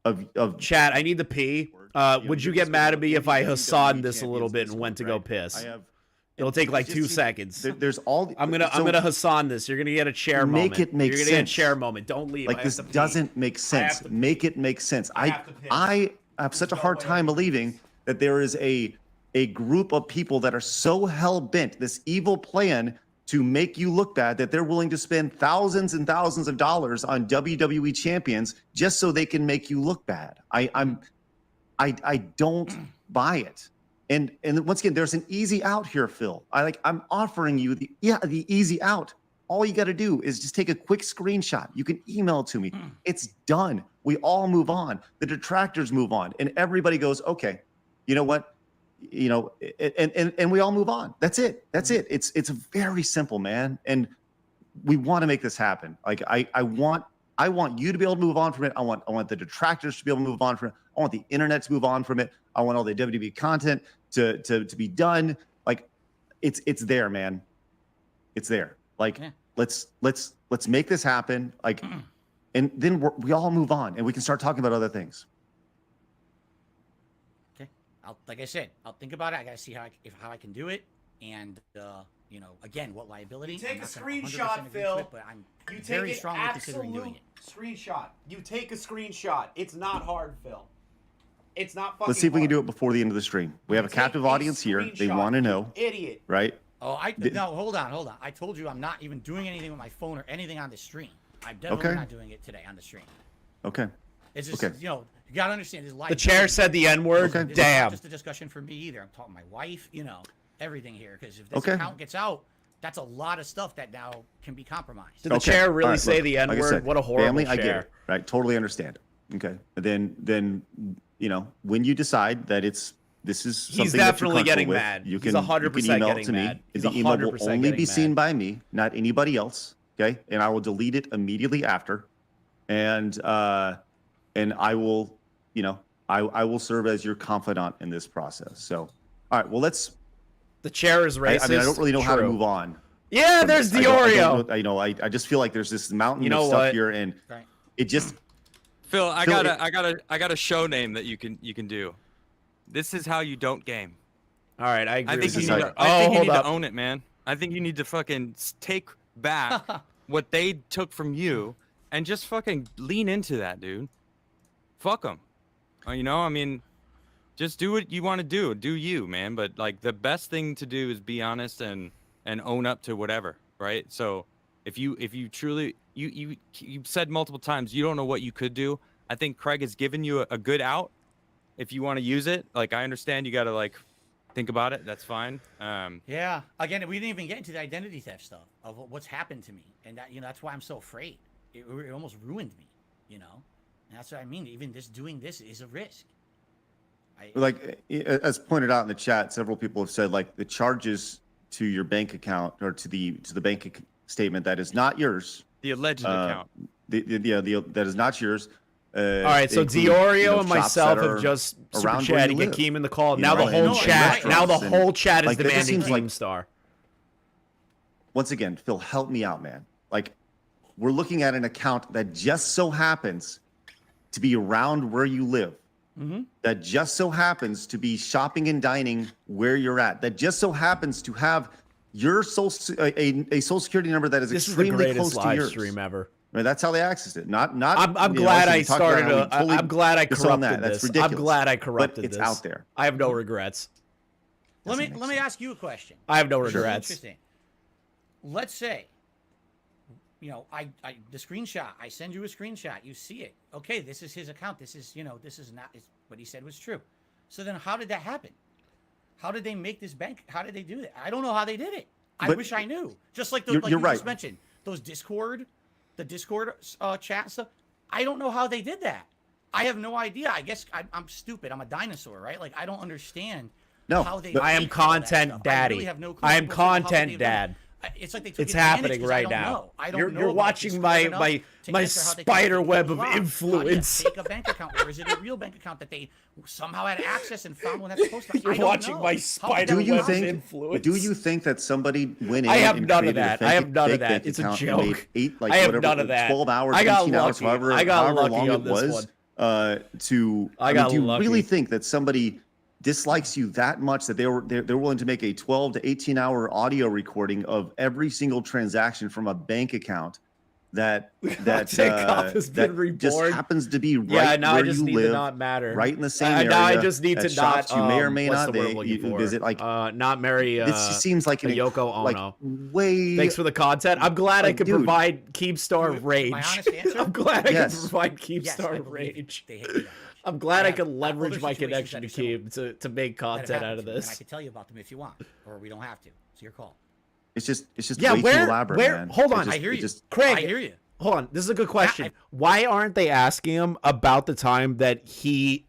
C: of
A: Chat, I need to pee. Would you get mad at me if I Hassan this a little bit and went to go piss? It'll take like 2 seconds.
C: There's all.
A: I'm gonna Hassan this. You're gonna get a chair moment.
C: Make it make
A: You're gonna get a
C: sense.
A: chair moment. Don't leave. I
C: Like,
A: have
C: this
A: to pee.
C: doesn't make sense.
A: to
C: Make it make sense.
A: I have to piss.
C: I have such a hard time believing that there is a group of people that are so hell bent, this evil plan to make you look bad, that they're willing to spend thousands and thousands of dollars on WWE champions just so they can make you look bad. I don't buy it. And once again, there's an easy out here, Phil. I'm offering you the easy out. All you got to do is just take a quick screenshot. You can email it to me. It's done. We all move on. The detractors move on, and everybody goes, okay, you know what? You know, and we all move on. That's it. That's it. It's very simple, man. And we want to make this happen. Like I want you to be able to move on from it. I want the detractors to be able to move on from it. I want the internet to move on from it. I want all the WWE content to be done. Like it's there, man. It's there. Like let's make this happen. Like, and then we all move on and we can start talking about other things.
E: Okay. Like I said, I'll think about it. I gotta see how I can do it, and you know, again, what liability.
A: You take
E: I'm
A: a
E: not gonna 100%
A: screenshot,
E: agree
A: Phil.
E: to it, but I'm
A: You take
E: very
A: an
E: strongly considering doing
A: absolute
E: it.
A: screenshot. You take a screenshot. It's not hard, Phil. It's not fucking
C: Let's see if we can
A: hard.
C: do it before the end of the stream. We have a
A: Take
C: captive
A: a
C: audience here. They
A: screenshot,
C: want to
A: you
C: know,
A: idiot.
C: right?
E: Oh, no, hold on. I told you I'm not even doing anything with my phone or anything on the stream. I'm definitely
C: Okay.
E: not doing it today on the stream.
C: Okay.
E: It's just,
C: Okay.
E: you know, you gotta understand. There's life.
A: The chair said the N-word.
C: Okay.
E: This is
A: Damn.
E: not just a discussion for me either. I'm talking to my wife, you know, everything here. Because if this
C: Okay.
E: account gets out, that's a lot of stuff that now can be compromised.
A: Did the
C: Okay.
A: chair really
C: All right,
A: say
C: look,
A: the
C: like I
A: N-word?
C: said,
A: What a horrible
C: family,
A: chair.
C: I get it. Right. Totally understand. Okay. And then you know, when you decide that this is something
A: He's
C: that you're
A: definitely getting
C: comfortable with,
A: mad.
C: you
A: He's
C: can
A: 100%
C: email it
A: getting
C: to me.
A: mad. He's
C: The email will
A: 100%
C: only be
A: getting
C: seen
A: mad.
C: by me, not anybody else. Okay. And I will delete it immediately after. And I will, you know, I will serve as your confidant in this process. So, all right. Well,
A: The chair is racist.
C: I mean, I don't really know how to
A: True.
C: move on.
A: Yeah,
C: from
A: there's
C: this.
A: the
C: I
A: Oreo.
C: don't know, I just feel like there's this mountain
A: You know
C: of stuff
A: what?
C: here, and
E: Right.
C: it just.
G: Phil, I
C: Phil,
G: got a show name that you can do. This is how you don't game.
A: All right, I agree.
G: I think
A: with
G: you
A: you.
G: need
C: how-
G: to, I think you
A: hold
G: need
A: up.
G: to own it, man. I think you need to fucking take back what they took from you and just fucking lean into that, dude. Fuck them. You know, I mean, just do what you want to do. Do you, man. But like the best thing to do is be honest and own up to whatever, right? So if you truly you said multiple times you don't know what you could do. I think Craig has given you a good out. If you want to use it, like I understand you got to like think about it. That's fine.
E: Yeah. Again, we didn't even get into the identity theft stuff of what's happened to me, and that, you know, that's why I'm so afraid. It almost ruined me, you know. And that's what I mean. Even just doing this is a risk.
C: Like as pointed out in the chat, several people have said like the charges to your bank account or to the bank statement that is not yours.
G: The alleged account.
C: That is not yours.
A: All right, so
C: include,
A: Diorio and
C: shops
A: myself
C: that
A: have
C: are
A: just super
C: around where
A: chatted
C: you
A: to get
C: live.
A: Keem in the call.
C: You
A: Now
C: know,
A: the whole
C: and
A: chat. Now the
C: restaurants
A: whole chat is
C: like, that just
A: demanding
C: seems like-
A: Keemstar.
C: Once again, Phil, help me out, man. Like we're looking at an account that just so happens to be around where you live. That just so happens to be shopping and dining where you're at. That just so happens to have your a social security number that is
A: This is the
C: extremely
A: greatest
C: close to
A: live
C: yours.
A: stream ever.
C: Right, that's how they accessed it. Not.
A: I'm
C: you know,
A: glad
C: so
A: I
C: we talked about
A: started.
C: how we totally
A: I'm glad I
C: disown
A: corrupted
C: that. That's
A: this.
C: ridiculous.
A: I'm glad I corrupted
C: it's
A: this.
C: out there.
A: I have no regrets.
E: Let me ask you a question.
A: I have no
E: This is
A: regrets.
E: Interesting. Let's say you know, the screenshot. I send you a screenshot. You see it. Okay, this is his account. This is, you know, this is not what he said was true. So then, how did that happen? How did they make this bank? How did they do that? I don't know how they did it. I wish I knew. Just like like you
C: right.
E: just mentioned, the Discord chat stuff. I don't know how they did that. I have no idea. I guess I'm stupid. I'm a dinosaur, right? Like I don't understand.
C: No,
E: how they
A: I am content daddy.
E: I, really have no clue
A: I am
E: how they
A: content
E: did it.
A: dad.
E: It's like they took
A: It's
E: advantage
A: happening
E: 'cause
A: right
E: I don't
A: now.
E: know. I don't know
A: You're
E: about
A: watching
E: Discord
A: my
E: enough to
A: my
E: answer how they
A: spider
E: figured
A: web
E: it
A: of
E: out. How do you
A: influence.
E: fake a bank account, or is it a real bank account that they somehow had access and found when that's supposed to?
A: You're
E: I don't
A: watching
E: know.
A: my
E: How
A: spider
E: did
C: Do you
A: web of
C: think?
A: influence.
C: Do you think that somebody went in
A: I have
C: and
A: none of
C: created a
A: that.
C: fake,
A: I have none of
C: fake
A: that.
C: bank
A: It's a
C: account and made
A: joke.
C: like
A: I have
C: whatever,
A: none of that.
C: 12 hours,
A: I got
C: 18 hours,
A: lucky.
C: however,
A: I got
C: however
A: lucky
C: long
A: on
C: it
A: this
C: was,
A: one.
C: I mean, do you
A: lucky.
C: really think that somebody dislikes you that much that they're willing to make a 12 to 18 hour audio recording of every single transaction from a bank account that
A: Cop has been reborn.
C: just happens to be right
A: Yeah, now
C: where
A: I just
C: you
A: need
C: live,
A: to not matter.
C: right in the same area.
A: Now I just need
C: at
A: to
C: shops
A: not.
C: you may or may
A: what's
C: not
A: the word I'm looking for?
C: visit. Like
A: not marry.
C: it just seems like an
A: Yoko Ono.
C: like way.
A: Thanks for the content. I'm glad I
C: like,
A: could
C: dude.
A: provide Keemstar rage.
E: My honest answer?
A: I'm glad I
C: Yes.
A: could provide
E: Yes, I
A: Keemstar
E: believe
A: rage.
E: they hate me that much.
A: I'm glad I
E: have
A: could
E: other
A: leverage my
E: situations
A: connection to
E: that are
A: Keem to make
E: that have
A: content out
E: happened
A: of
E: to me, and I
A: this.
E: can tell you about them if you want, or we don't have to. It's your call.
C: It's just
A: Yeah,
C: way too elaborate, man.
A: Hold
C: It
A: on.
C: just-
E: I hear
C: it
E: you.
C: just-
A: Craig,
E: I hear you.
A: hold on. This is a good question.
E: I-
A: Why aren't they asking him about the time that he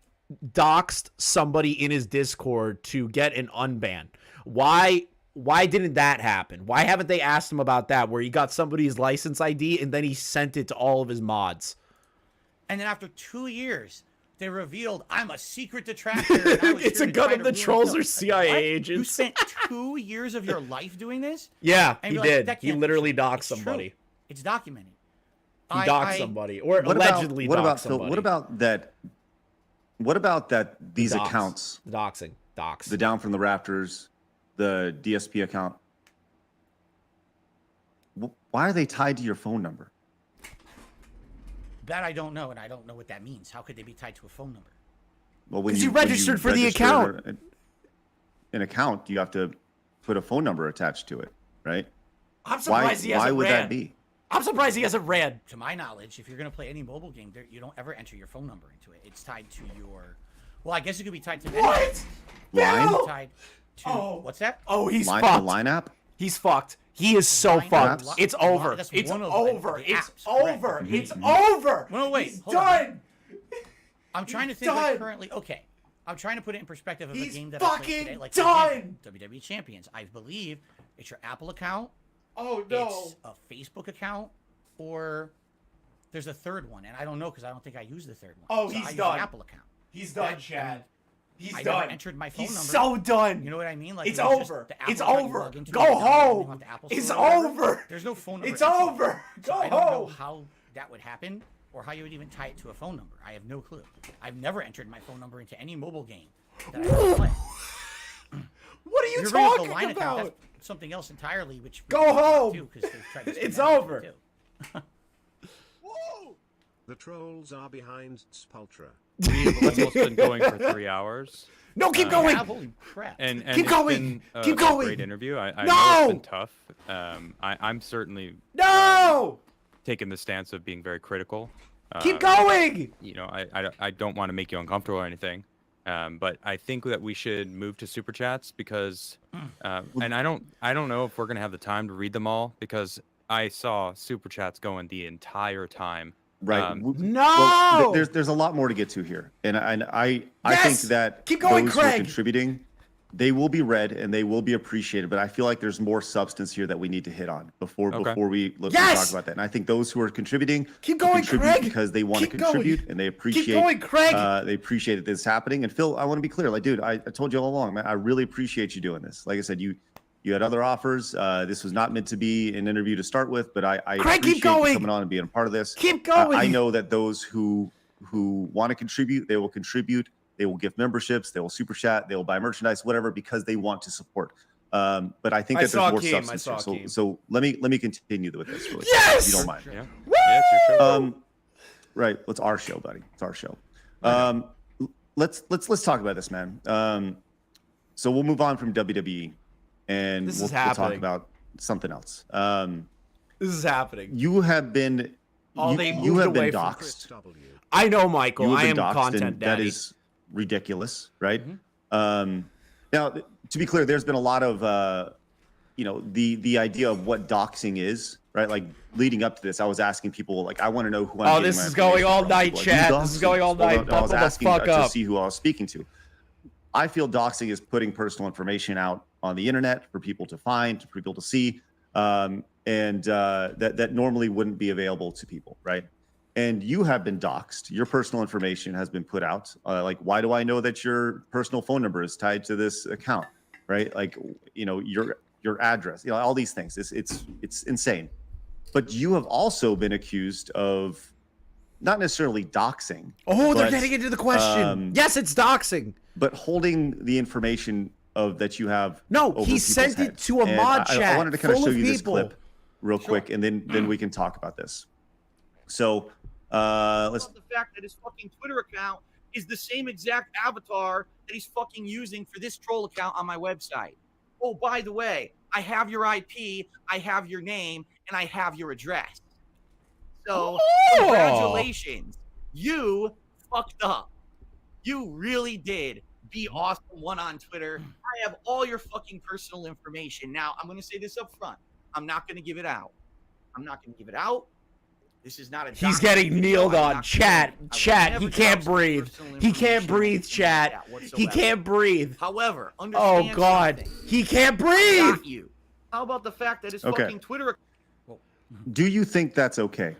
A: doxed somebody in his Discord to get an unban? Why didn't that happen? Why haven't they asked him about that, where he got somebody's license ID and then he sent it to all of his mods?
E: And then after 2 years, they revealed I'm a secret detractor. And I was
A: It's
E: here
A: a
E: to
A: gun
E: try
A: of
E: to
A: the
E: ruin
A: trolls
E: it."
A: or CIA
E: What?
A: agents.
E: You spent 2 years of your life doing this?
A: Yeah,
E: And
A: he
E: you're like,
A: did.
E: "That
A: He
E: can't be
A: literally
E: true."
A: doxed
E: It's true.
A: somebody.
E: It's documented.
A: He doxed somebody, or allegedly
C: what
A: doxed
C: about Phil?
A: somebody.
C: What about that? What about that? These
A: Dox.
C: accounts,
A: The doxing. Dox.
C: the Down from the Rafters, the DSP account. Why are they tied to your phone number?
E: That I don't know, and I don't know what that means. How could they be tied to a phone number?
C: Well, when
A: 'Cause you
C: when
A: registered for the
C: register
A: account.
C: An account, you have to put a phone number attached to it, right?
A: I'm
C: Why?
A: surprised he hasn't
C: Why would
A: ran.
C: that be?
A: I'm surprised he hasn't ran.
E: To my knowledge, if you're going to play any mobile game, you don't ever enter your phone number into it. It's tied to your. Well, I guess it could be tied to.
A: What?
C: Line?
A: No!
E: Tied to.
A: Oh.
E: What's that?
A: Oh, he's
C: The
A: fucked.
C: line app?
A: He's fucked. He is so
E: Line
A: fucked.
C: apps?
A: It's
E: Line-
A: over.
E: that's
A: It's
E: one of
A: over.
E: the
A: It's
E: apps, correct.
A: over. It's over.
E: No, wait,
A: He's
E: hold on.
A: done.
E: I'm trying to
A: He's
E: think. Like
A: done.
E: currently, okay. I'm trying to put it in perspective of
A: He's
E: a game that I played
A: fucking
E: today. Like
A: done.
E: WWE Champions. I believe it's your Apple account.
A: Oh
E: It's a Facebook account, or there's a third one, and I don't know because I don't think I use the third one.
A: Oh,
E: So
A: he's
E: I use
A: done.
E: the Apple account.
A: He's
E: That-
A: done, Chad. He's
E: I
A: done.
E: never entered my phone
A: He's
E: number.
A: so done.
E: You know what I mean? Like
A: It's
E: it was just
A: over.
E: the Apple
A: It's
E: account you
A: over.
E: log into,
A: Go
E: you download it
A: home.
E: off the Apple
A: It's
E: Store or whatever.
A: over.
E: There's no phone number.
A: It's
E: entry.
A: over.
E: So
A: Go
E: I don't know
A: home.
E: how that would happen, or how you would even tie it to a phone number. I have no clue. I've never entered my phone number into any mobile game that I ever play.
A: What are you
E: You're bringing up the
A: talking
E: line account,
A: about?
E: that's something else entirely. Which
A: Go home.
E: Too, 'cause they've tried to spin
A: It's
E: that out
A: over.
E: too.
H: The trolls are behind Spultra.
G: We've almost been going for 3 hours.
A: No, keep going.
E: Holy crap!
G: And
A: Keep
G: it's
A: going.
G: been a,
A: Keep
G: a
A: going.
G: great interview. I know
A: No.
G: it's been tough. I'm certainly
A: No.
G: taking the stance of being very critical.
A: Keep going.
G: You know, I don't want to make you uncomfortable or anything, but I think that we should move to super chats because, and I don't know if we're gonna have the time to read them all because I saw super chats going the entire time.
C: Right.
A: No.
C: Well, there's a lot more to get to here, and I think
A: Yes!
C: that
A: Keep going,
C: those who are
A: Craig.
C: contributing, they will be read and they will be appreciated. But I feel like there's more substance here that we need to hit on before
G: Okay.
C: we
A: Yes!
C: talk about that. And I think those who are contributing
A: Keep
C: will
A: going,
C: contribute
A: Craig.
C: because they want to
A: Keep going.
C: contribute and they appreciate.
A: going, Craig.
C: They appreciate that this is happening. And Phil, I want to be clear, like, dude, I told you all along, man, I really appreciate you doing this. Like I said, you had other offers. This was not meant to be an interview to start with, but I
A: Craig, keep
C: appreciate
A: going.
C: you coming on and being a part of this.
A: Keep going.
C: I know that those who want to contribute, they will contribute. They will give memberships. They will super chat. They will buy merchandise, whatever, because they want to support. But I think
A: I
C: that
A: saw
C: there's more
A: Keem. I
C: substance
A: saw
C: here.
A: Keem.
C: So let me continue with this really quick,
A: Yes!
C: if you don't mind.
G: Yeah, yeah, it's your show.
C: Right. It's our show, buddy. It's our show. Let's talk about this, man. So we'll move on from WWE and
A: This
C: we'll
A: is
C: talk
A: happening.
C: about something else.
A: This is happening.
C: You have been
A: They
C: you
A: moved
C: have
A: away
C: been
A: from
C: doxxed.
A: I know, Michael.
C: You have
A: I
C: been
A: am
C: doxxed,
A: content
C: and that
A: daddy.
C: is ridiculous, right? Now, to be clear, there's been a lot of the idea of what doxing is, right? Like leading up to this, I was asking people, like, I want to know who I'm getting
A: this
C: my
A: is going
C: information
A: all
C: from.
A: night,
C: People
A: chat.
C: "You
A: This is
C: doxing
A: going all
C: us." Well,
A: night.
C: I was
A: Buckle the
C: asking
A: fuck
C: to
A: up.
C: see who I was speaking to. I feel doxing is putting personal information out on the internet for people to find, for people to see, and that normally wouldn't be available to people, right? And you have been doxed. Your personal information has been put out. Like, why do I know that your personal phone number is tied to this account, right? Like, your address, all these things. It's insane. But you have also been accused of not necessarily doxing.
A: Oh, they're
C: but,
A: getting into the question. Yes, it's doxing.
C: but holding the information of you have.
A: No,
C: over
A: he
C: people's
A: sent it
C: heads.
A: to a
C: And
A: mod
C: I
A: chat
C: wanted to kind of
A: full
C: show
A: of
C: you this
A: people.
C: clip real quick, and then we can talk about this. So let's.
I: The fact that his fucking Twitter account is the same exact avatar that he's fucking using for this troll account on my website. Oh, by the way, I have your IP, I have your name, and I have your address. So, congratulations. You fucked up. You really did. Be awesome one on Twitter. I have all your fucking personal information. Now, I'm going to say this up front. I'm not going to give it out. This is not a.
A: He's getting kneeled on. Chat. He can't breathe. He can't breathe, chat. He can't breathe.
I: However,
A: Oh,
I: understand
A: God.
I: something.
A: He can't
I: I
A: breathe.
I: got you. How about the fact that his
C: Okay.
I: fucking Twitter?
C: Do you think that's okay?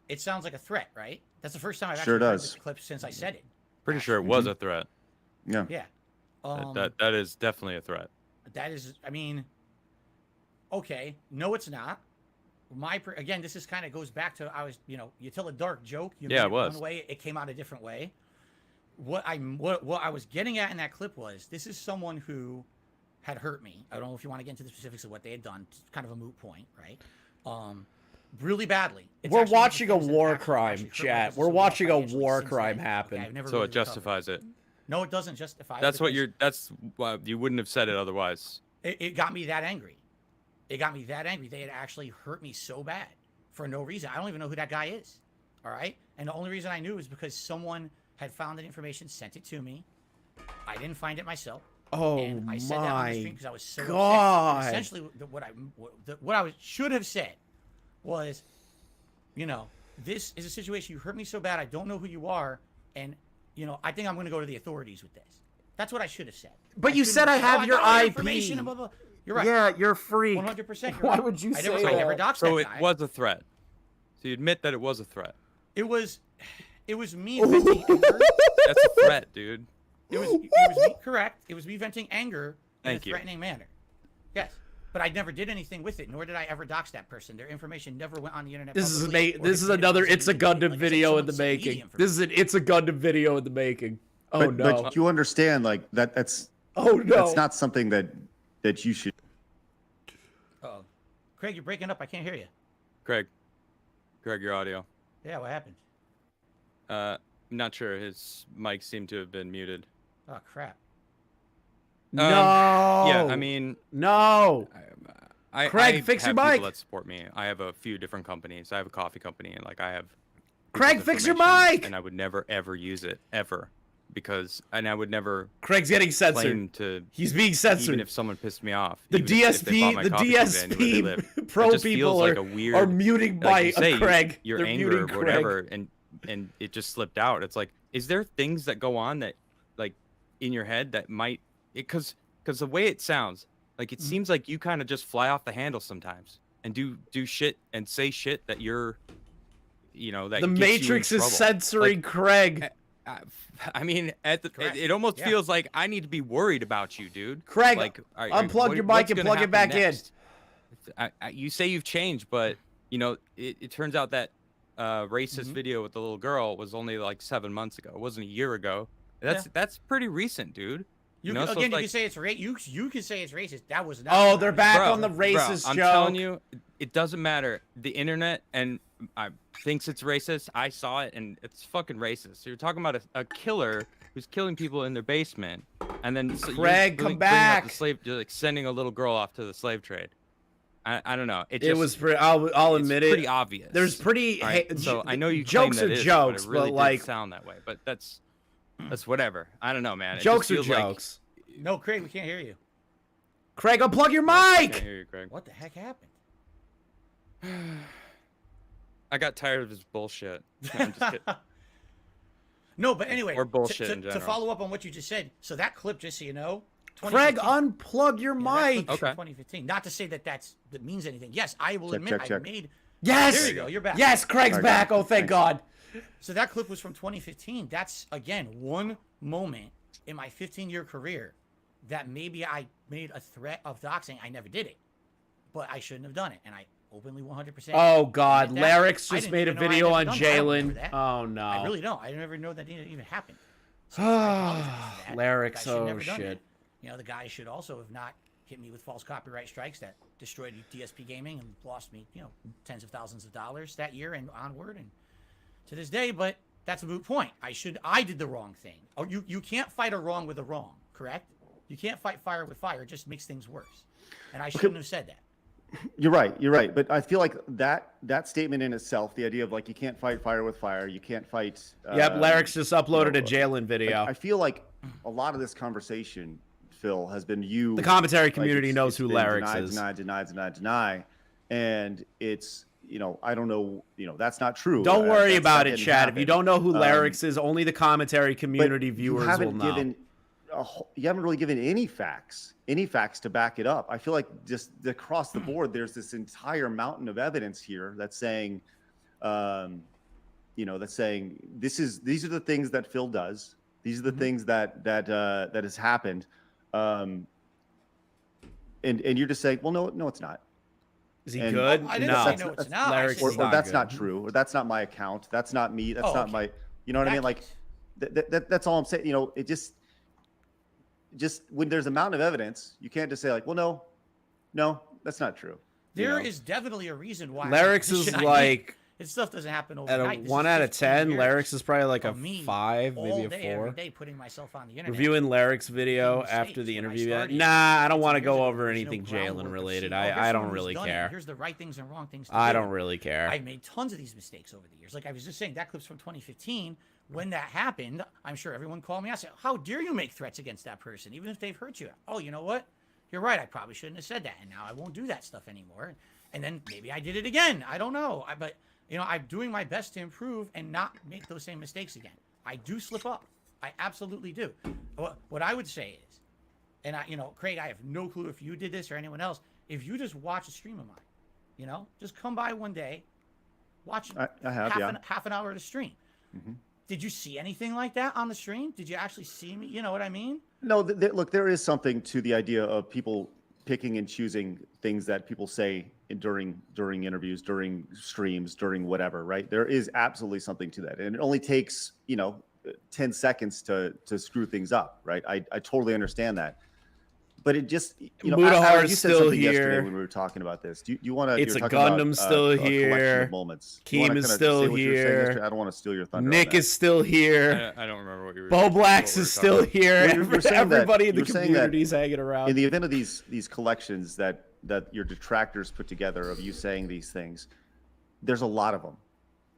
E: It sounds like a threat, right? That's the first time I've
C: Sure
E: actually heard
C: does.
E: this clip since I said it.
G: Pretty sure it was a threat.
C: Yeah.
E: Yeah.
G: That is definitely a threat.
E: That is, I mean, okay. No, it's not. Again, this is kind of goes back to you tell a dark joke. You
G: Yeah,
E: made
G: it was.
E: one way, it came out a different way. What I was getting at in that clip was this is someone who had hurt me. I don't know if you want to get into the specifics of what they had done. It's kind of a moot point, right? Really badly.
A: We're watching a war crime, chat. We're watching a war crime happen.
G: So it justifies it.
E: No, it doesn't justify it.
G: That's why you wouldn't have said it otherwise.
E: It got me that angry. They had actually hurt me so bad for no reason. I don't even know who that guy is. All right. And the only reason I knew is because someone had found that information, sent it to me. I didn't find it myself.
A: Oh,
E: and I said that on the stream
A: my
E: because I was so
A: God.
E: upset. Essentially, what I should have said was, this is a situation. You hurt me so bad. I don't know who you are, and I think I'm going to go to the authorities with this. That's what I should have said.
A: But you said I have your
E: got
A: IP.
E: information, blah, blah, blah. You're right.
A: Yeah, you're a freak.
E: 100%.
A: Why would you say
E: I never
A: that?
E: doxed
G: So
E: that
G: it
E: guy.
G: was a threat. So you admit that it was a threat.
E: It was me venting anger.
G: That's a threat, dude.
E: It was me, correct. It was me venting anger in
G: Thank
E: a
G: you.
E: threatening manner. Yes. But I never did anything with it, nor did I ever dox that person. Their information never went on the internet.
A: This is
E: publicly, or
A: this is
E: did
A: another
E: anything
A: It's a
E: to do with it.
A: Gundam
E: Like I said,
A: video in the
E: someone sent me
A: making.
E: information.
A: This is an It's a Gundam video in the making. Oh
C: but,
A: no.
C: But you understand, like that's.
A: Oh no.
C: That's not something that you should.
E: Uh-oh. Craig, you're breaking up. I can't hear you.
G: Craig, your audio.
E: Yeah, what happened?
G: Not sure. His mic seemed to have been muted.
E: Oh, crap.
A: No.
G: Yeah, I mean,
A: no. Craig,
G: I
A: fix your
G: have people
A: mic.
G: that support me. I have a few different companies. I have a coffee company, and I have.
A: Craig,
G: people's
A: fix your
G: information,
A: mic.
G: And I would never ever use it ever, and I would never.
A: Craig's getting censored.
G: Claim to.
A: He's being censored.
G: Even if someone pissed me off.
A: The
G: even if they bought my coffee because they knew where they
A: DSP
G: lived.
A: pro
G: It just
A: people
G: feels like a weird,
A: are muting
G: like you say,
A: Craig.
G: Your
A: They're
G: anger
A: muting
G: or whatever,
A: Craig.
G: and it just slipped out. It's like, is there things that go on that, like, in your head that might, because the way it sounds, like it seems like you kind of just fly off the handle sometimes and do shit and say shit that you're, that
A: The
G: gets
A: Matrix
G: you in
A: is
G: trouble.
A: censoring
G: Like,
A: Craig.
G: I mean, it almost
E: Yeah.
G: feels like I need to be worried about you, dude.
A: Craig,
G: like,
A: unplug your mic
G: what's
A: and
G: gonna
A: plug it
G: happen
A: back
G: next? You say you've changed, but it turns out that racist video with the little girl was only like 7 months ago. It wasn't a year ago. That's pretty recent, dude.
E: You
G: know,
E: can,
G: so
E: again,
G: it's
E: you
G: like-
E: can say it's you can say it's racist. That was not.
A: Oh, they're back
G: Bro,
A: on the racist
G: I'm
A: joke.
G: telling you, it doesn't matter. The internet and thinks it's racist. I saw it, and it's fucking racist. So you're talking about a killer who's killing people in their basement, and then
A: Craig, come
G: bringing up
A: back.
G: the slave, just like sending a little girl off to the slave trade. I don't know.
A: It was pretty. I'll
G: it's
A: admit it.
G: pretty obvious.
A: There's pretty.
G: All right, so I know you
A: jokes
G: claim
A: are
G: that is,
A: jokes,
G: but, it really
A: but like
G: did sound that way. But that's whatever. I don't know, man. It
A: jokes
G: just
A: are
G: feels like-
A: jokes.
E: No, Craig, we can't hear you.
A: Craig, unplug your
G: I
A: mic.
G: can't hear you, Craig.
E: What the heck happened?
G: I got tired of his bullshit. No, I'm just kidding.
E: No, but anyway,
G: Or bullshit
E: to
G: in general.
E: follow up on what you just said, so that clip, just so you know,
A: Craig,
E: 2015
A: unplug your
E: yeah, that
A: mic.
E: clip's from
G: Okay.
E: 2015. Not to say that that means anything. Yes, I will
C: Check,
E: admit
C: check,
E: I
C: check.
E: made.
A: Yes.
E: There you go. You're back.
A: Yes, Craig's
C: Alright,
A: back.
C: guys,
A: Oh, thank
C: thanks.
A: God.
E: So that clip was from 2015. That's again one moment in my 15-year career that maybe I made a threat of doxing. I never did it, but I shouldn't have done it, and I openly 100%.
A: Oh God,
E: admit that.
A: Larryx
E: I
A: just
E: didn't
A: made a
E: even know I
A: video
E: had
A: on
E: done that. I don't remember
A: Jalen.
E: that.
A: Oh no.
E: I really don't. I never know that even happened. So I apologize for that.
A: Larryx,
E: I should have
A: oh,
E: never done
A: shit.
E: that. You know, the guy should also have not hit me with false copyright strikes that destroyed DSP Gaming and lost me, tens of thousands of dollars that year and onward and to this day. But that's a moot point. I did the wrong thing. Oh, you can't fight a wrong with a wrong, correct? You can't fight fire with fire. It just makes things worse. And I shouldn't have said that.
C: You're right. But I feel like that statement in itself, the idea of like you can't fight fire with fire, you can't fight.
A: Yep, Larryx just uploaded
C: you
A: a
C: know,
A: Jalen video.
C: I feel like a lot of this conversation, Phil, has been you.
A: The commentary
C: like,
A: community knows who
C: been
A: Larryx is.
C: Deny, and it's I don't know, that's not true.
A: Don't worry
C: That
A: about it,
C: didn't
A: Chad. If
C: happen.
A: you don't know who Larryx is, only the commentary community
C: But
A: viewers
C: you
A: will
C: haven't
A: know.
C: given you haven't really given any facts to back it up. I feel like just across the board, there's this entire mountain of evidence here that's saying, these are the things that Phil does. These are the things that has happened. And you're just saying, well, no, it's not.
A: Is he
C: And-
A: good?
E: I didn't
A: no.
E: say no, it's not. I
A: Larryx
E: said
C: Or
A: is
C: that's
A: good.
C: not true. Or that's not my account. That's not me. That's not
E: okay.
C: my. You know what I mean? Like that's all I'm saying. It just when there's a mountain of evidence, you can't just say like, well, no, that's not true.
E: There is definitely a reason why.
A: Larryx is
E: I did.
A: like
E: This stuff doesn't happen
A: at
E: overnight.
A: a
E: This
A: 1
E: is
A: out of
E: 15
A: 10.
E: years
A: Larryx is probably like a
E: of me
A: 5, maybe
E: all
A: a
E: day,
A: 4.
E: every day, putting myself on the internet.
A: Reviewing Larryx video
E: Making
A: after the
E: mistakes when I
A: interview.
E: started
A: Nah, I don't
E: 15
A: want to
E: years
A: go
E: ago.
A: over
E: There's no
A: anything
E: groundwork
A: Jalen
E: of
A: related.
E: seeing, here's
A: I don't
E: someone who's
A: really
E: done it.
A: care.
E: Here's the right things and wrong things to
A: I
E: do.
A: don't really care.
E: I've made tons of these mistakes over the years. Like I was just saying, that clip's from 2015. When that happened, I'm sure everyone called me. I said, how dare you make threats against that person, even if they've hurt you? Oh, you know what? You're right. I probably shouldn't have said that. And now I won't do that stuff anymore. And then maybe I did it again. I don't know. But I'm doing my best to improve and not make those same mistakes again. I do slip up. I absolutely do. What I would say is, and Craig, I have no clue if you did this or anyone else. If you just watch a stream of mine, just come by one day, watch
C: I have,
E: half an hour of the stream.
C: Mm-hmm.
E: Did you see anything like that on the stream? Did you actually see me? You know what I mean?
C: No, look, there is something to the idea of people picking and choosing things that people say during interviews, during streams, during whatever, right? There is absolutely something to that. And it only takes, 10 seconds to screw things up, right? I totally understand that. But it just,
A: Mudahar
C: Aaron,
A: is
C: you said
A: still
C: something yesterday
A: here.
C: when we were talking about this. Do you want to?
A: It's
C: you're
A: a
C: talking
A: Gundam
C: about,
A: still
C: a collection
A: here.
C: of moments.
A: Keem
C: You wanna
A: is
C: kinda
A: still
C: say what you were saying
A: here.
C: yesterday? I don't want to steal your thunder.
A: Nick
C: on that.
A: is still here.
G: I don't remember what you were.
A: Bo Blacks
G: what we
A: is
G: were
A: still
G: talking
A: here.
C: Well, you were saying that-
A: Everybody in
C: you
A: the
C: were saying that
A: community is hanging around.
C: In the event of these collections that your detractors put together of you saying these things, there's a lot of them.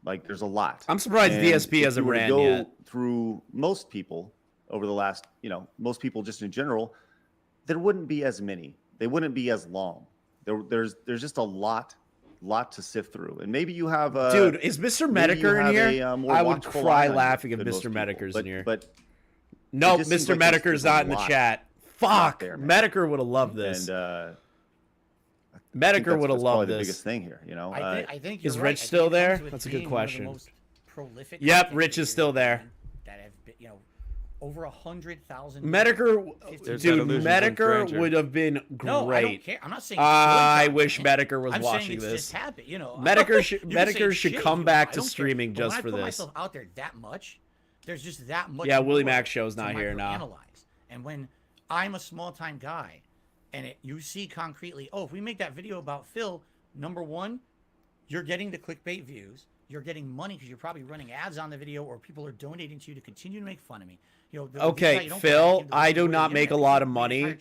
C: Like there's a lot.
A: I'm surprised
C: And
A: DSP
C: if
A: hasn't
C: you were to
A: ran
C: go
A: yet.
C: through most people over the last, most people just in general, there wouldn't be as many. They wouldn't be as long. There's just a lot to sift through. And maybe you have
A: Dude, is Mr.
C: maybe you
A: Medicare in
C: have
A: here?
C: a more
A: I would
C: watchful
A: cry
C: eye on
A: laughing
C: you
A: if
C: than most
A: Mr.
C: people.
A: Medicre's in here.
C: But
A: Nope,
C: just seems
A: Mr.
C: like
A: Medicare's
C: there's a
A: not in the
C: lot
A: chat. Fuck.
C: there, man.
A: Medicare would have loved this.
C: and
A: Medicare would have
C: probably
A: loved
C: the
A: this.
C: biggest thing here.
E: I think you're
A: Is
E: right.
A: Rich
E: I think
A: still
E: it comes
A: there?
E: with
A: That's a good
E: being one of the
A: question.
E: most prolific
A: Yep,
E: content
A: Rich is
E: creators
A: still there.
E: that have been, over 100,000.
A: Medicare,
G: There's
A: dude,
G: that illusion from
A: Medicare
G: Stranger.
A: would have been great.
E: No, I don't care. I'm not saying.
A: I
E: it's good
A: wish
E: content.
A: Medicare was
E: I'm
A: watching
E: saying it's
A: this.
E: just habit,
A: Medicare should
E: You can say
A: Medicare should
E: shit
A: come
E: you
A: back
E: want, I
A: to
E: don't care.
A: streaming
E: But
A: just
E: when I
A: for
E: put
A: this.
E: myself out there that much, there's just that much.
A: Yeah, Willie
E: more
A: Mac show's
E: to
A: not here now.
E: microanalyze. And when I'm a small time guy, and you see concretely, if we make that video about Phil, number one, you're getting the clickbait views. you're getting money because you're probably running ads on the video, or people are donating to you to continue to make fun of me. You know,
A: Okay, Phil, I do not make a lot of money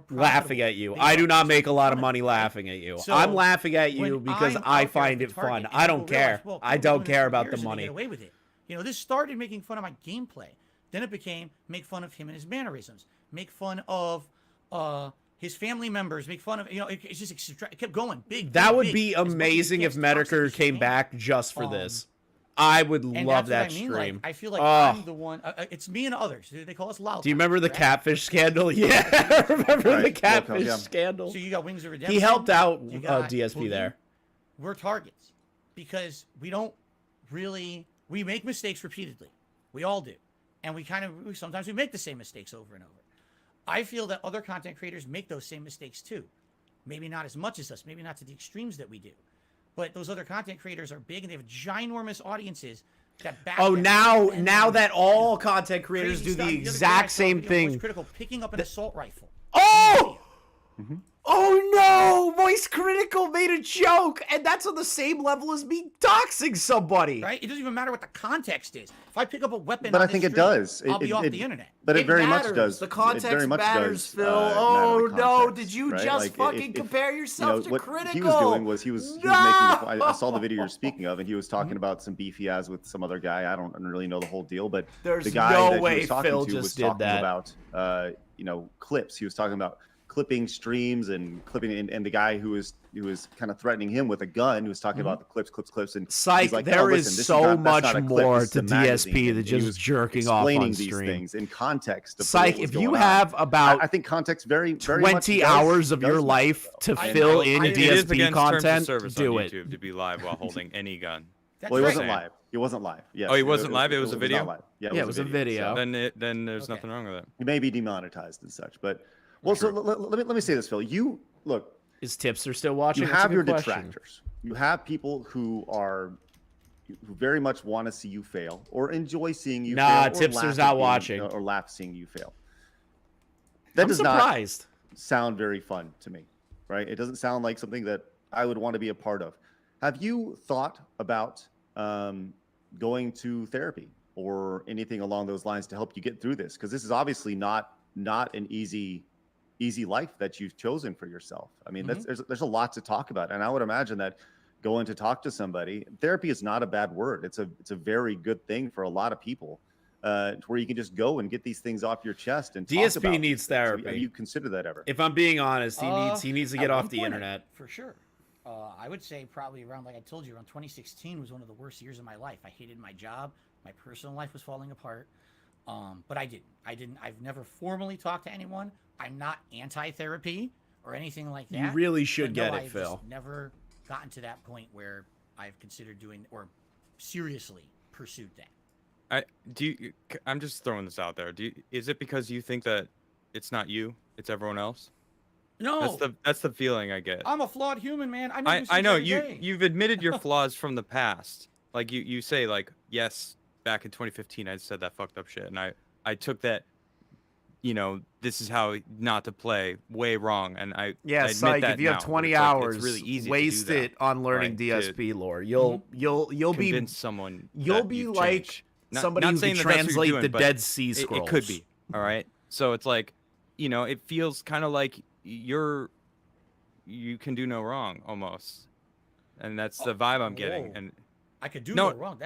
A: laughing at you. I do not make a lot of money laughing at you. I'm laughing at you because I find it fun. I don't care. I don't care about the money.
E: Get away with it. You know, this started making fun of my gameplay. Then it became make fun of him and his mannerisms, make fun of his family members, make fun of, you know, it just it kept going.
A: That would be amazing if Medicare came back just for this. I would love that stream.
E: Like, I feel like I'm the one. It's me and others. They call us loud.
A: Do you remember the catfish scandal? Yeah, I remember the catfish scandal.
E: So you got Wings of Redemption.
A: He helped out DSP there.
E: We're targets because we don't really. We make mistakes repeatedly. We all do, and sometimes we make the same mistakes over and over. I feel that other content creators make those same mistakes too. Maybe not as much as us. Maybe not to the extremes that we do. But those other content creators are big and they have ginormous audiences that back them.
A: Now that all content creators do the exact same thing.
E: Critical picking up an assault rifle.
A: Oh! Oh no! Voice Critical made a joke, and that's on the same level as me doxing somebody.
E: Right? It doesn't even matter what the context is. If I pick up a weapon,
C: but I think it does.
E: I'll be off the internet.
C: But it very much does.
A: The context matters, Phil. Oh no! Did you just fucking compare yourself to Critical?
C: What he was doing was he was making. I saw the video you're speaking of, and he was talking about some beef he has with some other guy. I don't really know the whole deal, but
A: there's
C: the guy
A: no
C: that
A: way
C: he was talking
A: Phil
C: to
A: just
C: was
A: did
C: talking
A: that.
C: about clips. He was talking about clipping streams and clipping, and the guy who was kind of threatening him with a gun, who was talking about the clips, and
A: Psych,
C: like,
A: there
C: listen,
A: is so much more to
C: DSP
A: than just jerking off on
C: these
A: stream.
C: Things in context. Of
A: Psych, if you have about
C: I think context very
A: 20 hours of your life to fill in DSP content, do it.
G: YouTube to be live while holding any gun.
C: Well, he wasn't live. He wasn't live. Yes.
G: Oh, he wasn't live. It was a video.
C: Yeah,
A: it was a video.
G: So. Then there's nothing wrong with it.
C: He may be demonetized and such, but so let me say this, Phil. You look.
A: Is Tipster still watching?
C: You have your detractors. You have people who very much want to see you fail or enjoy seeing you fail.
A: Nah, Tipster's not watching.
C: Or laugh seeing you fail. That does
A: surprised.
C: Not sound very fun to me, right? It doesn't sound like something that I would want to be a part of. Have you thought about going to therapy or anything along those lines to help you get through this? Because this is obviously not an easy life that you've chosen for yourself. I mean, there's a lot to talk about, and I would imagine that going to talk to somebody, therapy is not a bad word. It's a very good thing for a lot of people, where you can just go and get these things off your chest. And
A: DSP
C: talk about
A: needs therapy.
C: Have you considered that ever?
A: If I'm being honest, he needs to get off the internet
E: for sure. I would say probably around, like I told you, around 2016 was one of the worst years of my life. I hated my job. My personal life was falling apart. But I've never formally talked to anyone. I'm not anti-therapy or anything like that.
A: You really should get it,
E: I've
A: Phil.
E: Just never gotten to that point where I've considered doing or seriously pursued that.
G: I'm just throwing this out there. Is it because you think that it's not you, it's everyone else?
E: No.
G: That's the feeling I get.
E: I'm a flawed human, man.
G: I know you've admitted your flaws from the past. Like you say, like, yes, back in 2015 I said that fucked up shit, and I took that, this is how not to play, way wrong, and I admit
A: like
G: that
A: if you have 20 hours, it's really easy waste to do that, on learning DSP lore. You'll
G: convince someone.
A: You'll be like somebody who can translate the Dead Sea Scrolls.
G: It could be. All right. So it's like, it feels kind of like you can do no wrong almost, and that's the vibe I'm getting. And
E: I could do no wrong.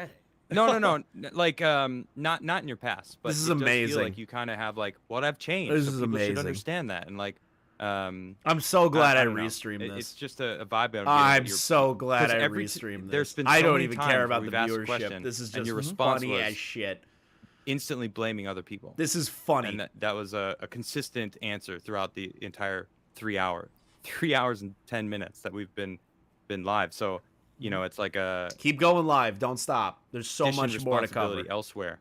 G: No. Like, not in your past, but
A: this is
G: it does
A: amazing.
G: Feel like you kind of have like, I've changed.
A: This
G: so
A: is
G: people
A: amazing.
G: should understand that, and like,
A: I'm so glad I restreamed this.
G: It's just a vibe.
A: I'm so glad I restreamed this.
G: There's been
A: I
G: so
A: don't
G: many
A: even
G: times
A: care about the
G: where we've asked a
A: viewership.
G: question,
A: This is
G: and
A: just
G: your response
A: funny
G: was
A: as shit.
G: Instantly blaming other people.
A: This is funny.
G: And that was a consistent answer throughout the entire 3 hours and 10 minutes that we've been live. So, it's like
A: keep going live. Don't stop. There's so much more to cover
G: elsewhere.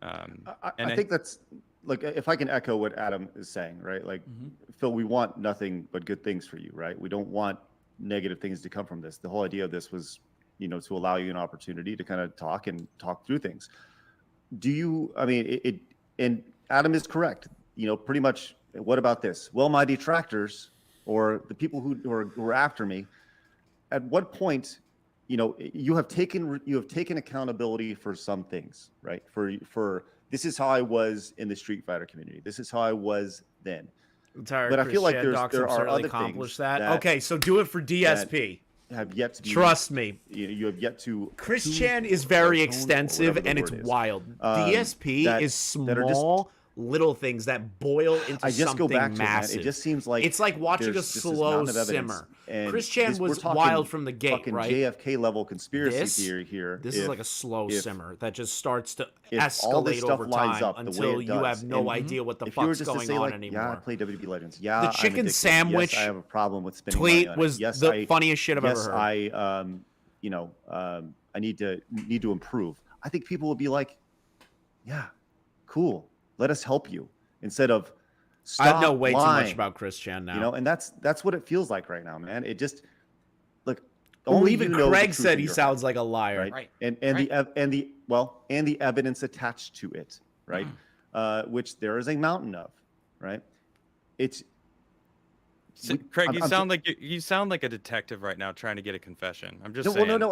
C: I think that's, like, if I can echo what Adam is saying, right? Like, Phil, we want nothing but good things for you, right? We don't want negative things to come from this. The whole idea of this was, to allow you an opportunity to kind of talk through things. And Adam is correct. Pretty much, what about this? Well, my detractors or the people who are after me, at what point you know, you have taken accountability for some things, right? For this is how I was in the Street Fighter community. This is how I was then. But I feel like there are other things
A: that. Okay, so do it for DSP.
C: Have yet to be,
A: trust me.
C: You have yet to.
A: Chris Chan is very extensive and it's wild. DSP is small. Little things that boil into something massive.
C: It just seems like
A: it's like watching a slow simmer. Chris Chan was wild from the gate, right?
C: JFK level conspiracy theory here.
A: This is like a slow simmer that just starts to escalate over time until you have no idea what the fuck's going on anymore.
C: Yeah, I play WWE Legends. Yeah,
A: the chicken sandwich.
C: Yes, I have a problem with spending
A: tweet
C: money on
A: was the funniest shit I've ever heard.
C: Yes, I need to improve. I think people will be like, yeah, cool. Let us help you instead of stop
A: I know way
C: lying.
A: too much about Chris Chan now.
C: You know, and that's what it feels like right now, man. It just
A: only even Craig said he sounds like a liar,
E: right?
C: And the evidence attached to it, right? Which there is a mountain of, right? It's
G: Craig, you sound like a detective right now trying to get a confession. I'm just
C: saying.
G: No.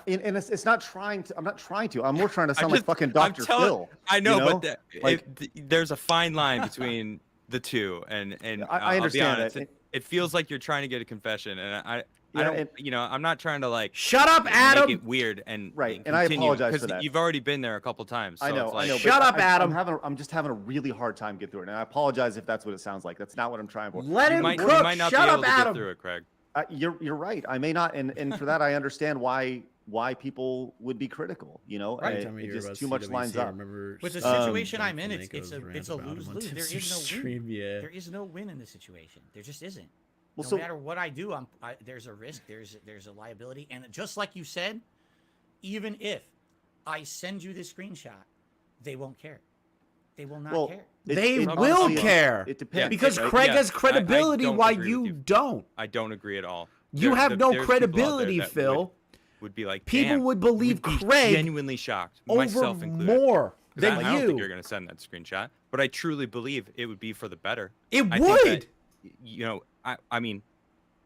C: And it's not trying to. I'm not trying to. I'm more trying to sound like fucking Dr. Phil.
G: I know,
C: you know?
G: but there's a fine line between the two, and
C: I understand
G: I'll be honest, it feels like you're trying to get a confession, and I don't, I'm not trying to like
A: shut up, Adam.
G: Make it weird and
C: and I apologize for that.
G: You've already been there a couple times. So
C: I know.
A: Shut up, Adam.
C: I'm just having a really hard time getting through it, and I apologize if that's what it sounds like. That's not what I'm trying for.
A: Let him cook.
G: You might not
A: Shut
G: be able
A: up,
G: to
A: Adam.
G: get through it, Craig.
C: You're right. I may not, and for that I understand why people would be critical. You know, it just too much lines up.
E: With the situation I'm in, it's a lose-lose. There is no win. There is no win in this situation. There just isn't.
C: Well,
E: no matter what I do, there's a risk, there's a liability, and just like you said, even if I send you this screenshot, they won't care. They will not care.
A: They will care.
C: It depends
A: because Craig has credibility, while you don't.
G: I don't agree at all.
A: You have no credibility, Phil.
G: Would be like
A: people would believe Craig
G: genuinely shocked,
A: over
G: myself included,
A: more than
G: I don't think you're going to send that screenshot, but I truly believe it would be for the better.
A: It would.
G: That, you know, I mean,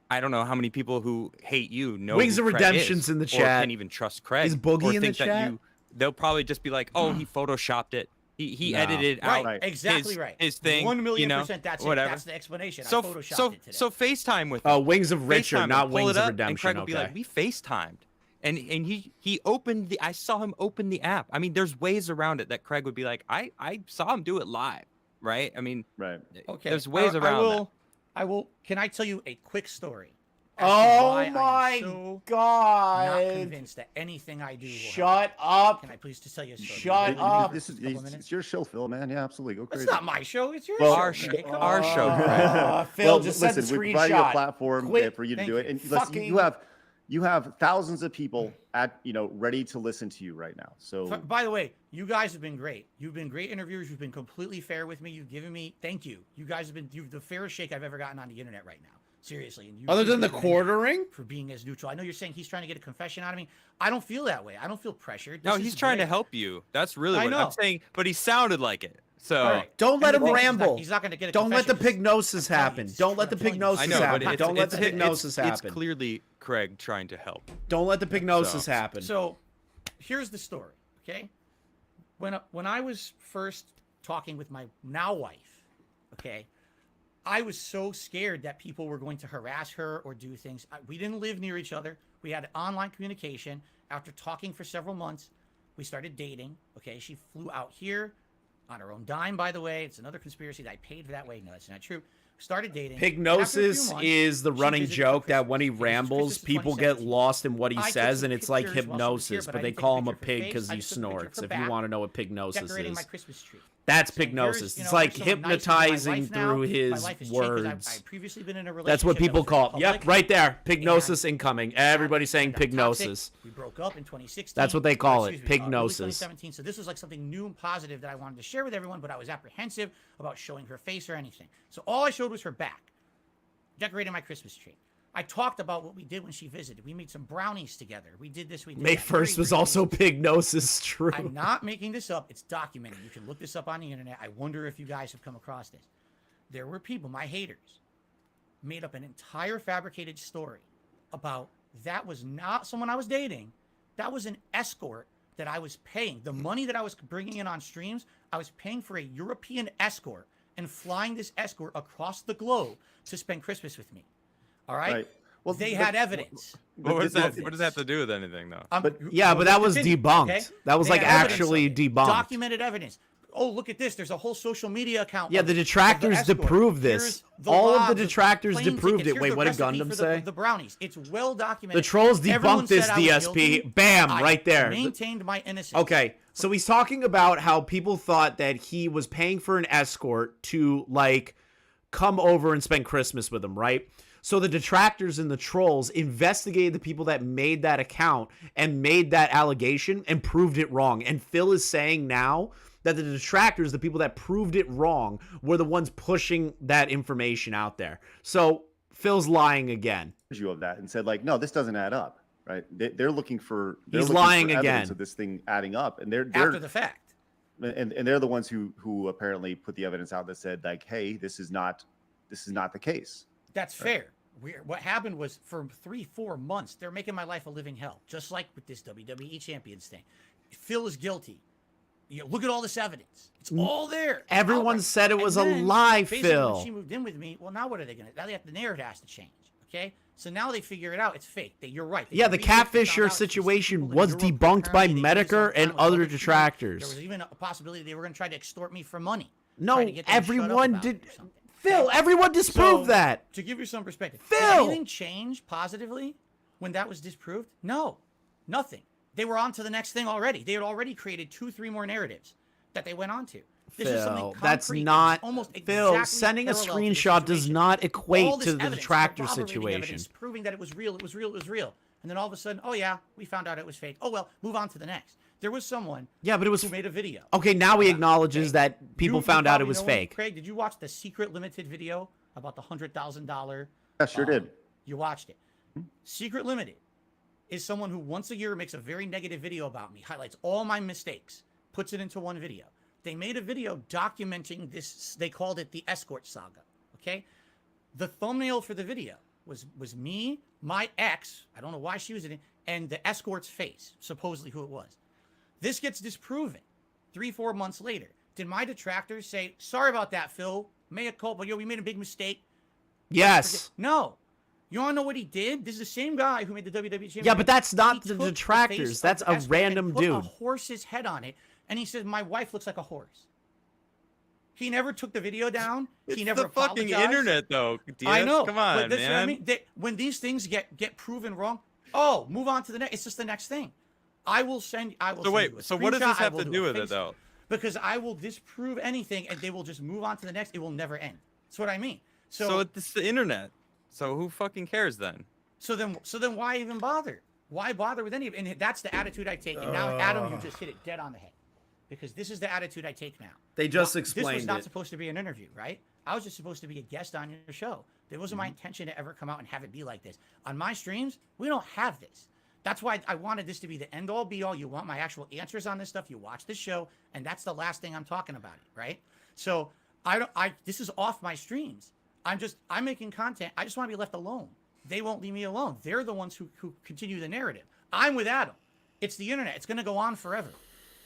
G: I don't know how many people who hate you know
A: Wings of Redemption's in the chat.
G: Or can't even trust Craig.
A: Is Boogie in the
G: chat?
A: chat?
G: They'll probably just be like, oh, he photoshopped it. He edited out
E: exactly
G: his thing.
E: 1,000,000%. That's
G: whatever.
E: It. That's the explanation.
G: So
E: I photoshopped it today.
G: So FaceTime with
A: Wings of Richard, not Wings of Redemption.
G: And Craig will be like, we FaceTimed. And he opened I saw him open the app. I mean, there's ways around it that Craig would be like, I saw him do it live, right? I mean,
E: okay.
G: There's ways around that.
E: I will. Can I tell you a quick story?
A: Oh my God!
E: Not convinced that anything I do will
A: Shut up!
E: Can I please just tell you a story?
A: Shut up!
C: It's your show, Phil, man. Yeah, absolutely. Go crazy.
E: It's not my show. It's yours.
G: Our show.
A: Phil, just
C: listen.
A: send a
C: We provide you a platform
A: Quit.
C: for you to do it, and
A: fucking...
C: you have thousands of people ready to listen to you right now. So,
E: by the way, you guys have been great. You've been great interviewers. You've been completely fair with me. You've given me. Thank you. You guys have been the fairest shake I've ever gotten on the internet right now. Seriously. And
A: other than the quartering?
E: For being as neutral. I know you're saying he's trying to get a confession out of me. I don't feel that way. I don't feel pressured.
G: No, he's trying to help you. That's really what I'm saying. But he sounded like it. So
A: don't let him ramble.
E: He's not going to get a
A: Don't let the
E: confession.
A: pignosis happen. Don't let the pignosis happen. Don't let the pignosis happen.
G: It's clearly Craig trying to help.
A: Don't let the pignosis happen.
E: So here's the story, okay? When I was first talking with my now wife, okay, I was so scared that people were going to harass her or do things. We didn't live near each other. We had online communication. After talking for several months, we started dating. Okay, she flew out here on her own dime, by the way. It's another conspiracy that I paid for that way. No, that's not true. Started dating.
A: Pignosis is the running joke that when he rambles, people get lost in what he says, and it's like hypnosis, but they call him a pig because he snorts. If you want to know what pignosis is.
E: My Christmas tree.
A: That's pignosis. It's like hypnotizing through his words.
E: I've previously been in a relationship.
A: That's what people call it. Yep, right there. Pignosis incoming. Everybody's saying pignosis.
E: We broke up in 2016.
A: That's what they call it. Pignosis.
E: 2017. So this was like something new and positive that I wanted to share with everyone, but I was apprehensive about showing her face or anything. So all I showed was her back, decorating my Christmas tree. I talked about what we did when she visited. We made some brownies together. We did this. We did
A: May
E: that.
A: 1st was also pignosis. True.
E: I'm not making this up. It's documented. You can look this up on the internet. I wonder if you guys have come across this. There were people, my haters, made up an entire fabricated story about that was not someone I was dating. That was an escort that I was paying. The money that I was bringing in on streams, I was paying for a European escort and flying this escort across the globe to spend Christmas with me. All right? Well, they had evidence.
G: What does that have to do with anything, though?
A: But that was debunked. Okay? That was like actually debunked.
E: Documented evidence. Oh, look at this. There's a whole social media account.
A: Yeah, the detractors disprove this. All of the detractors disproved it. Wait, what did Gundam say?
E: The brownies. It's well documented.
A: The trolls debunked this, DSP. Bam, right there.
E: Maintained my innocence.
A: Okay, so he's talking about how people thought that he was paying for an escort to, like, come over and spend Christmas with him, right? So the detractors and the trolls investigated the people that made that account and made that allegation and proved it wrong. And Phil is saying now that the detractors, the people that proved it wrong, were the ones pushing that information out there. So Phil's lying again.
C: You of that and said, like, no, this doesn't add up, right? They're looking for
A: he's lying again
C: of this thing adding up, and they're
E: after the fact,
C: and they're the ones who apparently put the evidence out that said, like, hey, this is not the case.
E: That's fair. What happened was for 3-4 months, they're making my life a living hell, just like with this WWE Champions thing. Phil is guilty. You know, look at all this evidence. It's all there.
A: Everyone said it was a lie, Phil.
E: When she moved in with me, well, now what are they going to do? Now the narrative has to change, okay? So now they figure it out. It's fake. You're right.
A: Yeah, the Catfisher situation was debunked by Medicare and other detractors.
E: There was even a possibility they were going to try to extort me for money.
A: No, everyone did. Phil, everyone disproved that.
E: To give you some perspective,
A: Phil,
E: did anything change positively when that was disproved? No, nothing. They were on to the next thing already. They had already created 2-3 more narratives that they went on to. This is something concrete.
A: That's not
E: almost
A: Phil.
E: exactly
A: Sending a screenshot does not equate to the detractor situation.
E: Evidence proving that it was real. It was real. It was real. And then all of a sudden, oh yeah, we found out it was fake. Oh well, move on to the next. There was someone.
A: Yeah, but it was
E: who made a video.
A: Okay, now he acknowledges that people found out it was fake.
E: Craig, did you watch the Secret Limited video about the $100,000?
C: I sure did.
E: You watched it. Secret Limited is someone who once a year makes a very negative video about me, highlights all my mistakes, puts it into one video. They made a video documenting this. They called it the Escort Saga. Okay, the thumbnail for the video was me, my ex. I don't know why she was in it, and the escort's face, supposedly who it was. This gets disproven 3-4 months later. Did my detractors say, sorry about that, Phil? Mea culpa. We made a big mistake.
A: Yes.
E: No. You want to know what he did? This is the same guy who made the WWE Championship.
A: Yeah, but that's not the detractors. That's a random dude.
E: Put a horse's head on it, and he says, my wife looks like a horse. He never took the video down. He never apologized.
G: It's the fucking internet, though. DS.
E: I know.
G: Come on,
E: but that's
G: man.
E: What I mean. When these things get proven wrong, oh, move on to the next. It's just the next thing. I will send.
G: So wait. So what does this have to do with it, though?
E: Because I will disprove anything, and they will just move on to the next. It will never end. That's what I mean.
G: So it's the internet. So who fucking cares then?
E: So then why even bother? Why bother with any of it? And that's the attitude I take. And now, Adam, you just hit it dead on the head. Because this is the attitude I take now.
A: They just explained it.
E: This was not supposed to be an interview, right? I was just supposed to be a guest on your show. It wasn't my intention to ever come out and have it be like this. On my streams, we don't have this. That's why I wanted this to be the end-all, be-all. You want my actual answers on this stuff. You watch this show, and that's the last thing I'm talking about, right? So this is off my streams. I'm making content. I just want to be left alone. They won't leave me alone. They're the ones who continue the narrative. I'm with Adam. It's the internet. It's going to go on forever.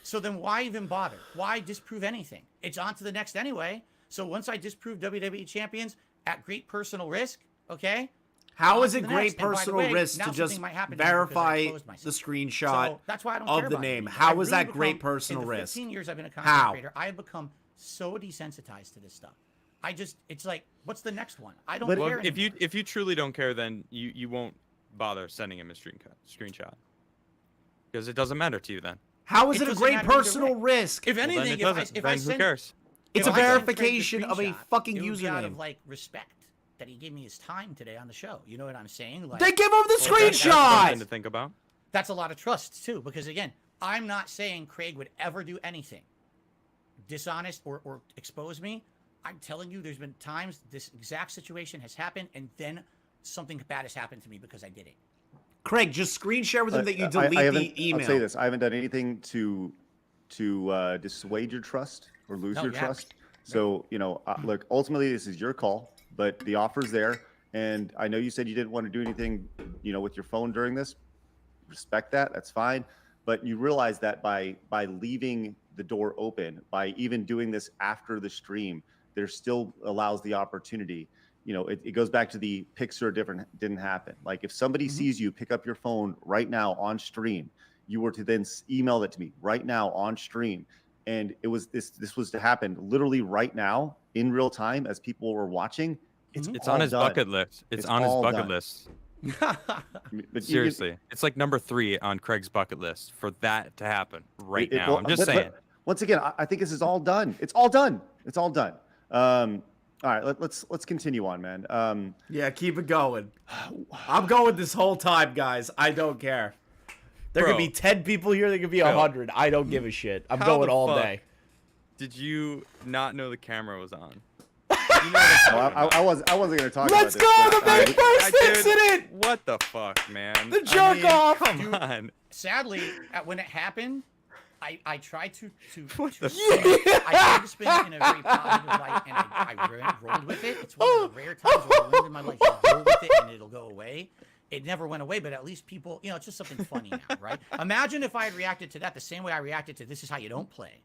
E: So then why even bother? Why disprove anything? It's on to the next anyway. So once I disprove WWE champions at great personal risk, okay?
A: How is it great personal risk to just verify the screenshot of the name? How is that great personal risk?
E: In the 15 years I've been a content creator, I have become so desensitized to this stuff. It's like, what's the next one? I don't care anymore.
G: If you truly don't care, then you won't bother sending him a screenshot. Because it doesn't matter to you then.
A: How is it a great personal risk?
E: If anything, if I send,
G: who cares?
A: It's a verification of a fucking username.
E: Out of respect that he gave me his time today on the show. You know what I'm saying?
A: They give him the screenshot.
G: That's something to think about.
E: That's a lot of trust too, because again, I'm not saying Craig would ever do anything dishonest or expose me. I'm telling you, there's been times this exact situation has happened, and then something bad has happened to me because I did it.
A: Craig, just screen share with him that you delete the email.
C: I'll say this: I haven't done anything to dissuade your trust or lose your trust. So look, ultimately this is your call, but the offer's there, And I know you said you didn't want to do anything, you know, with your phone during this. Respect that. That's fine. But you realize that by leaving the door open, by even doing this after the stream, there still allows the opportunity. You know, it goes back to the picture didn't happen. Like if somebody sees you pick up your phone right now on stream, you were to then email that to me right now on stream, and it was this was to happen literally right now in real time as people were watching.
G: It's on his bucket list. It's on his bucket list.
C: But
G: Seriously, it's like number 3 on Craig's bucket list for that to happen right now. I'm just saying.
C: But once again, I think this is all done. It's all done. It's all done. All right, let's continue on, man.
A: Yeah, keep it going. I'm going this whole time, guys. I don't care. There could be 10 people here. There could be 100. I don't give a shit. I'm going all day.
G: Did you not know the camera was on?
C: I wasn't going to talk about this.
A: Let's go, the very first incident!
G: What the fuck, man?
A: The jerk off!
G: Come on.
E: Sadly, when it happened, I tried to
G: What the
E: I tried to spin it in a very positive light, and I rolled with it. It's one of the rare times where I learned in my life you roll with it and it'll go away. It never went away, but at least people, you know, it's just something funny now, right? Imagine if I had reacted to that the same way I reacted to "This Is How You Don't Play."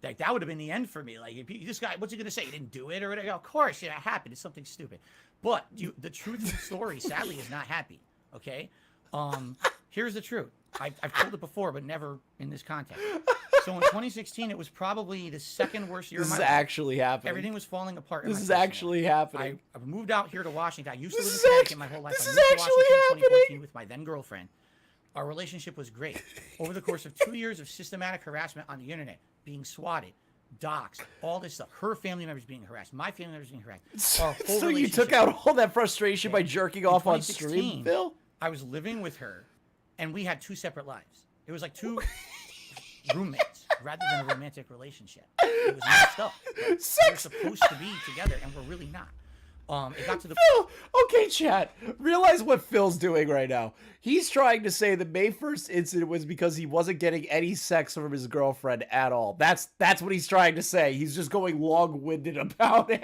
E: Like that would have been the end for me. Like, if this guy, what's he gonna say? He didn't do it, or whatever. Of course, yeah, it happened. It's something stupid. But the truth of the story, sadly, is not happy. Okay. Here's the truth. I've told it before, but never in this context. So in 2016, it was probably the second worst year of my life.
A: This is actually happening.
E: Everything was falling apart.
A: This is actually happening.
E: I moved out here to Washington. I used to live in Connecticut my whole life. I moved to Washington in 2014 with my then girlfriend. Our relationship was great. Over the course of 2 years of systematic harassment on the internet, being swatted, doxxed, all this stuff. Her family members being harassed. My family members being harassed. Our whole
A: So you took
E: relationship-
A: out all that frustration by jerking off on stream,
E: 2016,
A: Phil?
E: I was living with her, and we had 2 separate lives. It was like 2 roommates rather than a romantic relationship. It was messed up. We're supposed to be together, and we're really not. It got to the
A: Phil, okay, chat. Realize what Phil's doing right now. He's trying to say the May 1st incident was because he wasn't getting any sex from his girlfriend at all. That's what he's trying to say. He's just going long-winded about it.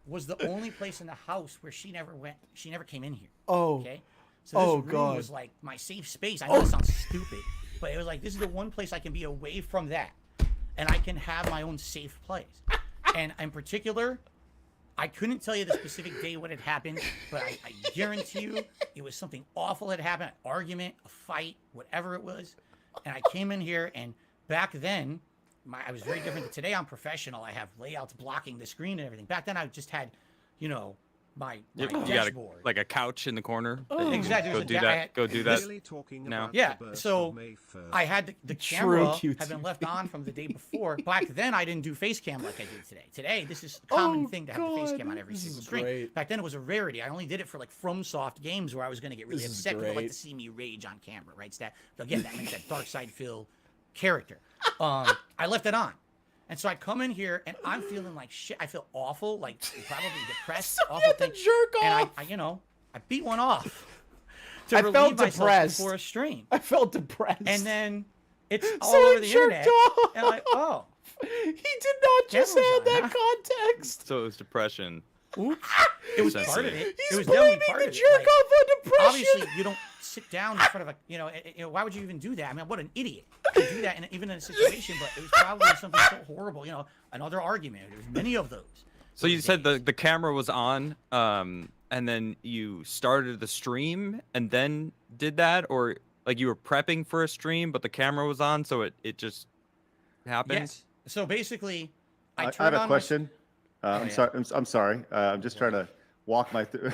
E: was the only place in the house where she never went. She never came in here.
A: Oh.
E: Okay. So this room
A: God.
E: was like my safe space. I know it sounds stupid, but it was like, this is the one place I can be away from that, and I can have my own safe place. And in particular, I couldn't tell you the specific day when it happened, but I guarantee you it was something awful had happened, an argument, a fight, whatever it was. And I came in here, and back then, I was very different. Today I'm professional. I have layouts blocking the screen and everything. Back then I just had, you know, my
G: You got
E: dashboard.
G: like a couch in the corner.
E: Exactly.
G: Go do that. Go do that.
H: Really talking
G: now.
H: about
E: Yeah,
H: the birth
E: so
H: of May 1st.
E: I had the camera
A: QT.
E: had been left on from the day before. Back then, I didn't do face cam like I did today. Today, this is a common thing to have the face cam on every
A: This
E: single
A: is
E: stream.
A: great.
E: Back then, it was a rarity. I only did it for like FromSoft games where I was going to get really
A: This is
E: upset. People like
A: great.
E: to see me rage on camera, right? It's that, again, that means that dark side Phil character. I left it on. And so I come in here and I'm feeling like shit. I feel awful, like probably depressed,
A: So you
E: awful
A: had to
E: thing.
A: jerk
E: And
A: off.
E: I, you know, I beat one off to
A: I
E: relieve
A: felt
E: myself
A: depressed.
E: before a stream.
A: I felt depressed.
E: And then it's all
A: So
E: over
A: I
E: the
A: jerked
E: internet.
A: off.
E: And I'm like, oh,
A: he did not just
E: Camera
A: have
E: was on,
A: that context.
G: So it was depression.
E: oops. It was part of
G: Sensitive.
E: it.
A: He's
E: It was definitely
A: blaming
E: part
A: the
E: of it.
A: jerk
E: Like,
A: off on depression.
E: obviously, you don't sit down in front of a, you know, why would you even do that? I mean, what an idiot to do that, even in a situation. But it was probably something so horrible. You know, another argument. There's many of those.
G: So you
E: those
G: said
E: days.
G: the camera was on, and then you started the stream and then did that, or like you were prepping for a stream, but the camera was on, so it just happened.
E: Yes. So basically, I
C: I
E: turned
C: have a
E: on
C: question. I'm
E: yeah.
C: sorry. I'm sorry. I'm just trying to walk my through.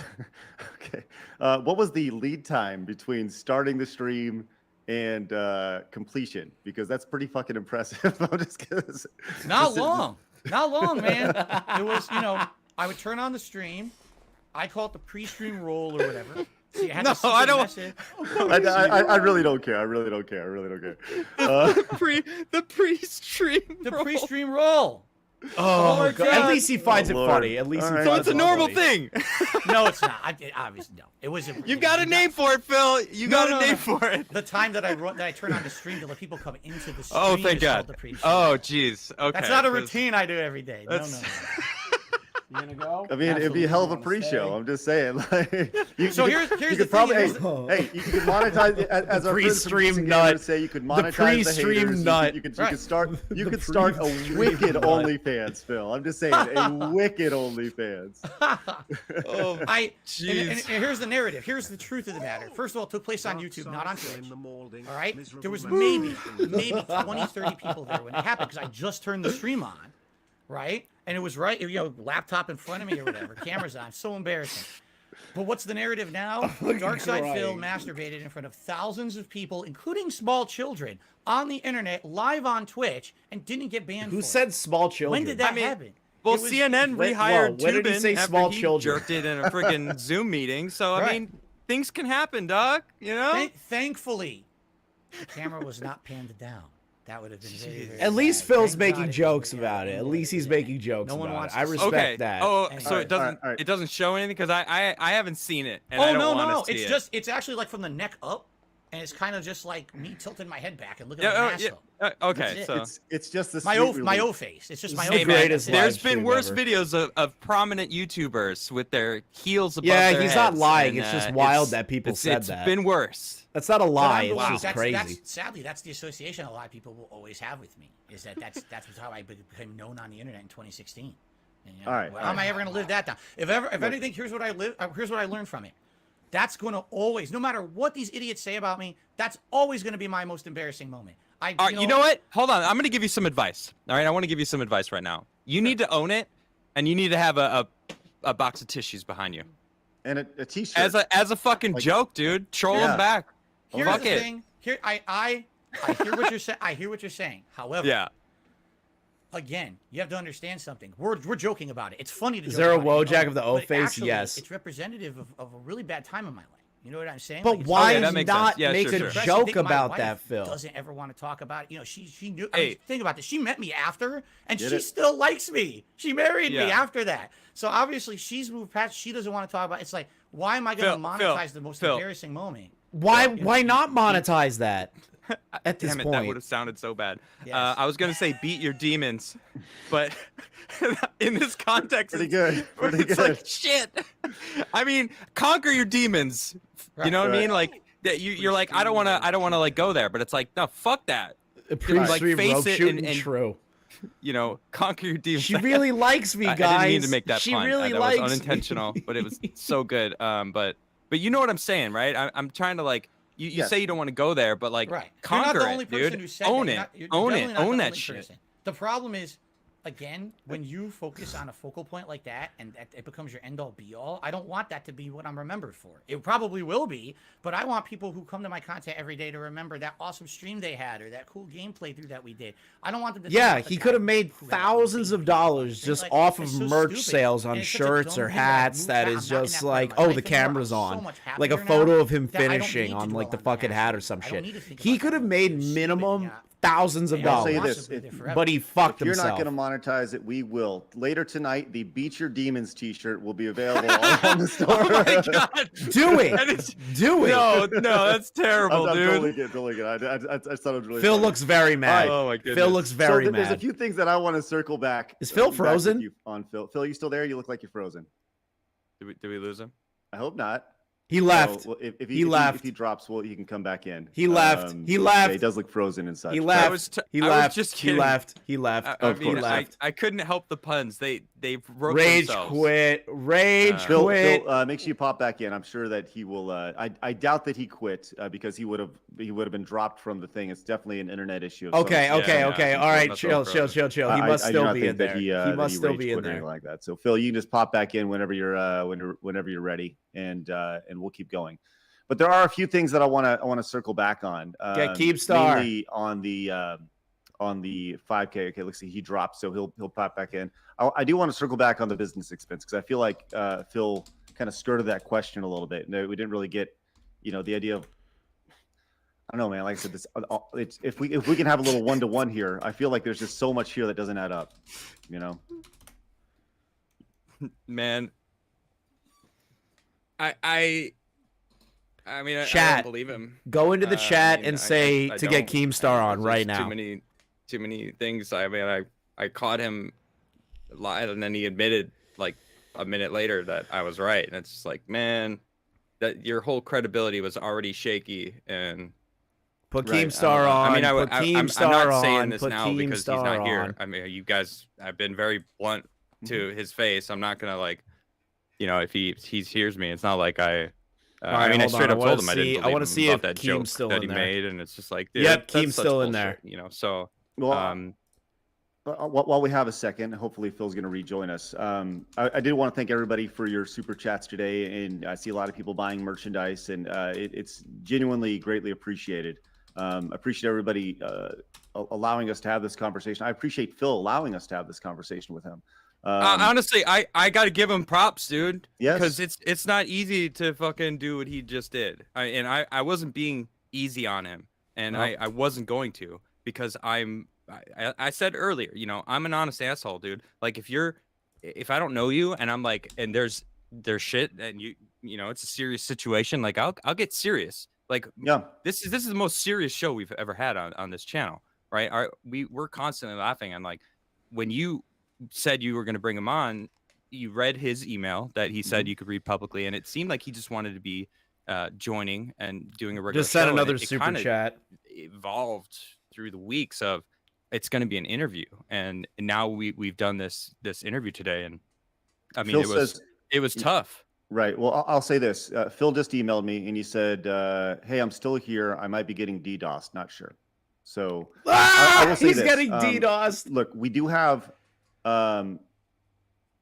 C: Okay. What was the lead time between starting the stream and completion? Because that's pretty fucking impressive. I'm just kidding.
E: Not long. Not long, man. It was, you know, I would turn on the stream. I call it the pre-stream roll or whatever. So you had
G: No,
E: to see
G: I
E: the
G: don't-
E: message.
C: I really don't care. I really don't care. I really don't care.
G: The pre-stream.
E: The pre-stream roll.
A: Oh,
E: Lord
A: God.
E: God.
A: At least he finds it
C: Lord.
A: funny. At least
C: All
A: he
C: right.
G: So
A: finds
G: it's a
A: it
G: normal
A: funny.
G: thing.
E: No, it's not. Obviously, no. It was.
G: You've got a name for it, Phil. You got a name for it.
E: The time that I turn on the stream to let people come into the stream.
G: Oh, thank
E: is called
G: God.
E: the pre-stream.
G: Oh, jeez. Okay.
E: That's not a
G: 'cause
E: routine I do every day. No, no,
G: that's-
E: no.
A: You gonna go?
C: I mean, it'd be a hell of a
A: Wanna
C: pre-show.
A: stay?
C: I'm just saying. Like,
E: So here's
C: you
E: the
C: could probably,
E: thing,
C: hey, you could monetize as our friends from
A: pre-stream
C: DMCA
A: nut.
C: would say. You could
A: The
C: monetize the
A: pre-stream
C: haters.
A: nut.
C: You could
E: Right.
C: start. You
A: The
C: could start a
A: pre-stream
C: wicked
A: nut.
C: OnlyFans, Phil. I'm just saying, a wicked OnlyFans.
G: Oh,
E: and
G: jeez.
E: here's the narrative. Here's the truth of the matter. First of all, it took place on YouTube, not on Twitch. All right, there was maybe 20, 30 people there when it happened because I just turned the stream on, right? And it was right, laptop in front of me or whatever, cameras on. So embarrassing. But what's the narrative now? Darkside Phil masturbated in front of thousands of people, including small children, on the internet, live on Twitch, and didn't get banned.
A: Who
E: for
A: said
E: it.
A: small children?
E: When did that happen?
G: Well,
E: It was-
G: CNN
A: When-
G: rehired
A: when did he
G: Tubin
A: say
G: after
A: small
G: he
A: children?
G: jerked it in a friggin' Zoom meeting. So I
E: Right.
G: mean, things can happen, dog. You know.
E: Thankfully, the camera was not panned down. That would have been very, very
A: At least
E: bad.
A: Phil's
E: Thank
A: making
E: God it
A: jokes
E: was-
A: about it. At least he's
E: yeah.
A: making jokes
E: No one
A: about
E: wants
A: it. I
E: to-
A: respect
G: Okay.
A: that.
G: Oh,
E: Anyway.
G: so it doesn't
C: All right.
G: it doesn't show anything because I haven't seen it. And I
E: Oh
G: don't
E: no,
G: want
E: no,
G: to see
E: it's
G: it.
E: it's actually like from the neck up, and it's kind of just like me tilting my head back and looking
G: Yeah,
E: at my
G: yeah,
E: asshole.
G: okay,
E: That's
G: so
E: it.
C: It's just the
E: My
C: sweet
E: O
C: relief.
E: face. It's just my
A: This
E: O
A: is
G: hey
A: the
E: face.
G: man,
A: greatest
G: there's
A: live
G: been
A: stream
G: worse
A: ever.
G: videos of prominent YouTubers with their heels above
A: Yeah,
G: their
A: he's not
G: heads,
A: lying.
G: and,
A: It's just wild
G: it's-
A: that people said
G: it's
A: that.
G: been worse.
A: That's not a
E: But
A: lie.
E: I'm the
A: It's
E: one-
A: just
E: that's,
A: crazy.
E: sadly, that's the association a lot of people will always have with me. Is that's how I became known on the internet in 2016. And,
C: All right,
E: How am I ever going to live that down? If anything, here's what I learned from it. That's going to always, no matter what these idiots say about me, that's always going to be my most embarrassing moment.
G: All right, you know what? Hold on. I'm going to give you some advice. All right, I want to give you some advice right now. You need to own it, and you need to have a box of tissues behind you.
C: And a t-shirt.
G: As a fucking joke, dude. Troll
C: Yeah.
G: them back.
E: Here's
G: Fuck
E: the
G: it.
E: thing. Here, I hear what you're saying. I hear what you're saying. However,
G: Yeah.
E: again, you have to understand something. We're joking about it. It's funny to
A: Is
E: joke
A: there a
E: about it,
A: Wojak of the O
E: but
A: face?
E: actually,
A: Yes.
E: It's representative of a really bad time in my life. You know what I'm saying?
A: But
E: Like, it's
A: why
G: Okay, that makes
A: not
G: sense. Yeah,
A: make
G: sure,
A: a
G: sure.
E: I
A: joke
E: think my
A: about
E: wife
A: that, Phil?
E: Doesn't ever want to talk about it. You know, she knew. I
G: Hey.
E: mean, think about this. She met me after, and
C: Get
E: she
C: it?
E: still likes me. She married me
G: Yeah.
E: after that. So obviously, she's moved past. She doesn't want to talk about it. It's like, why am I going to
G: Phil,
E: monetize the most
G: Phil.
E: embarrassing moment?
A: Why not monetize that at this
G: Damn it, that would
A: point?
G: have sounded so bad.
E: Yes.
G: I was gonna say beat your demons, but in this context,
C: Pretty good. Pretty
G: it's
C: good.
G: like shit. I mean, conquer your demons. You know what I mean? Like that. You're like, I don't want to like go there, but it's like, no, fuck that.
A: Pre-stream
G: face
A: rope
G: it
A: shooting,
G: and-
A: true.
G: You know, conquer your demons.
A: She really likes me,
G: I
A: guys.
G: didn't mean to make that
A: She
G: pun.
A: really
G: That
A: likes
G: was
A: me.
G: unintentional, but it was so good. But you know what I'm saying, right? I'm trying to like. You
C: Yes.
G: say you don't want to go there, but like
E: Right.
G: conquer
E: You're not the only
G: it,
E: person
G: dude.
E: who said
G: Own
E: that.
G: it.
E: You're not- you're
G: Own
E: definitely
G: it.
E: not the
G: Own that
E: only
G: shit.
E: person. The problem is, again, when you focus on a focal point like that and it becomes your end all be all, I don't want that to be what I'm remembered for. It probably will be, but I want people who come to my content every day to remember that awesome stream they had or that cool gameplay through that we did. I don't want them to. think
A: Yeah,
E: about the
A: he
E: guy
A: could have made
E: who had
A: thousands of dollars
E: things
A: just
E: like-
A: off of
E: it's so
A: merch
E: stupid.
A: sales on
E: And it's such a
A: shirts
E: dumb
A: or
E: thing that I
A: hats
E: moved
A: that
E: past.
A: is
E: I'm not in
A: just
E: that part of
A: like,
E: my
A: oh,
E: life
A: the
E: anymore. I'm
A: camera's
E: so
A: on.
E: much
A: Like a
E: happier
A: photo
E: now
A: of him
E: that I don't
A: finishing
E: need to
A: on
E: dwell
A: like the
E: on
A: fucking
E: past.
A: hat or some
E: I don't
A: shit.
E: need to think
A: He
E: about
A: could have
E: that.
A: made
E: It's stupid,
A: minimum
E: yeah.
A: thousands of
E: Yeah,
C: I'll say
A: dollars.
C: this,
E: With it forever.
A: But he fucked
C: If you're
A: himself.
C: not going to monetize it, we will. Later tonight, the Beat Your Demons t-shirt will be available all on the store.
G: Oh my god.
A: Do it.
G: And it's-
A: Do it.
G: No, that's terrible,
C: I'm
G: dude.
C: totally good. Totally good. I just thought it was really
A: Phil
C: funny.
A: looks very mad.
G: Oh my goodness.
A: Phil looks very
C: so there's a
A: mad.
C: few things that I want to circle back.
A: Is Phil
C: back with
A: frozen?
C: you on Phil. Phil, you still there? You look like you're frozen.
G: Did we lose him?
C: I hope not.
A: He left.
C: So, if
A: He left.
C: If he drops, well, he can come back in.
A: He left. He
C: yeah,
A: left.
C: he does look frozen and such.
A: He
C: but-
A: left.
G: was
A: He
G: I was
A: left.
G: just
A: He
G: kidding.
A: left. He left.
G: I
C: Of
G: mean,
C: course.
G: I couldn't help the puns. They broke
A: Rage
G: themselves.
A: quit. Rage
C: Phil,
A: quit.
C: make sure you pop back in. I'm sure that he will. I doubt that he quit because he would have been dropped from the thing. It's definitely an internet issue. Of some
A: Okay,
C: sort.
A: okay,
G: yeah,
A: okay.
G: he's
A: All right,
G: not
A: chill,
G: so
A: chill,
G: frozen.
A: chill, chill. He must
C: I do
A: still
C: not
A: be
C: think
A: in
C: that
A: there.
C: he
A: He must
C: rage
A: still be in
C: quit or anything
A: there.
C: like that. So Phil, you can just pop back in whenever you're ready, and we'll keep going. But there are a few things that I want to circle back on.
A: Get Keemstar.
C: Mainly on the 5K. Okay, let's see. He dropped, so he'll pop back in. I do want to circle back on the business expense because I feel like Phil kind of skirted that question a little bit. No, we didn't really get, the idea of. I don't know, man. Like I said, it's if we can have a little 1-to-1 here, I feel like there's just so much here that doesn't add up.
G: Man, I mean, I
A: Chat.
G: don't believe him.
A: Go into the chat and say
G: I
A: to get
G: don't.
A: Keemstar on
G: There's
A: right
G: just
A: now.
G: Too many things. I mean, I caught him live, and then he admitted like a minute later that I was right, and it's just like, man, that your whole credibility was already shaky. And
A: Put
C: Right,
A: Keemstar on.
G: I mean,
A: put
G: I'm
A: Keemstar
G: not saying
A: on,
G: this
A: put
G: now because he's
A: Keemstar
G: not here.
A: on.
G: I mean, you guys, I've been very blunt to his face. I'm not gonna like, if he hears me, it's not like I.
A: All
G: I
A: right,
G: mean, I
A: hold on.
G: straight
A: I
G: up
A: wanna
G: told him I
A: see-
G: didn't
A: I wanna
G: believe him
A: see
G: about
A: if
G: that
A: Keem's
G: joke
A: still
G: that
A: in
G: he
A: there.
G: made, and it's just like, dude,
A: Yep,
G: that's
A: Keem's
G: such
A: still in
G: bullshit,
A: there.
G: So,
C: Well, while we have a second, hopefully Phil's going to rejoin us. I did want to thank everybody for your super chats today, and I see a lot of people buying merchandise, and it's genuinely greatly appreciated. Appreciate everybody allowing us to have this conversation. I appreciate Phil allowing us to have this conversation with him.
G: honestly, I got to give him props, dude.
C: Yes.
G: Because it's not easy to fucking do what he just did. I wasn't being easy on him, and
C: No.
G: I wasn't going to, because I said earlier, I'm an honest asshole, dude. Like, if I don't know you and I'm like, and there's shit, and it's a serious situation, like I'll get serious. Like,
C: Yeah.
G: this is the most serious show we've ever had on this channel, right? We're constantly laughing, and like, when you said you were going to bring him on, you read his email that he said you could read publicly, and it seemed like he just wanted to be joining and doing a regular
A: Just sent
G: show, and
A: another
G: it
A: super
G: kinda
A: chat.
G: evolved through the weeks of, it's going to be an interview, and now we've done this interview today, and I mean,
C: Phil says-
G: it was tough.
C: Right. Well, I'll say this. Phil just emailed me and he said, hey, I'm still here. I might be getting DDoS. Not sure. So I will say
A: He's
C: this.
A: getting DDoS.
C: Look, we do have.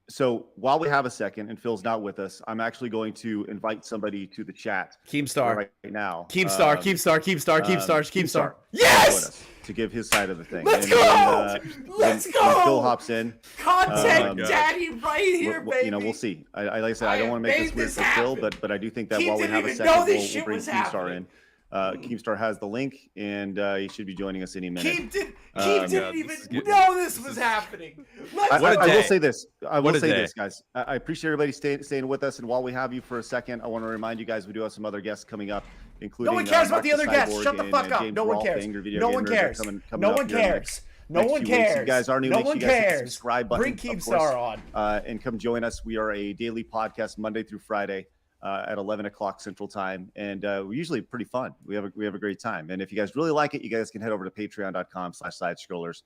C: So while we have a second and Phil's not with us, I'm actually going to invite somebody to the chat
A: Keemstar.
C: right now.
A: Keemstar. Keemstar.
C: Yes! To give his side of the thing.
A: Let's
C: And
A: go!
C: when,
A: Let's
C: when
A: go!
C: Phil hops in,
A: Content
G: God.
A: daddy right here, baby.
C: we'll see. Like I said, I don't
A: I
C: want to make
A: made
C: this weird
A: this
C: for Phil,
A: happen.
C: but I do think that
A: Keem
C: while we
A: didn't
C: have a
A: even
C: second,
A: know this
C: we'll
A: shit
C: bring
A: was
C: Keemstar
A: happening.
C: in. Keemstar has the link, and he should be joining us any minute.
A: Keem didn't
G: God,
A: even
G: this is getting-
A: know this was happening. Let's
C: I
A: go.
C: will say this. I will
G: What a
C: say
G: day.
C: this, guys. I appreciate everybody staying with us. And while we have you for a second, I want to remind you guys we do have some other guests coming up, including
A: No one cares about the
C: Marcus
A: other guests.
C: Cyborg
A: Shut the
C: and,
A: fuck up.
C: James
A: No one
C: Rolfe,
A: cares.
C: Angry Video
A: No one
C: Gamers are
A: cares.
C: coming
A: No
C: up
A: one
C: here in the
A: cares. No
C: next
A: one
C: few weeks. You
A: cares.
C: guys, our new
A: No
C: links,
A: one
C: you guys hit the
A: cares.
C: subscribe button,
A: Bring
C: of
A: Keemstar
C: course,
A: on.
C: and come join us. We are a daily podcast Monday through Friday at 11 o'clock Central Time, and we're usually pretty fun. We have a great time. And if you guys really like it, you guys can head over to patreon.com/sidescrollers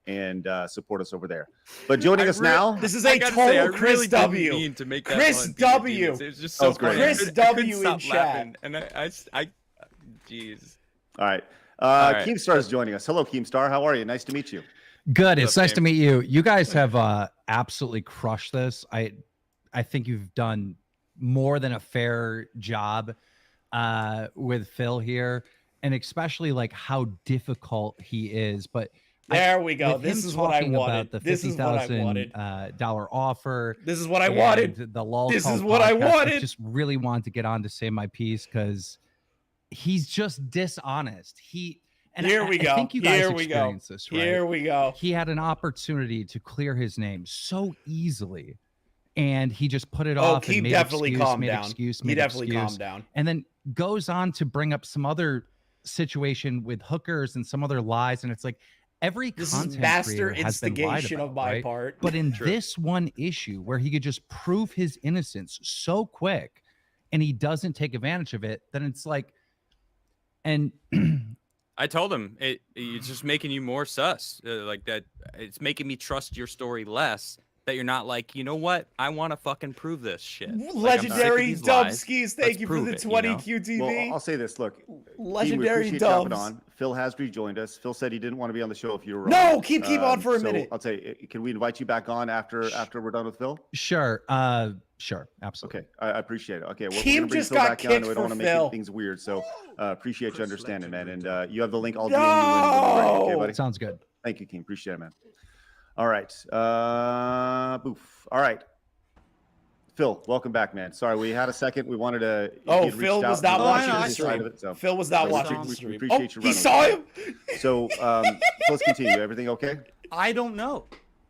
C: and support us over there. But joining us now,
A: This is
G: I
A: a
G: gotta say, I
A: total Chris
G: really didn't
A: W.
G: mean to make that
A: Chris
G: pun,
A: W.
G: Demons. It was just
C: That
G: so
C: was great.
G: funny.
A: Chris
G: I couldn't
A: W in
G: stop
A: chat.
G: laughing, and jeez.
C: all right.
G: right.
C: Keemstar is joining us. Hello, Keemstar. How are you? Nice to meet you.
J: Good. It's
G: What's up,
J: nice to
G: James?
J: meet you. You guys have absolutely crushed this. I think you've done more than a fair job with Phil here, and especially like how difficult he is. But
A: There we go.
J: with
A: This
J: him
A: is what I
J: talking
A: wanted.
J: about the
A: This is what I wanted.
J: $50,000 offer.
A: This is what I
J: and
A: wanted.
J: The LOL
A: This
J: Call
A: is what I
J: podcast,
A: wanted.
J: just really wanted to get on to say my piece because he's just dishonest.
A: Here we go.
J: I think you guys
A: Here we go.
J: experienced this, right?
A: Here we go.
J: He had an opportunity to clear his name so easily, and he just put it off.
A: Keem
J: and made
A: definitely
J: excuse,
A: calmed
J: made
A: down.
J: Excuse,
A: He
J: made
A: definitely
J: excuse,
A: calmed down.
J: and then goes on to bring up some other situation with hookers and some other lies, and it's like every
A: This
J: content
A: is master
J: creator has been lied
A: instigation
J: about,
A: of my
J: right?
A: part.
J: But in
G: True.
J: this one issue where he could just prove his innocence so quick, and he doesn't take advantage of it, then it's like, and
G: I told him it's just making you more sus. Like that, it's making me trust your story less. That you're not like, you know what? I want to fucking prove this shit. Like, I'm sick of
A: Legendary
G: these lies.
A: Dubskis,
G: Let's
A: thank you for
G: prove
A: the
G: it, you
A: 20
G: know?
A: QTV.
C: Well, I'll say this. Look, Keem, we
A: Legendary
C: appreciate you having
A: Dubs.
C: on. Phil has rejoined us. Phil said he didn't want to be on the show if you were
A: No,
C: on.
A: keep on for a
C: so
A: minute.
C: I'll tell you, can we invite you back on after we're done with Phil?
J: sure, sure, absolutely.
C: Okay, I appreciate it. Okay, we're
A: Keem
C: gonna bring
A: just
C: Phil
A: got
C: back on.
A: kicked
C: We don't want to
A: for
C: make
A: Phil.
C: things weird, so appreciate you understanding, man. And you have the link. I'll
A: No!
C: DM you when we're ready. Okay, buddy.
J: Sounds good.
C: Thank you, Keem. Appreciate it, man. All right. Boof. All right. Phil, welcome back, man. Sorry, we had a second. We wanted to.
A: Oh,
C: you'd
A: Phil
C: reached
A: was
C: out
A: not
C: and
A: watching
C: wanted
A: the
C: his side
A: stream.
C: of it, so-
A: Phil was not
C: so
A: watching
C: we
A: the stream.
C: appreciate
A: Oh,
C: you
A: he
C: running
A: saw
C: with
A: him?
C: it. So let's continue. Everything okay?
E: I don't know.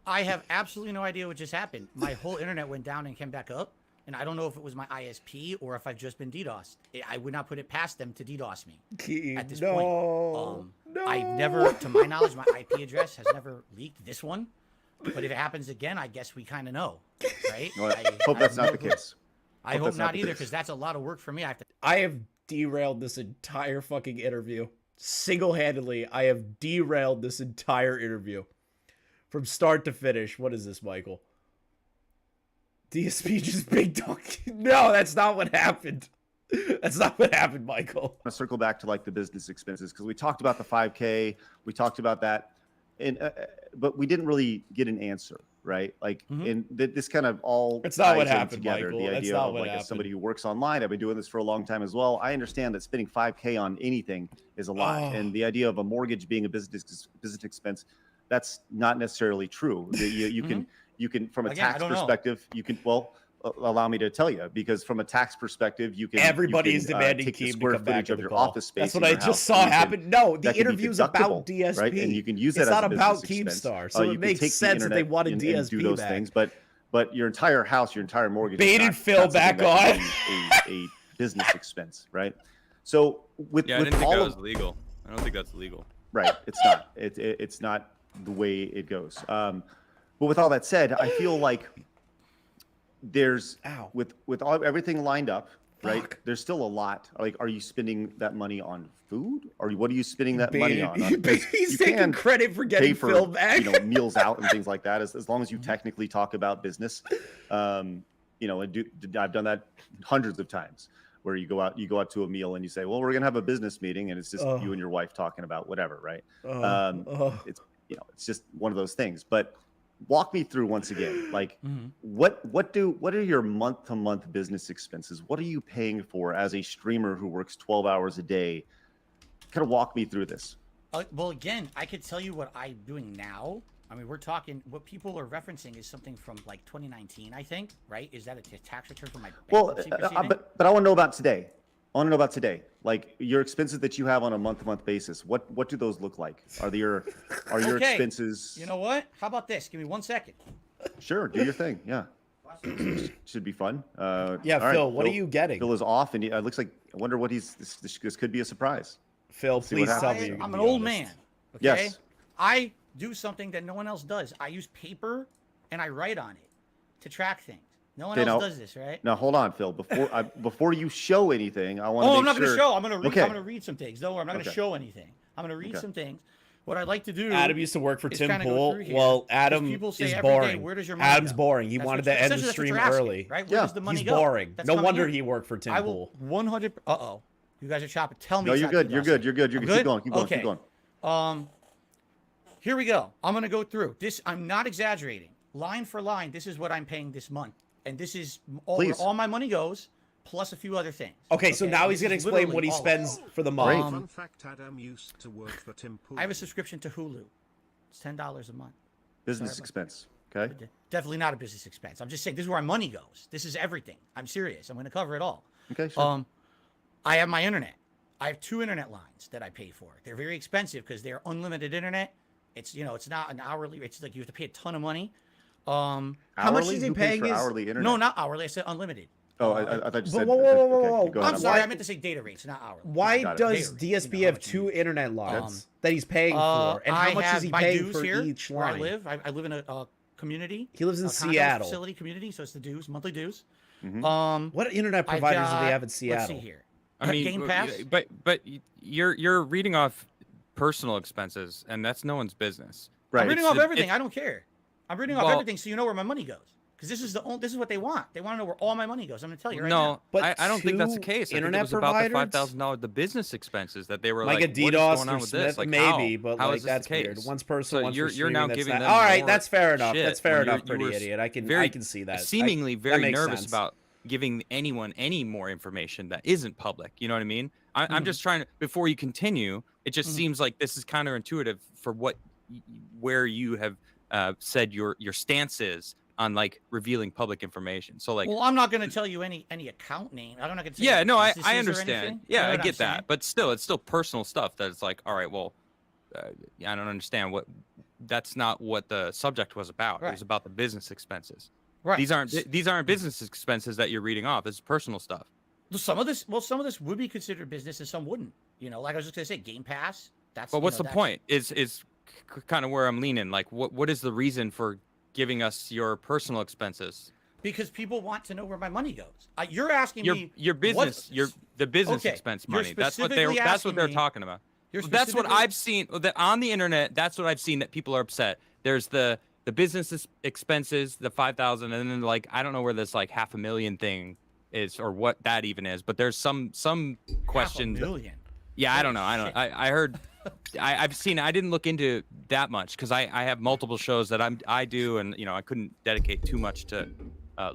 E: I have absolutely no idea what just happened. My whole internet went down and came back up, and I don't know if it was my ISP or if I've just been DDoSed. I would not put it past them to DDoS me
A: Keem,
E: at this
A: no.
E: point.
A: No.
E: I've never, to my knowledge, my IP address has never leaked. This one, But if it happens again, I guess we kind of know, right?
C: Well, I hope that's not the case.
E: I hope not either, because that's a lot of work for me.
A: I have derailed this entire fucking interview. Single-handedly, I have derailed this entire interview. From start to finish. What is this, Michael? DSP just big dog. No, that's not what happened. That's not what happened, Michael.
C: I'm gonna circle back to like the business expenses, because we talked about the 5K, we talked about that, and but we didn't really get an answer, right? Like, and this kind of all
A: it's not what
C: ties in
A: happened,
C: together.
A: Michael.
C: The
A: That's
C: idea
A: not
C: of
A: what
C: like as
A: happened.
C: somebody who works online, I've been doing this for a long time as well. I understand that spending 5K on anything is a lot, and the idea of a mortgage being a business expense, that's not necessarily true. You can from a tax perspective, you can allow me to tell you, because from a tax perspective, you can
A: everybody is demanding
C: take the
A: Keem
C: square
A: to come back
C: footage
A: to
C: of
A: the
C: your
A: call.
C: office space.
A: That's what
C: in
A: I
C: your
A: just
C: house,
A: saw
C: and
A: happen. No, the
C: that can be
A: interview's about
C: deductible,
A: DSP,
C: right? And you can use
A: it's
C: that
A: not
C: as a
A: about
C: business expense.
A: Keemstar, so
C: You
A: it
C: can
A: makes
C: take the
A: sense that they
C: internet
A: wanted
C: and
A: DSP
C: do those
A: back.
C: things, but your entire house, your entire mortgage,
A: Baited
C: is
A: Phil
C: not something
A: back
C: that can be a business expense, right? So with
G: I
C: with
G: didn't think
C: all
G: that
C: of
G: was legal. I don't think that's legal.
C: right, it's not. It's not the way it goes. But with all that said, I feel like there's with everything lined up, right? There's still a lot. Like, are you spending that money on food, or what are you spending that money on?
A: He's taking credit for getting Phil back.
C: Meals out and things like that. As long as you technically talk about business, I've done that hundreds of times. Where you go out to a meal and you say, well, we're gonna have a business meeting, and it's just you and your wife talking about whatever, right? It's just one of those things. But walk me through once again, like what are your month-to-month business expenses? What are you paying for as a streamer who works 12 hours a day? Kind of walk me through this.
E: Well, again, I could tell you what I'm doing now. I mean, we're talking, what people are referencing is something from like 2019, I think, right? Is that a tax return from my bankruptcy proceeding?
C: But I want to know about today. I want to know about today. Like your expenses that you have on a month-to-month basis. What do those look like? Are your expenses?
E: You know what? How about this? Give me 1 second.
C: Sure, do your thing. Yeah, should be fun.
A: Yeah, Phil, what are you getting?
C: Phil is off, and it looks like, I wonder what this could be a surprise.
A: Phil, please tell me.
E: I'm an old man. Okay?
C: Yes.
E: I do something that no one else does. I use paper and I write on it to track things. No one else does this, right?
C: Now hold on, Phil. Before you show anything, I want to.
E: I'm not going to show. I'm going to read.
C: Okay.
E: I'm going to read some things. Don't worry, I'm not going to show anything. I'm going to read some things. What I'd like to do.
A: Adam used to work for Tim
E: kinda
A: Pool. Well, Adam is boring.
E: Where does your money
A: Adam's
E: go?
A: boring. He wanted to end the stream early.
E: Right? Where does the money
A: He's
E: go?
A: boring.
E: That's
A: No
E: coming
A: wonder
E: in.
A: he worked for Tim Pool.
E: 100. You guys are chopping. Tell me.
C: No, you're good. You're good. You're good. You're good. Keep going.
E: Okay.
C: Keep going.
E: Here we go. I'm going to go through this. I'm not exaggerating. Line for line, this is what I'm paying this month. And this is where all my money goes, plus a few other things.
A: Okay, so now he's going to explain what he spends for the month.
H: Fun fact, Adam used to work for Tim Pool.
E: I have a subscription to Hulu. It's $10 a month.
C: Business expense. Okay.
E: Definitely not a business expense. I'm just saying this is where my money goes. This is everything. I'm serious. I'm going to cover it all.
C: Okay, sure.
E: I have my internet. I have 2 internet lines that I pay for. They're very expensive because they're unlimited internet. It's it's not an hourly. It's like you have to pay a ton of money.
A: How much is he paying?
C: For hourly internet?
E: No, not hourly. I said unlimited.
C: Oh, I thought you said.
A: Whoa.
C: Okay, go ahead.
E: I'm sorry. I meant to say data rates, not hourly.
A: Why does DSP have 2 internet lines that he's paying for? And how much is he paying for each line?
E: Where I live in a community.
A: He lives in
E: condo
A: Seattle.
E: Facility community, so it's the dues, monthly dues.
A: What internet providers do they have in Seattle?
E: Let's see here.
G: I mean,
E: Game Pass.
G: But you're reading off personal expenses, and that's no one's business.
C: Right.
E: I'm reading off everything. I don't care. I'm reading off everything so you know where my money goes. Because this is what they want. They want to know where all my money goes. I'm going to tell you right now.
A: But
G: I don't think that's the case.
A: Internet
G: I think it was
A: providers?
G: about the $5,000, the business expenses that they were
A: like
G: like,
A: a DDoS
G: what is going on
A: or
G: with
A: Smith,
G: this? Like,
A: maybe,
G: how?
A: but
G: How
A: like
G: is this
A: that's
G: the
A: weird.
G: case?
A: One's personal,
G: So
A: one's
G: you're
A: for
G: now
A: streaming,
G: giving
A: that's
G: them
A: not... All right,
G: more
A: that's fair enough.
G: shit
A: That's fair
G: when
A: enough,
G: you
A: pretty
G: were
A: idiot. I can see that.
G: Seemingly
A: that
G: very
A: makes
G: nervous
A: sense.
G: about giving anyone any more information that isn't public. You know what I mean? I'm just trying to, before you continue, it just seems like this is counterintuitive for where you have said your stance is on like revealing public information. So like,
E: well, I'm not going to tell you any account name. I'm not going to say.
G: Yeah, no, I
E: businesses or
G: understand.
E: anything.
G: Yeah,
E: You know
G: I
E: what
G: get
E: I'm saying?
G: that, but still, it's still personal stuff. That it's like, all right, well, I don't understand what. That's not what the subject was about. It was about the business expenses.
E: Right.
G: These aren't business expenses that you're reading off. It's personal stuff.
E: Some of this would be considered business, and some wouldn't. You know, like I was just going to say, Game Pass. That's.
G: But what's the point? Is kind of where I'm leaning. Like, what is the reason for giving us your personal expenses?
E: Because people want to know where my money goes. You're asking me
G: your business, the business
E: Okay,
G: expense
E: you're
G: money. That's what
E: specifically
G: they're
E: asking me-
G: talking about.
E: You're
G: That's what
E: specifically-
G: I've seen on the internet. That's what I've seen that people are upset. There's the business expenses, the 5,000, and then like I don't know where this like $500,000 thing is or what that even is, but there's some questions.
E: $500,000.
G: Yeah, I don't know. I heard. I've seen. I didn't look into that much because I have multiple shows that I do, and I couldn't dedicate too much to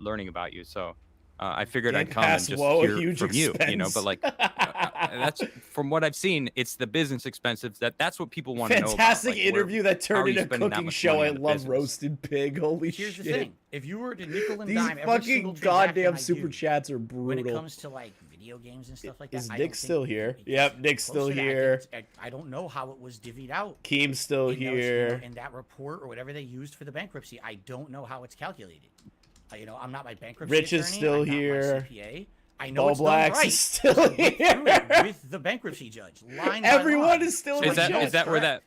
G: learning about you. So I figured I'd come and just hear from you. But like that's from what I've seen. It's the business expenses that's what people want to know.
A: Fantastic
G: about, like,
A: interview that
G: how are
A: turned
G: you
A: into a
G: spending that
A: cooking
G: much
A: show.
G: money
A: I
G: on the
A: love
G: business?
A: roasted pig. Holy
E: Here's
A: shit!
E: the thing: if you were to nickel and
A: These
E: dime every single
A: fucking
E: transaction
A: goddamn
E: I
A: super
E: do,
A: chats are
E: when it
A: brutal.
E: comes to like video games and stuff like that,
A: Is
E: I
A: Nick
E: don't
A: still
E: think
A: here?
E: it's
A: Yep, Nick's
E: close
A: still
E: to that. I think
A: here.
E: I don't know how it was divvied out.
A: Keem's still
E: in those,
A: here.
E: in that report or whatever they used for the bankruptcy. I don't know how it's calculated. I'm not my bankruptcy
A: Rich is
E: attorney.
A: still
E: I'm not my
A: here.
E: CPA. I know
A: Bo
E: it's
A: Blacks
E: done right.
A: is still
E: 'cause I went through it
A: here.
E: with the bankruptcy judge. Line by
A: Everyone
E: line.
A: is still
E: So
A: in
G: Is that
A: chat.
G: is that where that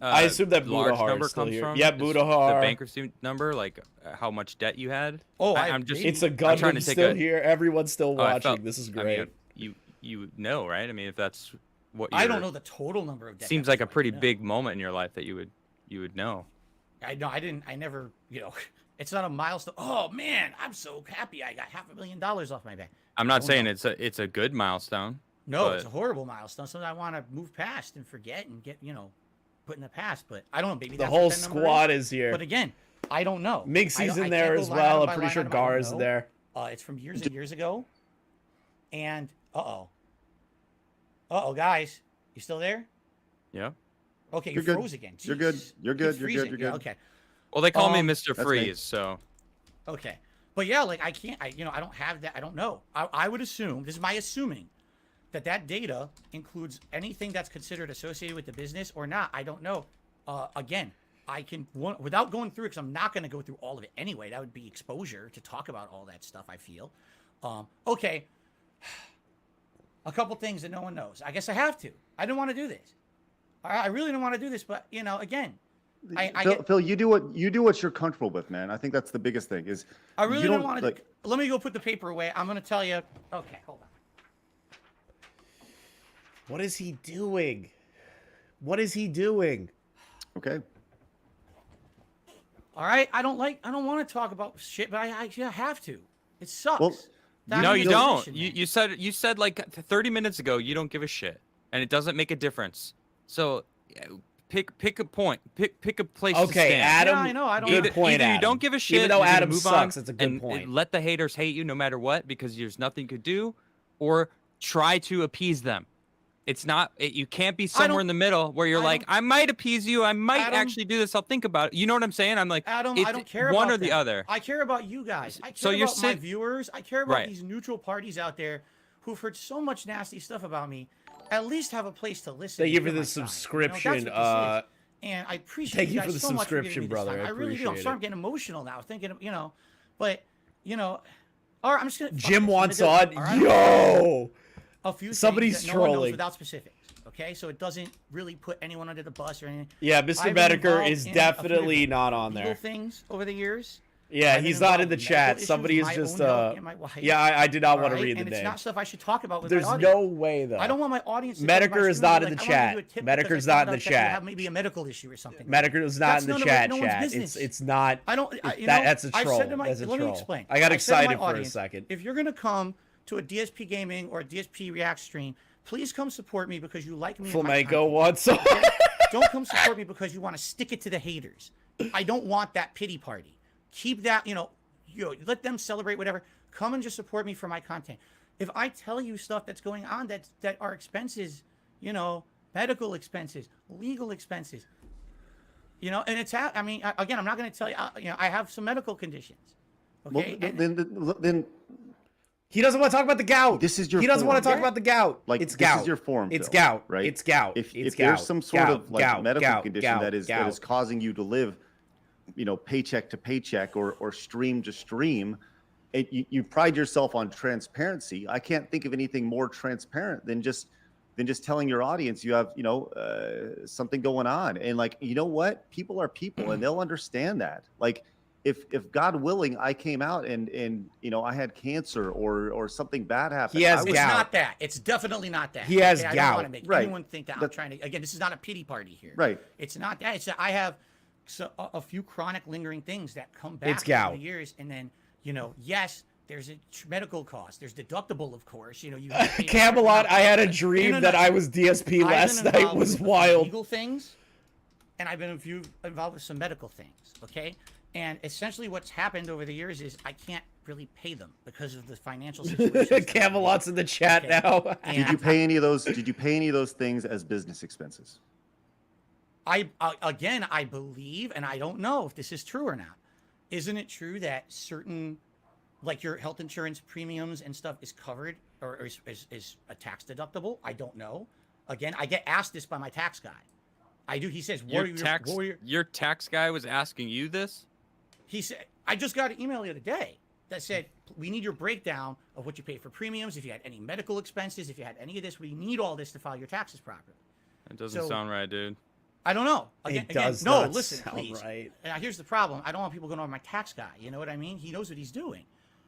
A: I assume that
G: large
A: Budahar
G: number
A: is still
G: comes
A: here.
G: from?
A: Yeah,
G: Is
A: Budahar.
G: The bankruptcy number, like how much debt you had.
E: Oh,
G: I'm just.
A: It's a
G: I'm trying
A: Gundam
G: to take
A: still
G: a-
A: here. Everyone's still
G: Oh, I
A: watching.
G: felt-
A: This is
G: I
A: great.
G: mean, you know, right? I mean, if that's what
E: I
G: you're-
E: don't know the total number of debt.
G: Seems like a pretty big moment in your life that you would know.
E: I know. I never. It's not a milestone. Oh man, I'm so happy. I got $500,000 off my back.
G: I'm not
E: Oh,
G: saying
E: no.
G: it's a good milestone.
E: No,
G: but
E: it's a horrible milestone. Something I want to move past and forget and get put in the past. But I don't know. Maybe
A: The
E: that's
A: whole
E: what that number
A: squad is here.
E: But again, I don't know.
A: Mixie's
E: I
A: in there
E: can't
A: as
E: go line
A: well.
E: item
A: I'm
E: by
A: pretty
E: line
A: sure
E: item. I don't
A: Gar's
E: know.
A: there.
E: It's from years and years ago. And guys, you still there?
G: Yeah.
E: Okay,
C: You're
E: you
C: good.
E: froze again.
C: You're good.
E: Jeez.
C: You're good.
E: Keeps
C: You're good.
E: freezing.
C: You're
E: Yeah,
C: good.
E: okay.
G: Well, they call me
E: Um,
G: Mr.
C: that's me.
G: Freeze, so
E: Okay. But yeah, like I can't, I don't have that. I don't know. I would assume, this is my assuming, that data includes anything that's considered associated with the business or not. I don't know. Again, I can, without going through it, because I'm not going to go through all of it anyway. That would be exposure to talk about all that stuff, I feel. Okay. A couple things that no one knows. I guess I have to. I didn't want to do this. I really didn't want to do this, but, again,
C: Phil, you do what you're comfortable with, man. I think that's the biggest thing. Is
E: I really
C: you
E: don't want to.
C: like.
E: Let me go put the paper away. I'm going to tell you. Okay, hold on.
A: What is he doing? What is he doing?
C: Okay.
E: All right, I don't want to talk about shit, but I have to. It sucks.
C: Well,
G: no, you don't.
E: Documentation, man.
G: You said like 30 minutes ago you don't give a shit, and it doesn't make a difference. So pick a point. Pick a place to
A: Okay,
G: stand.
A: Adam.
E: Yeah, I know, I don't
A: Good
E: know.
A: point,
G: Either you
A: Adam.
G: don't give a shit,
A: Even though
G: you're gonna
A: Adam
G: move
A: sucks,
G: on
A: it's a good
G: and
A: point.
G: let the haters hate you no matter what because there's nothing you could do, or try to appease them. It's not. You can't be somewhere in the middle where you're like, I might appease you. I might
E: Adam,
G: actually do this. I'll think about it. You know what I'm saying? I'm like,
E: Adam,
G: it's
E: I don't care
G: one
E: about
G: or the
E: them.
G: other.
E: I care about you guys. I care
G: So you're
E: about my
G: sit-
E: viewers. I care about
G: Right.
E: these neutral parties out there who've heard so much nasty stuff about me. At least have a place to listen.
A: Thank you
E: and
A: for
E: hear
A: the
E: my side.
A: subscription.
E: That's what this is. And I appreciate
A: Thank
E: you
A: you
E: guys
A: for the
E: so much for giving
A: subscription,
E: me this
A: brother.
E: time.
A: I
E: really do. I'm
A: appreciate
E: sorry,
A: it.
E: I'm getting emotional now, thinking of, but all right, I'm just gonna. fuck
A: Jim
E: this. I'm
A: wants
E: gonna
A: on.
E: do it, all right?
A: Yo.
E: A few
A: Somebody's
E: things that no one knows
A: trolling.
E: without specifics. Okay, so it doesn't really put anyone under the bus or anything.
A: Yeah, Mr.
E: I've been
A: Bedecker
E: involved
A: is
E: in a few
A: definitely
E: different
A: not on
E: legal
A: there.
E: things over the years.
A: Yeah,
E: I've been
A: he's not in
E: involved
A: the
E: in
A: chat.
E: medical
A: Somebody
E: issues,
A: is
E: my
A: just
E: own health and my wife.
A: yeah, I did not want to
E: Alright?
A: read the
E: and
A: name.
E: it's not stuff I should talk about with
A: There's
E: my audience.
A: no way though.
E: I don't want my audience. To
A: Medicare is not in the chat. Medicare's
E: Medicare's
A: not in the chat.
E: Have maybe a medical issue or something.
A: Medicare is not
E: That's
A: in the
E: none of
A: chat.
E: no one's
A: Chat.
E: business.
A: It's not.
E: I don't.
A: That's a
E: I've
A: troll.
E: said to my,
A: That's a
E: let
A: troll.
E: me explain.
A: I got
E: I've said to my
A: excited for a
E: audience,
A: second.
E: If you're gonna come to a DSP gaming or a DSP React stream, please come support me because you like me. and my
A: Flamenco
E: content.
A: wants.
E: Don't come support me because you want to stick it to the haters. I don't want that pity party. Keep that, let them celebrate whatever. Come and just support me for my content. If I tell you stuff that's going on that are expenses, medical expenses, legal expenses, and it's again, I'm not going to tell you, I have some medical conditions. Okay.
C: Well, then
A: He doesn't want to talk about the gout.
C: This is your.
A: He doesn't want to talk
C: forum.
A: about the gout.
C: Like
A: it's
C: this
A: gout.
C: is your forum.
A: It's
C: Phil,
A: gout.
C: right?
A: It's gout.
C: If
A: it's
C: there's
A: gout.
C: some sort
A: gout,
C: of like
A: gout,
C: medical
A: gout,
C: condition
A: gout,
C: that is
A: gout.
C: causing you to live, paycheck to paycheck or stream to stream, you pride yourself on transparency. I can't think of anything more transparent than just telling your audience you have something going on. And like, you know what? People are people and they'll understand that. Like, if God willing, I came out and you know I had cancer or something bad happened.
A: He has
E: It's
A: gout.
E: not that. It's definitely not that.
A: He has
E: I don't
A: gout.
E: want to make
C: Right.
E: anyone think that I'm trying to. Again, this is not a pity party here.
C: Right.
E: It's not that. It's that I have a few chronic lingering things that come back
A: It's gout.
E: over the years, and then yes, there's a medical cost. There's deductible, of course. You
A: Camelot, I had a dream that I was DSP last night.
E: involved
A: Was
E: with
A: wild.
E: Legal things, and I've been involved with some medical things. Okay. And essentially what's happened over the years is I can't really pay them because of the financial situation.
A: Camelot's in the chat now.
C: Did you pay any of those? Did you pay any of those things as business expenses?
E: I believe, and I don't know if this is true or not. Isn't it true that certain, like your health insurance premiums and stuff, is covered or is a tax deductible? I don't know. Again, I get asked this by my tax guy. I do. He says,
G: Your tax guy was asking you this?
E: He said, I just got an email the other day that said, we need your breakdown of what you paid for premiums, if you had any medical expenses, if you had any of this. We need all this to file your taxes properly.
G: That doesn't sound right, dude.
E: I don't know.
A: It does
E: no,
A: not
E: listen,
A: sound
E: please.
A: right.
E: Now, here's the problem. I don't want people going over my tax guy. You know what I mean? He knows what he's doing.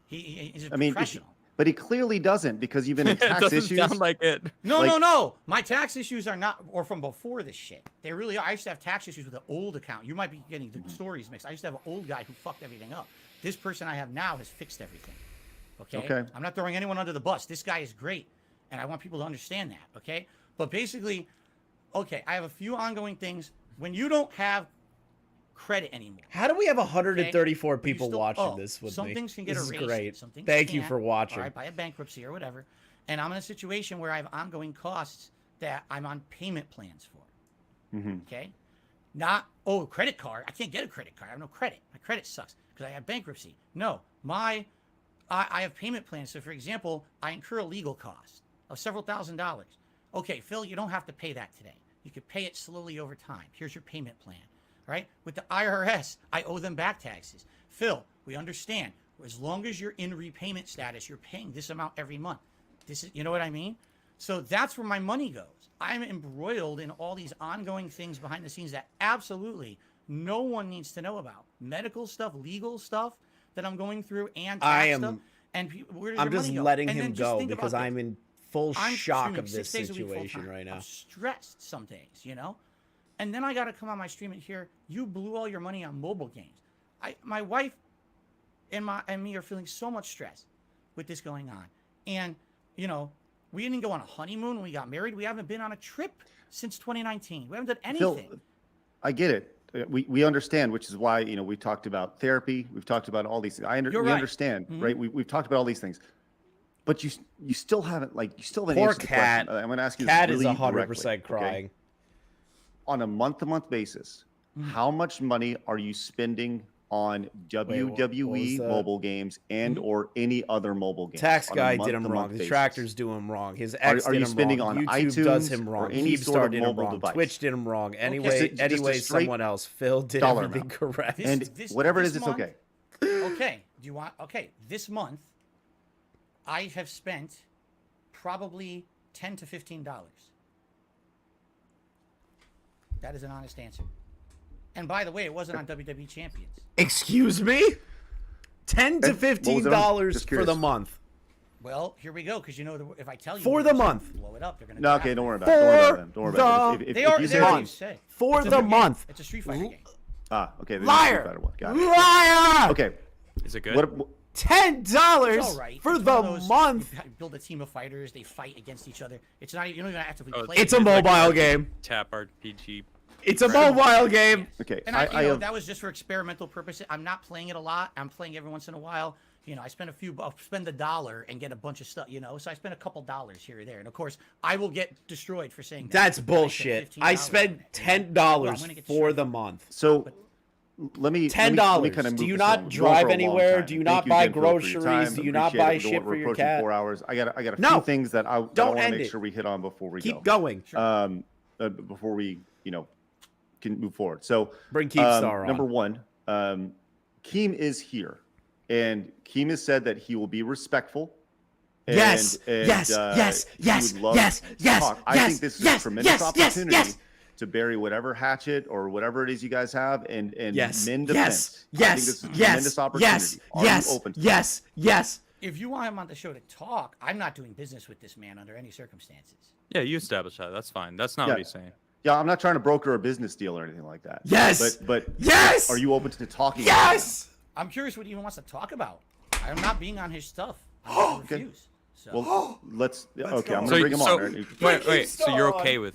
E: He's a professional.
C: But he clearly doesn't, because you've been in tax
G: It doesn't
C: issues.
G: sound like it.
E: No. My tax issues are not, or from before this shit. They really are. I used to have tax issues with an old account. You might be getting the stories mixed. I used to have an old guy who fucked everything up. This person I have now has fixed everything. Okay? I'm not throwing anyone under the bus. This guy is great, and I want people to understand that. Okay? But basically, I have a few ongoing things. When you don't have credit anymore.
A: How do we have 134
E: okay?
A: people watching this with
E: some
A: me?
E: things can get
A: This
E: erased.
A: is great.
E: Some things
A: Thank you
E: can't,
A: for watching.
E: All right, by a bankruptcy or whatever. And I'm in a situation where I have ongoing costs that I'm on payment plans for. Okay? Not, credit card. I can't get a credit card. I have no credit. My credit sucks because I have bankruptcy. No, I have payment plans. So, for example, I incur a legal cost of several $1,000s. Okay, Phil, you don't have to pay that today. You could pay it slowly over time. Here's your payment plan. Right? With the IRS, I owe them back taxes. Phil, we understand. As long as you're in repayment status, you're paying this amount every month. This is, you know what I mean? So that's where my money goes. I'm embroiled in all these ongoing things behind the scenes that absolutely no one needs to know about. Medical stuff, legal stuff that I'm going through, and tax stuff. And where does
A: I'm
E: your
A: just
E: money go?
A: letting
E: And
A: him
E: then just
A: go
E: think
A: because
E: about
A: I'm
E: this.
A: in full shock
E: streaming
A: of this
E: 6 days a week
A: situation
E: full-time.
A: right now.
E: I'm stressed some days, you know? And then I got to come on my stream and hear you blew all your money on mobile games. My wife and me are feeling so much stress with this going on. And, you know, we didn't go on a honeymoon when we got married. We haven't been on a trip since 2019. We haven't done anything.
C: Phil, I get it. We understand, which is why, you know, we talked about therapy. We've talked about all these things. We understand, right? We've talked about all these things. But you still haven't, you still haven't
A: Poor
C: answered
A: Cat.
C: the question. I'm going to ask you
A: Cat
C: this
A: is
C: really
A: 100%
C: directly,
A: crying.
C: okay? On a month-to-month basis, how much money are you spending on WWE mobile games and or any other mobile games?
A: Tax
C: on a
A: guy did him
C: month-to-month
A: wrong. The
C: basis?
A: tractors do him wrong. His ex
C: Are
A: did
C: you
A: him
C: spending
A: wrong.
C: on
A: YouTube does
C: iTunes
A: him wrong.
C: or any
A: Keemstar
C: sort of
A: did him
C: mobile
A: wrong.
C: device?
A: Twitch did him wrong. Anyway,
C: Just a straight
A: someone else. Phil did
C: dollar
A: everything
C: amount.
A: correct.
C: Whatever it is,
E: this
C: it's
E: month-
C: okay.
E: Okay. Do you want? Okay. This month, I have spent probably $10 to $15. That is an honest answer. And by the way, it wasn't on WWE Champions.
A: Excuse me? $10 to $15 for the month.
E: Well, here we go, because you know if I tell you
A: For the month.
E: blow it up, they're gonna.
C: No, okay, don't worry about it. Don't worry about it.
E: They are.
C: If
E: They
C: you
E: are.
C: say
A: For the month.
E: It's a Street Fighter game.
C: okay,
A: Liar.
C: Got it.
A: Liar.
C: Okay.
G: Is it good?
A: $10
E: It's all right.
A: for
E: It's
A: the
E: one of those-
A: month.
E: You build a team of fighters. They fight against each other. It's not. You don't even actively
G: Oh,
E: play.
A: It's a
E: it.
A: mobile game.
G: Tap RPG.
A: It's a mobile game.
C: Okay.
E: And I you know, that was just for experimental purposes. I'm not playing it a lot. I'm playing every once in a while. You know, I spend I'll spend $1 and get a bunch of stuff, you know, so I spend a couple dollars here or there. And of course, I will get destroyed for saying that.
A: That's bullshit. I spent $10 for the month.
C: So let me
A: $10.
C: kind of
A: Do you
C: move
A: not
C: this
A: drive
C: on.
A: anywhere? Do you not buy groceries? Do you not buy
C: We're
A: shit for your
C: approaching
A: cat?
C: 4 hours. I got a
A: No.
C: few things that I want to
A: end
C: make
A: it.
C: sure we hit on before we
A: Keep
C: go.
A: going.
C: Before we, can move forward. So
A: Bring Keemstar on.
C: Number one, Keem is here, and Keem has said that he will be respectful.
A: Yes,
C: and,
A: yes,
C: he
A: yes,
C: would love to talk. I think this is a tremendous opportunity to bury whatever hatchet or whatever it is you guys have and
A: Yes.
C: mend the
A: Yes.
C: fence. I think this is a tremendous opportunity. Are you open to
A: Yes. Yes.
E: If you want him on the show to talk, I'm not doing business with this man under any circumstances.
G: Yeah, you established that. That's fine. That's not what he's saying.
C: Yeah, I'm not trying to broker a business deal or anything like that.
A: Yes.
C: But
A: yes.
C: are you open to talking?
A: Yes.
E: I'm curious what he even wants to talk about. I'm not being on his stuff. I refuse. So.
C: Well, let's okay, I'm
G: So,
C: gonna bring him on.
G: wait. So you're okay with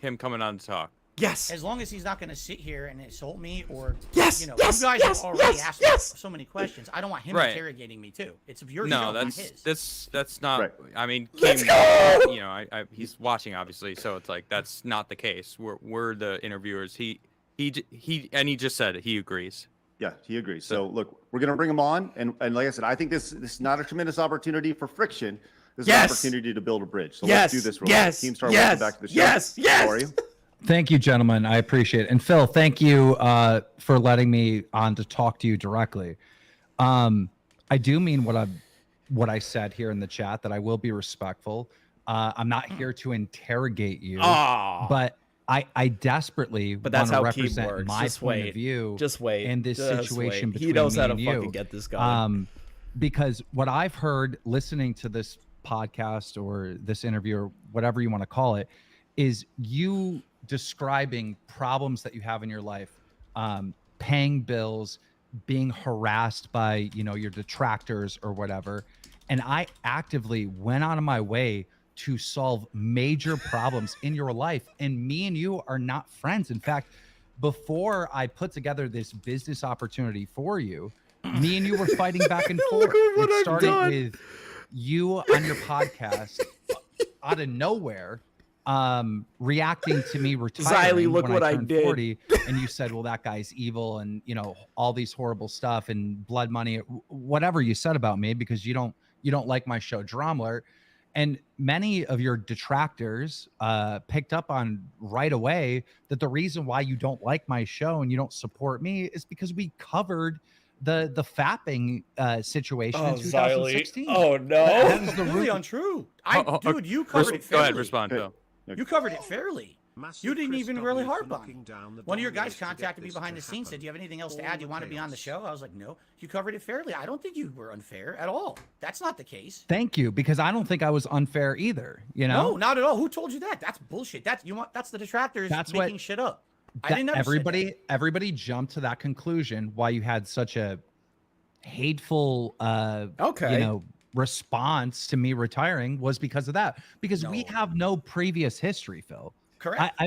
G: him coming on to talk?
A: Yes.
E: As long as he's not going to sit here and insult me or,
A: Yes,
E: you know,
A: yes,
E: you guys
A: yes,
E: have already
A: yes,
E: asked
A: yes.
E: me so many questions. I don't want him
G: Right.
E: interrogating me too. It's of your
G: No,
E: ego, not his.
G: that's not.
C: Right.
G: I mean,
A: Let's
G: Keem,
A: go!
G: you know, he's watching obviously, so it's like that's not the case. We're the interviewers. He just said he agrees.
C: Yeah, he agrees. So look, we're gonna bring him on, and like I said, I think this is not a tremendous opportunity for friction. This is an opportunity to build a bridge. So let's do this real quick. Keemstar, welcome back to the show.
A: Yes.
C: How are you?
J: Thank you, gentlemen. I appreciate it. And Phil, thank you for letting me on to talk to you directly. I do mean what I said here in the chat, that I will be respectful. I'm not here to interrogate you, but I desperately want
A: that's
J: to
A: how Keem
J: represent
A: works.
J: my
A: Just
J: point
A: wait.
J: of view
A: Just wait.
J: in this
A: Just
J: situation
A: wait.
J: between
A: He knows
J: me
A: how to
J: and
A: fucking
J: you.
A: get this going.
J: Because what I've heard listening to this podcast or this interview or whatever you want to call it is you describing problems that you have in your life, paying bills, being harassed by, you know, your detractors or whatever. And I actively went out of my way to solve major problems in your life. And me and you are not friends. In fact, before I put together this business opportunity for you, me and you were fighting back and forth. It started with you on your podcast out of nowhere, reacting to me retiring
A: Xylee, look
J: when
A: what
J: I
A: I
J: turned
A: did.
J: 40, and you said, well, that guy's evil, and you know, all these horrible stuff and blood money, whatever you said about me, because you don't like my show Drama. And many of your detractors picked up on right away that the reason why you don't like my show and you don't support me is because we covered the fapping situation in 2016.
A: Oh no,
E: That's completely untrue. Dude, you covered it fairly.
G: Go ahead, respond, Phil.
E: You covered it fairly.
H: Massive
E: You didn't
H: Chris
E: even
H: W
E: really
H: for
E: harp on
H: knocking
E: it.
H: down the
E: One of your guys
H: dominoes to get
E: contacted me
H: this
E: behind
H: to
E: the scenes, said,
H: happen.
E: do you have anything else to
H: All
E: add? Do you
H: the
E: want to be on the
H: chaos.
E: show? I was like, no. You covered it fairly. I don't think you were unfair at all. That's not the case.
J: Thank you, because I don't think I was unfair either. You know,
E: No, not at all. Who told you that? That's bullshit. That's the detractors making shit up. I didn't never say that.
J: Everybody jumped to that conclusion why you had such a hateful response to me retiring was because of that. Because we have no previous history, Phil.
E: Correct.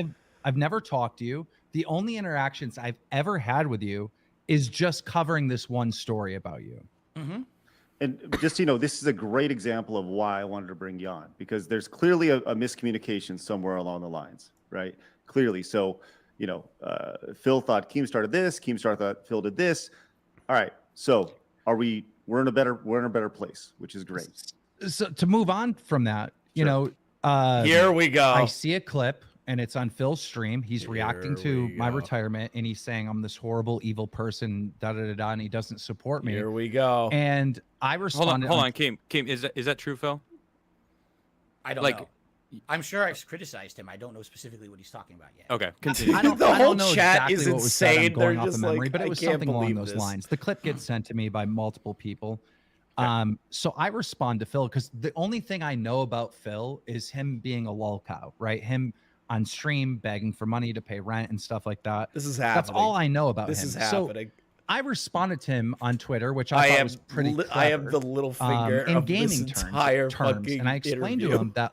J: I've never talked to you. The only interactions I've ever had with you is just covering this one story about you.
E: Mm-hmm.
C: And just, this is a great example of why I wanted to bring you on, because there's clearly a miscommunication somewhere along the lines, right? Clearly. So, Phil thought Keemstar did this. Keemstar thought Phil did this. All right. So we're in a better place, which is great.
J: So to move on from that,
A: here we go.
J: I see a clip and it's on Phil's stream. He's reacting to my retirement and he's saying I'm this horrible, evil person, and he doesn't support me.
A: Here we go.
J: And I responded.
G: Hold on, Keem, is that true, Phil?
E: I don't know. I'm sure I've criticized him. I don't know specifically what he's talking about yet.
G: Okay, continue.
J: I don't know
A: chat
J: exactly
A: is
J: what was said. I'm
A: insane.
J: going
A: They're
J: off
A: just
J: of memory,
A: like,
J: but
A: I
J: it was
A: can't
J: something along
A: believe
J: those
A: this.
J: lines. The clip gets sent to me by multiple people. So I respond to Phil because the only thing I know about Phil is him being a lol cow, right? Him on stream begging for money to pay rent and stuff like that.
A: This is happening.
J: That's all I know about him.
A: This is happening.
J: So I responded to him on Twitter, which I thought was pretty clever,
A: I am the little finger
J: in
A: of
J: gaming
A: this entire
J: terms.
A: fucking
J: And I explained to
A: interview.
J: him that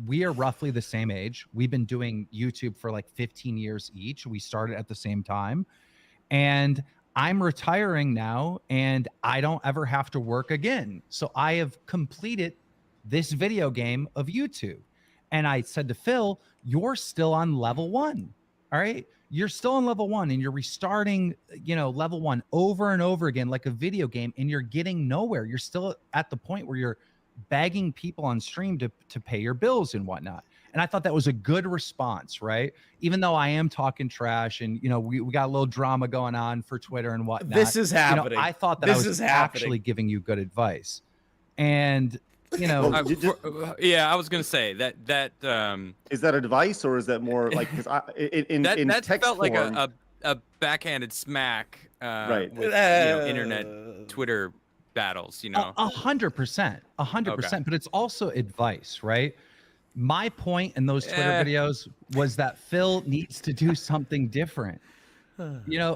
J: we are roughly the same age. We've been doing YouTube for 15 years each. We started at the same time. And I'm retiring now and I don't ever have to work again. So I have completed this video game of YouTube. And I said to Phil, you're still on level 1. All right. You're still on level 1 and you're restarting, level 1 over and over again, like a video game, and you're getting nowhere. You're still at the point where you're begging people on stream to pay your bills and whatnot. And I thought that was a good response, right? Even though I am talking trash and, we got a little drama going on for Twitter and whatnot.
A: This is happening.
J: I thought that I was actually giving you good advice. And you know,
G: yeah, I was gonna say that
C: is that advice or is that more like because in
G: that
C: text
G: felt like
C: form,
G: a backhanded smack
C: Right.
G: with internet Twitter battles,
J: 100%, 100%. But it's also advice, right? My point in those Twitter videos was that Phil needs to do something different.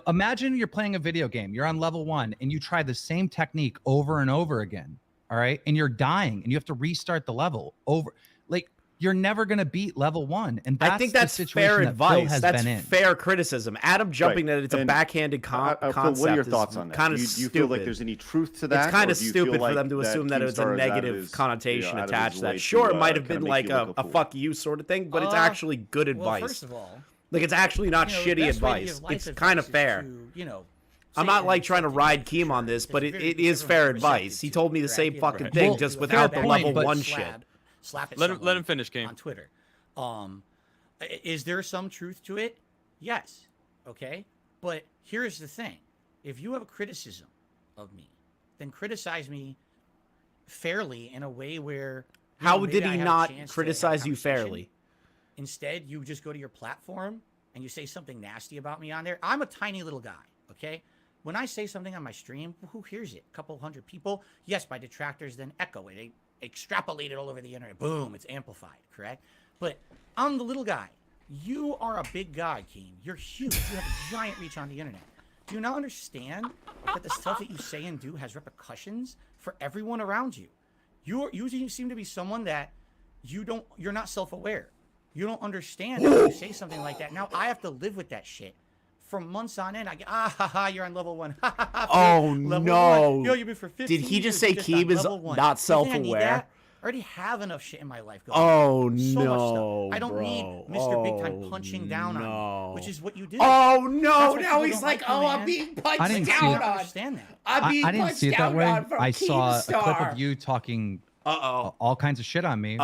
J: Imagine you're playing a video game, you're on level 1 and you try the same technique over and over again. All right. And you're dying and you have to restart the level over. Like, you're never going to beat level 1. And
A: I think that's fair advice. That's fair criticism. Adam jumping that it's a backhanded concept.
C: Phil, what are your thoughts on that?
A: Kind of
C: do you feel like there's any truth to that?
A: It's kind of
C: or do you
A: stupid
C: feel
A: for
C: like
A: them to assume that it was a negative connotation attached to that. Sure, it might have been like a fuck you sort of thing, but it's actually good advice.
E: Well, first of all,
A: like, it's actually not shitty advice. It's kind of fair. I'm not like trying to ride Keem on this, but it is fair advice. He told me the same fucking thing, just without the level 1 shit.
E: Slap it.
G: Let him finish, Keem.
E: On Twitter. Is there some truth to it? Yes. Okay. But here's the thing: if you have a criticism of me, then criticize me fairly in a way where.
A: How did he not criticize you fairly?
E: Instead, you just go to your platform and you say something nasty about me on there. I'm a tiny little guy. Okay. When I say something on my stream, who hears it? A couple hundred people. Yes, my detractors then echo it. They extrapolate it all over the internet. Boom, it's amplified, correct? But I'm the little guy. You are a big guy, Keem. You're huge. You have a giant reach on the internet. Do you not understand that the stuff that you say and do has repercussions for everyone around you? You seem to be someone that you're not self-aware. You don't understand that when you say something like that. Now I have to live with that shit. For months on end, I get, you're on level 1.
A: Oh, no.
E: Yo, you've been for 15
A: Did he just
E: years,
A: say Keem is not self-aware?
E: I already have enough shit in my life going
A: on.
E: So
A: no,
E: much stuff. I don't
A: bro.
E: need Mr. Big Time punching down on me, which is what you do.
A: Oh, no. Now he's like, I'm being punched down on.
E: I understand that.
J: I didn't see it that way. I saw a clip of you talking all kinds of shit on me.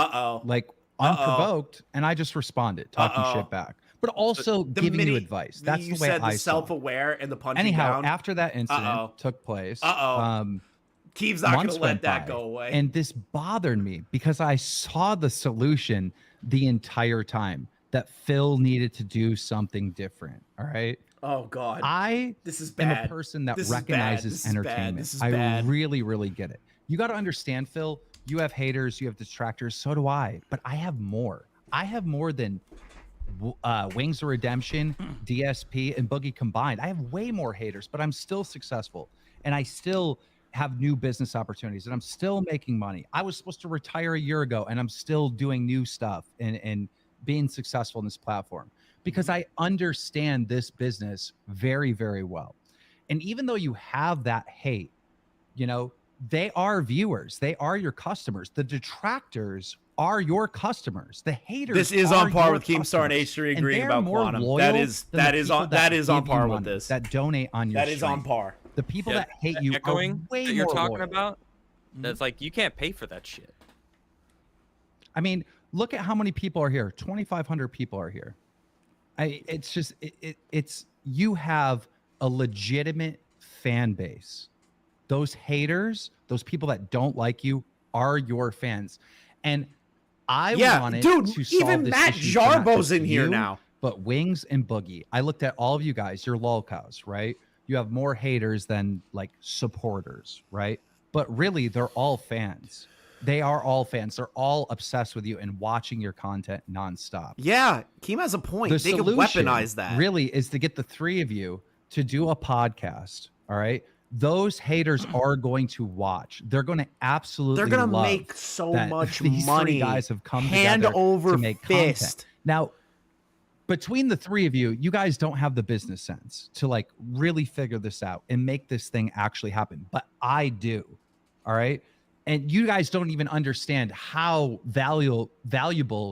J: Like, unprovoked, and I just responded, talking shit back. But also giving you advice. That's the way I saw it.
A: Self-aware and the punching
J: down.
A: Anyhow,
J: after that incident took place,
A: Keem's not going to let that go away.
J: And this bothered me because I saw the solution the entire time, that Phil needed to do something different. All right.
A: Oh God.
J: This is bad. am a person that recognizes entertainment. I really, really get it. You got to understand, Phil. You have haters, you have detractors. So do I. But I have more. I have more than Wings of Redemption, DSP, and Boogie combined. I have way more haters, but I'm still successful, and I still have new business opportunities, and I'm still making money. I was supposed to retire a year ago, and I'm still doing new stuff and being successful in this platform because I understand this business very, very well. And even though you have that hate, they are viewers. They are your customers. The detractors are your customers. The haters.
A: This is on par with Keemstar and H3 agreeing about Quantum. That is on par with this.
J: That donate on your.
A: That is on par.
J: The people that hate you are way
G: that you're
J: more
G: talking
J: loyal.
G: about. That's like you can't pay for that shit.
J: I mean, look at how many people are here. 2,500 people are here. It's just it's you have a legitimate fan base. Those haters, those people that don't like you, are your fans, and I wanted to solve
A: even
J: this
A: Matt
J: issue
A: Jarbo's in here now.
J: But Wings and Boogie, I looked at all of you guys. You're lolcows, right? You have more haters than like supporters, right? But really, they're all fans. They are all fans. They're all obsessed with you and watching your content nonstop.
A: Yeah, Keem has a point.
J: The
A: they can
J: solution
A: weaponize that.
J: Really is to get the three of you to do a podcast. All right. Those haters are going to watch. They're going to absolutely.
A: They're going to
J: love
A: make so
J: that
A: much
J: these
A: money.
J: Three guys have come
A: hand
J: together
A: over
J: to make
A: fist.
J: Content. Now, between the three of you, you guys don't have the business sense to like really figure this out and make this thing actually happen. But I do. All right. And you guys don't even understand how valuable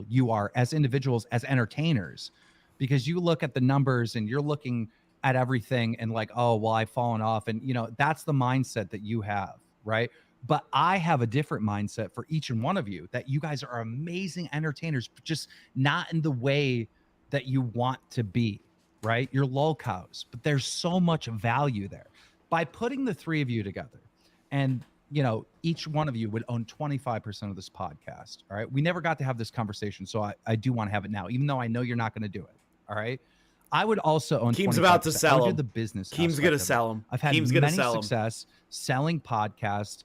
J: you are as individuals, as entertainers, because you look at the numbers and you're looking at everything and like, oh, well, I've fallen off. And, that's the mindset that you have. Right. But I have a different mindset for each and one of you, that you guys are amazing entertainers, but just not in the way that you want to be. Right. You're lolcows, but there's so much value there. By putting the three of you together and you know, each one of you would own 25% of this podcast. All right. We never got to have this conversation. So I do want to have it now, even though I know you're not going to do it. All right. I would also own
A: Keem's about to
J: 25%. I
A: sell
J: would do
A: him.
J: the business.
A: Keem's
J: aspect
A: gonna
J: of it.
A: sell him.
J: I've had
A: Keem's gonna
J: many
A: sell him.
J: success selling podcasts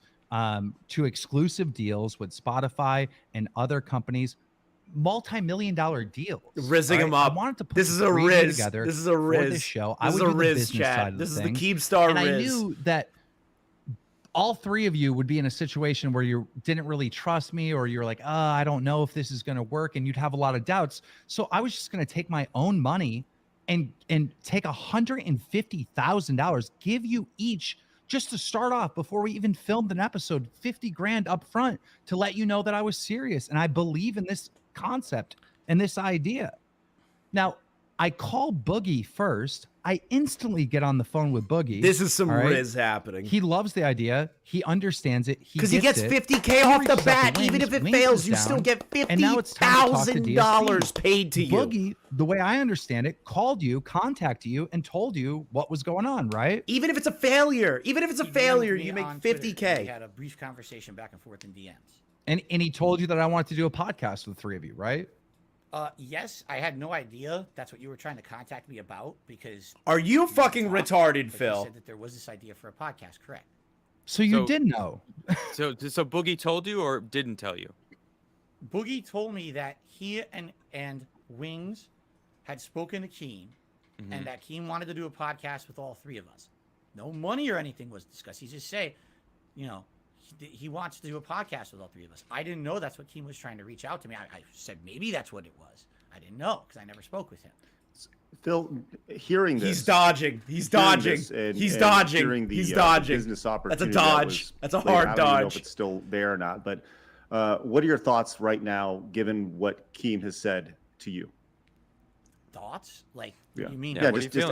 J: to exclusive deals with Spotify and other companies, multi-million-dollar deals.
A: Rizzing him
J: I
A: up.
J: wanted to put
A: This
J: the
A: is a
J: three of you
A: Riz.
J: together
A: This is a
J: for
A: Riz.
J: this show.
A: This
J: I
A: is
J: would
A: a
J: do the
A: Riz
J: business
A: chat.
J: side of
A: This is the
J: things.
A: Keemstar
J: And I
A: Riz.
J: knew that all three of you would be in a situation where you didn't really trust me, or you're like, I don't know if this is going to work, and you'd have a lot of doubts. So I was just going to take my own money and take $150,000, give you each, just to start off before we even filmed an episode, 50 grand up front to let you know that I was serious and I believe in this concept and this idea. Now, I call Boogie first. I instantly get on the phone with Boogie.
A: This is some
J: all right?
A: Riz happening.
J: He loves the idea. He understands it.
A: Because he gets
J: it.
A: $50K
J: He
A: off the
J: reaches out
A: bat.
J: to
A: Even
J: Wings.
A: if it
J: Wings
A: fails,
J: is
A: you
J: down.
A: still get
J: And now it's time to talk to
A: $50,000
J: DSP.
A: paid to you.
J: Boogie, the way I understand it, called you, contacted you, and told you what was going on, right?
A: Even if it's a failure, you make
E: On Twitter. We
A: $50K.
E: had a brief conversation back and forth in DMs.
J: And he told you that I wanted to do a podcast with the three of you, right?
E: Yes, I had no idea that's what you were trying to contact me about, because
A: Are you fucking retarded,
E: you
A: Phil?
E: said that there was this idea for a podcast, correct?
J: So you did know.
G: So Boogie told you or didn't tell you?
E: Boogie told me that he and Wings had spoken to Keem, and that Keem wanted to do a podcast with all three of us. No money or anything was discussed. He just said, you know, he wants to do a podcast with all three of us. I didn't know that's what Keem was trying to reach out to me. I said maybe that's what it was. I didn't know because I never spoke with him.
C: Phil, hearing this,
A: He's dodging. He's dodging. He's dodging. He's dodging.
C: Business opportunity.
A: That's a dodge. That's a hard
C: I don't know if
A: dodge.
C: it's still there or not, but what are your thoughts right now, given what Keem has said to you?
E: Thoughts? Like,
C: Yeah.
E: what do you mean?
C: Yeah,
G: what are you
C: just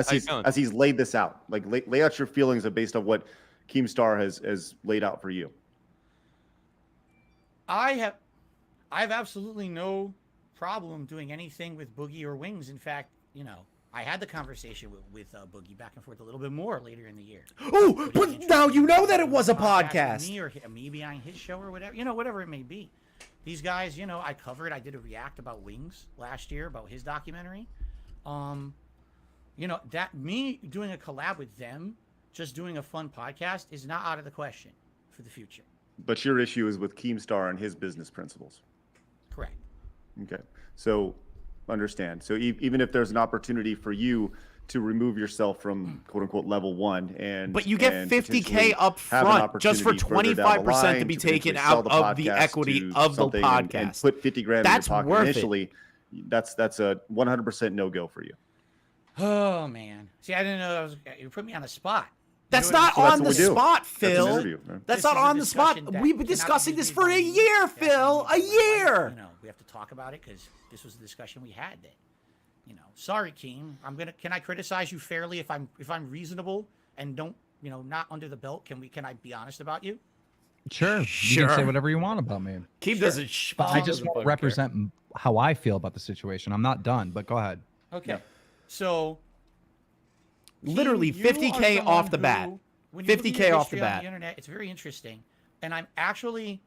G: feeling?
C: as he's laid this out. Like, lay out your feelings based on what Keemstar has laid out for you.
E: I have absolutely no problem doing anything with Boogie or Wings. In fact, you know, I had the conversation with Boogie back and forth a little bit more later in the year.
A: Oh, but now you know that it was a podcast.
E: Me or me behind his show or whatever, you know, whatever it may be. These guys, you know, I did a react about Wings last year about his documentary. You know, that me doing a collab with them, just doing a fun podcast is not out of the question for the future.
C: But your issue is with Keemstar and his business principles.
E: Correct.
C: Okay. So understand. So even if there's an opportunity for you to remove yourself from quote unquote level one, and
A: But you get
C: and
A: 50K
C: potentially
A: up
C: have an
A: front just for
C: opportunity further down the
A: 25% to
C: line
A: be
C: potentially
A: taken
C: sell
A: out
C: the
A: of the
C: podcast
A: equity
C: to
A: of the
C: something and
A: podcast.
C: put 50 grand
A: That's
C: in your pocket
A: worth it.
C: initially, that's a 100% no-go for you.
E: Oh man. See, I didn't know you put me on the spot.
A: That's
E: You know
A: not
C: So that's
A: on
C: what
A: the
C: we do.
A: spot,
C: That's an
A: Phil.
C: interview, man.
A: That's
E: This
A: not
E: is a
A: on the spot.
E: discussion that
A: We've been
E: cannot
A: discussing
E: be
A: this
E: made
A: for
E: by
A: a
E: me.
A: year,
E: That's
A: Phil.
E: not
A: A
E: made by my
A: year.
E: wife. You know, we have to talk about it because this was the discussion we had then. You know, sorry, Keem. Can I criticize you fairly if I'm reasonable and don't, you know, not under the belt? Can I be honest about you?
J: Sure. You
A: Sure.
J: can say whatever you want about me.
A: Keem doesn't.
J: But I
A: Keem
J: just
A: doesn't
J: want to
A: fucking
J: represent how I feel about the situation. I'm not done, but go ahead.
E: Okay.
C: Yeah.
E: So
A: care. Literally
E: Keem, you are
A: 50K
E: someone
A: off the bat.
E: who, when you look at
A: 50K
E: your
A: off the
E: history on
A: bat.
E: the internet, it's very interesting, and I'm actually,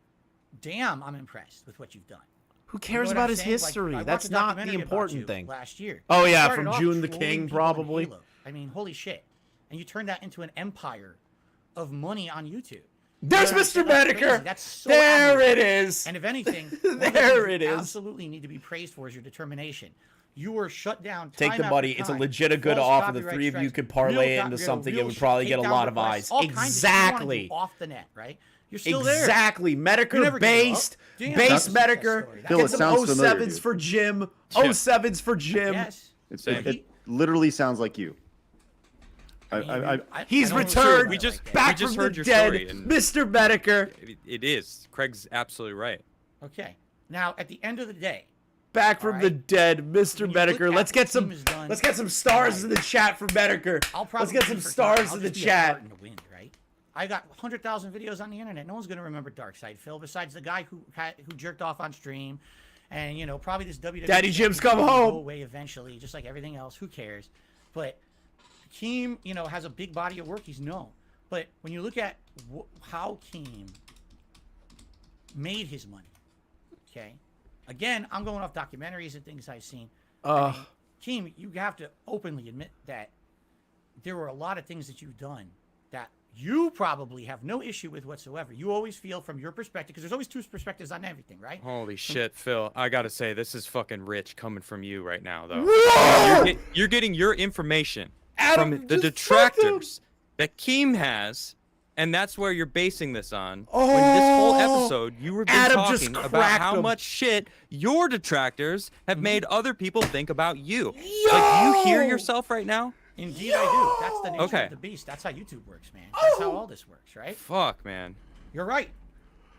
E: I'm impressed with what you've done.
A: Who
E: You
A: cares
E: know what
A: about
E: I'm
A: his
E: saying? Like,
A: history?
E: I watched
A: That's
E: a
A: not the
E: documentary about
A: important
E: you
A: thing.
E: Last year.
A: Oh,
E: You
A: yeah,
E: started
A: from
E: off
A: June the
E: trolling
A: King,
E: people in
A: probably.
E: Halo. I mean, holy shit! And you turned that into an empire of money on YouTube.
A: There's
E: You know what I'm
A: Mr.
E: saying? That's
A: Medicare.
E: crazy. That's so
A: There
E: admirable.
A: it is.
E: And if anything, one of the
A: There
E: things
A: it
E: you
A: is.
E: absolutely need to be praised for is your determination. You were shut down.
A: Take
E: time
A: the
E: after
A: money. It's a
E: time.
A: legit a good
E: False
A: offer. The
E: copyright
A: three of you
E: strikes,
A: could parlay it
E: real
A: into
E: co-
A: something. It
E: real
A: would
E: shit,
A: probably get a
E: takedown
A: lot of
E: requests,
A: eyes.
E: all kinds of shit you wanna do
A: Exactly.
E: off the net, right? You're still there.
A: Exactly.
E: You
A: Medicare
E: never gave up.
A: based.
E: Damn,
A: Base
E: that's a success
A: Medicare.
E: story.
C: Phil,
A: Get
C: it
A: some
C: sounds familiar,
A: 07s
C: dude.
A: for Jim.
G: Yeah.
A: 07s for Jim.
E: Yes.
C: It literally sounds like you.
A: He's
E: I don't
A: returned.
G: We just
A: Back
G: we just
A: from
G: heard
A: the
G: your
A: dead.
G: story, and
A: Mr. Medicare.
G: it is. Craig's absolutely right.
E: Okay. Now, at the end of the day,
A: Back from the
E: Alright.
A: dead, Mr.
E: When you look
A: Medicare.
E: at
A: Let's
E: what
A: get
E: the
A: some.
E: team has done
A: Let's get some stars in the chat for Medicare.
E: I'll
A: Let's
E: probably
A: get some
E: forget.
A: stars
E: I'll
A: in the
E: just be a
A: chat.
E: fart in the wind, right? I got 100,000 videos on the internet. No one's gonna remember Darkside Phil besides the guy who jerked off on stream, and you know probably this WWE.
A: Daddy Jim's come
E: will
A: home.
E: Go away eventually, just like everything else. Who cares? But Keem, you know, has a big body of work. He's known. But when you look at how Keem made his money, okay? Again, I'm going off documentaries and things I've seen. I mean, Keem, you have to openly admit that there were a lot of things that you've done that you probably have no issue with whatsoever. You always feel from your perspective, because there's always two perspectives on everything, right?
G: Holy shit, Phil. I gotta say, this is fucking rich coming from you right now, though. You're getting your information from the detractors that Keem has, and that's where you're basing this on. When this whole episode, you were talking about how much shit your detractors have made other people think about you. Like, you hear yourself right now?
E: Indeed, I do. That's the nature of the beast. That's how YouTube works, man. That's how all this works, right?
G: Fuck, man.
E: You're right.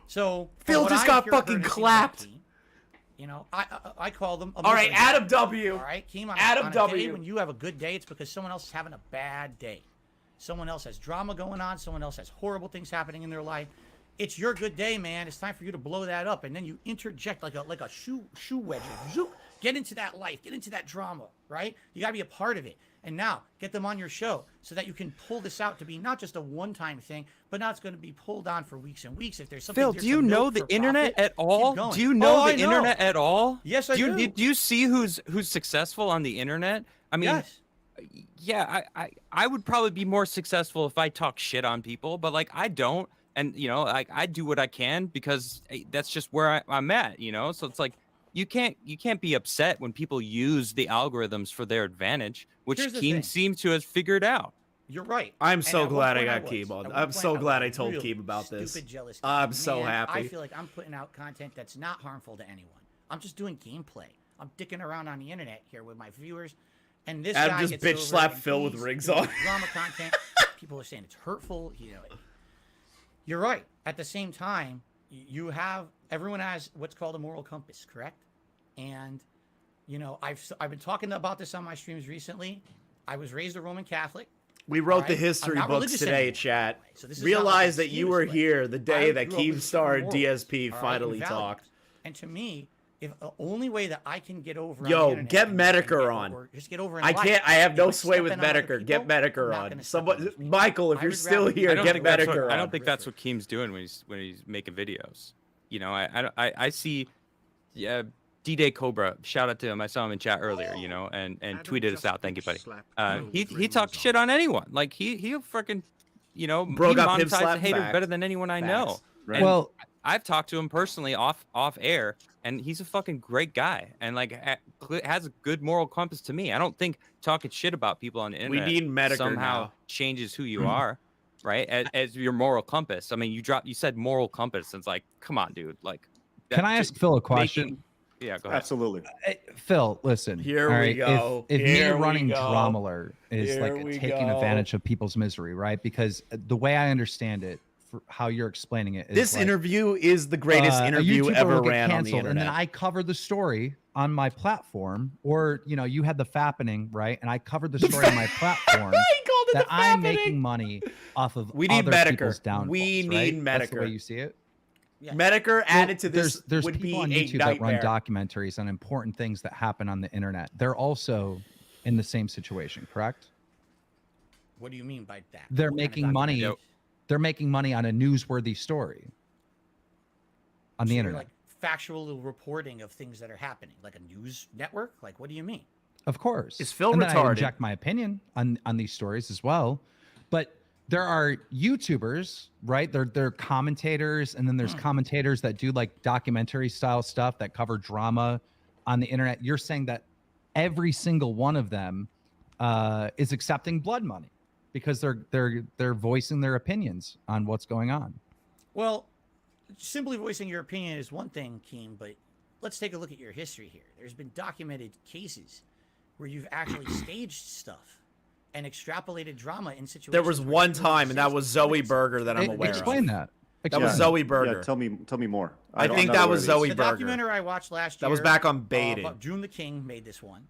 E: So
A: Phil just got fucking clapped.
E: You know, I call them.
A: All right, Adam W.
E: All right, Keem, on
A: Adam
E: a
A: W.
E: day when you have a good day, it's because someone else is having a bad day. Someone else has drama going on. Someone else has horrible things happening in their life. It's your good day, man. It's time for you to blow that up, and then you interject like a shoe wedge. Zoop, get into that life. Get into that drama, right? You gotta be a part of it. And now, get them on your show so that you can pull this out to be not just a one-time thing, but now it's going to be pulled on for weeks and weeks. If there's something,
G: Phil, do you know the internet at all? Do you know the internet at all?
E: Yes, I do.
G: Do you see who's successful on the internet? I mean,
E: yes.
G: Yeah, I would probably be more successful if I talk shit on people, but like I don't, and you know, like I do what I can because that's just where I'm at, you know. So it's like you can't be upset when people use the algorithms for their advantage, which Keem seems to have figured out.
E: You're right.
A: I'm so glad I got Keem on. I'm so glad I told Keem about this.
E: Jealous
A: I'm so happy.
E: I feel like I'm putting out content that's not harmful to anyone. I'm just doing gameplay. I'm dicking around on the internet here with my viewers. And this guy
A: just
E: gets
A: bitch
E: over
A: slap
E: and
A: Phil with
E: he's
A: rings
E: doing
A: on.
E: Drama content. People are saying it's hurtful. You know, you're right. At the same time, everyone has what's called a moral compass, correct? And you know, I've been talking about this on my streams recently. I was raised a Roman Catholic.
A: We wrote the history books today, chat. So realize that you were here the day that Keemstar and DSP finally talked.
E: And to me, if the only way that I can get over,
A: get Medicare on.
E: Just get over.
A: I can't. I have no sway with Medicare. Get Medicare on. Somebody, Michael, if you're still here, get Medicare on.
G: I don't think that's what Keem's doing when he's making videos. You know, I see, D-Day Cobra. Shout out to him. I saw him in chat earlier. You know, and tweeted us out. Thank you, buddy. He talks shit on anyone. Like he'll freaking, you know,
A: Bro got
G: monetize a hater better than anyone I know.
A: Right.
G: Well, I've talked to him personally off air, and he's a fucking great guy, and like has a good moral compass to me. I don't think talking shit about people on the internet
A: we need Medicare
G: somehow
A: now.
G: Changes who you are, right? As your moral compass. I mean, you said moral compass. And it's like, come on, dude. Like,
J: can I ask Phil a question?
G: Yeah, go ahead.
C: Absolutely.
J: Phil, listen.
A: Here we go.
J: If me running Dramaler is like taking advantage of people's misery, right? Because the way I understand it, for how you're explaining it, is
A: this interview is the greatest interview ever ran on the internet.
J: And then I covered the story on my platform, or you know, you had the fappening, right? And I covered the story on my platform that I'm making money off of.
A: We need
J: other people's
A: Medicare.
J: Downfalls,
A: We need
J: right?
A: Medicare.
J: That's the way you see it.
E: Yeah.
A: Medicare added to this
J: there's
A: would
J: people
A: be
J: on YouTube
A: a
J: that run
A: nightmare.
J: documentaries on important things that happen on the internet. They're also in the same situation, correct?
E: What do you mean by that?
J: They're making money.
G: Nope.
J: They're making money on a newsworthy story on the internet.
E: Like factual reporting of things that are happening, like a news network. Like, what do you mean?
J: Of course.
A: Is Phil
J: and then I
A: retarded?
J: inject my opinion on these stories as well. But there are YouTubers, right? They're commentators, and then there's commentators that do like documentary style stuff that cover drama on the internet. You're saying that every single one of them is accepting blood money because they're voicing their opinions on what's going on.
E: Well, simply voicing your opinion is one thing, Keem, but let's take a look at your history here. There's been documented cases where you've actually staged stuff and extrapolated drama in situations.
A: There was one time, and that was Zoe Berger that I'm aware of.
J: Explain that.
A: That was Zoe Berger.
C: Yeah, tell me more.
A: I think
C: don't
A: that
C: know
A: was
C: where it is.
A: Zoe
E: The
A: Berger.
E: documentary I watched last year.
A: That was back on Baited.
E: June the King made this one.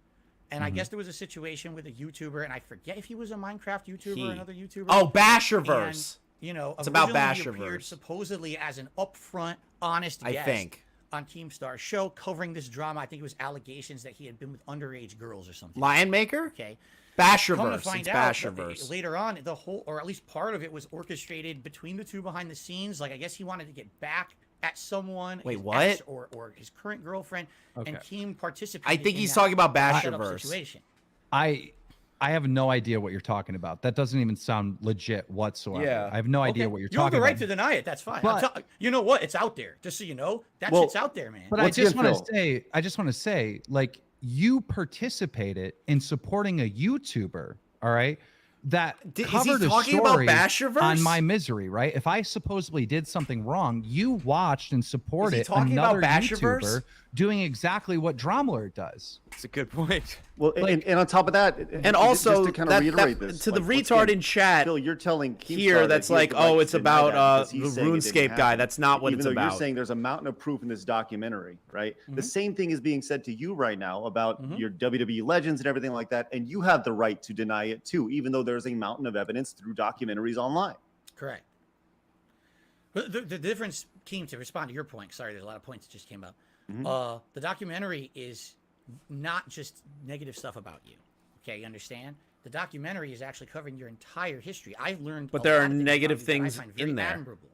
E: And I guess there was a situation with a YouTuber, and I forget if he was a Minecraft YouTuber or another YouTuber.
A: Oh, Basherverse.
E: And, you know,
A: It's about
E: originally he
A: Basherverse.
E: appeared supposedly as an upfront, honest guest.
A: I think.
E: on Keemstar show covering this drama. I think it was allegations that he had been with underage girls or something.
A: Lion Maker?
E: Okay.
A: Basherverse.
E: Come to find
A: It's
E: out,
A: Basherverse.
E: later on, the whole, or at least part of it, was orchestrated between the two behind the scenes. Like, I guess he wanted to get back at someone.
A: Wait,
E: his
A: what?
E: ex or his current girlfriend.
J: Okay.
E: And Keem participated.
A: I think
E: in
A: he's
E: that
A: talking about
E: setup
A: Basherverse.
E: situation.
J: I have no idea what you're talking about. That doesn't even sound legit whatsoever.
A: Yeah.
J: I have no idea
E: Okay.
J: what you're
E: You have
J: talking
E: the right
J: about.
E: to deny it. That's fine.
J: But-
E: you know what? It's out there. Just so you know, that shit's out there, man.
J: But I just want to say, like, you participated in supporting a YouTuber, all right, that
A: Is he
J: covered a
A: talking about
J: story
A: Basherverse?
J: on my misery, right? If I supposedly did something wrong, you watched and supported
A: talking about
J: another
A: Basherverse?
J: YouTuber doing exactly what Dromler does.
G: It's a good point.
C: Well, and on top of that,
A: And also,
C: just to kind of reiterate
A: that,
C: this,
A: to the
C: like, once
A: retard
C: again,
A: in chat
C: Phil, you're telling Keemstar
A: here
C: that
A: that's
C: he has
A: like,
C: the right
A: oh,
C: to
A: it's
C: deny
A: about
C: that because
A: the
C: he's saying it didn't
A: RuneScape guy.
C: happen.
A: That's not what
C: Even
A: it's
C: though
A: about.
C: You're saying there's a mountain of proof in this documentary, right? The same thing is being said to you right now about your WWE legends and everything like that, and you have the right to deny it too, even though there's a mountain of evidence through documentaries online.
E: Correct. But the difference, Keem, to respond to your point, sorry, there's a lot of points that just came up. The documentary is not just negative stuff about you. Okay, you understand? The documentary is actually covering your entire history. I've learned,
A: But there
E: lot
A: are
E: of things
A: negative
E: about you that I
A: things
E: find very
A: in there.
E: admirable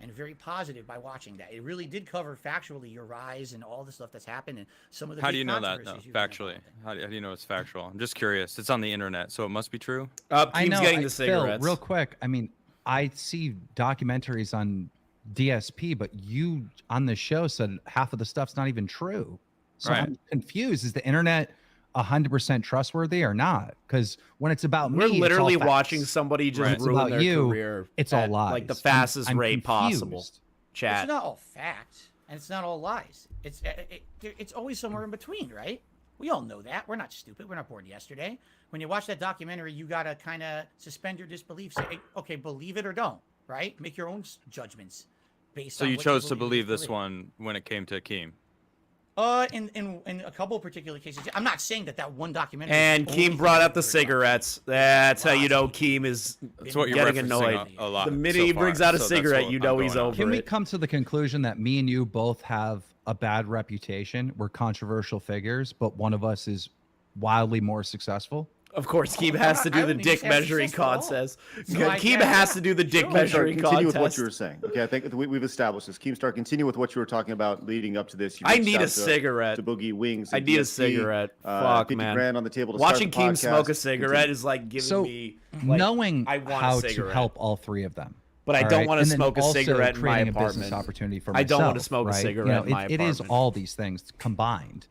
E: and very positive by watching that. It really did cover factually your rise and all the stuff that's happened and some of the.
G: How
E: big
G: do you know that?
E: controversies
G: No,
E: you've been
G: factually.
E: involved in.
G: How do you know it's factual? I'm just curious. It's on the internet, so it must be true.
J: I
A: Keem's
J: know.
A: getting the
J: Phil,
A: cigarettes.
J: real quick. I mean, I see documentaries on DSP, but you on the show said half of the stuff's not even true. So
G: Right.
J: I'm confused. Is the internet 100% trustworthy or not? Because when it's about
A: We're
J: me,
A: literally
J: it's all
A: watching
J: facts.
A: somebody just
J: When it's
A: ruin
J: about
A: their
J: you,
A: career.
J: it's all
A: at,
J: lies.
A: like the
J: I'm-
A: fastest
J: I'm
A: rate possible.
J: confused.
A: Chat.
E: It's not all facts and it's not all lies. It's always somewhere in between, right? We all know that. We're not stupid. We're not born yesterday. When you watch that documentary, you gotta kind of suspend your disbelief. Say, hey, okay, believe it or don't, right? Make your own judgments based
G: So
E: on
G: you
E: what
G: chose to believe
E: believe
G: this one when it came to Keem.
E: In a couple of particular cases, I'm not saying that one documentary.
A: And
E: is only
A: Keem brought up the
E: for everybody.
A: cigarettes. That's how you know Keem is
G: That's what you're
A: getting
G: referencing
A: annoyed.
G: a lot
A: The minute
G: so
A: he brings
G: far,
A: out a
G: so that's
A: cigarette,
G: what
A: you
G: I'm
A: know he's
G: going on.
A: over
J: Can we
A: it.
J: come to the conclusion that me and you both have a bad reputation? We're controversial figures, but one of us is wildly more successful.
A: Of course, Keem
E: I'm
A: has
E: not-
A: to
E: I
A: do the
E: wouldn't even
A: dick
E: say I'm
A: measuring
E: successful at all.
A: contest.
E: So I
A: Keem
E: guess-
A: has to do the dick
E: Sure.
A: measuring
C: Continue with
A: contest.
C: what you were saying. Okay, I think we've established this. Keemstar, continue with what you were talking about leading up to this. You
A: I
C: reached
A: need
C: out
A: a
C: to-
A: cigarette.
C: To Boogie Wings.
A: I
C: and
A: need a
C: DSP,
A: cigarette. Fuck,
C: 50
A: man.
C: grand on the table to
A: Watching
C: start
A: Keem
C: the
A: smoke a
C: podcast.
A: cigarette
C: Continue.
A: is like giving
J: So
A: me like,
J: knowing
A: I want
J: how
A: a
J: to
A: cigarette.
J: help all three of them.
A: But I
J: all
A: don't
J: right?
A: want to
J: And then
A: smoke a
J: also
A: cigarette in my
J: creating a
A: apartment.
J: business opportunity for
A: I
J: myself.
A: don't want to smoke a
J: right?
A: cigarette in my
J: It is
A: apartment.
J: all these things combined.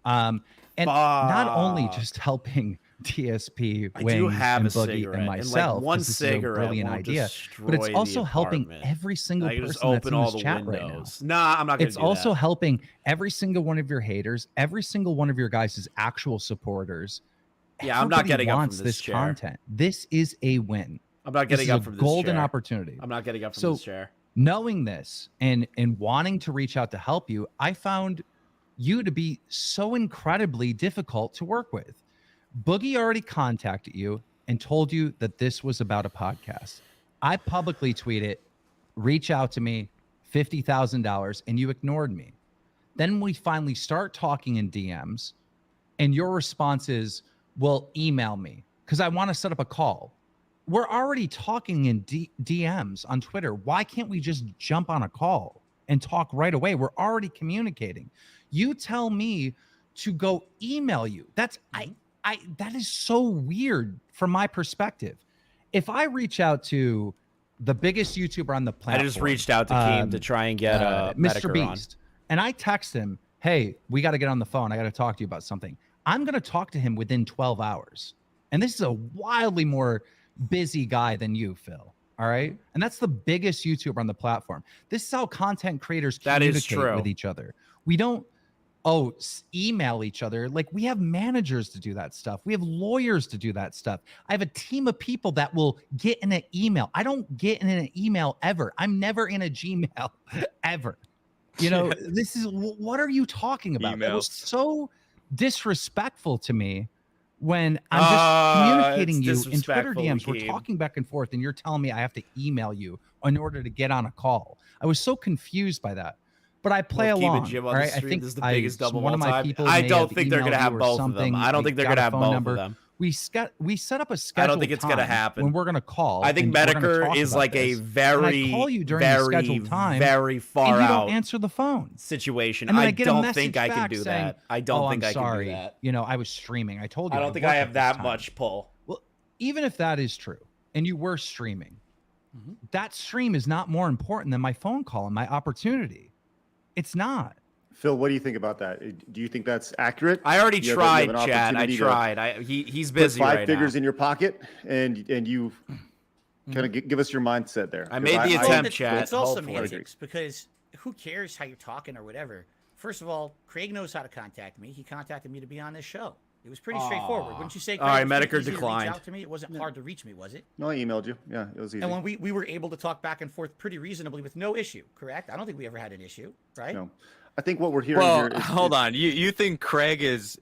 J: And not only just helping DSP,
A: I do
J: Wings,
A: have
J: and
A: a
J: Boogie,
A: cigarette,
J: and
A: and, like,
J: myself.
A: one
J: 'cause this is a
A: cigarette
J: brilliant
A: won't
J: idea, but it's
A: destroy
J: also
A: the
J: helping
A: apartment.
J: every single
A: I can
J: person
A: just
J: that's
A: open
J: in
A: all
J: this
A: the
J: chat right now.
A: windows. Nah, I'm not gonna
J: It's
A: do
J: also
A: that.
J: helping every single one of your haters, every single one of your guys' actual supporters.
A: Yeah, I'm not
J: Everybody
A: getting up
J: wants
A: from
J: this
A: this chair.
J: content. This is a win.
A: I'm not
J: This
A: getting
J: is
A: up
J: a
A: from this
J: golden
A: chair.
J: opportunity.
A: I'm not getting up from
J: So-
A: this chair.
J: Knowing this and wanting to reach out to help you, I found you to be so incredibly difficult to work with. Boogie already contacted you and told you that this was about a podcast. I publicly tweeted, reach out to me, $50,000, and you ignored me. Then we finally start talking in DMs, and your response is, well, email me because I want to set up a call. We're already talking in DMs on Twitter. Why can't we just jump on a call and talk right away? We're already communicating. You tell me to go email you. That is so weird from my perspective. If I reach out to the biggest YouTuber on the planet,
A: I just reached out to Keem to try and get
J: Mr.
A: Medicare on.
J: Beast, and I text him, "Hey, we got to get on the phone. I got to talk to you about something." I'm going to talk to him within 12 hours. And this is a wildly more busy guy than you, Phil. All right. And that's the biggest YouTuber on the platform. This is how content creators
A: That is
J: communicate
A: true.
J: with each other. We don't, email each other. Like, we have managers to do that stuff. We have lawyers to do that stuff. I have a team of people that will get in an email. I don't get in an email ever. I'm never in a Gmail ever. You know, this is, what are you talking about? That was
G: Emails.
J: so disrespectful to me when I'm just communicating you
A: it's
J: in Twitter
A: disrespectful,
J: DMs. We're
A: Keem.
J: talking back and forth, and you're telling me I have to email you in order to get on a call. I was so confused by that. but I play
A: We'll keep
J: along.
A: it Jim on
J: all
A: the
J: right? I
A: stream.
J: think
A: This is the biggest double
J: one
A: of
J: of
A: all
J: my
A: time.
J: people.
A: I
J: may
A: don't
J: have
A: think they're gonna
J: emailed
A: have
J: you or
A: both of
J: something.
A: them. I don't
J: They
A: think they're
J: got
A: gonna
J: a
A: have
J: phone
A: both
J: number.
A: of them.
J: We set up a schedule.
A: I don't think it's gonna happen.
J: when we're gonna call.
A: I think
J: and we're gonna
A: Medicare
J: talk
A: is
J: about
A: like a
J: this. And
A: very,
J: I call you during the
A: very,
J: scheduled time,
A: very far
J: and you
A: out
J: don't answer the phone.
A: situation.
J: And then
A: I
J: I get a
A: don't
J: message
A: think I can
J: back
A: do
J: saying,
A: that. I don't
J: "Oh,
A: think
J: I'm
A: I can
J: sorry.
A: do that.
J: You know, I was streaming. I told you.
A: I don't think
J: work
A: I
J: at
A: have
J: this
A: that
J: time."
A: much pull.
J: Well, even if that is true, and you were streaming, that stream is not more important than my phone call and my opportunity. It's not.
C: Phil, what do you think about that? Do you think that's accurate?
A: I already
C: You have
A: tried,
C: an
A: Chad. I
C: opportunity to
A: tried. He's
C: put
A: busy
C: five
A: right
C: figures
A: now.
C: in your pocket, and you kind of give us your mindset there.
A: I
C: 'Cause
A: made the
E: Well,
A: attempt,
E: it's,
A: Chad.
E: it's all
A: Hopefully.
E: semantics because who cares how you're talking or whatever. First of all, Craig knows how to contact me. He contacted me to be on this show. It was pretty straightforward. Wouldn't you say? Craig,
A: All right,
E: it was pretty
A: Medicare
E: easy to
A: declined.
E: reach out to me. It wasn't hard to reach me, was it?
C: No, I emailed you. Yeah, it was easy.
E: And when we were able to talk back and forth pretty reasonably with no issue, correct? I don't think we ever had an issue, right?
C: No. I think what we're hearing
G: Well,
C: here is
G: hold on. You think Craig is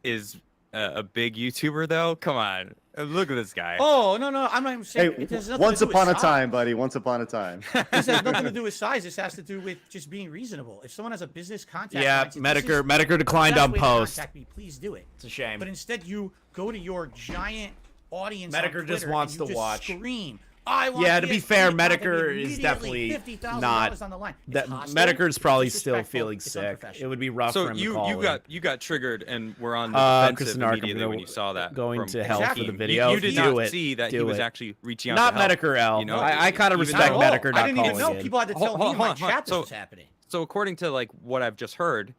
G: a big YouTuber though? Come on, look at this guy.
E: Oh no, I'm not even saying.
C: Hey,
E: it has nothing
C: once
E: to do with
C: upon a
E: size.
C: time, buddy. Once upon a time.
E: This has nothing to do with size. This has to do with just being reasonable. If someone has a business contact,
A: Yeah,
E: mindset, this is
A: Medicare
E: the
A: declined
E: best
A: on
E: way to
A: post.
E: contact me, please do it.
A: It's a shame.
E: But instead, you go to your giant audience. on
A: Medicare just
E: Twitter
A: wants
E: and you
A: to
E: just
A: watch.
E: Scream. I want
A: Yeah, to be
E: DSP
A: fair,
E: contact me
A: Medicare is
E: immediately,
A: definitely
E: $50,000
A: not.
E: on the line. It's
A: That
E: hostile,
A: Medicare's probably
E: it's
A: still
E: disrespectful,
A: feeling
E: it's
A: sick.
E: unprofessional.
A: It would be rough for
G: So
A: him to
G: you
A: call in.
G: you got triggered and were on the defensive
A: Kristen Arkham,
G: immediately when you saw that.
A: going
G: from
A: to hell for
E: Exactly.
A: the video.
G: You did
A: Do
G: not
A: it.
G: see that he
A: Do
G: was
A: it.
G: actually reaching out.
A: Not
G: to help,
A: Medicare L.
G: you know?
A: I kind of
G: Even
A: respect
G: though-
A: Medicare
E: I
A: not
E: didn't
A: calling
E: even know.
A: in.
E: People had to tell me in my chat this was happening.
G: So according to like what I've just heard,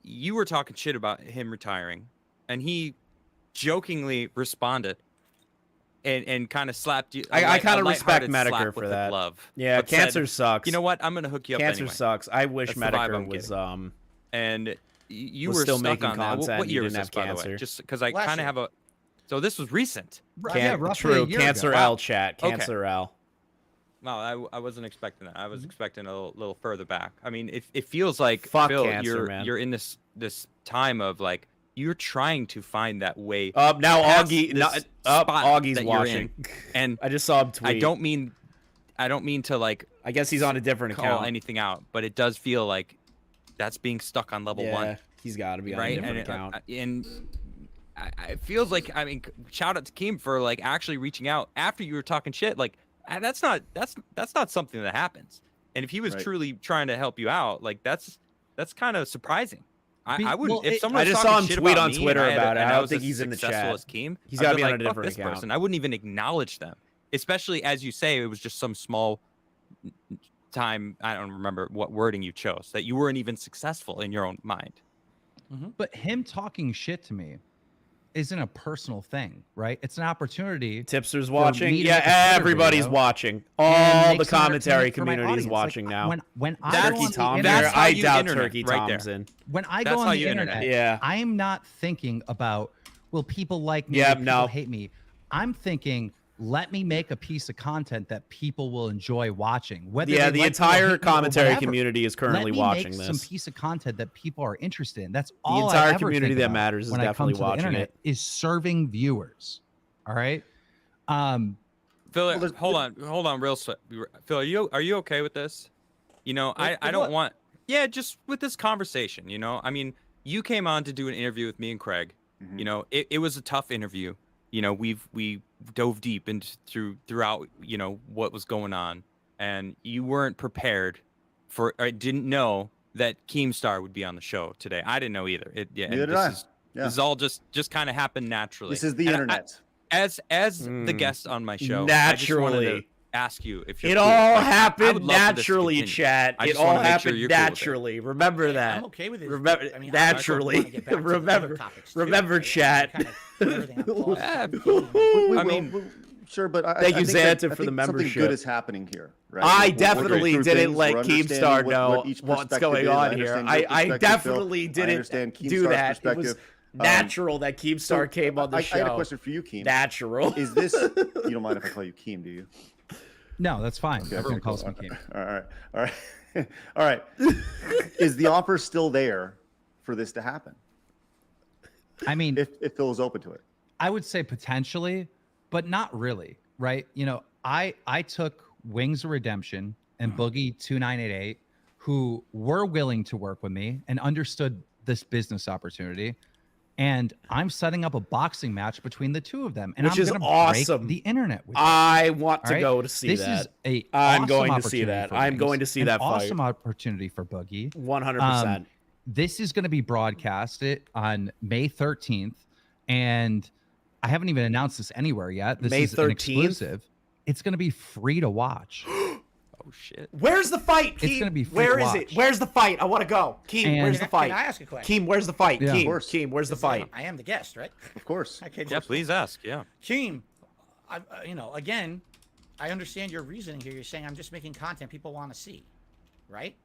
G: you were talking shit about him retiring, and he jokingly responded and kind of slapped you.
A: I kind of respect
G: lighthearted
A: Medicare
G: slap
A: for
G: with the
A: that.
G: glove,
A: Yeah,
G: but
A: cancer
G: said,
A: sucks.
G: You know what? I'm gonna hook you up
A: Cancer
G: anyway.
A: sucks. I wish
G: That's the vibe
A: Medicare
G: I'm
A: was
G: getting. And you
A: was
G: were
A: still
G: stuck
A: making
G: on that.
A: content,
G: What
A: you
G: year
A: didn't
G: was
A: have
G: this, by the
A: cancer.
G: way? Just because I
E: Last
G: kind of
E: year.
G: have a. So this was recent.
J: roughly
A: True.
J: a year
A: Cancer
J: ago.
A: L chat.
G: Okay.
A: Cancer L.
G: No, I wasn't expecting that. I was expecting a little further back. I mean, it feels like
A: Fuck
G: Phil,
A: cancer, man.
G: you're in this time of like you're trying to find that way.
A: Now
G: past
A: Augie.
G: this
A: Up.
G: spot
A: Augie's
G: that you're
A: watching.
G: in. And
A: I just saw him tweet.
G: I don't mean to like
A: I guess he's on a different
G: call
A: account.
G: anything out, but it does feel like that's being stuck on level
A: Yeah,
G: one,
A: he's got to be on
G: right?
A: a different
G: And
A: account.
G: it feels like, I mean, shout out to Keem for like actually reaching out after you were talking shit. Like that's not something that happens. And if he was
C: Right.
G: truly trying to help you out, like that's kind of surprising. I wouldn't.
J: well,
G: If someone
A: I
G: was
A: just
G: talking
A: saw him
G: shit
A: tweet
G: about
A: on
G: me
A: Twitter
G: and
A: about it.
G: and
A: I don't
G: was
A: think
G: as
A: he's in the
G: successful
A: chat.
G: as Keem,
A: He's
G: I'd
A: gotta be on
G: like,
A: a
G: "Fuck
A: different
G: this
A: account."
G: person. I wouldn't even acknowledge them, especially as you say it was just some small time. I don't remember what wording you chose. That you weren't even successful in your own mind.
J: But him talking shit to me isn't a personal thing, right? It's an opportunity.
A: Tipsters
J: for
A: watching.
J: me to
A: Yeah,
J: make a Twitter
A: everybody's
J: video
A: watching.
J: and
A: All
J: make
A: the
J: some
A: commentary
J: entertainment for my
A: community is
J: audience.
A: watching
J: Like,
A: now.
J: When I
G: That's
J: go
A: Turkey
J: on the
A: Tom
J: internet,
A: there.
G: how
A: I
G: you
A: doubt
G: internet
A: Turkey
G: right there.
A: Tom's in.
J: when I
G: That's
J: go
G: how
J: on the
G: you
J: internet,
G: internet.
A: Yeah.
J: I am not thinking about, will people like me?
A: Yeah,
J: will people
A: no.
J: hate me? I'm thinking, let me make a piece of content that people will enjoy watching. Whether
A: Yeah,
J: they
A: the
J: like me or
A: entire
J: hate me or
A: commentary
J: whatever.
A: community is currently
J: Let me
A: watching
J: make
A: this.
J: some piece of content that people are interested in. That's
A: The
J: all.
A: entire
J: I ever
A: community
J: think
A: that
J: about
A: matters is
J: when I come
A: definitely
J: to the
A: watching
J: internet
A: it.
J: is serving viewers. All right.
G: Phil,
C: there's-
G: hold on, real quick. Phil, are you okay with this? You know, I
C: With
G: don't
C: what?
G: want. Yeah, just with this conversation. You know, I mean, you came on to do an interview with me and Craig.
C: Mhm.
G: You know, it was a tough interview. You know, we dove deep into throughout. You know what was going on, and you weren't prepared for. Or didn't know that Keemstar would be on the show today. I didn't know either. And
C: Neither did
G: this
C: I.
G: is
C: Yeah.
G: this is all just kind of happened naturally.
C: This is the
G: And
C: internet.
G: as the guest on my show, I just wanted to
A: Naturally.
G: ask you if you're
A: It
G: cool.
A: all
G: Like, I would
A: happened
G: love for this to
A: naturally,
G: continue.
A: chat.
G: I
A: It
G: just
A: all
G: wanna make sure
A: happened
G: you're cool with it.
A: naturally. Remember that.
E: I'm okay with it.
A: Remember
E: I mean,
A: naturally.
E: I wanna get back to the other
A: Remember.
E: topics too,
A: Remember,
E: right?
A: chat.
E: Kind of put everything on pause.
G: Yeah,
C: We
G: I
C: will.
G: mean-
C: Sure, but I
A: Thank
C: I
A: you,
C: think that-
A: Xanta,
C: I
A: for the
C: think something
A: membership.
C: good is happening here, right?
A: I
C: We're working
A: definitely
C: through
A: didn't
C: things,
A: let
C: we're understanding
A: Keemstar
C: what
A: know
C: each
A: what's
C: perspective
A: going
C: is.
A: on
C: I
A: here.
C: understand
A: I
C: your perspective, Phil.
A: definitely
C: I
A: didn't
C: understand
A: do
C: Keemstar's
A: that. It was
C: perspective.
A: natural that Keemstar came on the show.
C: I had a question for you, Keem.
A: Natural.
C: Is this? You don't mind if I call you Keem, do you?
J: No, that's fine.
C: Okay,
J: Everyone
C: cool.
J: calls me Keem.
C: All right. All right. Is the offer still there for this to happen?
J: I mean,
C: If Phil is open to it.
J: I would say potentially, but not really, right? You know, I took Wings of Redemption and Boogie 2988, who were willing to work with me and understood this business opportunity. And I'm setting up a boxing match between the two of them, and
A: Which
J: I'm
A: is
J: gonna
A: awesome.
J: break the internet with it.
A: I want to
J: All right?
A: go to see
J: this
A: that.
J: Is a
A: I'm
J: awesome
A: going to see
J: opportunity
A: that.
J: for
A: I'm
J: Wings,
A: going to see
J: an
A: that fight.
J: awesome opportunity for Boogie.
A: 100%.
J: This is going to be broadcasted on May 13th, and I haven't even announced this anywhere yet. This
A: May
J: is an
A: 13th?
J: exclusive. It's going to be free to watch.
G: Oh shit.
A: Where's the fight, Keem?
J: It's gonna be free
A: Where
J: to
A: is it?
J: watch.
A: Where's the fight? I want to go. Keem,
J: And-
A: where's the fight?
E: Can I ask a question?
A: Keem, where's the fight?
J: Yeah. Of
A: Keem,
C: course.
A: Keem, where's the fight?
E: I am the guest, right?
C: Of course.
E: Okay,
G: Yeah, please ask. Yeah.
E: Keem, again, I understand your reasoning here. You're saying I'm just making content people want to see, right?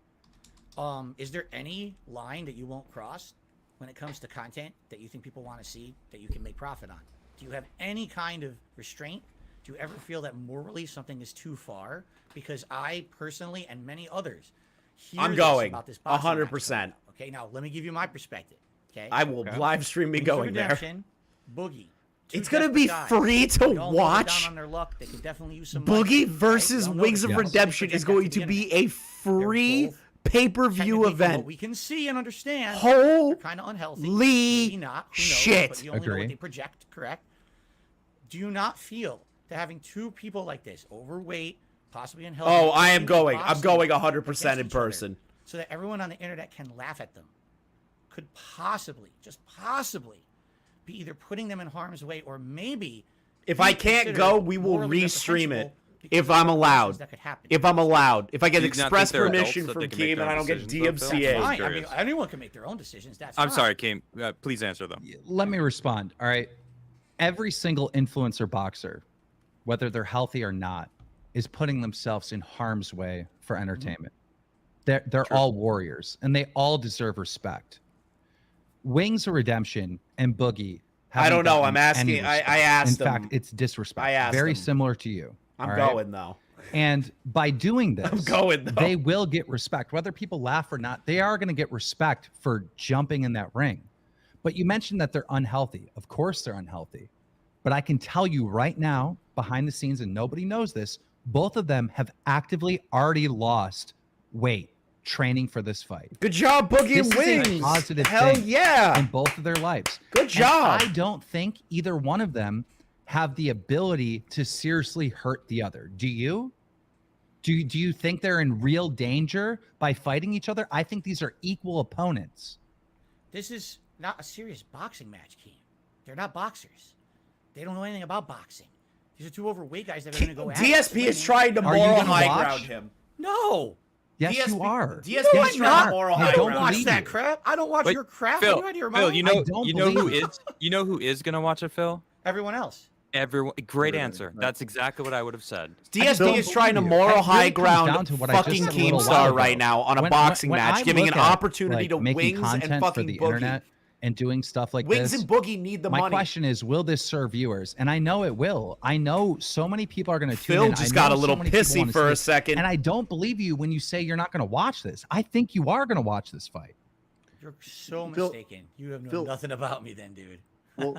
E: Is there any line that you won't cross when it comes to content that you think people want to see that you can make profit on? Do you have any kind of restraint? Do you ever feel that morally something is too far? Because I personally and many others hear
A: I'm
E: this
A: going.
E: about this boxing match
A: 100%.
E: coming up. Okay, now let me give you my perspective. Okay,
A: I will live stream me
E: Wings of
A: going there.
E: Redemption, Boogie. Two
A: It's gonna
E: desperate
A: be
E: guys.
A: free to
E: They all know they're
A: watch.
E: Down on their luck. They could definitely use some money,
A: Boogie
E: right?
A: versus
E: They all know
A: Wings
E: they're
A: of
E: both
A: Redemption
E: gonna
A: is
E: project
A: going
E: at
A: to
E: the
A: be
E: internet.
A: a free
E: both
A: pay-per-view
E: Technically, from
A: event.
E: what we can see and understand,
A: Holy
E: kind of unhealthy. Maybe not. Who knows?
A: shit.
E: But you only know
J: Agree.
E: what they project, correct? Do you not feel that having two people like this, overweight, possibly unhealthy?
A: Oh, I am
E: in
A: going. I'm
E: boxing
A: going
E: against
A: 100% in
E: each other,
A: person.
E: so that everyone on the internet can laugh at them, could possibly, just possibly, be either putting them in harm's way or maybe
A: If
E: be
A: I can't
E: considered
A: go, we will
E: morally
A: restream it.
E: reprehensible because
A: If
E: of
A: I'm
E: the
A: allowed.
E: things that could happen.
A: If I'm allowed. If I get
G: Do you not think
A: express
G: they're adults
A: permission
G: that
A: from
G: they can make
A: Keem
G: their
A: and I
G: own
A: don't get
G: decisions, though, Phil?
A: DMCA.
E: Fine. I mean,
G: curious.
E: anyone can make their own decisions. That's
G: I'm
E: fine.
G: sorry, Keem. Please answer them.
J: Let me respond. All right. Every single influencer boxer, whether they're healthy or not, is putting themselves in harm's way for entertainment. They're all warriors, and they all deserve respect. Wings of Redemption and Boogie.
A: I don't know.
J: haven't
A: I'm
J: gotten any
A: asking. I
J: respect.
A: asked
J: In
A: him.
J: fact, it's disrespect.
A: I asked
J: Very
A: him.
J: similar to you.
A: I'm
J: all right?
A: going, though.
J: And by doing this,
A: I'm going, though.
J: they will get respect. Whether people laugh or not, they are going to get respect for jumping in that ring. But you mentioned that they're unhealthy. Of course they're unhealthy. But I can tell you right now, behind the scenes, and nobody knows this, both of them have actively already lost weight training for this fight.
A: Good job, Boogie
J: This
A: and
J: is a
A: Wings.
J: positive
A: Hell
J: thing
A: yeah.
J: in both of their lives.
A: Good
J: And
A: job.
J: I don't think either one of them have the ability to seriously hurt the other. Do you? Do you think they're in real danger by fighting each other? I think these are equal opponents.
E: This is not a serious boxing match, Keem. They're not boxers. They don't know anything about boxing. These are two overweight guys that are going to go at it.
A: DSP is trying to
J: Are you
A: moral
J: gonna
A: high
J: watch?
A: ground him.
E: No.
J: Yes,
A: DSP
J: you are.
A: DSP
J: Yes,
A: is
J: you
A: trying to
J: are.
A: moral
J: I
A: high
J: don't
E: I don't
A: ground
E: watch
J: believe
E: that
J: you.
E: crap. I don't watch
G: Wait,
E: your crap.
G: Phil,
E: Are you out of your
G: Phil,
E: mind?
G: you know,
J: don't
G: you know who
J: believe
G: is, you know who is gonna watch it, Phil?
E: Everyone else.
G: Everyone. Great
C: Really?
G: answer. That's exactly what I would have said.
A: DSP is trying to
J: believe you.
A: moral
J: It really
A: high
J: comes
A: ground
J: down to what I just
A: fucking
J: said a little while
A: Keemstar
J: ago.
A: right now on a
J: When-
A: boxing
J: when
A: match,
J: I
A: giving
J: look
A: an
J: at,
A: opportunity
J: like,
A: to
J: making
A: Wings and
J: content
A: fucking
J: for the
A: Boogie.
J: internet and doing stuff like
A: Wings
J: this.
A: and Boogie need the
J: My
A: money.
J: question is, will this serve viewers? And I know it will. I know so many people are going to tune
A: Phil
J: in.
A: just
J: I
A: got
J: know
A: a little
J: so many people
A: pissy
J: wanna
A: for
J: see
A: a
J: it.
A: second.
J: And I don't believe you when you say you're not going to watch this. I think you are going to watch this fight.
E: You're so
C: Phil-
E: mistaken. You have known
C: Phil-
E: nothing about me then, dude.
C: Well,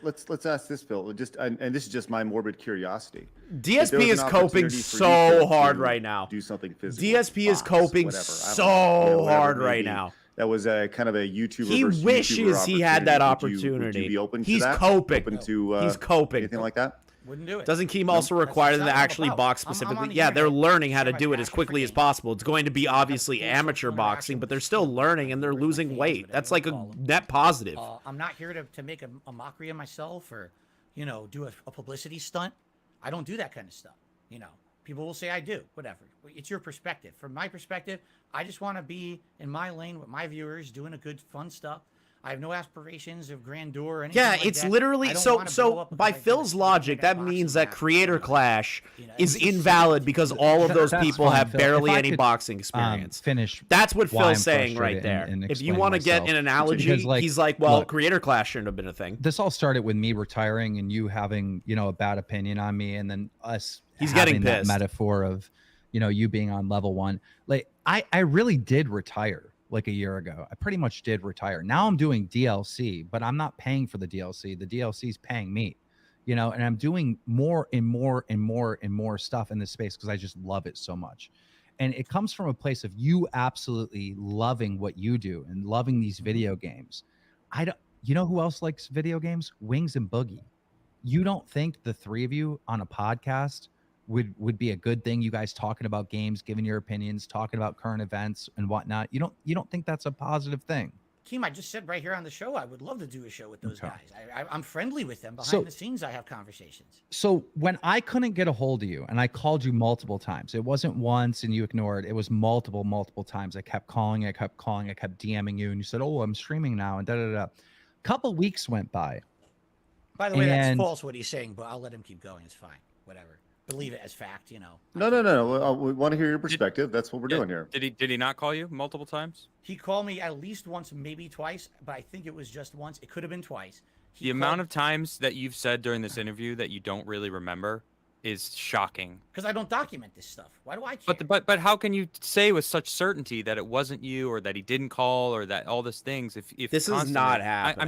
C: let's ask this, Phil. Just and this is just my morbid curiosity. If
A: DSP
C: there was
A: is
C: an
A: coping
C: opportunity for you
A: so
C: to
A: hard right now.
C: Do something physical.
A: DSP is
C: box,
A: coping
C: whatever, I
A: so
C: don't know, whatever
A: hard
C: it may
A: right
C: be.
A: now.
C: That was a kind of a YouTuber.
A: He
C: versus
A: wishes
C: YouTuber
A: he had that
C: Would you
A: opportunity.
C: be open to
A: He's
C: that?
A: coping.
C: Open to
A: He's coping.
C: anything like that?
E: Wouldn't do it.
A: Doesn't Keem also
E: That's
A: require them to
E: not what I'm
A: actually
E: about.
A: box
E: I'm on
A: specifically?
E: the
A: Yeah, they're
E: internet.
A: learning how to
E: Share my
A: do it as
E: passion
A: quickly
E: for
A: as
E: gaming.
A: possible. It's going to be obviously
E: full
A: amateur
E: social
A: boxing,
E: interaction
A: but they're
E: with
A: still
E: people,
A: learning and they're
E: whatever
A: losing
E: fans,
A: weight.
E: whatever
A: That's
E: you
A: like a
E: call them.
A: net positive.
E: I'm not here to make a mockery of myself or, do a publicity stunt. I don't do that kind of stuff. People will say I do. Whatever. It's your perspective. From my perspective, I just want to be in my lane with my viewers, doing a good, fun stuff. I have no aspirations of grandeur or anything
A: Yeah,
E: like
A: it's
E: that.
A: literally
E: I don't
A: so
E: wanna blow
A: so
E: up because
A: by
E: I did a
A: Phil's
E: stupid
A: logic, that
E: boxing
A: means that
E: match.
A: Creator Clash is
E: it's just
A: invalid
E: stupid.
A: because all of those
J: That's
A: people
J: fine,
A: have
J: Phil.
A: barely
J: If I
A: any
J: could,
A: boxing experience.
J: Finish.
A: That's what
J: why I'm
A: Phil's saying right
J: frustrated
A: there.
J: and
A: If you
J: explain
A: want to get
J: myself.
A: an analogy,
J: Because, like,
A: he's like, well,
J: look,
A: Creator Clash shouldn't have been a thing.
J: this all started with me retiring and you having, a bad opinion on me, and then us
A: He's
J: having
A: getting
J: that
A: pissed.
J: metaphor of, you being on level 1. Like I really did retire like a year ago. I pretty much did retire. Now I'm doing DLC, but I'm not paying for the DLC. The DLC is paying me, and I'm doing more and more and more and more stuff in this space because I just love it so much. And it comes from a place of you absolutely loving what you do and loving these video games. You know who else likes video games? Wings and Boogie. You don't think the three of you on a podcast would be a good thing? You guys talking about games, giving your opinions, talking about current events and whatnot. You don't think that's a positive thing?
E: Keem, I just said right here on the show, I would love to do a show with those guys. I'm friendly with them. Behind the scenes, I have conversations.
J: So when I couldn't get a hold of you and I called you multiple times, it wasn't once and you ignored, it was multiple times. I kept calling, I kept DMing you, and you said, oh, I'm streaming now, and da-da-da. Couple weeks went by.
E: By the way, that's false what he's saying, but I'll let him keep going. It's fine. Whatever. Believe it as fact, you know.
C: No. We want to hear your perspective. That's what we're doing here.
G: Did he not call you multiple times?
E: He called me at least once, maybe twice, but I think it was just once. It could have been twice.
G: The amount of times that you've said during this interview that you don't really remember is shocking.
E: Because I don't document this stuff. Why do I care?
G: But how can you say with such certainty that it wasn't you, or that he didn't call, or that all these things? If
A: this is not happening,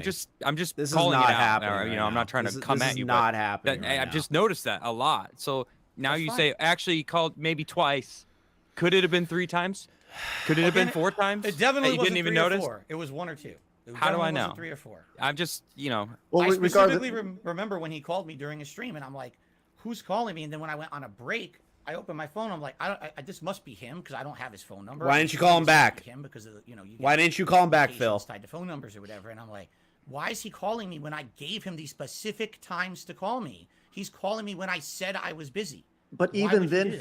G: I'm just
A: this
G: calling
A: is not
G: it out.
A: happening.
G: Or, you know, I'm not trying to come at you.
A: This is not happening.
G: I've just noticed that a lot. So now you say actually he called maybe twice. Could it have been 3 times? Could it have been 4 times?
E: It definitely
G: you
E: wasn't
G: didn't even
E: 3 or
G: notice.
E: 4. It was 1 or 2.
G: How do I know?
E: 3 or 4.
G: I'm just, you know.
C: Well,
E: I specifically remember when he called me during a stream, and I'm like, who's calling me? And then when I went on a break, I opened my phone. I'm like, this must be him because I don't have his phone number.
A: Why didn't you call him back?
E: Him because of the, you
A: why didn't you call him back, Phil?
E: Tied to phone numbers or whatever. And I'm like, why is he calling me when I gave him the specific times to call me? He's calling me when I said I was busy.
C: But even then,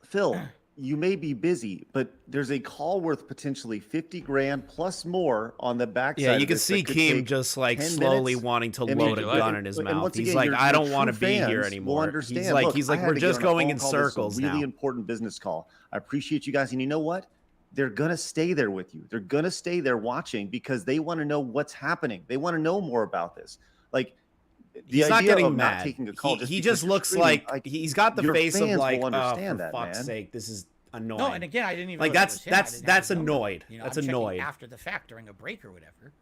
C: Phil, you may be busy, but there's a call worth potentially 50 grand plus more on the backside.
A: Yeah, you can see Keem just like slowly wanting to load a gun in his mouth. He's like, I don't want to be here anymore. He's like, we're just going in circles now.
C: Really important business call. I appreciate you guys, and you know what? They're gonna stay there with you. They're gonna stay there watching because they want to know what's happening. They want to know more about this. Like.
A: He's not getting mad.
C: Not taking a call
A: he just looks like he's got the face of like, oh, for fuck's sake, this is annoying.
E: No, and again, I didn't even
A: like that's annoyed.
E: You know,
A: that's
E: I'm
A: annoyed
E: after the fact during a break or whatever.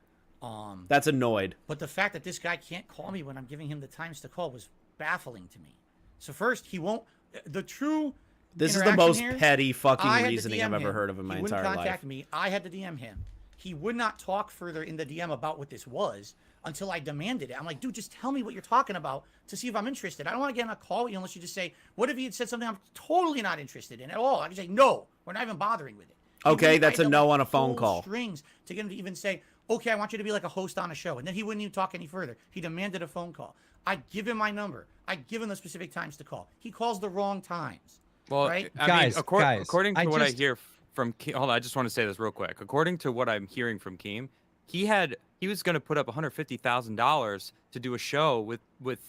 A: That's annoyed.
E: But the fact that this guy can't call me when I'm giving him the times to call was baffling to me. So first, he won't. The true.
A: This is the most
E: here,
A: petty fucking reasoning I've ever heard of in my entire life.
E: He wouldn't contact me. I had to DM him. He would not talk further in the DM about what this was until I demanded it. I'm like, dude, just tell me what you're talking about to see if I'm interested. I don't want to get on a call with you unless you just say, what if he had said something I'm totally not interested in at all? I can say, no, we're not even bothering with it.
A: Okay, that's a no on a phone call.
E: Strings to get him to even say, okay, I want you to be like a host on a show. And then he wouldn't even talk any further. He demanded a phone call. I give him my number. I give him the specific times to call. He calls the wrong times.
G: Well,
E: right?
G: Guys, according to what I hear from Keem, hold on, I just want to say this real quick. According to what I'm hearing from Keem, he was going to put up $150,000 to do a show with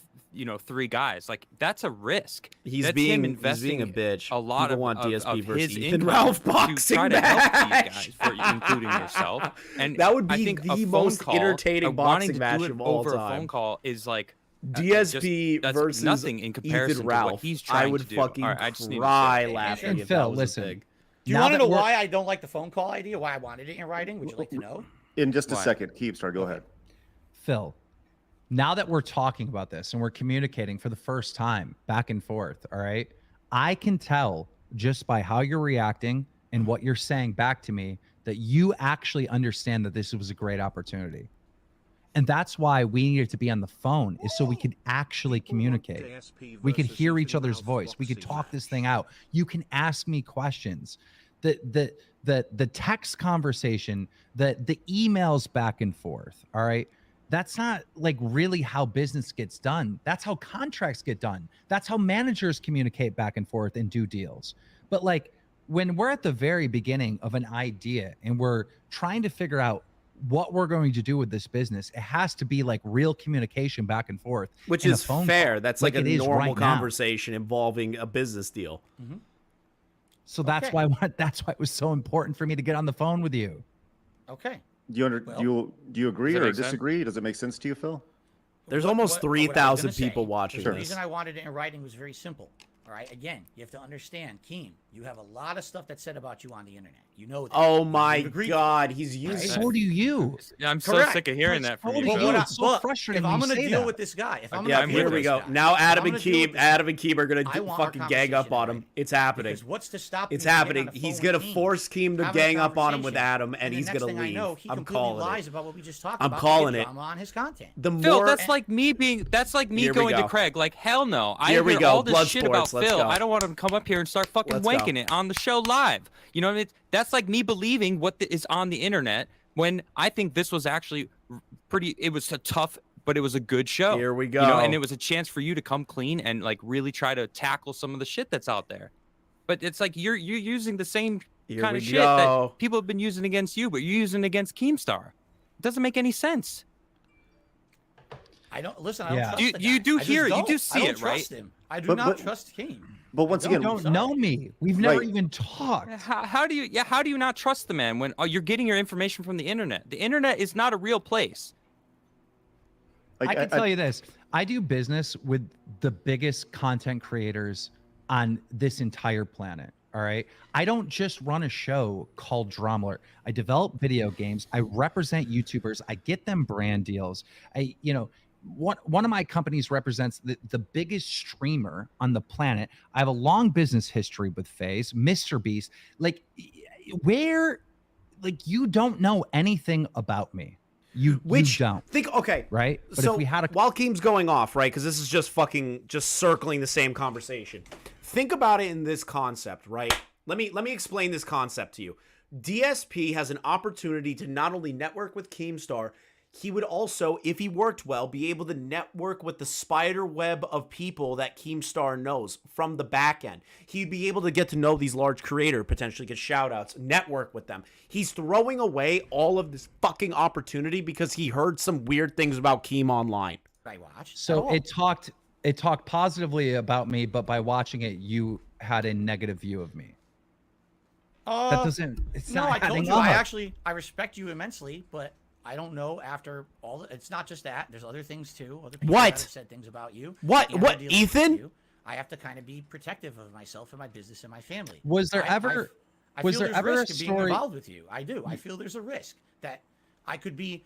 G: 3 guys. Like, that's a risk.
A: He's being a bitch.
G: A lot
A: People want DSP
G: of
A: versus
G: his
A: Ethan Ralph boxing
G: to try
A: match.
G: to help these guys, including yourself. And
A: that would be
G: I think
A: the most entertaining boxing match of all
G: over
A: time.
G: A phone call is like
A: DSP versus
G: nothing in comparison
A: Ethan Ralph.
G: to what he's trying
A: I would
G: to do.
A: fucking
G: Right, I just
A: cry laughing.
J: And
A: if
J: Phil,
A: that was
J: listen.
A: big.
E: Do you want to know why I don't like the phone call idea? Why I wanted it in writing? Would you like to know?
C: In just a second, Keemstar, go ahead.
J: Phil, now that we're talking about this and we're communicating for the first time back and forth, all right, I can tell just by how you're reacting and what you're saying back to me that you actually understand that this was a great opportunity. And that's why we needed to be on the phone, is so we could actually communicate. We could hear each other's voice. We could talk this thing out. You can ask me questions. The text conversation, the emails back and forth, all right? That's not like really how business gets done. That's how contracts get done. That's how managers communicate back and forth and do deals. But like when we're at the very beginning of an idea and we're trying to figure out what we're going to do with this business, it has to be like real communication back and forth.
A: Which is fair. That's like a normal
J: right
A: conversation involving a business deal.
E: Mm-hmm.
J: So that's why it was so important for me to get on the phone with you.
E: Okay.
C: Do you agree or disagree? Does it make sense to you, Phil?
A: There's almost 3,000 people watching
E: The
A: this.
E: reason I wanted it in writing was very simple. All right. Again, you have to understand, Keem, You have a lot of stuff that's said about you on the internet. You know that.
A: Oh
E: You
A: my
E: agree.
A: God, he's using.
J: So do you.
G: I'm so
E: Correct.
G: sick of hearing that from
J: So
G: you.
J: do
E: But
J: you.
E: what
J: It's so frustrating
E: if
J: when
E: I'm
J: you
E: gonna
J: say
E: deal
J: that.
E: with this guy, if I'm
A: Yeah,
E: gonna deal
A: here
E: with
A: we
E: this
A: go.
E: guy,
A: Now
E: if
A: Adam
E: I'm
A: and
E: gonna deal with
A: Keem,
E: this
A: Adam and Keem are gonna
E: I want our
A: fucking gang up on him.
E: conversation,
A: It's happening.
E: Because what's to stop?
A: It's
E: me from
A: happening.
E: getting on the
A: He's
E: phone
A: gonna
E: with Keem,
A: force Keem to
E: having a
A: gang up on him with
E: conversation,
A: Adam, and
E: the
A: he's
E: next
A: gonna
E: thing I
A: leave.
E: know, he
A: I'm
E: completely
A: calling
E: lies
A: it.
E: about what we just talked
A: I'm
E: about.
A: calling
E: to get
A: it.
E: drama on his content.
A: The more
G: Phil, that's like me
A: Here we
G: going to
A: go.
G: Craig. Like, hell no. I
A: Here we
G: hear
A: go.
G: all this
A: Blood
G: shit
A: sports.
G: about
A: Let's
G: Phil.
A: go.
G: I don't want him to come up here and start fucking
A: Let's go.
G: wanking it on the show live. You know what I mean? That's like me believing what is on the internet when I think this was actually pretty. It was a tough, but it was a good show.
A: Here we
G: You know,
A: go.
G: and it was a chance for you to come clean and like really try to tackle some of the shit that's out there. But it's like you're using the same
A: Here
G: kind
A: we
G: of shit
A: go.
G: that people have been using against you, but you're using against Keemstar. It doesn't make any sense.
E: I don't listen. I don't
J: Yeah.
E: trust
G: You-
E: the
G: you
E: guy.
G: do
E: I just
G: hear it. You
E: don't.
G: do see
E: I don't
G: it, right?
E: trust him. I do
C: But-
E: not
C: but-
E: trust Keem.
C: But once
E: I
C: again,
J: You don't know me. We've never
C: Right.
J: even talked.
G: How do you not trust the man when you're getting your information from the internet? The internet is not a real place.
C: like,
J: I can tell you this. I do business with the biggest content creators on this entire planet. All right. I don't just run a show called Drama Alert. I develop video games. I represent YouTubers. I get them brand deals. One of my companies represents the biggest streamer on the planet. I have a long business history with FaZe, Mr. Beast. Like, you don't know anything about me. You don't.
A: Think okay.
J: Right? But
A: so
J: if we had a
A: while Keem's going off, right? Because this is just circling the same conversation. Think about it in this concept, right? Let me explain this concept to you. DSP has an opportunity to not only network with Keemstar, he would also, if he worked well, be able to network with the spider web of people that Keemstar knows from the back end. He'd be able to get to know these large creators, potentially get shout outs, network with them. He's throwing away all of this fucking opportunity because he heard some weird things about Keem online.
E: I watched.
J: So it talked positively about me, but by watching it, you had a negative view of me. That doesn't. It's
E: No,
J: not
E: I told
J: adding
E: you.
J: up.
E: I respect you immensely, but I don't know after all. It's not just that. There's other things too. Other people
A: What?
E: that have said things about you.
A: What?
E: and
A: What?
E: I'm dealing with
A: Ethan?
E: you. I have to kind of be protective of myself and my business and my family.
J: Was there
E: I
J: ever?
E: I
J: Was
E: feel
J: there
E: there's
J: ever a
E: risk in being
J: story?
E: involved with you. I do. I feel there's a risk that I could be,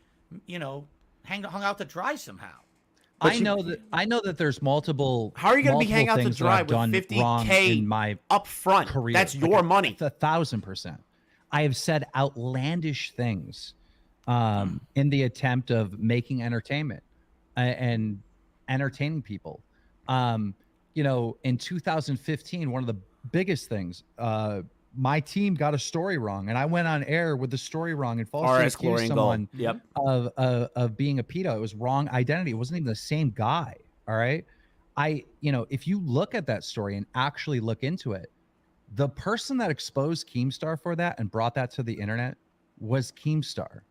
E: hung out to dry somehow.
J: I know that there's multiple.
A: How are you going to be hanging out to
J: things that
A: dry
J: I've
A: with
J: done wrong
A: 50K
J: in my
A: up front?
J: career?
A: That's your money.
J: 1,000%. I have said outlandish things in the attempt of making entertainment and entertaining people. In 2015, one of the biggest things, my team got a story wrong, and I went on air with the story wrong and falsely accused someone of being a pedo. It was wrong identity. It wasn't even the same guy. All right. If you look at that story and actually look into it, the person that exposed Keemstar for that and brought that to the internet was Keemstar.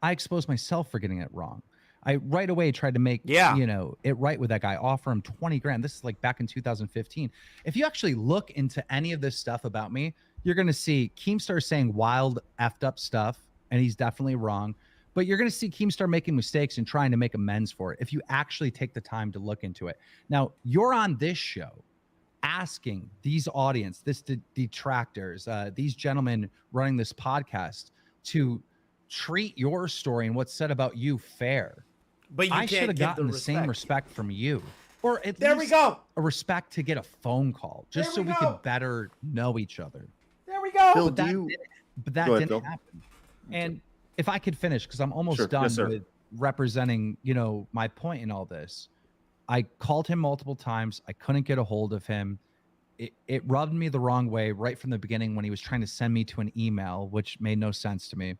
J: I exposed myself for getting it wrong. I right away tried to make it right with that guy, offer him 20 grand. This is like back in 2015. If you actually look into any of this stuff about me, you're going to see Keemstar saying wild effed up stuff, and he's definitely wrong. But you're going to see Keemstar making mistakes and trying to make amends for it if you actually take the time to look into it. Now, you're on this show asking these audience, detractors, these gentlemen running this podcast to treat your story and what's said about you fair.
A: But you
J: I should have gotten the same respect from you, or at least a respect to get a phone call, just so we could better know each other.
A: There we go.
C: Phil,
J: But that didn't happen. And if I could finish, because I'm almost done with representing, my point in all this. I called him multiple times. I couldn't get a hold of him. It rubbed me the wrong way right from the beginning when he was trying to send me to an email, which made no sense to me.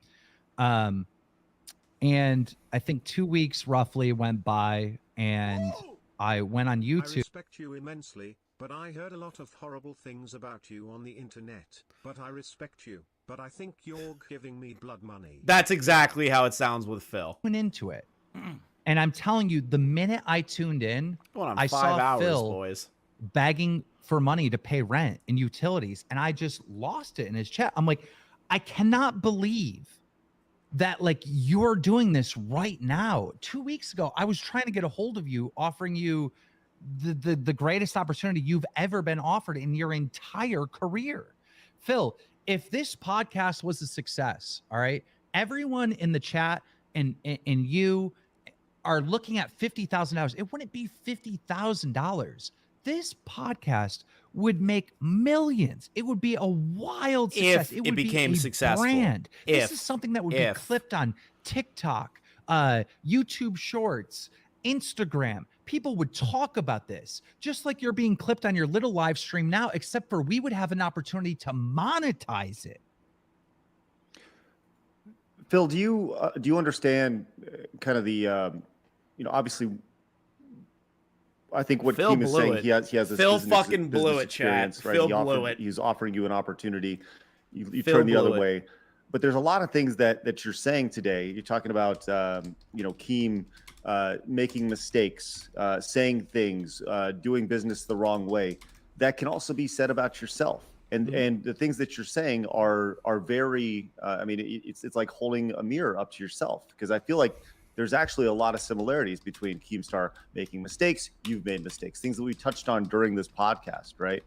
J: And I think 2 weeks roughly went by, and I went on YouTube.
H: I respect you immensely, but I heard a lot of horrible things about you on the internet. But I respect you, but I think you're giving me blood money.
A: That's exactly how it sounds with Phil.
J: Went into it. And I'm telling you, the minute I tuned in, I
A: 5
J: saw
A: hours,
J: Phil
A: boys.
J: begging for money to pay rent and utilities, and I just lost it in his chat. I'm like, I cannot believe that you're doing this right now. 2 weeks ago, I was trying to get a hold of you, offering you the greatest opportunity you've ever been offered in your entire career. Phil, if this podcast was a success, all right, everyone in the chat and you are looking at $50,000. It wouldn't be $50,000. This podcast would make millions. It would be a wild success.
A: If it became
J: be a
A: successful.
J: Brand. This
A: If.
J: is something that would be clipped on TikTok, YouTube Shorts, Instagram. People would talk about this, just like you're being clipped on your little live stream now, except for we would have an opportunity to monetize it.
C: Phil, do you understand kind of the obviously, I think what Keem is saying, he has this
A: Phil
C: business
A: fucking blew it, Chad.
C: experience, right?
A: Phil blew it.
C: He's offering you an opportunity. You
A: Phil
C: turn the other
A: blew it.
C: way. But there's a lot of things that you're saying today. You're talking about Keem making mistakes, saying things, doing business the wrong way. That can also be said about yourself. And the things that you're saying are very. It's like holding a mirror up to yourself, because I feel like there's actually a lot of similarities between Keemstar making mistakes. You've made mistakes, things that we touched on during this podcast, right?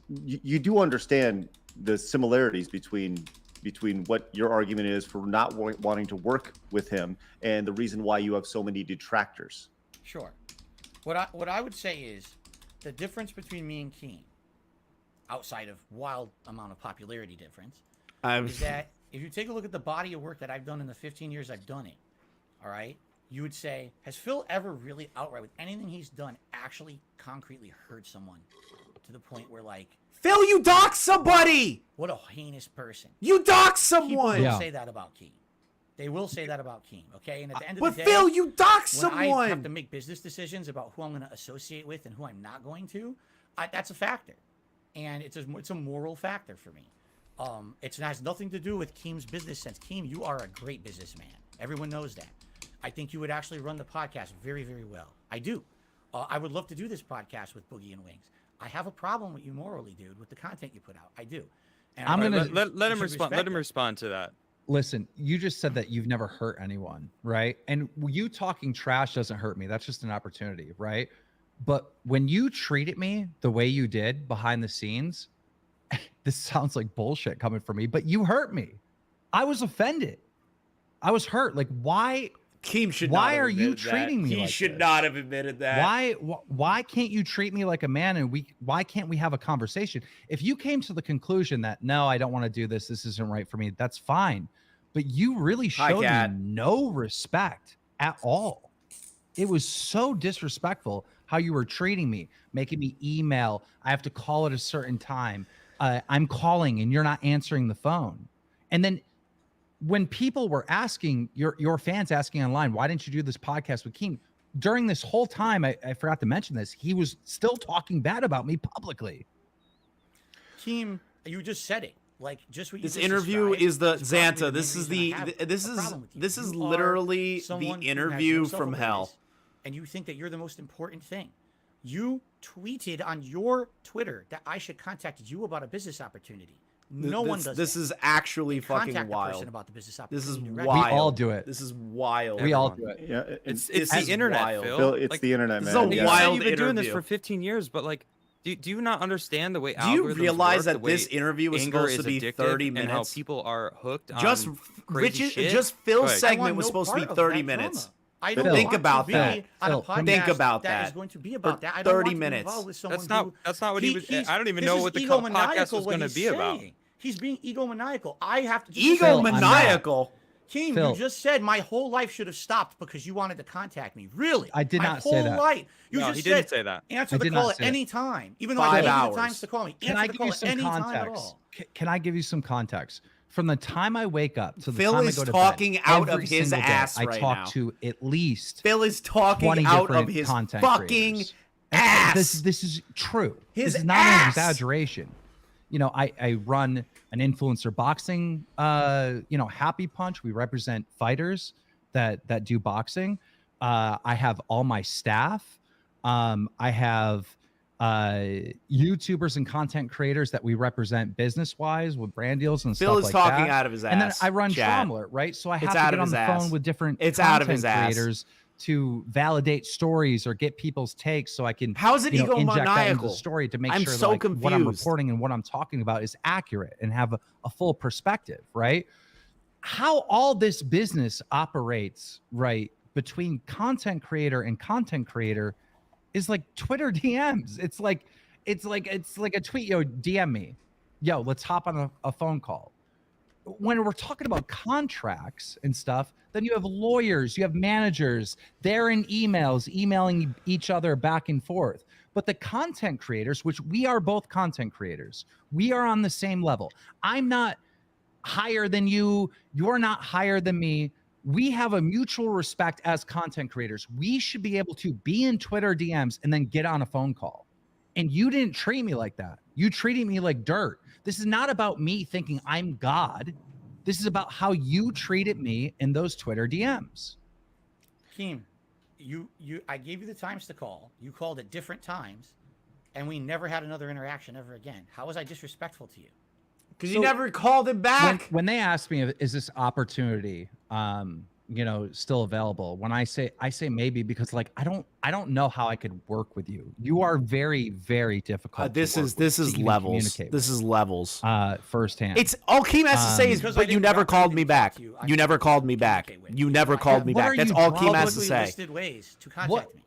C: You do understand the similarities between what your argument is for not wanting to work with him and the reason why you have so many detractors.
E: Sure. What I would say is the difference between me and Keem, outside of wild amount of popularity difference, is that if you take a look at the body of work that I've done in the 15 years I've done it, all right, you would say, has Phil ever really outright with anything he's done actually concretely hurt someone to the point where, like,
A: Phil, you dox somebody.
E: What a heinous person.
A: You dox someone.
E: People will say that about Keem. They will say that about Keem, okay? And at the end of the day,
A: Phil, you dox
E: when
A: someone.
E: I have to make business decisions about who I'm going to associate with and who I'm not going to, that's a factor. And it's a moral factor for me. It has nothing to do with Keem's business sense. Keem, you are a great businessman. Everyone knows that. I think you would actually run the podcast very, very well. I do. I would love to do this podcast with Boogie and Wings. I have a problem with you morally, dude, with the content you put out. I do. And
G: I'm gonna let him respond. Let him respond to that.
J: Listen, you just said that you've never hurt anyone, right? And you talking trash doesn't hurt me. That's just an opportunity, right? But when you treated me the way you did behind the scenes, this sounds like bullshit coming from me, but you hurt me. I was offended. I was hurt. Like, why?
A: Keem should.
J: Why
A: not have
J: are you
A: admitted
J: treating
A: that.
J: me
A: He
J: like
A: should
J: this?
A: not have admitted that.
J: Why can't you treat me like a man, and why can't we have a conversation? If you came to the conclusion that no, I don't want to do this, this isn't right for me, that's fine. But you really showed me no respect at all. It was so disrespectful how you were treating me, making me email. I have to call at a certain time. I'm calling and you're not answering the phone. And then when people were asking, your fans asking online, why didn't you do this podcast with Keem? During this whole time, I forgot to mention this, he was still talking bad about me publicly.
E: Keem, you just said it. Like, just what you
A: This
E: just
A: interview
E: described
A: is the
E: is probably
A: Xanta.
E: main
A: This is
E: reason I
A: the
E: have
A: this
E: a
A: is
E: problem with you.
A: this is
E: You are
A: literally
E: someone
A: the
E: who has
A: interview
E: no
A: from
E: self-awareness,
A: hell.
E: and you think that you're the most important thing. You tweeted on your Twitter that I should contact you about a business opportunity. No one does.
A: This
E: that.
A: is actually fucking
E: Contact the person
A: wild.
E: about the business
A: This is
E: opportunity directly.
A: wild.
J: We all do it.
A: This is wild.
J: We all do it.
C: Yeah,
G: It's
A: This
G: the
A: is
G: internet,
A: wild.
G: Phil.
C: It's the internet,
A: this
C: man.
A: is a
G: You
A: wild
G: said you've been doing this
A: interview.
G: for 15 years, but like, do you not understand the way
A: Do you
G: algorithms
A: realize
G: work,
A: that
G: the way
A: this interview was
G: anger
A: supposed to
G: is
A: be
G: addictive,
A: 30
G: and how
A: minutes?
G: people are hooked on
A: Just
G: crazy shit?
A: just
G: Go
A: Phil's
G: ahead.
A: segment
E: I want
A: was
E: no
A: supposed to be
E: part of
A: 30
E: that
A: minutes.
E: drama. I don't
A: Think
E: want
A: about
E: to be
A: that.
E: on a
J: Phil,
E: podcast
A: think about
E: that
A: that.
E: is going to be about
A: For
E: that. I don't
A: 30
E: want to be
A: minutes.
E: involved with someone
G: That's not what he was.
E: he's-
G: I don't even
E: this
G: know
E: is
G: what the podcast
E: egomaniacal
G: was
E: what
G: going to
E: he's
G: be about.
E: saying. He's being egomaniacal. I have to
A: Egomaniacal.
E: Keem,
J: Phil.
E: you just said my whole life should have stopped because you wanted to contact me. Really?
J: I did
E: my
J: not say
E: whole
J: that.
E: life. You
G: No,
E: just
G: he
E: said
G: didn't say that.
E: answer
J: I
E: the
J: did
E: call
J: not
E: at
J: say
E: any time, even though
A: 5
E: I gave you
A: hours.
E: the times to call me.
J: Can
E: Answer
J: I
E: the
J: give
E: call
J: you
E: at
J: some
E: any time at
J: context?
E: all.
J: Can I give you some context? From the time I wake up to the
A: Phil
J: time
A: is
J: I go to
A: talking
J: bed,
A: out
J: every
A: of his
J: single day,
A: ass
J: I
A: right
J: talk
A: now.
J: to at least
A: Phil is
J: 20
A: talking out of
J: different
A: his
J: content
A: fucking
J: creators.
A: ass.
J: This is true.
A: His
J: this is not an
A: ass.
J: exaggeration. You know, I run an influencer boxing, Happy Punch. We represent fighters that do boxing. I have all my staff. I have YouTubers and content creators that we represent business-wise with brand deals and
A: Phil
J: stuff
A: is
J: like
A: talking
J: that.
A: out of his ass.
J: And then I run
A: chat.
J: Traumler, right? So I
A: It's
J: have to
A: out
J: get
A: of
J: on
A: his
J: the
A: ass.
J: phone with different
A: It's out of
J: content
A: his ass.
J: creators to validate stories or get people's takes so I can
A: How is it
J: inject that into
A: egomaniacal?
J: the story to make
A: I'm
J: sure
A: so
J: that, like, what I'm
A: confused.
J: reporting and what I'm talking about is accurate and have a full perspective, right? How all this business operates, right, between content creator and content creator is like Twitter DMs. It's like a tweet, yo, DM me. Yo, let's hop on a phone call. When we're talking about contracts and stuff, then you have lawyers, you have managers, they're in emails, emailing each other back and forth. But the content creators, which we are both content creators, we are on the same level. I'm not higher than you. You're not higher than me. We have a mutual respect as content creators. We should be able to be in Twitter DMs and then get on a phone call. And you didn't treat me like that. You treated me like dirt. This is not about me thinking I'm God. This is about how you treated me in those Twitter DMs.
E: Keem, I gave you the times to call. You called at different times, and we never had another interaction ever again. How was I disrespectful to you?
A: Because you never called him back.
J: When they ask me, is this opportunity, still available? When I say maybe, because like I don't know how I could work with you. You are very, very difficult.
A: This is levels. This is levels.
J: Firsthand.
A: It's all Keem has to say is, but you never called me back. You never called me back. You never called me back. That's all Keem has to say.
E: Listed ways to contact me.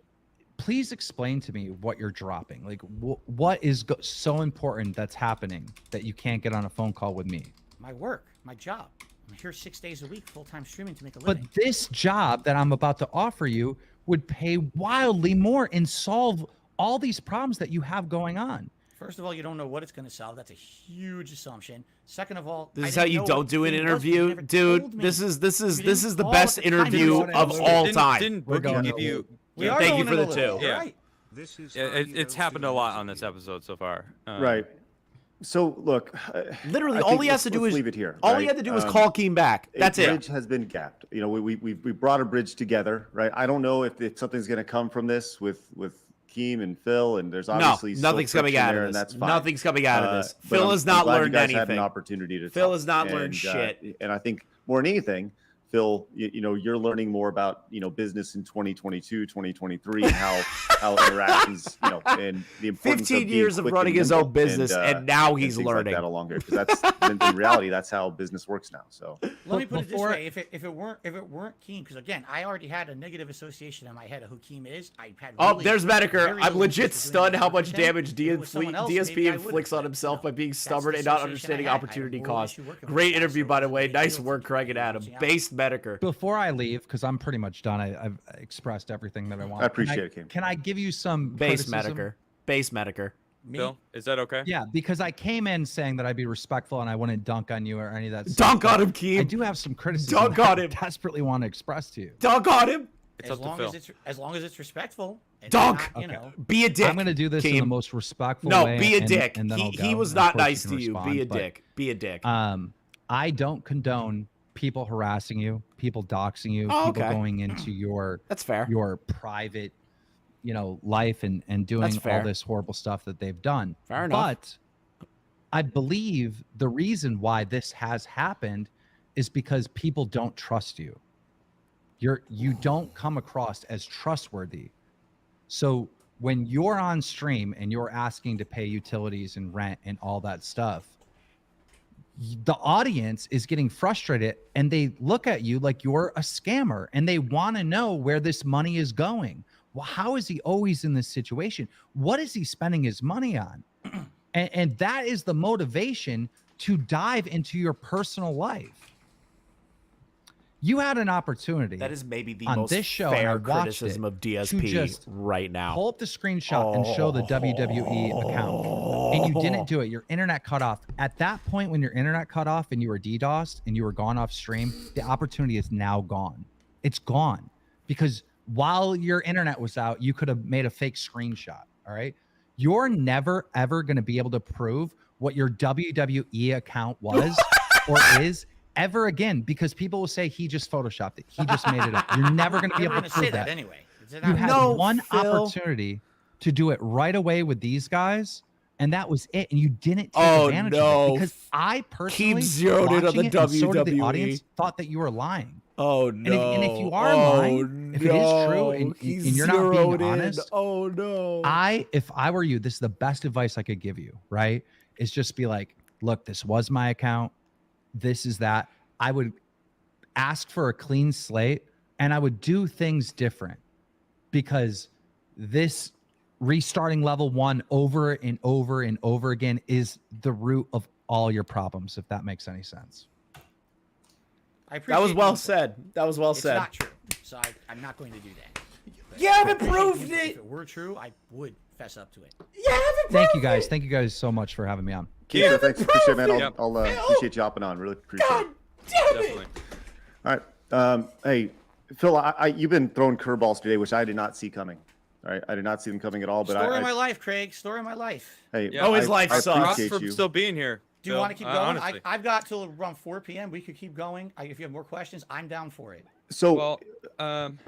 J: Please explain to me what you're dropping. Like, what is so important that's happening that you can't get on a phone call with me?
E: My work, my job. I'm here 6 days a week, full-time streaming to make a living.
J: But this job that I'm about to offer you would pay wildly more and solve all these problems that you have going on.
E: First of all, you don't know what it's going to solve. That's a huge assumption. Second of all,
A: this is how you don't do an interview, dude. This is the best interview of all time.
G: Didn't Boogie give you?
A: Thank you for the two.
G: Yeah.
E: Right.
G: It's happened a lot on this episode so far.
C: Right. So look,
A: literally all he has to do is
C: leave it here.
A: All he had to do was call Keem back. That's it.
C: A bridge has been gapped. You know, we brought a bridge together, right? I don't know if something's going to come from this with Keem and Phil, and there's obviously
A: nothing's coming out of this.
C: And that's fine.
A: Nothing's coming out of this. Phil has not learned anything.
C: Had an opportunity to
A: Phil
C: talk.
A: has not learned shit.
C: And I think more than anything, Phil, you're learning more about, business in 2022, 2023, and how interactions, and the importance
A: 15 years of running his own business, and now he's learning.
C: Like that along here, because that's in reality, that's how business works now. So
E: let me put it this way: if it weren't Keem, because again, I already had a negative association in my head of who Keem is. I had
A: there's Medicare. I'm legit stunned how much damage
E: DSP
A: inflicts on himself by being stubborn and not understanding opportunity cost. Great interview, by the way. Nice work, Craig and Adam. Based Medicare.
J: Before I leave, because I'm pretty much done, I've expressed everything that I want.
C: I appreciate it, Keem.
J: Can I give you some
A: base
J: criticism?
A: Medicare?
G: Bill, is that okay?
J: Yeah, because I came in saying that I'd be respectful and I wouldn't dunk on you or any of that stuff.
A: Dunk on him, Keem.
J: I do have some criticism.
A: Dunk on him.
J: I desperately want to express to you.
A: Dunk on him.
E: As long as it's respectful.
A: Dunk.
E: Not,
A: be a dick.
J: I'm going to do this in the most respectful
A: way.
J: No,
A: be a dick.
J: And
A: he was not nice to you. Be a dick. Be a dick.
J: I don't condone people harassing you, people doxing you, people going into your
A: that's fair,
J: your private, life and doing all this horrible stuff that they've done.
A: Fair enough.
J: But I believe the reason why this has happened is because people don't trust you. You don't come across as trustworthy. So when you're on stream and you're asking to pay utilities and rent and all that stuff, the audience is getting frustrated and they look at you like you're a scammer and they want to know where this money is going. Well, how is he always in this situation? What is he spending his money on? And that is the motivation to dive into your personal life. You had an opportunity.
A: That is maybe the
J: on
A: most
J: this show,
A: fair criticism of DSP right now.
J: Pull up the screenshot and show the WWE account. And you didn't do it. Your internet cut off. At that point, when your internet cut off and you were DDoSed and you were gone off stream, the opportunity is now gone. It's gone. Because while your internet was out, you could have made a fake screenshot. All right. You're never, ever going to be able to prove what your WWE account was or is ever again, because people will say he just photoshopped it. He just made it up. You're never going to be able to prove that.
E: Anyway.
J: You had one opportunity to do it right away with these guys, and that was it. And you didn't take advantage of it because I personally
A: zeroed in on the
J: it, and so did the
A: WWE.
J: audience thought that you were lying.
A: Oh no!
J: And if you are lying, if it is true, and you're not being honest,
A: oh no!
J: if I were you, this is the best advice I could give you. Right? Is just be like, look, this was my account. This is that. I would ask for a clean slate, and I would do things different, because this restarting level 1 over and over and over again is the root of all your problems, if that makes any sense.
A: That was well said. That was well said.
E: It's not true, so I'm not going to do that. But
A: you haven't proved it.
E: If it were true, I would fess up to it.
A: You haven't proved
J: Thank you guys. Thank you guys so much for having me on.
C: Keemstar, thanks. Appreciate it, man.
G: Yep.
C: I'll appreciate you hopping on. Really appreciate it.
G: Definitely.
C: All right. Hey, Phil, you've been throwing curveballs today, which I did not see coming. All right. I did not see them coming at all. But
E: Story of my life, Craig. Story of my life.
C: Hey,
G: Yeah.
A: his life
C: I
A: sucks.
C: appreciate
G: Props for
C: you.
G: still being here.
E: Do you
G: Phil.
E: want to keep going?
G: Honestly.
E: I've got till around 4 p.m. We could keep going. If you have more questions, I'm down for it.
C: So,
G: Well,
A: Adam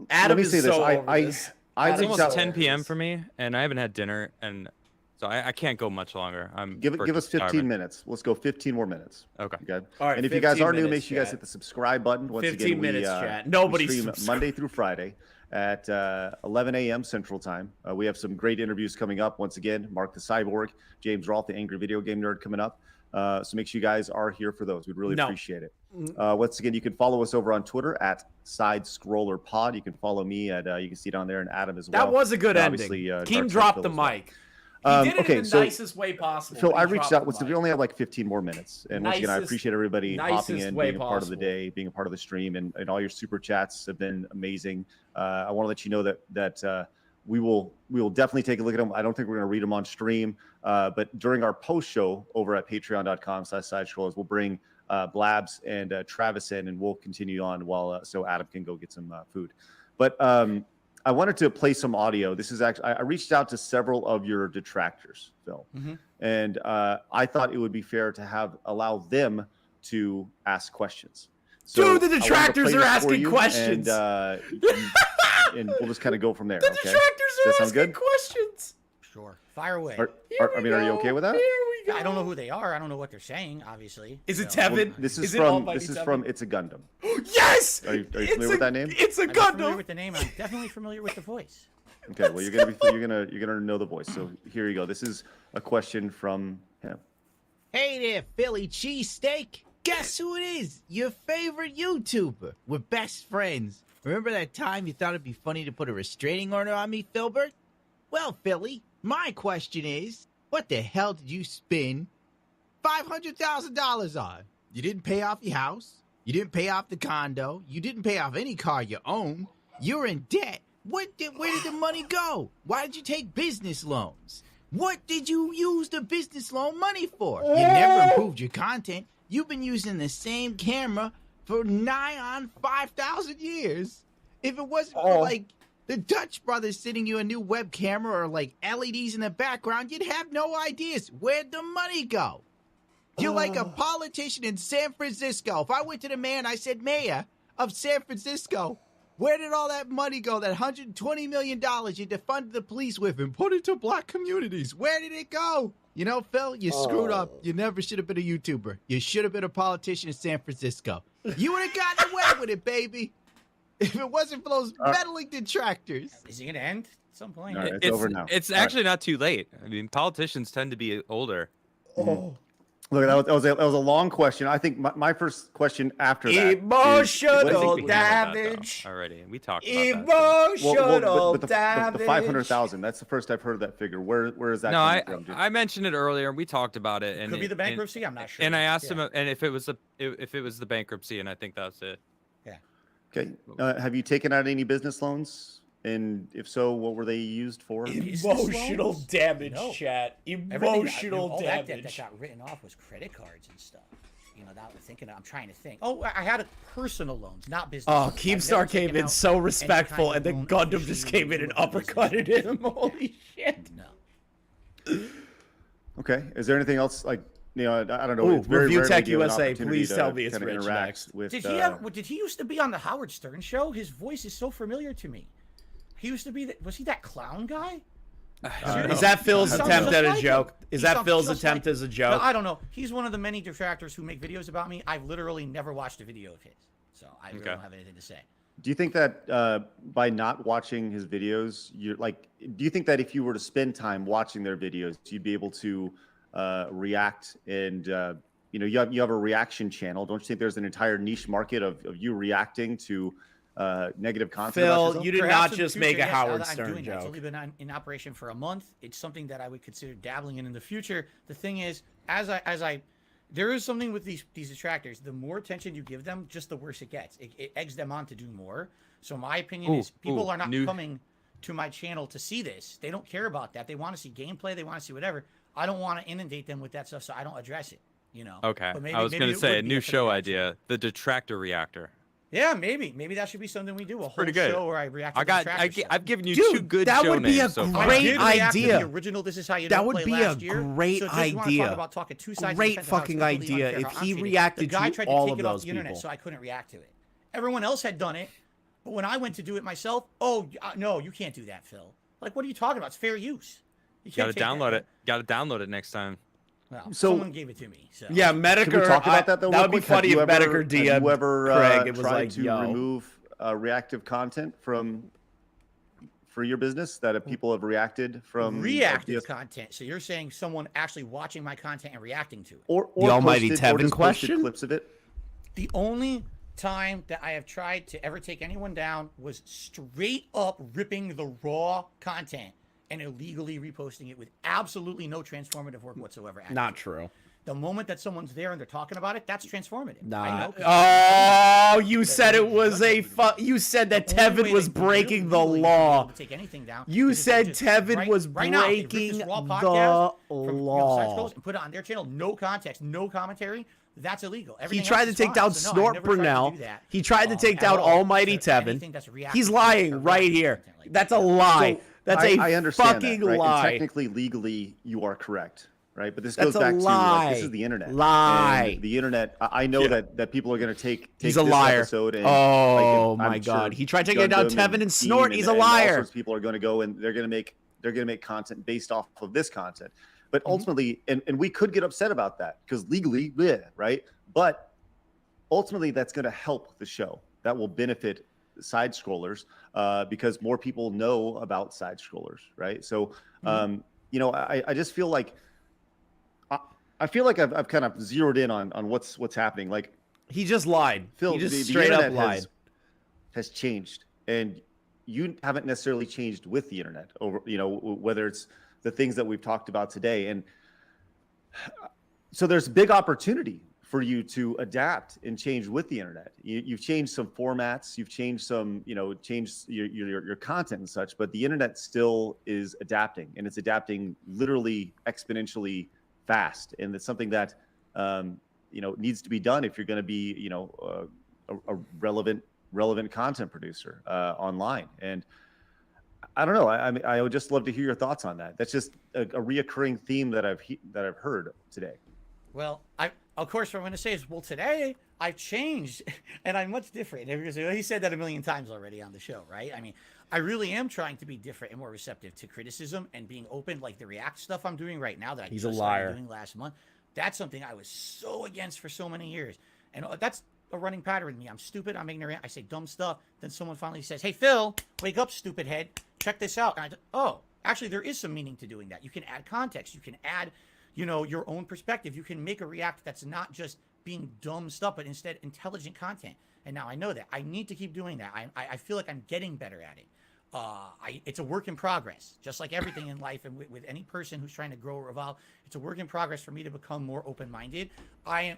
C: let me
A: is
C: say this.
A: so
C: I
A: over this.
C: I
G: it's
C: reached
G: almost
C: out.
G: 10 p.m. for me, and I haven't had dinner, and so I can't go much longer.
C: Give us 15
G: starving.
C: minutes. Let's go 15 more minutes.
G: Okay.
C: Okay.
A: All right,
C: And if you guys
A: 15
C: are new, make
A: minutes,
C: sure you guys
A: chat.
C: hit the subscribe button. Once
A: 15
C: again,
A: minutes,
C: we,
A: chat. Nobody's
C: we stream
A: subscribed.
C: Monday through Friday at 11 a.m. Central Time. We have some great interviews coming up. Once again, Mark the Cyborg, James Rolfe, the Angry Video Game Nerd, coming up. So make sure you guys are here for those. We'd really appreciate it. Once again, you can follow us over on Twitter at SidescrollerPod. You can follow me at, you can see down there, and Adam as well.
A: That was a good ending.
C: Obviously,
A: Keem
C: Dark
A: dropped
C: Side
A: the
C: Phil as well.
A: mic. He did it in the
C: so,
A: nicest way possible.
C: Phil,
A: but he
C: I reached
A: dropped
C: out.
A: the
C: We
A: mic.
C: only have like 15 more minutes. And once again, I appreciate everybody hopping
A: nicest
C: in,
A: way
C: being a part of the
A: possible.
C: day, being a part of the stream, and all your super chats have been amazing. I want to let you know that we will definitely take a look at them. I don't think we're going to read them on stream, but during our post show over at patreon.com/sidescrollers, we'll bring Blabs and Travis in, and we'll continue on while so Adam can go get some food. But I wanted to play some audio. This is actually, I reached out to several of your detractors, Phil, and I thought it would be fair to allow them to ask questions. So
A: Dude, the detractors are asking questions.
C: And we'll just kind of go from there.
A: The
C: Okay?
A: detractors
C: Does
A: are
C: that sound
A: asking
C: good?
A: questions.
E: Sure. Fire away.
C: Are you okay with that?
A: Here we go.
E: I don't know who they are. I don't know what they're saying, obviously.
A: Is it
E: So-
A: Tevin?
C: This
A: Is
C: is
A: it
C: from
A: Almighty Tevin?
C: It's a Gundam.
A: Yes.
C: Are you familiar with that name?
A: It's a
E: I'm familiar
A: Gundam.
E: with the name. I'm definitely familiar with the voice.
C: Okay, well you're gonna know the voice. So here you go. This is a question from him.
K: Hey there, Philly cheesesteak. Guess who it is? Your favorite YouTuber. We're best friends. Remember that time you thought it'd be funny to put a restraining order on me, Filbert? Well, Philly, my question is, what the hell did you spend $500,000 on? You didn't pay off your house. You didn't pay off the condo. You didn't pay off any car you own. You're in debt. Where did the money go? Why did you take business loans? What did you use the business loan money for? You never improved your content. You've been using the same camera for nigh on 5,000 years. If it wasn't for like the Dutch brothers sending you a new web camera or like LEDs in the background, you'd have no ideas. Where'd the money go? You're like a politician in San Francisco. If I went to the man, I said, Mayor of San Francisco, where did all that money go? That $120 million you defunded the police with and put it to black communities. Where did it go? You know, Phil, you screwed up. You never should have been a YouTuber. You should have been a politician in San Francisco. You would have gotten away with it, baby. If it wasn't for those meddling detractors.
E: Is it going to end at some point?
C: All right, it's over now.
G: It's actually not too late. I mean, politicians tend to be older.
C: Look, that was a long question. I think my first question after that is,
A: Emotional
G: We handled that, though,
A: damage.
G: already. We talked about that.
A: Emotional
C: but the
A: damage.
C: 500,000. That's the first I've heard of that figure. Where is that
G: No,
C: coming from?
G: I mentioned it earlier. We talked about it, and
E: Could be the bankruptcy. I'm not sure.
G: And I asked
E: Yeah.
G: him, and if it was the bankruptcy, and I think that's it.
C: Okay. Have you taken out any business loans? And if so, what were they used for?
A: Emotional
E: loans?
A: damage,
E: No.
A: chat.
E: Everything-
A: Emotional
E: all that debt
A: damage.
E: that got written off was credit cards and stuff. You know, that I'm trying to think. Oh, I had personal loans, not business.
A: Oh,
E: loans. I've
A: Keemstar
E: never
A: came
E: taken
A: in
E: out
A: so
E: any
A: respectful,
E: kind
A: and
E: of
A: then
E: loan
A: Gundam
E: for
A: just
E: shady
A: came in and
E: business.
A: uppercutted him. Holy shit.
E: No.
C: Okay. Is there anything else like I don't know.
A: Ooh,
C: it's very
A: Review
C: rarely
A: Tech
C: given an
A: USA,
C: opportunity
A: please
C: to
A: tell me it's
C: kinda
A: Rich
C: interact
A: next.
C: with.
E: Did he used to be on the Howard Stern show? His voice is so familiar to me. He used to be. Was he that clown guy?
A: Is that Phil's
E: He sounds
A: attempt
E: just
A: at a
E: like him.
A: joke? Is
E: He
A: that
E: sounds
A: Phil's
E: just
A: attempt
E: like
A: as a
E: him.
A: joke?
E: No, I don't know. He's one of the many detractors who make videos about me. I've literally never watched a video of his, so I really don't have anything to say.
C: Do you think that by not watching his videos, you're like, do you think that if you were to spend time watching their videos, you'd be able to react and, you know, you have a reaction channel. Don't you think there's an entire niche market of you reacting to negative content?
A: Phil, you did
E: Perhaps
A: not
E: in the
A: just make
E: future,
A: a
E: yes,
A: Howard
E: I'm
A: Stern
E: doing that. It's
A: joke.
E: only been in operation for a month. It's something that I would consider dabbling in the future. The thing is, as I there is something with these detractors. The more attention you give them, just the worse it gets. It eggs them on to do more. So my opinion is people are not coming to my channel to see this. They don't care about that. They want to see gameplay. They want to see whatever. I don't want to inundate them with that stuff, so I don't address it. You know.
G: Okay.
E: But maybe,
G: I was
E: maybe
G: going to
E: it
G: say
E: would
G: a
E: be
G: new
E: for the
G: show
E: reaction.
G: idea, the detractor reactor.
E: Yeah, maybe that should be something we do. A whole
G: Pretty good.
E: show where I react. To
G: I've given you
A: Dude,
G: 2 good
A: that
G: show
A: would be a
G: names so far.
A: great
E: I did react to
A: idea.
E: the original This Is How You
A: That
E: Don't
A: would
E: Play
A: be a
E: last year.
A: great
E: So just want to
A: idea.
E: talk about talking two sides of the
A: Great
E: fence and how it's
A: fucking
E: completely
A: idea.
E: unfair
A: If
E: how
A: he
E: I'm treated.
A: reacted
E: The guy
A: to
E: tried
A: all
E: take
A: of
E: it off
A: those
E: the internet,
A: people.
E: so I couldn't react to it. Everyone else had done it, but when I went to do it myself, no, you can't do that, Phil. Like, what are you talking about? It's fair use. You
G: Got
E: can't
G: to
E: take
G: download
E: that.
G: it. Got to download it next time.
E: Well,
C: So-
E: someone gave it to me. So.
A: Yeah, Medicare.
C: Can we talk about that though?
A: That
C: real
A: would be
C: quick? Have
A: funny
C: you
A: if
C: ever-
A: Medicare
C: have
A: DM'd
C: you ever
A: Craig. It was
C: tried
A: like,
C: to
A: yo.
C: remove reactive content from for your business that people have reacted from
E: Reactive content. So you're saying someone actually watching my content and reacting to it?
C: or
A: The almighty
C: posted,
A: Tevin
C: or just posted
A: question?
C: clips of it?
E: The only time that I have tried to ever take anyone down was straight up ripping the raw content and illegally reposting it with absolutely no transformative work whatsoever.
A: Not true.
E: The moment that someone's there and they're talking about it, that's transformative. I know,
A: Not.
E: 'cause
A: Oh, you said it was a you said that
E: the only
A: Tevin
E: way
A: was
E: that
A: breaking the
E: legally you'll be
A: law.
E: able to take anything down
A: You
E: is if they
A: said
E: just-
A: Tevin was
E: right now, they rip
A: breaking
E: this raw
A: the
E: podcast from,
A: law.
E: Side Scrolls and put it on their channel, no context, no commentary. That's illegal.
A: He
E: Everything
A: tried
E: else
A: to
E: is
A: take
E: fine.
A: down
E: So, no, I
A: Snort
E: never tried to
A: Brunel.
E: do that,
A: He tried to take
E: at
A: down
E: all.
A: Almighty
E: So anything
A: Tevin.
E: that's reactive
A: He's
E: or
A: lying right
E: reactive
A: here.
E: content like
A: That's
E: that.
A: a lie.
C: So,
A: That's
C: I
A: a
C: understand
A: fucking
C: that, right?
A: lie.
C: And technically, legally, you are correct, right? But this
A: That's
C: goes
A: a
C: back to like, this
A: lie.
C: is the internet.
A: Lie.
C: And the internet. I know that people are going to take
A: He's
C: this
A: a liar.
C: episode and
A: Oh,
C: I'm
A: my
C: sure
A: God. He tried taking down
C: Gundam
A: Tevin and Snort.
C: Team
A: He's a
C: all
A: liar.
C: sorts of people are going to go and they're going to make content based off of this content. But ultimately, and we could get upset about that because legally, right? But ultimately, that's going to help the show. That will benefit side scrollers because more people know about side scrollers, right? So, you know, I just feel like I feel like I've kind of zeroed in on what's happening. Like
A: He just lied.
C: Phil,
A: He just
C: the
A: straight up
C: internet
A: lied.
C: has changed, and you haven't necessarily changed with the internet. Over, you know, whether it's the things that we've talked about today, and so there's big opportunity for you to adapt and change with the internet. You've changed some formats, you've changed some, you know, changed your content and such, but the internet still is adapting, and it's adapting literally exponentially fast, and it's something that you know needs to be done if you're going to be, you know, a relevant content producer online. And I don't know. I mean, I would just love to hear your thoughts on that. That's just a reoccurring theme that I've heard today.
E: Well, of course, what I'm going to say is, well, today I've changed and I'm much different. He said that a million times already on the show, right? I mean, I really am trying to be different and more receptive to criticism and being open, like the React stuff I'm doing right now that I
A: He's
E: just
A: a
E: started
A: liar.
E: doing last month. That's something I was so against for so many years. And that's a running pattern with me. I'm stupid. I'm ignorant. I say dumb stuff. Then someone finally says, hey, Phil, wake up, stupid head. Check this out. And actually, there is some meaning to doing that. You can add context. You can add, you know, your own perspective. You can make a React that's not just being dumb stuff, but instead intelligent content. And now I know that. I need to keep doing that. I feel like I'm getting better at it. It's a work in progress, just like everything in life, and with any person who's trying to grow or evolve. It's a work in progress for me to become more open-minded. I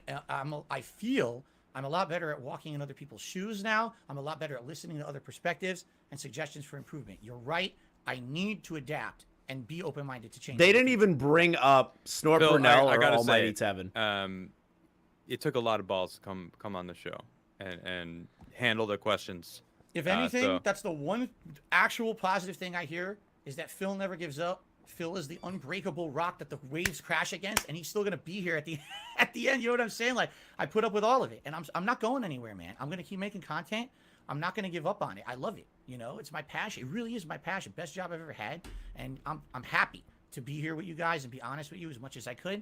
E: feel I'm a lot better at walking in other people's shoes now. I'm a lot better at listening to other perspectives and suggestions for improvement. You're right. I need to adapt and be open-minded to change.
A: They didn't even bring up Snort
G: Bill,
A: Brunel
G: I
A: or
G: gotta
A: Almighty
G: say,
A: Tevin.
G: It took a lot of balls to come on the show and handle the questions.
E: If anything, that's the one actual positive thing I hear is that Phil never gives up. Phil is the unbreakable rock that the waves crash against, and he's still gonna be here at the end. You know what I'm saying? Like, I put up with all of it, and I'm not going anywhere, man. I'm gonna keep making content. I'm not going to give up on it. I love it. You know, it's my passion. It really is my passion. Best job I've ever had. And I'm happy to be here with you guys and be honest with you as much as I could.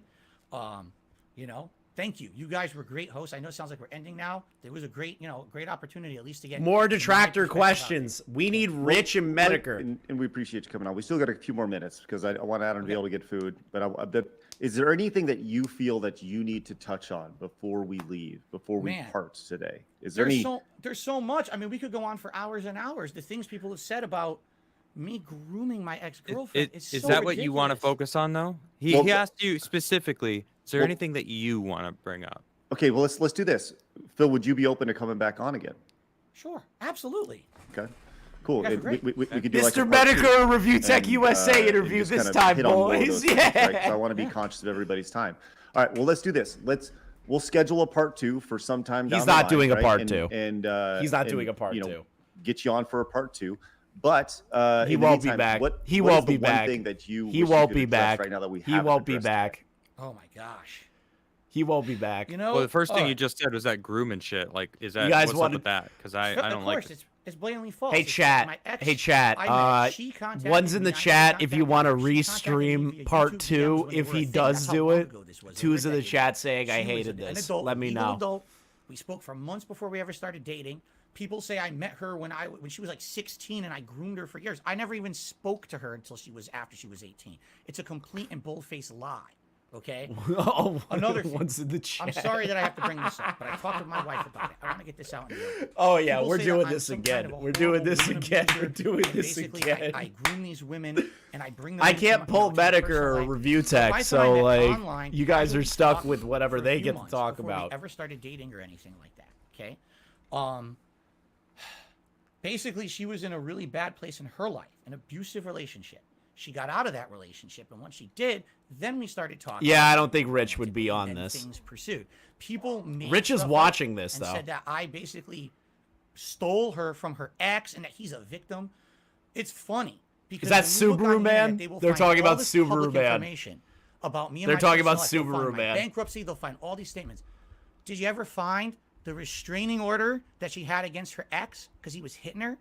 E: You know, thank you. You guys were great hosts. I know it sounds like we're ending now. There was a great, you know, great opportunity at least to get
A: more detractor questions. We need Rich and Medicare.
C: And we appreciate you coming on. We still got a few more minutes because I want Adam to be able to get food. But is there anything that you feel that you need to touch on before we leave, before we part today? Is there
E: There's so much. I mean, we could go on for hours and hours. The things people have said about me grooming my ex-girlfriend.
G: Is that what you want to focus on, though? He asked you specifically, is there anything that you want to bring up?
C: Okay, well, let's do this. Phil, would you be open to coming back on again?
E: Sure, absolutely.
C: Okay, cool.
E: You guys are
C: We
E: great.
C: could do
A: Mr. Medicare Review Tech USA interview this time, boys. Yeah.
C: Right? So I want to be conscious of everybody's time. All right, well, let's do this. We'll schedule a part 2 for some time down
A: He's
C: the
A: not
C: line,
A: doing a
C: right?
A: part 2.
C: And
A: he's not doing a part 2.
C: Get you on for a part 2. But
A: he won't be back. He won't be back. He won't be back
C: right now that we
A: he won't be back.
E: Oh my gosh.
A: He won't be back.
E: You know,
G: well, the first thing you just said was that grooming shit. Like, is that
A: you guys
G: what's up with that? Because I don't like it.
E: It's blatantly false.
A: Hey chat. One's in the chat if you want to restream part 2 if he does do it. 2's in the chat saying I hated this. Let me know.
E: We spoke for months before we ever started dating. People say I met her when she was like 16 and I groomed her for years. I never even spoke to her until after she was 18. It's a complete and bold-faced lie. Okay. Another
A: one's in the chat.
E: I'm sorry that I have to bring this up, but I talked with my wife about it. I want to get this out in the open.
A: Oh yeah,
E: People
A: we're
E: say
A: doing
E: I'm
A: this
E: some
A: again.
E: kind of a
A: We're doing this
E: horrible
A: again.
E: woman
A: We're doing
E: abuser,
A: this
E: and
A: again.
E: basically, I groom these women and I bring them.
A: I can't pull Medicare or Review Tech, so like you guys are stuck with whatever they get to talk about.
E: We ever started dating or anything like that? Okay. Basically, she was in a really bad place in her life, an abusive relationship. She got out of that relationship, and once she did, then we started talking.
A: Yeah, I don't think Rich would be on this.
E: Things pursued. People made
A: Rich is watching this though.
E: Said that I basically stole her from her ex, and that he's a victim. It's funny because
A: is that Subaru Man? They're talking about Subaru Man.
E: About me.
A: They're talking about Subaru Man.
E: Bankruptcy. They'll find all these statements. Did you ever find the restraining order that she had against her ex because he was hitting her?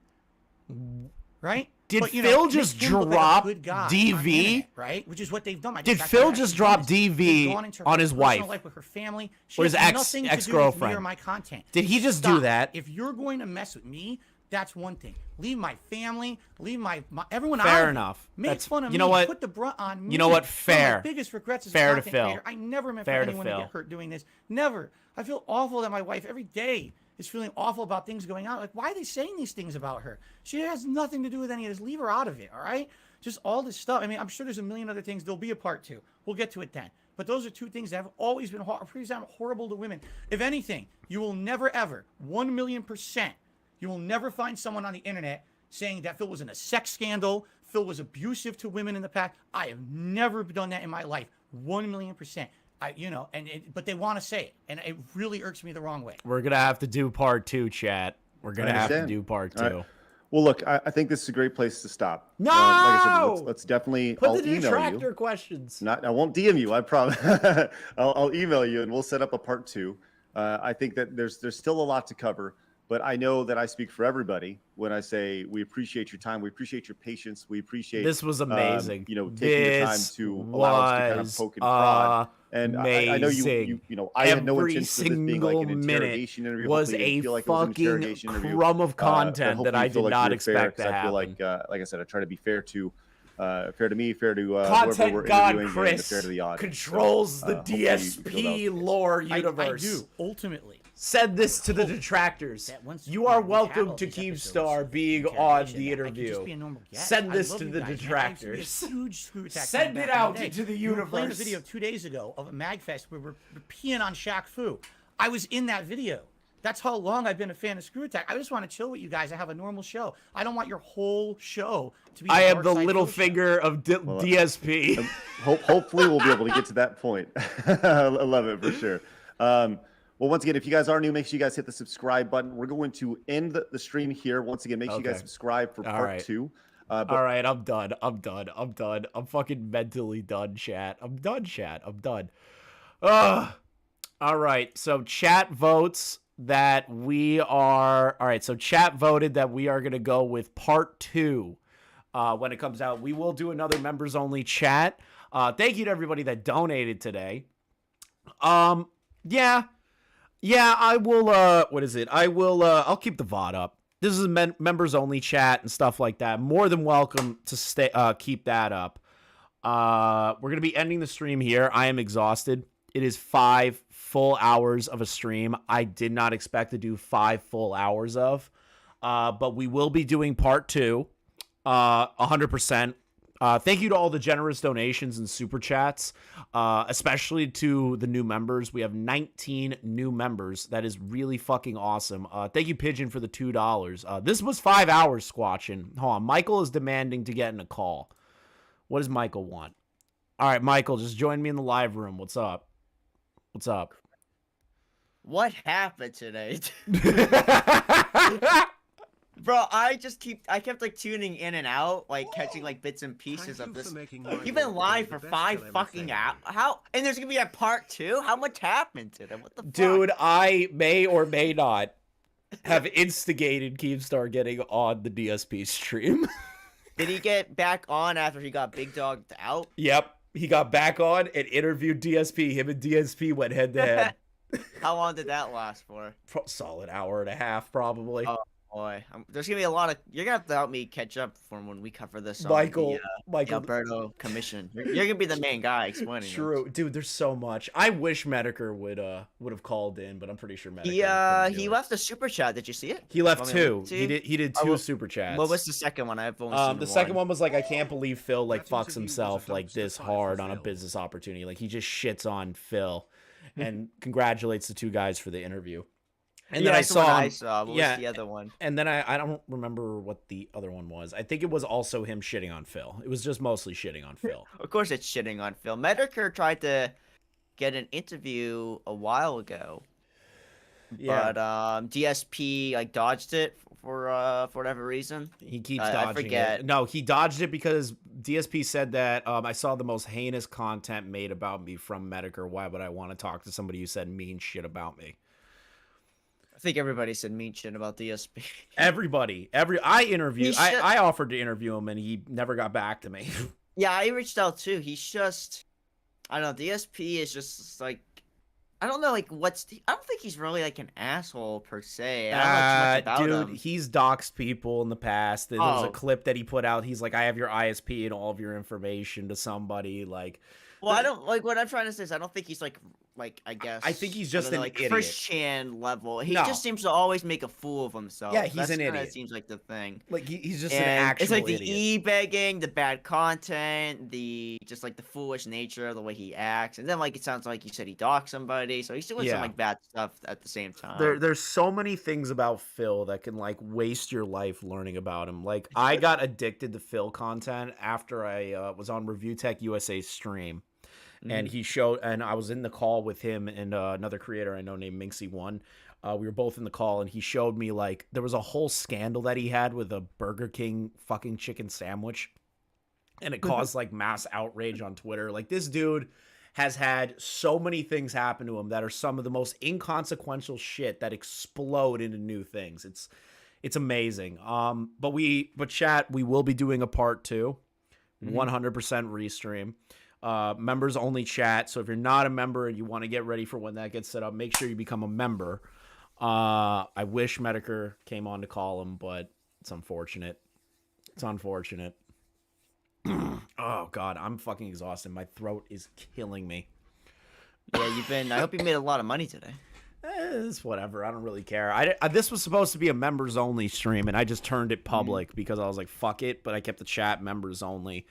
E: Right?
A: Did Phil just drop DV?
E: Internet, right? Which is what they've done.
A: Did Phil just drop DV on his wife?
E: Life with her family.
A: Or his ex-girlfriend?
E: Or my content.
A: Did he just do that?
E: If you're going to mess with me, that's one thing. Leave my family, leave my everyone out.
A: Fair enough.
E: Make fun of me.
A: You know what?
E: Put the brunt on me.
A: You know what? Fair.
E: My biggest regrets as
A: fair
E: a
A: to
E: content
A: Phil.
E: creator. I never meant for anyone to get hurt doing this. Never. I feel awful that my wife every day is feeling awful about things going on. Like, why are they saying these things about her? She has nothing to do with any of this. Leave her out of it, all right? Just all this stuff. I mean, I'm sure there's a million other things. There'll be a part 2. We'll get to it then. But those are 2 things that have always been horrible to women. If anything, you will never, ever, 1,000,000%, you will never find someone on the internet saying that Phil was in a sex scandal, Phil was abusive to women in the past. I have never done that in my life. 1,000,000%. But they want to say it, and it really irks me the wrong way.
A: We're gonna have to do part 2, chat. We're gonna have to do part 2.
C: Right. Well, look, I think this is a great place to stop.
A: No,
C: like I said, let's definitely.
A: Put
C: I'll
A: the
C: email
A: detractor
C: you.
A: questions.
C: I won't DM you. I promise. I'll email you, and we'll set up a part 2. I think that there's still a lot to cover. But I know that I speak for everybody when I say we appreciate your time, we appreciate your patience, we appreciate
A: this was amazing.
C: Taking your time to allow us to kind of poke and prod. And I know you I had no intention of this being like an interrogation interview.
A: Was a fucking crumb of content that I did not expect to happen.
C: I feel like I said, I try to be fair to me, fair to
A: content
C: we're
A: god
C: interviewing,
A: Chris
C: and fair to the audience.
A: Controls the DSP lore universe.
E: I do ultimately.
A: Send this to the detractors. You are welcome to Keemstar being on the interview. Send this to the detractors. Send it out into the universe.
E: We played a video 2 days ago of a MagFest where we're peeing on Shaq Fu. I was in that video. That's how long I've been a fan of Screw Attack. I just want to chill with you guys. I have a normal show. I don't want your whole show to be.
A: I am the little finger of DSP.
C: Hopefully, we'll be able to get to that point. I love it for sure. Well, once again, if you guys are new, make sure you guys hit the subscribe button. We're going to end the stream here. Once again, make sure you guys subscribe for part 2.
A: All right, I'm done. I'm fucking mentally done, chat. I'm done, chat. I'm done. All right, so chat votes that we are all right. So chat voted that we are going to go with part 2 when it comes out. We will do another members only chat. Thank you to everybody that donated today. Yeah, I will. What is it? I will. I'll keep the VOD up. This is members only chat and stuff like that. More than welcome to stay. Keep that up. We're gonna be ending the stream here. I am exhausted. It is 5 full hours of a stream. I did not expect to do 5 full hours of, but we will be doing part 2, 100%. Thank you to all the generous donations and super chats, especially to the new members. We have 19 new members. That is really fucking awesome. Thank you, Pigeon, for the $2. This was 5 hours, Squatchin'. Hold on. Michael is demanding to get in a call. What does Michael want? All right, Michael, just join me in the live room. What's up? What's up?
L: What happened today? Bro, I kept like tuning in and out, like catching like bits and pieces of this. You've been live for 5 fucking hours. How? And there's gonna be a part 2? How much happened today? What the fuck?
A: Dude, I may or may not have instigated Keemstar getting on the DSP stream.
L: Did he get back on after he got big dogged out?
A: Yep. He got back on and interviewed DSP. Him and DSP went head to head.
L: How long did that last for?
A: Solid hour and a half, probably.
L: Oh boy, there's gonna be a lot of. You're gonna have to help me catch up from when we cover this.
A: Michael,
L: the Alberto Commission. You're gonna be the main guy explaining.
A: True, dude. There's so much. I wish Medicare would have called in, but I'm pretty sure Medicare.
L: He left a super chat. Did you see it?
A: He left 2. He did 2 super chats.
L: What was the second one? I've only seen
A: the second one was like, I can't believe Phil like fucks himself like this hard on a business opportunity. Like he just shits on Phil, and congratulates the 2 guys for the interview. And then I saw
L: what was the other one?
A: And then I don't remember what the other one was. I think it was also him shitting on Phil. It was just mostly shitting on Phil.
L: Of course it's shitting on Phil. Medicare tried to get an interview a while ago.
A: Yeah.
L: But DSP like dodged it for whatever reason.
A: He keeps dodging
L: I forget.
A: it. No, he dodged it because DSP said that I saw the most heinous content made about me from Medicare. Why would I want to talk to somebody who said mean shit about me?
L: I think everybody said mean shit about DSP.
A: Everybody. I offered to interview him and he never got back to me.
L: Yeah, I reached out too. He's just, I don't know. DSP is just like, I don't know, like I don't think he's really like an asshole per se. I don't know too much about him.
A: He's doxed people in the past. There was a clip that he put out. He's like, I have your ISP and all of your information to somebody. Like,
L: well, I don't like what I'm trying to say is I don't think he's like I guess
A: I think he's just an idiot.
L: Christian level. He just seems to always make a fool of himself.
A: Yeah, he's an idiot.
L: That seems like the thing.
A: Like he's just an actual
L: it's like
A: idiot.
L: the e-begging, the bad content, just like the foolish nature of the way he acts, and then like it sounds like you said he doxed somebody, so he's doing some like bad stuff at the same time.
A: There's so many things about Phil that can like waste your life learning about him. Like I got addicted to Phil content after I was on Review Tech USA's stream. And he showed, and I was in the call with him and another creator I know named Minxie1. We were both in the call, and he showed me like there was a whole scandal that he had with a Burger King fucking chicken sandwich, and it caused like mass outrage on Twitter. Like this dude has had so many things happen to him that are some of the most inconsequential shit that explode into new things. It's amazing. But chat, we will be doing a part 2, 100% restream. Members only chat. So if you're not a member and you want to get ready for when that gets set up, make sure you become a member. I wish Medicare came on to call him, but it's unfortunate. Oh God, I'm fucking exhausted. My throat is killing me.
L: Yeah, I hope you made a lot of money today.
A: It's whatever. I don't really care. This was supposed to be a members only stream, and I just turned it public because I was like, fuck it. But I kept the chat members only.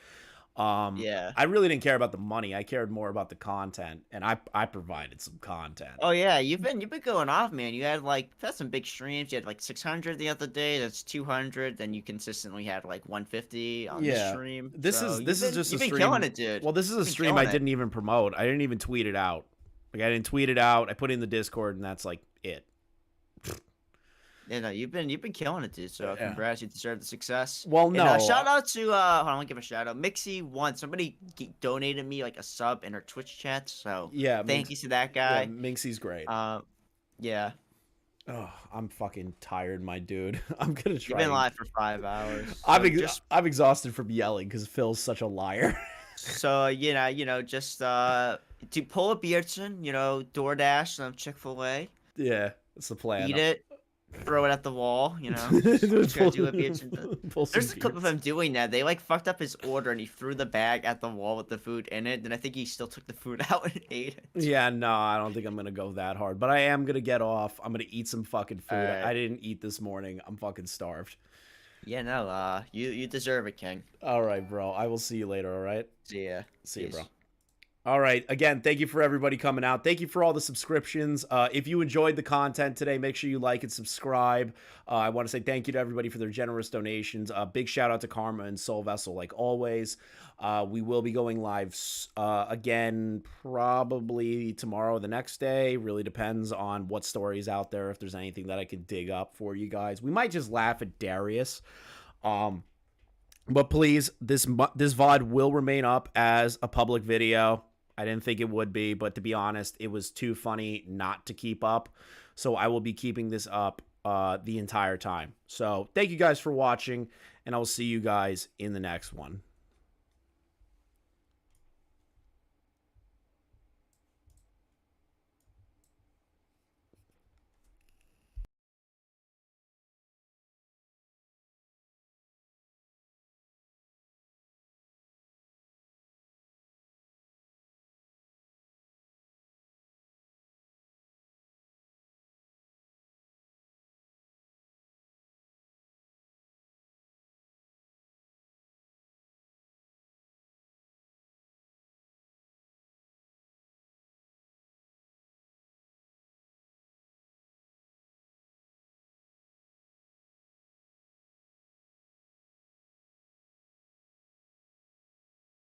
A: I really didn't care about the money. I cared more about the content, and I provided some content.
L: Oh yeah, you've been going off, man. You had some big streams. You had like 600 the other day. That's 200. Then you consistently had like 150 on the stream.
A: This is just
L: you've
A: a
L: been
A: stream.
L: killing it, dude.
A: Well, this is a stream I didn't even promote. I didn't even tweet it out. Like I didn't tweet it out. I put it in the Discord, and that's like it.
L: Yeah, no, you've been killing it, dude. So congrats, you deserve the success.
A: Well, no.
L: And, shout out to hold on, I want to give a shout out. Mixie1, somebody donated me like a sub in her Twitch chat. So thank you to that guy.
A: Yeah, Minxie's great.
L: Yeah.
A: Oh, I'm fucking tired, my dude. I'm gonna try.
L: You've been live for 5 hours. So
A: I'm exhausted from yelling because Phil's such a liar.
L: So just do pull a Beardson, DoorDash some Chick-fil-A.
A: Yeah, that's the plan.
L: Eat it, throw it at the wall. Just gotta do a Beardson. There's a clip of him doing that. They like fucked up his order and he threw the bag at the wall with the food in it. Then I think he still took the food out and ate it.
A: Yeah, no, I don't think I'm gonna go that hard, but I am gonna get off. I'm gonna eat some fucking food.
L: Alright.
A: I didn't eat this morning. I'm fucking starved.
L: Yeah, no, you deserve it, King.
A: All right, bro. I will see you later. All right.
L: See ya.
A: See you,
L: Peace.
A: bro. All right. Again, thank you for everybody coming out. Thank you for all the subscriptions. If you enjoyed the content today, make sure you like and subscribe. I want to say thank you to everybody for their generous donations. Big shout out to Karma and Soul Vessel, like always. We will be going live again probably tomorrow or the next day. Really depends on what story's out there, if there's anything that I could dig up for you guys. We might just laugh at Darius. But please, this VOD will remain up as a public video. I didn't think it would be, but to be honest, it was too funny not to keep up. So I will be keeping this up the entire time. So thank you guys for watching, and I will see you guys in the next one.